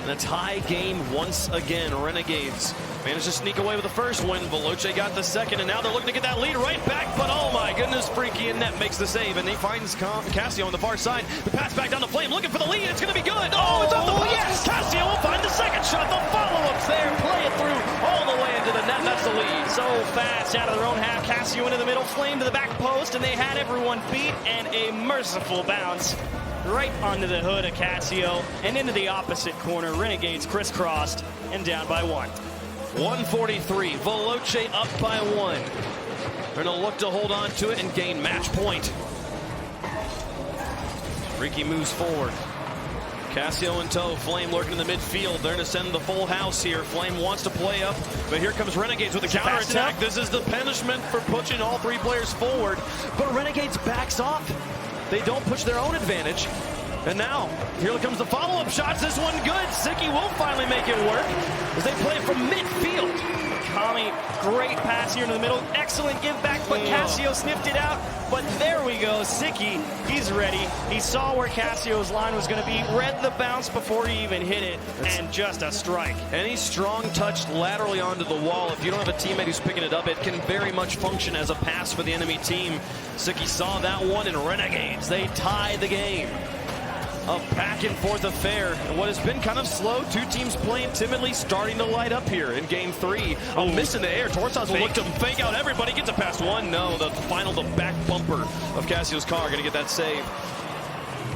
And a tie game once again. Renegades managed to sneak away with the first win. Veloce got the second, and now they're looking to get that lead right back. But oh my goodness, Freaky in net makes the save, and he finds Cassio on the far side. The pass back down the Flame, looking for the lead. It's going to be good. Oh, it's off the post. Yes! Cassio will find the second shot. The follow-up's there. Play it through all the way into the net. That's the lead. So fast out of their own half. Cassio into the middle, Flame to the back post, and they had everyone beat, and a merciful bounce right onto the hood of Cassio and into the opposite corner. Renegades crisscrossed and down by 1. 143. Veloce up by 1. They're going to look to hold on to it and gain match point. Freaky moves forward. Cassio in tow. Flame lurking in the midfield. They're going to send the full house here. Flame wants to play up, but here comes Renegades with a counterattack. This is the punishment for pushing all 3 players forward. But Renegades backs off. They don't push their own advantage. And now, here comes the follow-up shots. This one good. Siki will finally make it work as they play from midfield. Kami, great pass here in the middle. Excellent give back, but Cassio sniffed it out. But there we go. Siki, he's ready. He saw where Cassio's line was going to be, read the bounce before he even hit it, and just a strike. Any strong touch laterally onto the wall, if you don't have a teammate who's picking it up, it can very much function as a pass for the enemy team. Siki saw that one, and Renegades, they tie the game. A back and forth affair, and what has been kind of slow, 2 teams playing timidly, starting to light up here in game 3. A miss in the air. Torsas will look to fake out everybody. Gets it past one. No, the back bumper of Cassio's car going to get that save.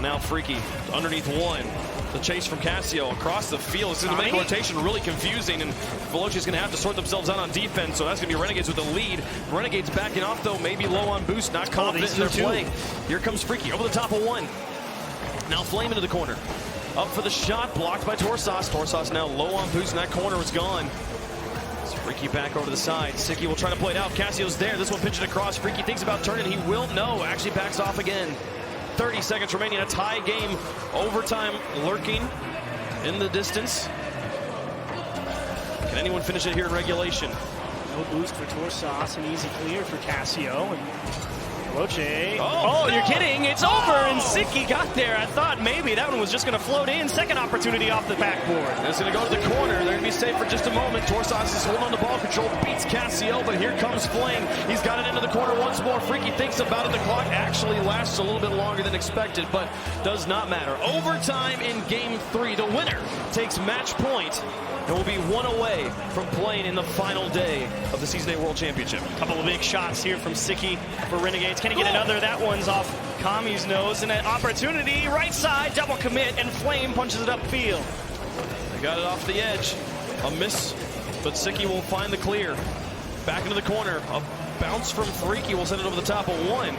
Now Freaky underneath 1. The chase from Cassio across the field. It's going to make rotation really confusing, and Veloci's going to have to sort themselves out on defense, so that's going to be Renegades with the lead. Renegades backing off, though, maybe low on boost, not confident in their play. Here comes Freaky over the top of 1. Now Flame into the corner. Up for the shot, blocked by Torsas. Torsas now low on boost, and that corner is gone. So Freaky back over to the side. Siki will try to play it out. Cassio's there. This one pitched it across. Freaky thinks about turning. He will. No, actually backs off again. 30 seconds remaining. A tie game. Overtime lurking in the distance. Can anyone finish it here in regulation? No boost for Torsas. An easy clear for Cassio. And Veloce. Oh, you're kidding. It's over, and Siki got there. I thought maybe that one was just going to float in. Second opportunity off the backboard. It's going to go to the corner. They're going to be safe for just a moment. Torsas is holding on to ball control, beats Cassio, but here comes Flame. He's got it into the corner once more. Freaky thinks about it. The clock actually lasts a little bit longer than expected, but does not matter. Overtime in Game 3. The winner takes match point and will be one away from playing in the final day of the Season 8 World Championship. Couple of big shots here from Siki for Renegades. Can he get another? That one's off Kami's nose, and an opportunity. Right side, double commit, and Flame punches it upfield. They got it off the edge. A miss, but Siki will find the clear. Back into the corner. A bounce from Freaky will send it over the top of one.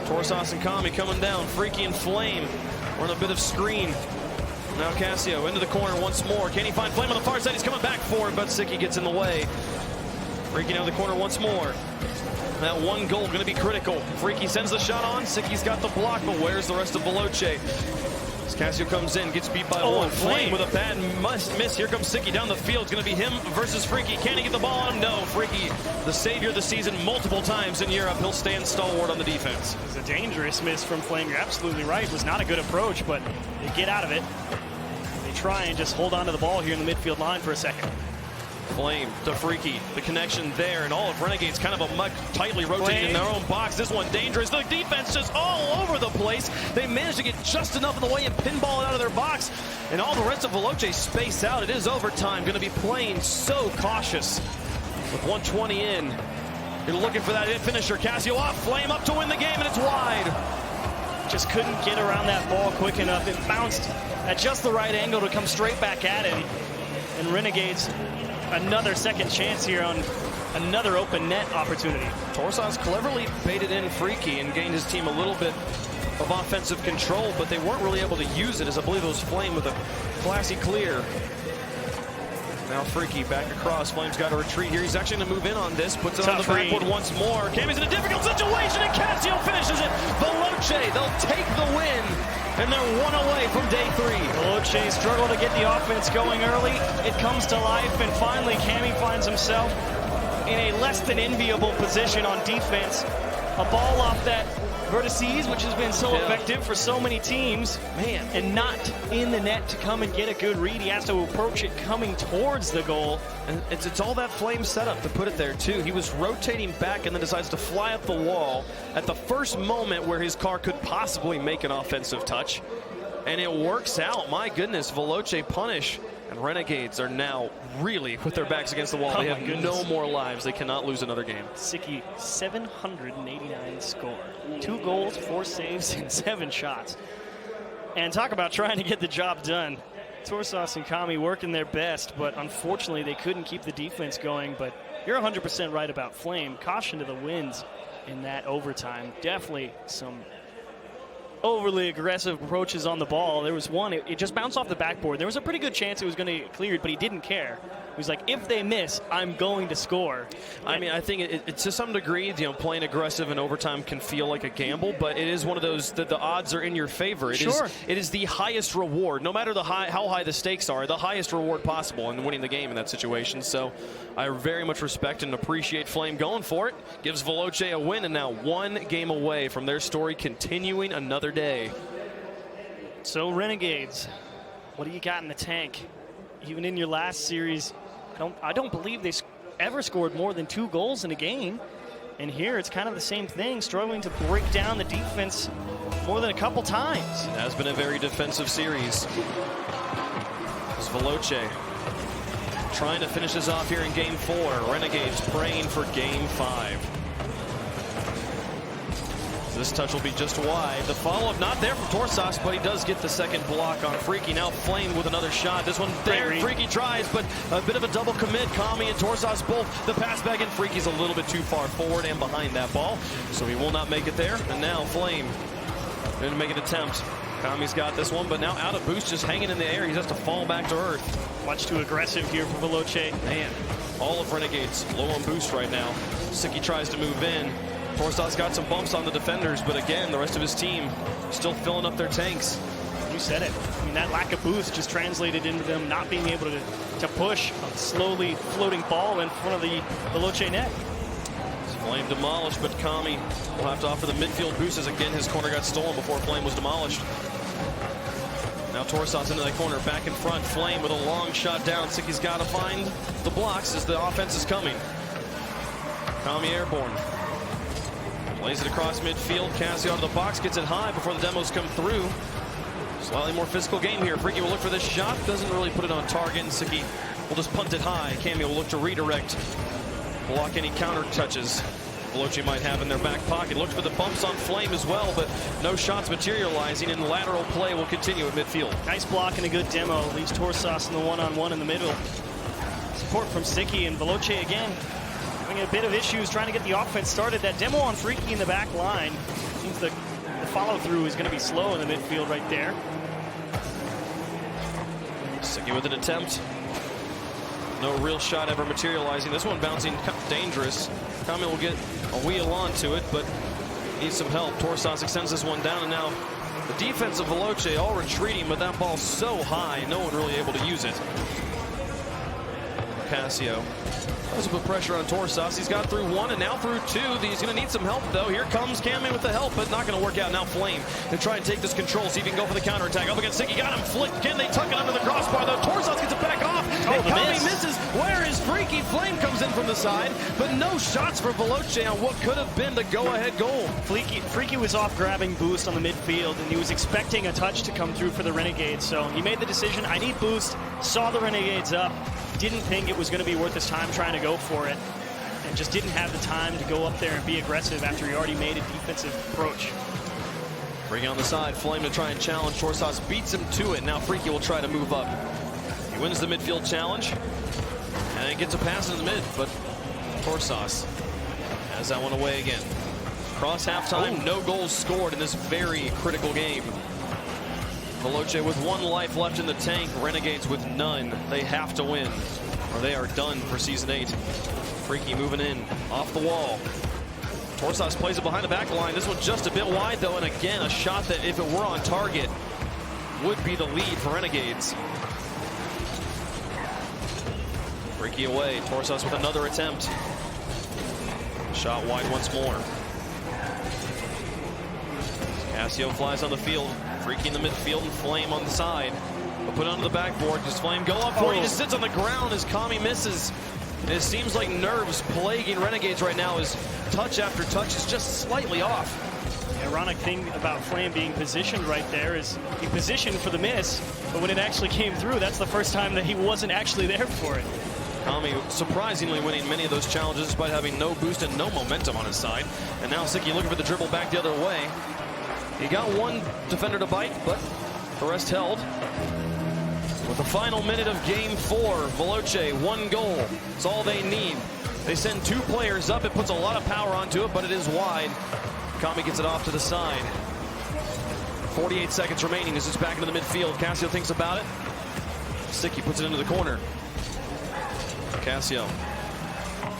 Torsas and Kami coming down. Freaky and Flame are on a bit of screen. Now Cassio into the corner once more. Can he find Flame on the far side? He's coming back for it, but Siki gets in the way. Freaky down the corner once more. That one goal going to be critical. Freaky sends the shot on. Siki's got the block, but where's the rest of Veloce? As Cassio comes in, gets beat by one. Flame with a bad miss. Here comes Siki down the field. It's going to be him versus Freaky. Can he get the ball on him? No. Freaky, the savior of the season multiple times in Europe. He'll stand stalwart on the defense. It was a dangerous miss from Flame. You're absolutely right. It was not a good approach, but they get out of it. They try and just hold on to the ball here in the midfield line for a second. Flame to Freaky, the connection there, and all of Renegades kind of a muck tightly rotating in their own box. This one dangerous. The defense just all over the place. They managed to get just enough in the way and pinball it out of their box, and all the rest of Veloce space out. It is overtime. Going to be playing so cautious with 1:20 in. You're looking for that finisher. Cassio off, Flame up to win the game, and it's wide. Just couldn't get around that ball quick enough. It bounced at just the right angle to come straight back at him, and Renegades another second chance here on another open net opportunity. Torsas cleverly baited in Freaky and gained his team a little bit of offensive control, but they weren't really able to use it, as I believe it was Flame with a classy clear. Now Freaky back across. Flame's got to retreat here. He's actually going to move in on this. Puts it on the backboard once more. Kami's in a difficult situation, and Cassio finishes it. Veloce, they'll take the win, and they're one away from day 3. Veloce struggled to get the offense going early. It comes to life, and finally Kami finds himself in a less than enviable position on defense. A ball off that vertices, which has been so effective for so many teams, and not in the net to come and get a good read. He has to approach it coming towards the goal. And it's all that Flame setup to put it there, too. He was rotating back and then decides to fly up the wall at the first moment where his car could possibly make an offensive touch. And it works out. My goodness, Veloce punish. And Renegades are now really with their backs against the wall. They have no more lives. They cannot lose another game. Siki, 789 score. 2 goals, 4 saves, and 7 shots. And talk about trying to get the job done. Torsas and Kami working their best, but unfortunately they couldn't keep the defense going. But you're 100% right about Flame. Caution to the winds in that overtime. Definitely some overly aggressive approaches on the ball. There was one, it just bounced off the backboard. There was a pretty good chance it was going to get cleared, but he didn't care. He was like, if they miss, I'm going to score. I mean, I think it's to some degree, you know, playing aggressive in overtime can feel like a gamble, but it is one of those that the odds are in your favor. It is the highest reward, no matter how high the stakes are, the highest reward possible in winning the game in that situation. So I very much respect and appreciate Flame going for it. Gives Veloce a win, and now 1 game away from their story continuing another day. So Renegades, what do you got in the tank? Even in your last series, I don't believe they ever scored more than 2 goals in a game. And here it's kind of the same thing, struggling to break down the defense more than a couple times. It has been a very defensive series. It's Veloce trying to finish this off here in Game 4. Renegades praying for Game 5. This touch will be just wide. The follow-up not there from Torsas, but he does get the second block on Freaky. Now Flame with another shot. This one there. Freaky tries, but a bit of a double commit. Kami and Torsas both. The pass back in. Freaky's a little bit too far forward and behind that ball, so he will not make it there. And now Flame going to make an attempt. Kami's got this one, but now out of boost, just hanging in the air. He has to fall back to earth. Much too aggressive here for Veloce. Man, all of Renegades low on boost right now. Siki tries to move in. Torsas got some bumps on the defenders, but again, the rest of his team still filling up their tanks. You said it. I mean, that lack of boost just translated into them not being able to push a slowly floating ball in front of the Veloce net. Flame demolished, but Kami will have to offer the midfield boost as again his corner got stolen before Flame was demolished. Now Torsas into that corner, back in front. Flame with a long shot down. Sicky's got to find the blocks as the offense is coming. Kami airborne. Plays it across midfield. Cassio out of the box, gets it high before the demos come through. Slightly more physical game here. Freaky will look for this shot. Doesn't really put it on target, and Sicky will just punt it high. Cameo will look to redirect. Block any counter touches Veloce might have in their back pocket. Looks for the bumps on Flame as well, but no shots materializing, and lateral play will continue at midfield. Nice block and a good demo. Leaves Torsas in the one-on-one in the middle. Support from Sicky, and Veloce again having a bit of issues trying to get the offense started. That demo on Freaky in the back line. Seems the follow-through is going to be slow in the midfield right there. Sicky with an attempt. No real shot ever materializing. This one bouncing dangerous. Kami will get a wheel onto it, but needs some help. Torsas extends this one down, and now the defense of Veloce all retreating, but that ball's so high, no one really able to use it. Cassio does put pressure on Torsas. He's got through one and now through two. He's going to need some help, though. Here comes Kami with the help, but not going to work out. Now Flame to try and take this control, see if he can go for the counterattack. Up against Sicky, got him flicked. Can they tuck it under the crossbar, though? Torsas gets it back off, and Kami misses. Where is Freaky? Flame comes in from the side, but no shots for Veloce on what could have been the go-ahead goal. Freaky was off grabbing boost on the midfield, and he was expecting a touch to come through for the Renegades, so he made the decision, I need boost, saw the Renegades up, didn't think it was going to be worth his time trying to go for it, and just didn't have the time to go up there and be aggressive after he already made a defensive approach. Bring on the side, Flame to try and challenge. Torsas beats him to it. Now Freaky will try to move up. He wins the midfield challenge, and gets a pass in the mid, but Torsas has that one away again. Cross halftime, no goals scored in this very critical game. Veloce with one life left in the tank, Renegades with none. They have to win, or they are done for Season 8. Freaky moving in, off the wall. Torsas plays it behind the back line. This one just a bit wide, though, and again, a shot that, if it were on target, would be the lead for Renegades. Freaky away, Torsas with another attempt. Shot wide once more. Cassio flies on the field. Freaky in the midfield and Flame on the side. But put onto the backboard. Does Flame go up for it? He just sits on the ground as Kami misses. And it seems like nerves plaguing Renegades right now as touch after touch is just slightly off. The ironic thing about Flame being positioned right there is he positioned for the miss, but when it actually came through, that's the first time that he wasn't actually there for it. Kami surprisingly winning many of those challenges despite having no boost and no momentum on his side. And now Sicky looking for the dribble back the other way. He got one defender to bite, but the rest held. With the final minute of Game 4, Veloce, one goal. It's all they need. They send two players up. It puts a lot of power onto it, but it is wide. Kami gets it off to the side. 48 seconds remaining as it's back into the midfield. Cassio thinks about it. Sicky puts it into the corner. Cassio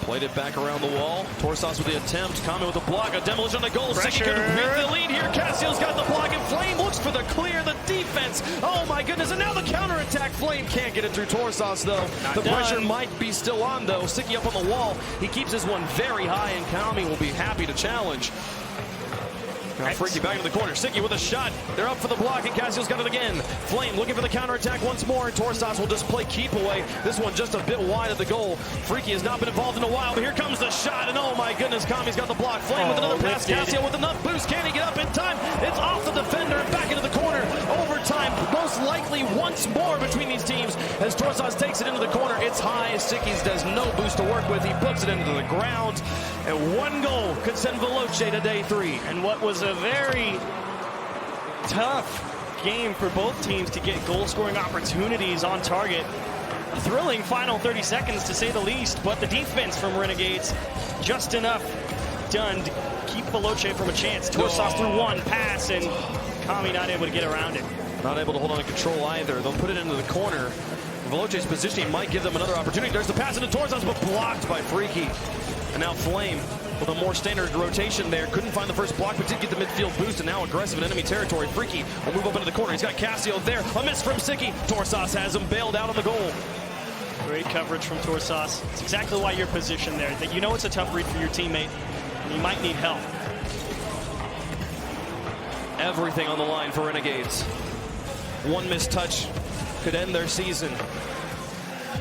played it back around the wall. Torsas with the attempt. Kami with the block. A demolition on the goal. Sicky could make the lead here. Cassio's got the block, and Flame looks for the clear. The defense. Oh my goodness. And now the counterattack. Flame can't get it through Torsas, though. The pressure might be still on, though. Sicky up on the wall. He keeps his one very high, and Kami will be happy to challenge. Now Freaky back into the corner. Sicky with a shot. They're up for the block, and Cassio's got it again. Flame looking for the counterattack once more, and Torsas will just play keep away. This one just a bit wide of the goal. Freaky has not been involved in a while, but here comes the shot, and oh my goodness, Kami's got the block. Flame with another pass. Cassio with enough boost. Can he get up in time? It's off the defender and back into the corner. Overtime, most likely once more between these teams as Torsas takes it into the corner. It's high. Sicky's does no boost to work with. He puts it into the ground, and one goal could send Veloce to day 3. And what was a very tough game for both teams to get goal-scoring opportunities on target. A thrilling final 30 seconds, to say the least, but the defense from Renegades just enough done to keep Veloce from a chance. Torsas through one pass, and Kami not able to get around it. Not able to hold on to control either. They'll put it into the corner. Veloce's positioning might give them another opportunity. There's the pass into Torsas, but blocked by Freaky. And now Flame with a more standard rotation there. Couldn't find the first block, but did get the midfield boost, and now aggressive in enemy territory. Freaky will move up into the corner. He's got Cassio there. A miss from Sicky. Torsas has him bailed out on the goal. Great coverage from Torsas. It's exactly why you're positioned there. That you know it's a tough read for your teammate. He might need help. Everything on the line for Renegades. One missed touch could end their season.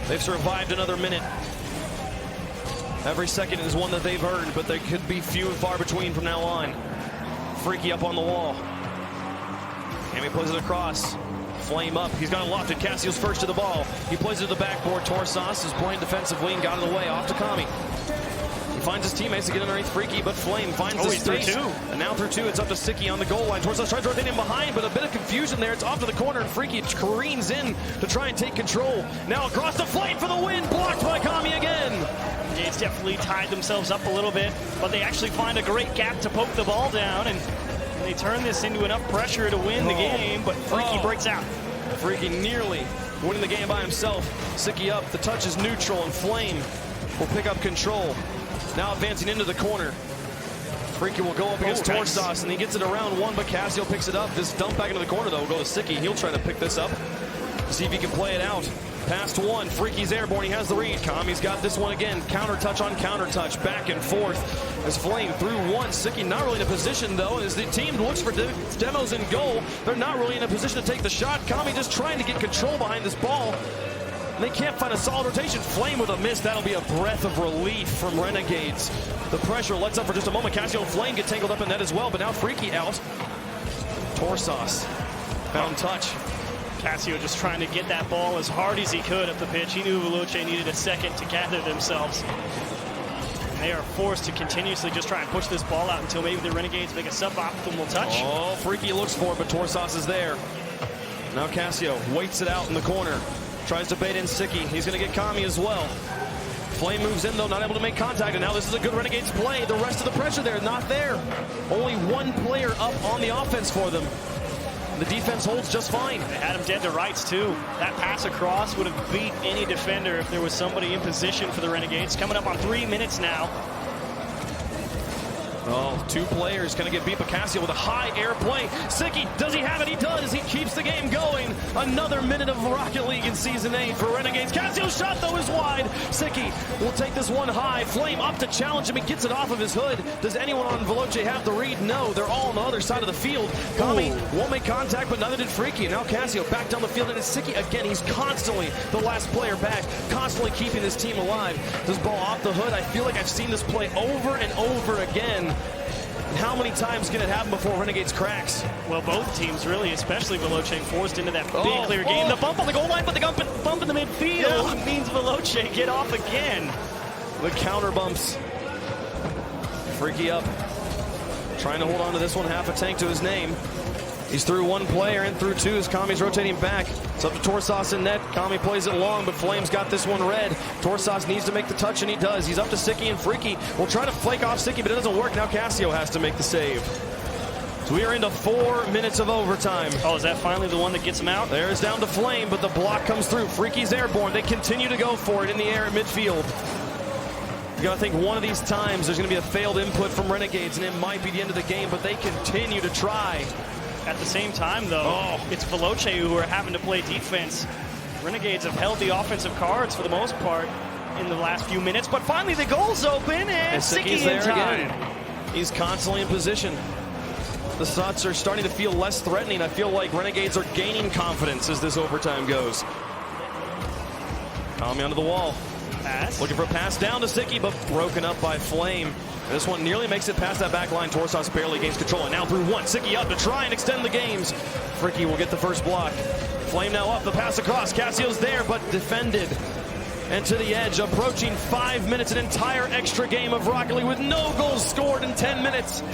They've survived another minute. Every second is one that they've earned, but they could be few and far between from now on. Freaky up on the wall. And he plays it across. Flame up. He's got it lofted. Cassio's first to the ball. He plays it to the backboard. Torsas is playing defensively and got in the way. Off to Kami. He finds his teammates to get underneath Freaky, but Flame finds his space. Through two. And now through two, it's up to Sicky on the goal line. Torsas tries to rotate him behind, but a bit of confusion there. It's off to the corner, and Freaky careens in to try and take control. Now across the Flame for the win. Blocked by Kami again. It's definitely tied themselves up a little bit, but they actually find a great gap to poke the ball down, and they turn this into enough pressure to win the game, but Freaky breaks out. Freaky nearly winning the game by himself. Sicky up, the touch is neutral, and Flame will pick up control. Now advancing into the corner. Freaky will go up against Torsas, and he gets it around one, but Cassio picks it up. This dump back into the corner, though, will go to Sicky. He'll try to pick this up, see if he can play it out. Past one, Freaky's airborne, he has the read. Kami's got this one again, counter touch on counter touch, back and forth as Flame through one. Sicky not really in a position though, as the team looks for demos in goal. They're not really in a position to take the shot. Kami just trying to get control behind this ball. And they can't find a solid rotation. Flame with a miss, that'll be a breath of relief from Renegades. The pressure lets up for just a moment. Cassio and Flame get tangled up in that as well, but now Freaky out. Torsas found touch. Cassio just trying to get that ball as hard as he could up the pitch. He knew Veloce needed a second to gather themselves. And they are forced to continuously just try and push this ball out until maybe the Renegades make a suboptimal touch. Oh, Freaky looks for it, but Torsas is there. Now Cassio waits it out in the corner. Tries to bait in Sicky. He's going to get Kami as well. Flame moves in, though, not able to make contact. And now this is a good Renegades play. The rest of the pressure there, not there. Only one player up on the offense for them. The defense holds just fine. They had him dead to rights, too. That pass across would have beat any defender if there was somebody in position for the Renegades. Coming up on 3 minutes now. Oh, two players going to get beat, but Cassio with a high air play. Sicky, does he have it? He does. He keeps the game going. Another minute of Rocket League in Season 8 for Renegades. Cassio's shot, though, is wide. Sicky will take this one high. Flame up to challenge him. He gets it off of his hood. Does anyone on Veloce have the read? No, they're all on the other side of the field. Kami won't make contact, but neither did Freaky. Now Cassio back down the field, and it's Sicky again. He's constantly the last player back, constantly keeping this team alive. This ball off the hood. I feel like I've seen this play over and over again. How many times can it happen before Renegades cracks? Well, both teams really, especially Veloce, forced into that big clear game. The bump on the goal line, but the bump in the midfield means Veloce get off again. The counter bumps. Freaky up. Trying to hold on to this one, half a tank to his name. He's through one player and through two as Kami's rotating back. It's up to Torsas in net. Kami plays it long, but Flame's got this one red. Torsas needs to make the touch, and he does. He's up to Sicky, and Freaky will try to flake off Sicky, but it doesn't work. Now Cassio has to make the save. So we are into 4 minutes of overtime. Oh, is that finally the one that gets him out? There's down to Flame, but the block comes through. Freaky's airborne. They continue to go for it in the air at midfield. You got to think one of these times there's going to be a failed input from Renegades, and it might be the end of the game, but they continue to try. At the same time, though, it's Veloce who are having to play defense. Renegades have held the offensive cards for the most part in the last few minutes, but finally the goal's open, and Sicky's there again. He's constantly in position. The shots are starting to feel less threatening. I feel like Renegades are gaining confidence as this overtime goes. Kami onto the wall. Pass. Looking for a pass down to Sicky, but broken up by Flame. This one nearly makes it past that back line. Torsas barely gains control, and now through one. Sicky up to try and extend the games. Freaky will get the first block. Flame now up, the pass across. Cassio's there, but defended. And to the edge, approaching 5 minutes, an entire extra game of Rocket League with no goals scored in 10 minutes.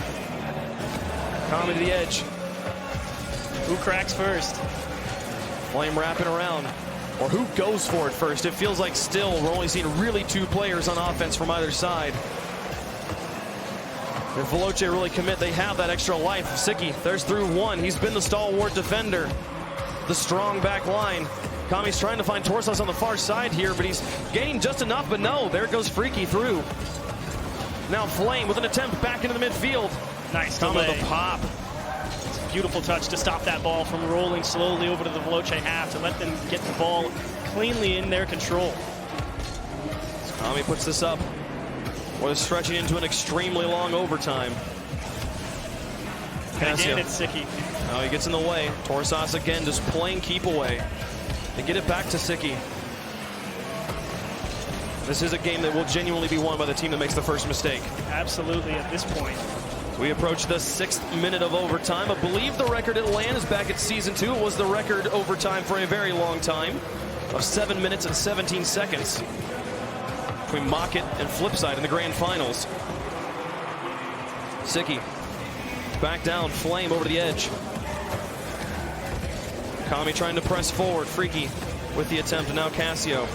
Kami to the edge. Who cracks first? Flame wrapping around. Or who goes for it first? It feels like still we're only seeing really two players on offense from either side. If Veloce really commit, they have that extra life. Sicky, there's through one. He's been the stalwart defender. The strong back line. Kami's trying to find Torsas on the far side here, but he's gaining just enough, but no, there goes Freaky through. Now Flame with an attempt back into the midfield. Nice Kami delay. with a pop. It's a beautiful touch to stop that ball from rolling slowly over to the Veloce half to let them get the ball cleanly in their control. Kami puts this up. was stretching into an extremely long overtime. And again, it's Sicky. Oh, he gets in the way. Torsas again just playing keep away. They get it back to Sicky. This is a game that will genuinely be won by the team that makes the first mistake. Absolutely at this point. We approach the 6th minute of overtime. I believe the record at LAN is back at Season 2. It was the record overtime for a very long time of 7 minutes and 17 seconds between Mockett and Flipside in the grand finals. Sicky back down, Flame over the edge. Kami trying to press forward, Freaky with the attempt, and now Cassio.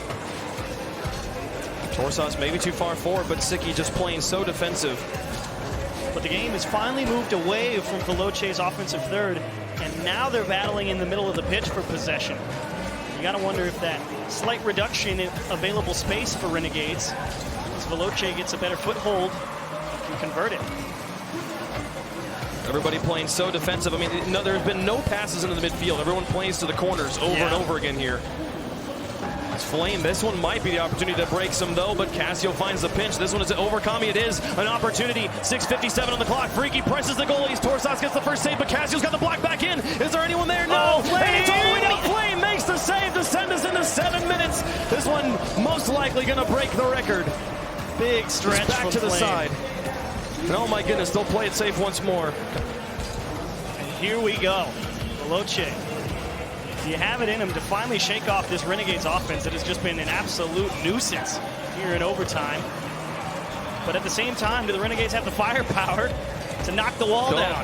Torsas maybe too far forward, but Sicky just playing so defensive. But the game has finally moved away from Veloce's offensive third, and now they're battling in the middle of the pitch for possession. You got to wonder if that slight reduction in available space for Renegades, as Veloce gets a better foothold, can convert it. Everybody playing so defensive. I mean, no, there's been no passes into the midfield. Everyone plays to the corners over and over again here. It's Flame. This one might be the opportunity to break some, though, but Cassio finds the pinch. This one is over Kami. It is an opportunity. 6:57 on the clock. Freaky presses the goalies. Torsas gets the first save, but Cassio's got the block back in. Is there anyone there? No. Oh, Flame. And it's all the way down. Flame makes the save to send us into 7 minutes. This one most likely going to break the record. Big stretch back to the Flame. side. And oh my goodness, they'll play it safe once more. And here we go. Veloce. Do you have it in him to finally shake off this Renegades offense that has just been an absolute nuisance here in overtime? But at the same time, do the Renegades have the firepower to knock the wall down?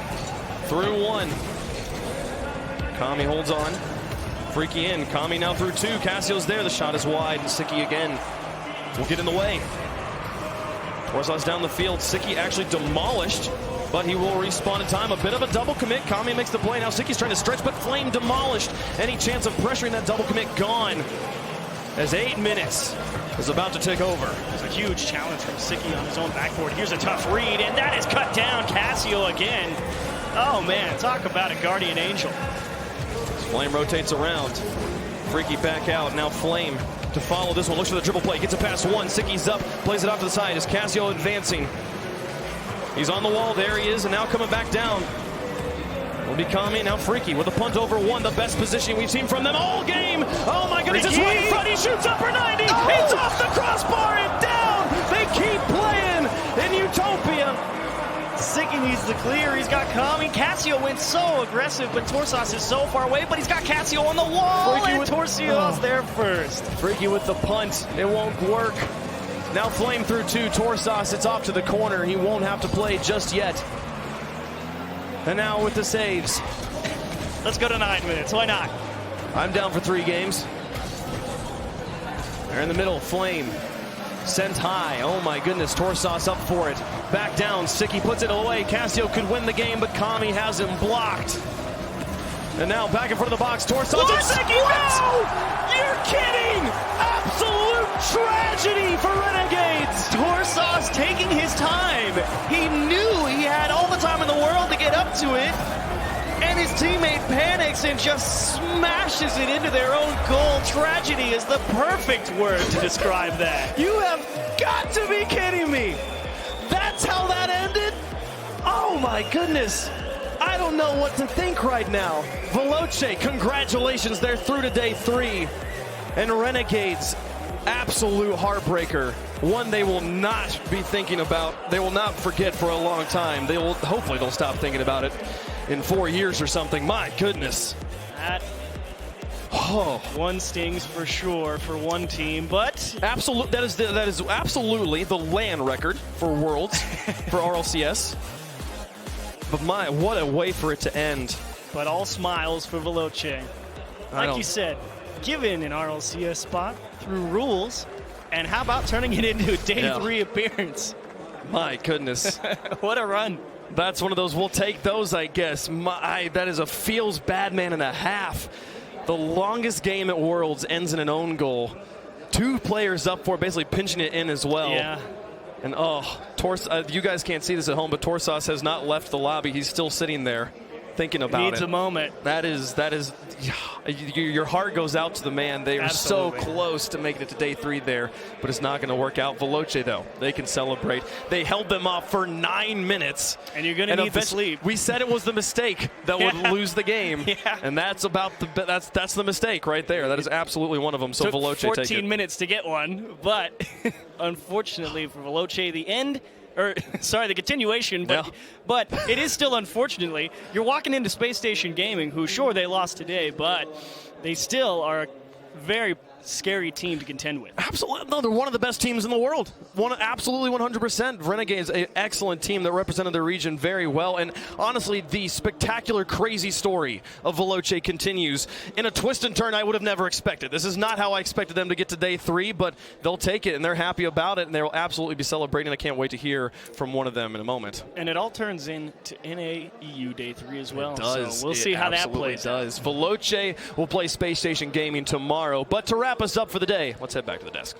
Through one. Kami holds on. Freaky in. Kami now through two. Cassio's there. The shot is wide. And Sicky again will get in the way. Torsas down the field. Sicky actually demolished, but he will respawn in time. A bit of a double commit. Kami makes the play. Now Sicky's trying to stretch, but Flame demolished. Any chance of pressuring that double commit gone, as 8 minutes is about to take over. It's a huge challenge from Sicky on his own backboard. Here's a tough read, and that is cut down. Cassio again. Oh man, talk about a guardian angel. Flame rotates around. Freaky back out. Now Flame to follow this one. Looks for the dribble play. Gets it past one. Sicky's up. Plays it off to the side. Is Cassio advancing? He's on the wall. There he is. And now coming back down will be Kami. Now Freaky with a punt over one. The best positioning we've seen from them all game. Oh my goodness. It's right in front. He shoots upper 90. It's off the crossbar and down. They keep playing in Utopia. Sicky needs the clear. He's got Kami. Cassio went so aggressive, but Torsas is so far away, but he's got Cassio on the wall, and Torsio's there first. Freaky with the punt. It won't work. Now Flame through two. Torsas, it's off to the corner. He won't have to play just yet. And now with the saves. Let's go to 9 minutes. Why not? I'm down for 3 games. They're in the middle. Flame sent high. Oh my goodness. Torsas up for it. Back down. Sicky puts it away. Cassio could win the game, but Kami has him blocked. And now back in front of the box. Torsas. Sicky, no! You're kidding! Absolute tragedy for Renegades. Torsas taking his time. He knew he had all the time in the world to get up to it. And his teammate panics and just smashes it into their own goal. Tragedy is the perfect word to describe that. You have got to be kidding me. That's how that ended? Oh my goodness. I don't know what to think right now. Veloce, congratulations. They're through to day 3. And Renegades, absolute heartbreaker. One they will not be thinking about. They will not forget for a long time. Hopefully they'll stop thinking about it in 4 years or something. My goodness. That one stings for sure for one team, but that is absolutely the LAN record for Worlds for RLCS. But what a way for it to end. But all smiles for Veloce. Like you said, given an RLCS spot through rules, and how about turning it into a day 3 appearance? My goodness. What a run. That's one of those, we'll take those, I guess. That is a feels bad man and a half. The longest game at Worlds ends in an own goal. 2 players up for it, basically pinching it in as well. Yeah. And you guys can't see this at home, but Torsas has not left the lobby. He's still sitting there. thinking about Needs it. a moment. That is, your heart goes out to the man. They are so Absolutely. close to making it to day 3 there, but it's not going to work out. Veloce, though, they can celebrate. They held them off for 9 minutes. And you're going to need the sleep. We said it was the mistake that would lose the game, and that's the mistake right there. That is absolutely one of them. So Took Veloce, 14 take it. minutes to get one, but unfortunately for Veloce, the continuation, but it is still, unfortunately, you're walking into Space Station Gaming, who, sure, they lost today, but they still are a very scary team to contend with. Absolutely. No, they're one of the best teams in the world. Absolutely 100%. Renegades, an excellent team that represented their region very well. And honestly, the spectacular, crazy story of Veloce continues in a twist and turn I would have never expected. This is not how I expected them to get to day 3, but they'll take it, and they're happy about it, and they'll absolutely be celebrating. I can't wait to hear from one of them in a moment. And it all turns into NAEU Day 3 as well. It does. So we'll see how that absolutely plays. does. Veloce will play Space Station Gaming tomorrow. But to wrap us up for the day, let's head back to the desk.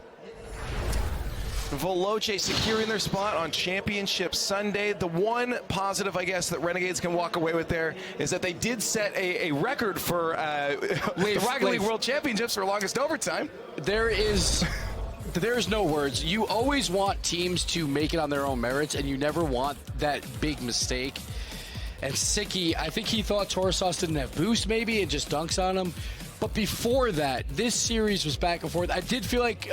Veloce securing their spot on Championship Sunday. The one positive, I guess, that Renegades can walk away with there is that they did set a record for the Rocket League World Championships for longest overtime. There's no words. You always want teams to make it on their own merits, and you never want that big mistake. And Sicky, I think he thought Torsos didn't have boost maybe and just dunks on him. But before that, this series was back and forth. I did feel like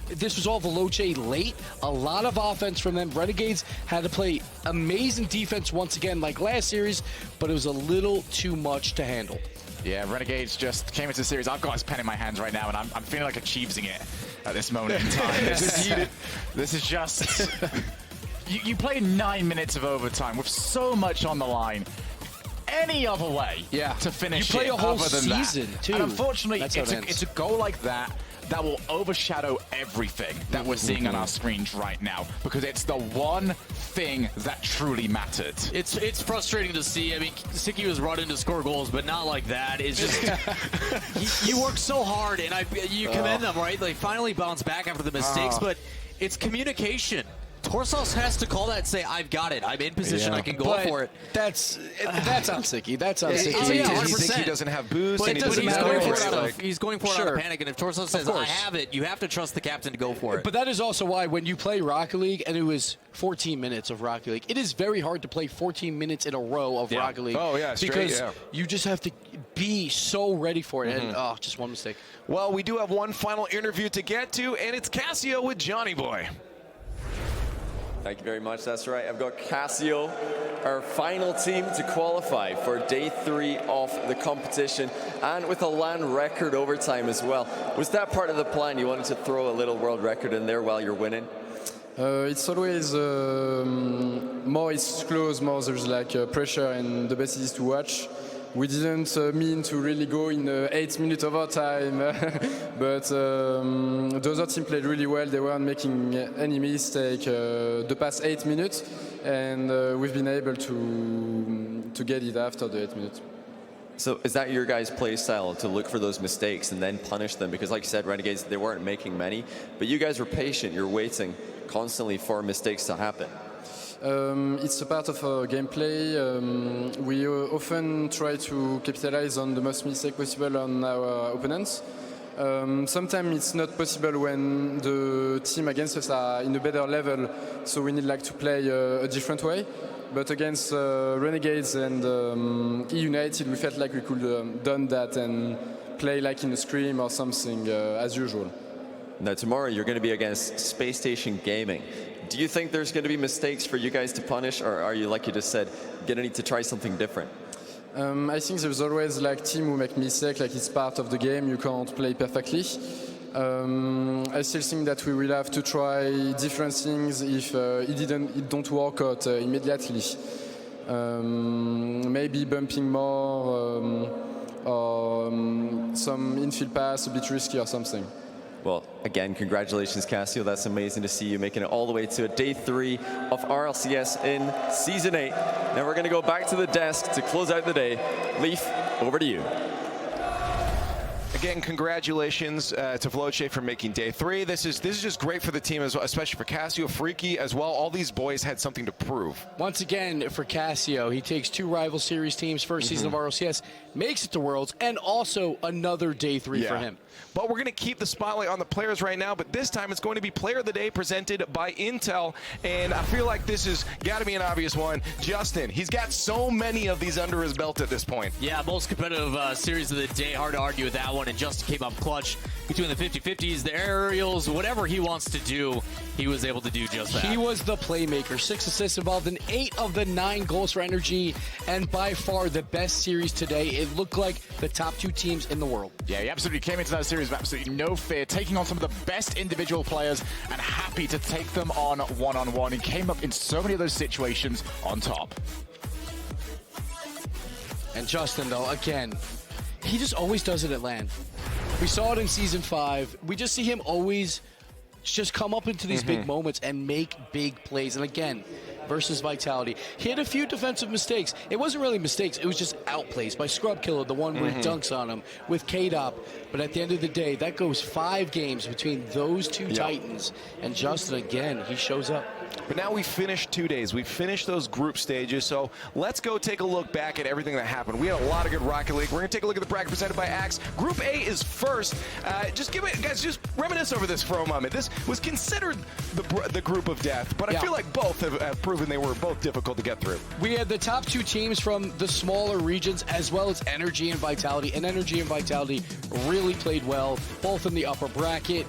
this was all Veloce late. A lot of offense from them. Renegades had to play amazing defense once again like last series, but it was a little too much to handle. Yeah, Renegades just came into the series. I've got his pen in my hands right now, and I'm feeling like achieving it at this moment in time. This is just... you play 9 minutes of overtime with so much on the line. Any other way to finish you play it a whole other than season that. too. And unfortunately, That's how it ends. it's a goal like that will overshadow everything that we're seeing on our screens right now, because it's the one thing that truly mattered. It's frustrating to see. I mean, Sicky was brought in to score goals, but not like that. It's just you work so hard, and you commend them, right? They finally bounce back after the mistakes, but it's communication. Torsos has to call that and say, I've got it. I'm in position. I can go for it. That's on Sicky. That's on Sicky. Oh, yeah, Does he think he doesn't have boost? But And he he's doesn't going matter? for it he's going for it out of panic, and if Torsos says, I course. have it, you have to trust the captain to go for it. But that is also why when you play Rocket League, and it was 14 minutes of Rocket League, it is very hard to play 14 minutes in a row of Rocket League. Oh, yeah, straight, because you just have to be so ready for it, and just one mistake. Well, we do have one final interview to get to, and it's Casio with Johnny Boy. Thank you very much. That's right. I've got Casio, our final team to qualify for day 3 of the competition, and with a LAN record overtime as well. Was that part of the plan? You wanted to throw a little world record in there while you're winning? It's always more it's close, more there's like pressure, and the best is to watch. We didn't mean to really go in 8 minutes overtime, but the other team played really well. They weren't making any mistake the past 8 minutes, and we've been able to get it after the 8 minutes. So is that your guys' play style, to look for those mistakes and then punish them? Because like you said, Renegades, they weren't making many, but you guys were patient. You're waiting constantly for mistakes to happen. It's a part of our gameplay. We often try to capitalize on the most mistake possible on our opponents. Sometimes it's not possible when the team against us are in a better level, so we need like to play a different way. But against Renegades and E-United, we felt like we could done that and play like in a scrim or something as usual. Now tomorrow you're going to be against Space Station Gaming. Do you think there's going to be mistakes for you guys to punish, or are you, like you just said, going to need to try something different? I think there's always like team who make mistakes, like it's part of the game, you can't play perfectly. I still think that we will have to try different things if it don't work out immediately. Maybe bumping more, or some infield pass a bit risky or something. Well, again, congratulations, Casio. That's amazing to see you making it all the way to day 3 of RLCS in Season 8. Now we're going to go back to the desk to close out the day. Leaf, over to you. Again, congratulations to Veloce for making day 3. This is just great for the team, as well, especially for Cassio, Freaky as well. All these boys had something to prove. Once again, for Cassio, he takes 2 rival series teams, first season of RLCS, makes it to Worlds, and also another day 3 for him. But we're going to keep the spotlight on the players right now, but this time it's going to be Player of the Day presented by Intel, and I feel like this has got to be an obvious one. Justin, he's got so many of these under his belt at this point. Yeah, most competitive series of the day. Hard to argue with that one, and Justin came up clutch between the 50-50s, the aerials, whatever he wants to do, he was able to do just that. He was the playmaker. 6 assists involved in 8 of the 9 goals for Energy, and by far the best series today. It looked like the top 2 teams in the world. Yeah, he absolutely came into that series with absolutely no fear, taking on some of the best individual players and happy to take them on one-on-one. He came up in so many of those situations on top. And Justin, though, again, he just always does it at LAN. We saw it in Season 5. We just see him always just come up into these big moments and make big plays. And again, versus Vitality, he had a few defensive mistakes. It wasn't really mistakes. It was just outplays by Scrub Killer, the one where he dunks on him, with K-Dop. But at the end of the day, that goes 5 games between those 2 Titans. And Justin, again, he shows up. But now we finished 2 days. We finished those group stages, so let's go take a look back at everything that happened. We had a lot of good Rocket League. We're going to take a look at the bracket presented by Axe. Group A is first. Just reminisce over this for a moment. This was considered the group of death, but I feel like both have proven they were both difficult to get through. We had the top 2 teams from the smaller regions, as well as Energy and Vitality, and Energy and Vitality really played well, both in the upper bracket.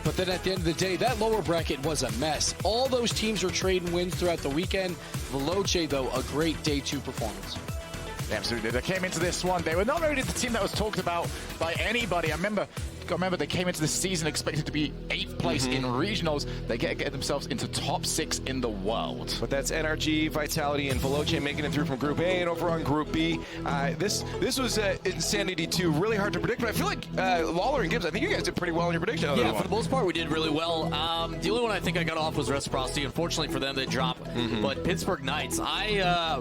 But then at the end of the day, that lower bracket was a mess. All those teams were trading wins throughout the weekend. Veloce, though, a great day 2 performance. Absolutely. They came into this one. They were not really the team that was talked about by anybody. I remember they came into the season expected to be 8th place in regionals. They get themselves into top 6 in the world. But that's NRG, Vitality, and Veloce making it through from Group A. And over on Group B, this was Insanity 2. Really hard to predict, but I feel like Lawler and Gibbs, I think you guys did pretty well in your prediction. Yeah, for the most part, we did really well. The only one I think I got off was Reciprocity. Unfortunately for them, they dropped. But Pittsburgh Knights,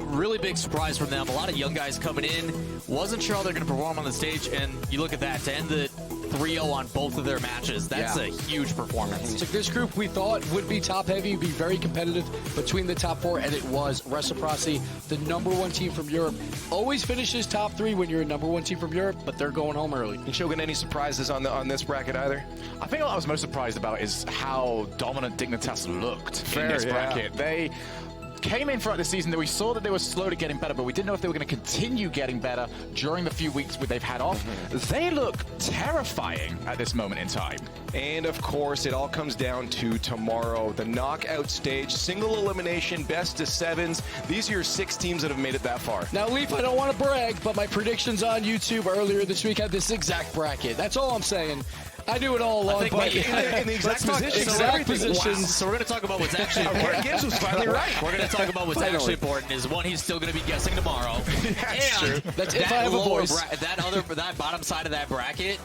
really big surprise from them. A lot of young guys coming in. Wasn't sure how they're going to perform on the stage, and you look at that, to end the 3-0 on both of their matches. That's a huge performance. So this group we thought would be top heavy, be very competitive between the top 4, and it was. Reciprocity, the #1 team from Europe, always finishes top 3 when you're a #1 team from Europe, but they're going home early. And Shogun, any surprises on this bracket either? I think what I was most surprised about is how dominant Dignitas looked in this bracket. They came in throughout the season that we saw that they were slowly getting better, but we didn't know if they were going to continue getting better during the few weeks they've had off. They look terrifying at this moment in time. And of course, it all comes down to tomorrow, the knockout stage, single elimination, best of 7s. These are your 6 teams that have made it that far. Now, Leaf, I don't want to brag, but my predictions on YouTube earlier this week had this exact bracket. That's all I'm saying. I knew it all along, but in the exact positions. Wow. So we're going to talk about what's actually important. Gibbs was finally right. We're going to talk about what's actually important. Is one, he's still going to be guessing tomorrow. That's true. That's if I have a voice. That bottom side of that bracket.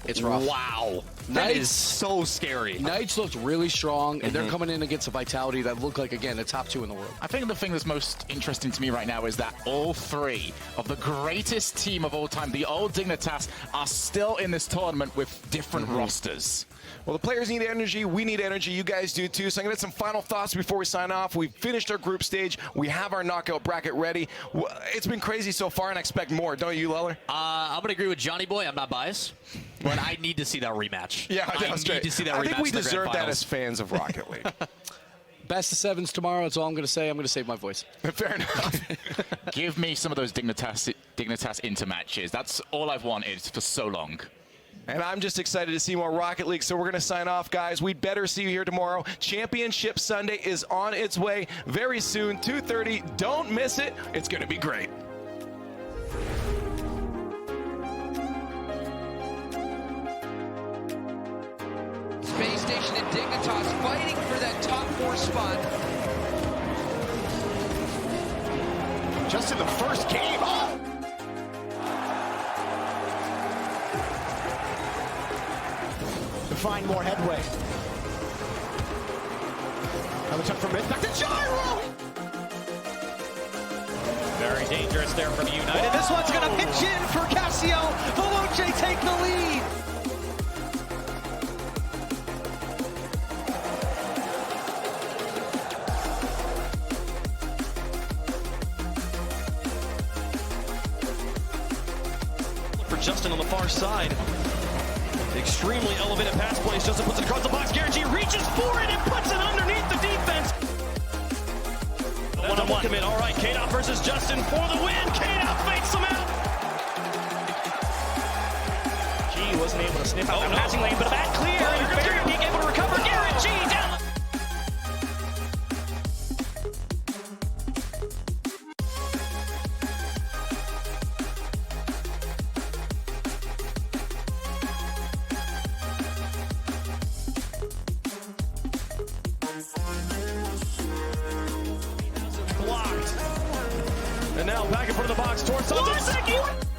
It's rough. Wow. That is so scary. Knights looked really strong, and they're coming in against a Vitality that look like, again, the top 2 in the world. I think the thing that's most interesting to me right now is that all 3 of the greatest team of all time, the old Dignitas, are still in this tournament with different rosters. Well, the players need energy. We need energy. You guys do too. So I'm going to get some final thoughts before we sign off. We've finished our group stage. We have our knockout bracket ready. It's been crazy so far, and I expect more. Don't you, Leller? I'm going to agree with Johnny Boy. I'm not biased, but I need to see that rematch. Yeah, I need to see that rematch. I think we in the deserve grand that finals. as fans of Rocket League. Best of 7s tomorrow. That's all I'm going to say. I'm going to save my voice. Fair enough. Give me some of those Dignitas intermatches. That's all I've wanted for so long. And I'm just excited to see more Rocket League, so we're going to sign off, guys. We'd better see you here tomorrow. Championship Sunday is on its way very soon, 2:30. Don't miss it. It's going to be great. Space Station and Dignitas fighting for that top 4 spot. Just in the first game. Oh! To find more headway. Another check from mid. Back to Gyro! Very dangerous there from United. This one's going to pitch in for Cassio. Veloce take the lead. For Justin on the far side. Extremely elevated pass plays. Justin puts it across the box. Garrett G reaches for it and puts it underneath the defense. One-on-one commit. All right, K-Dot versus Justin for the win. K-Dot fakes him out. G wasn't able to sniff out the passing lane, but a bad clear. And Barry being able to recover. Garrett G down. Blocked. And now back in front of the box towards Santos.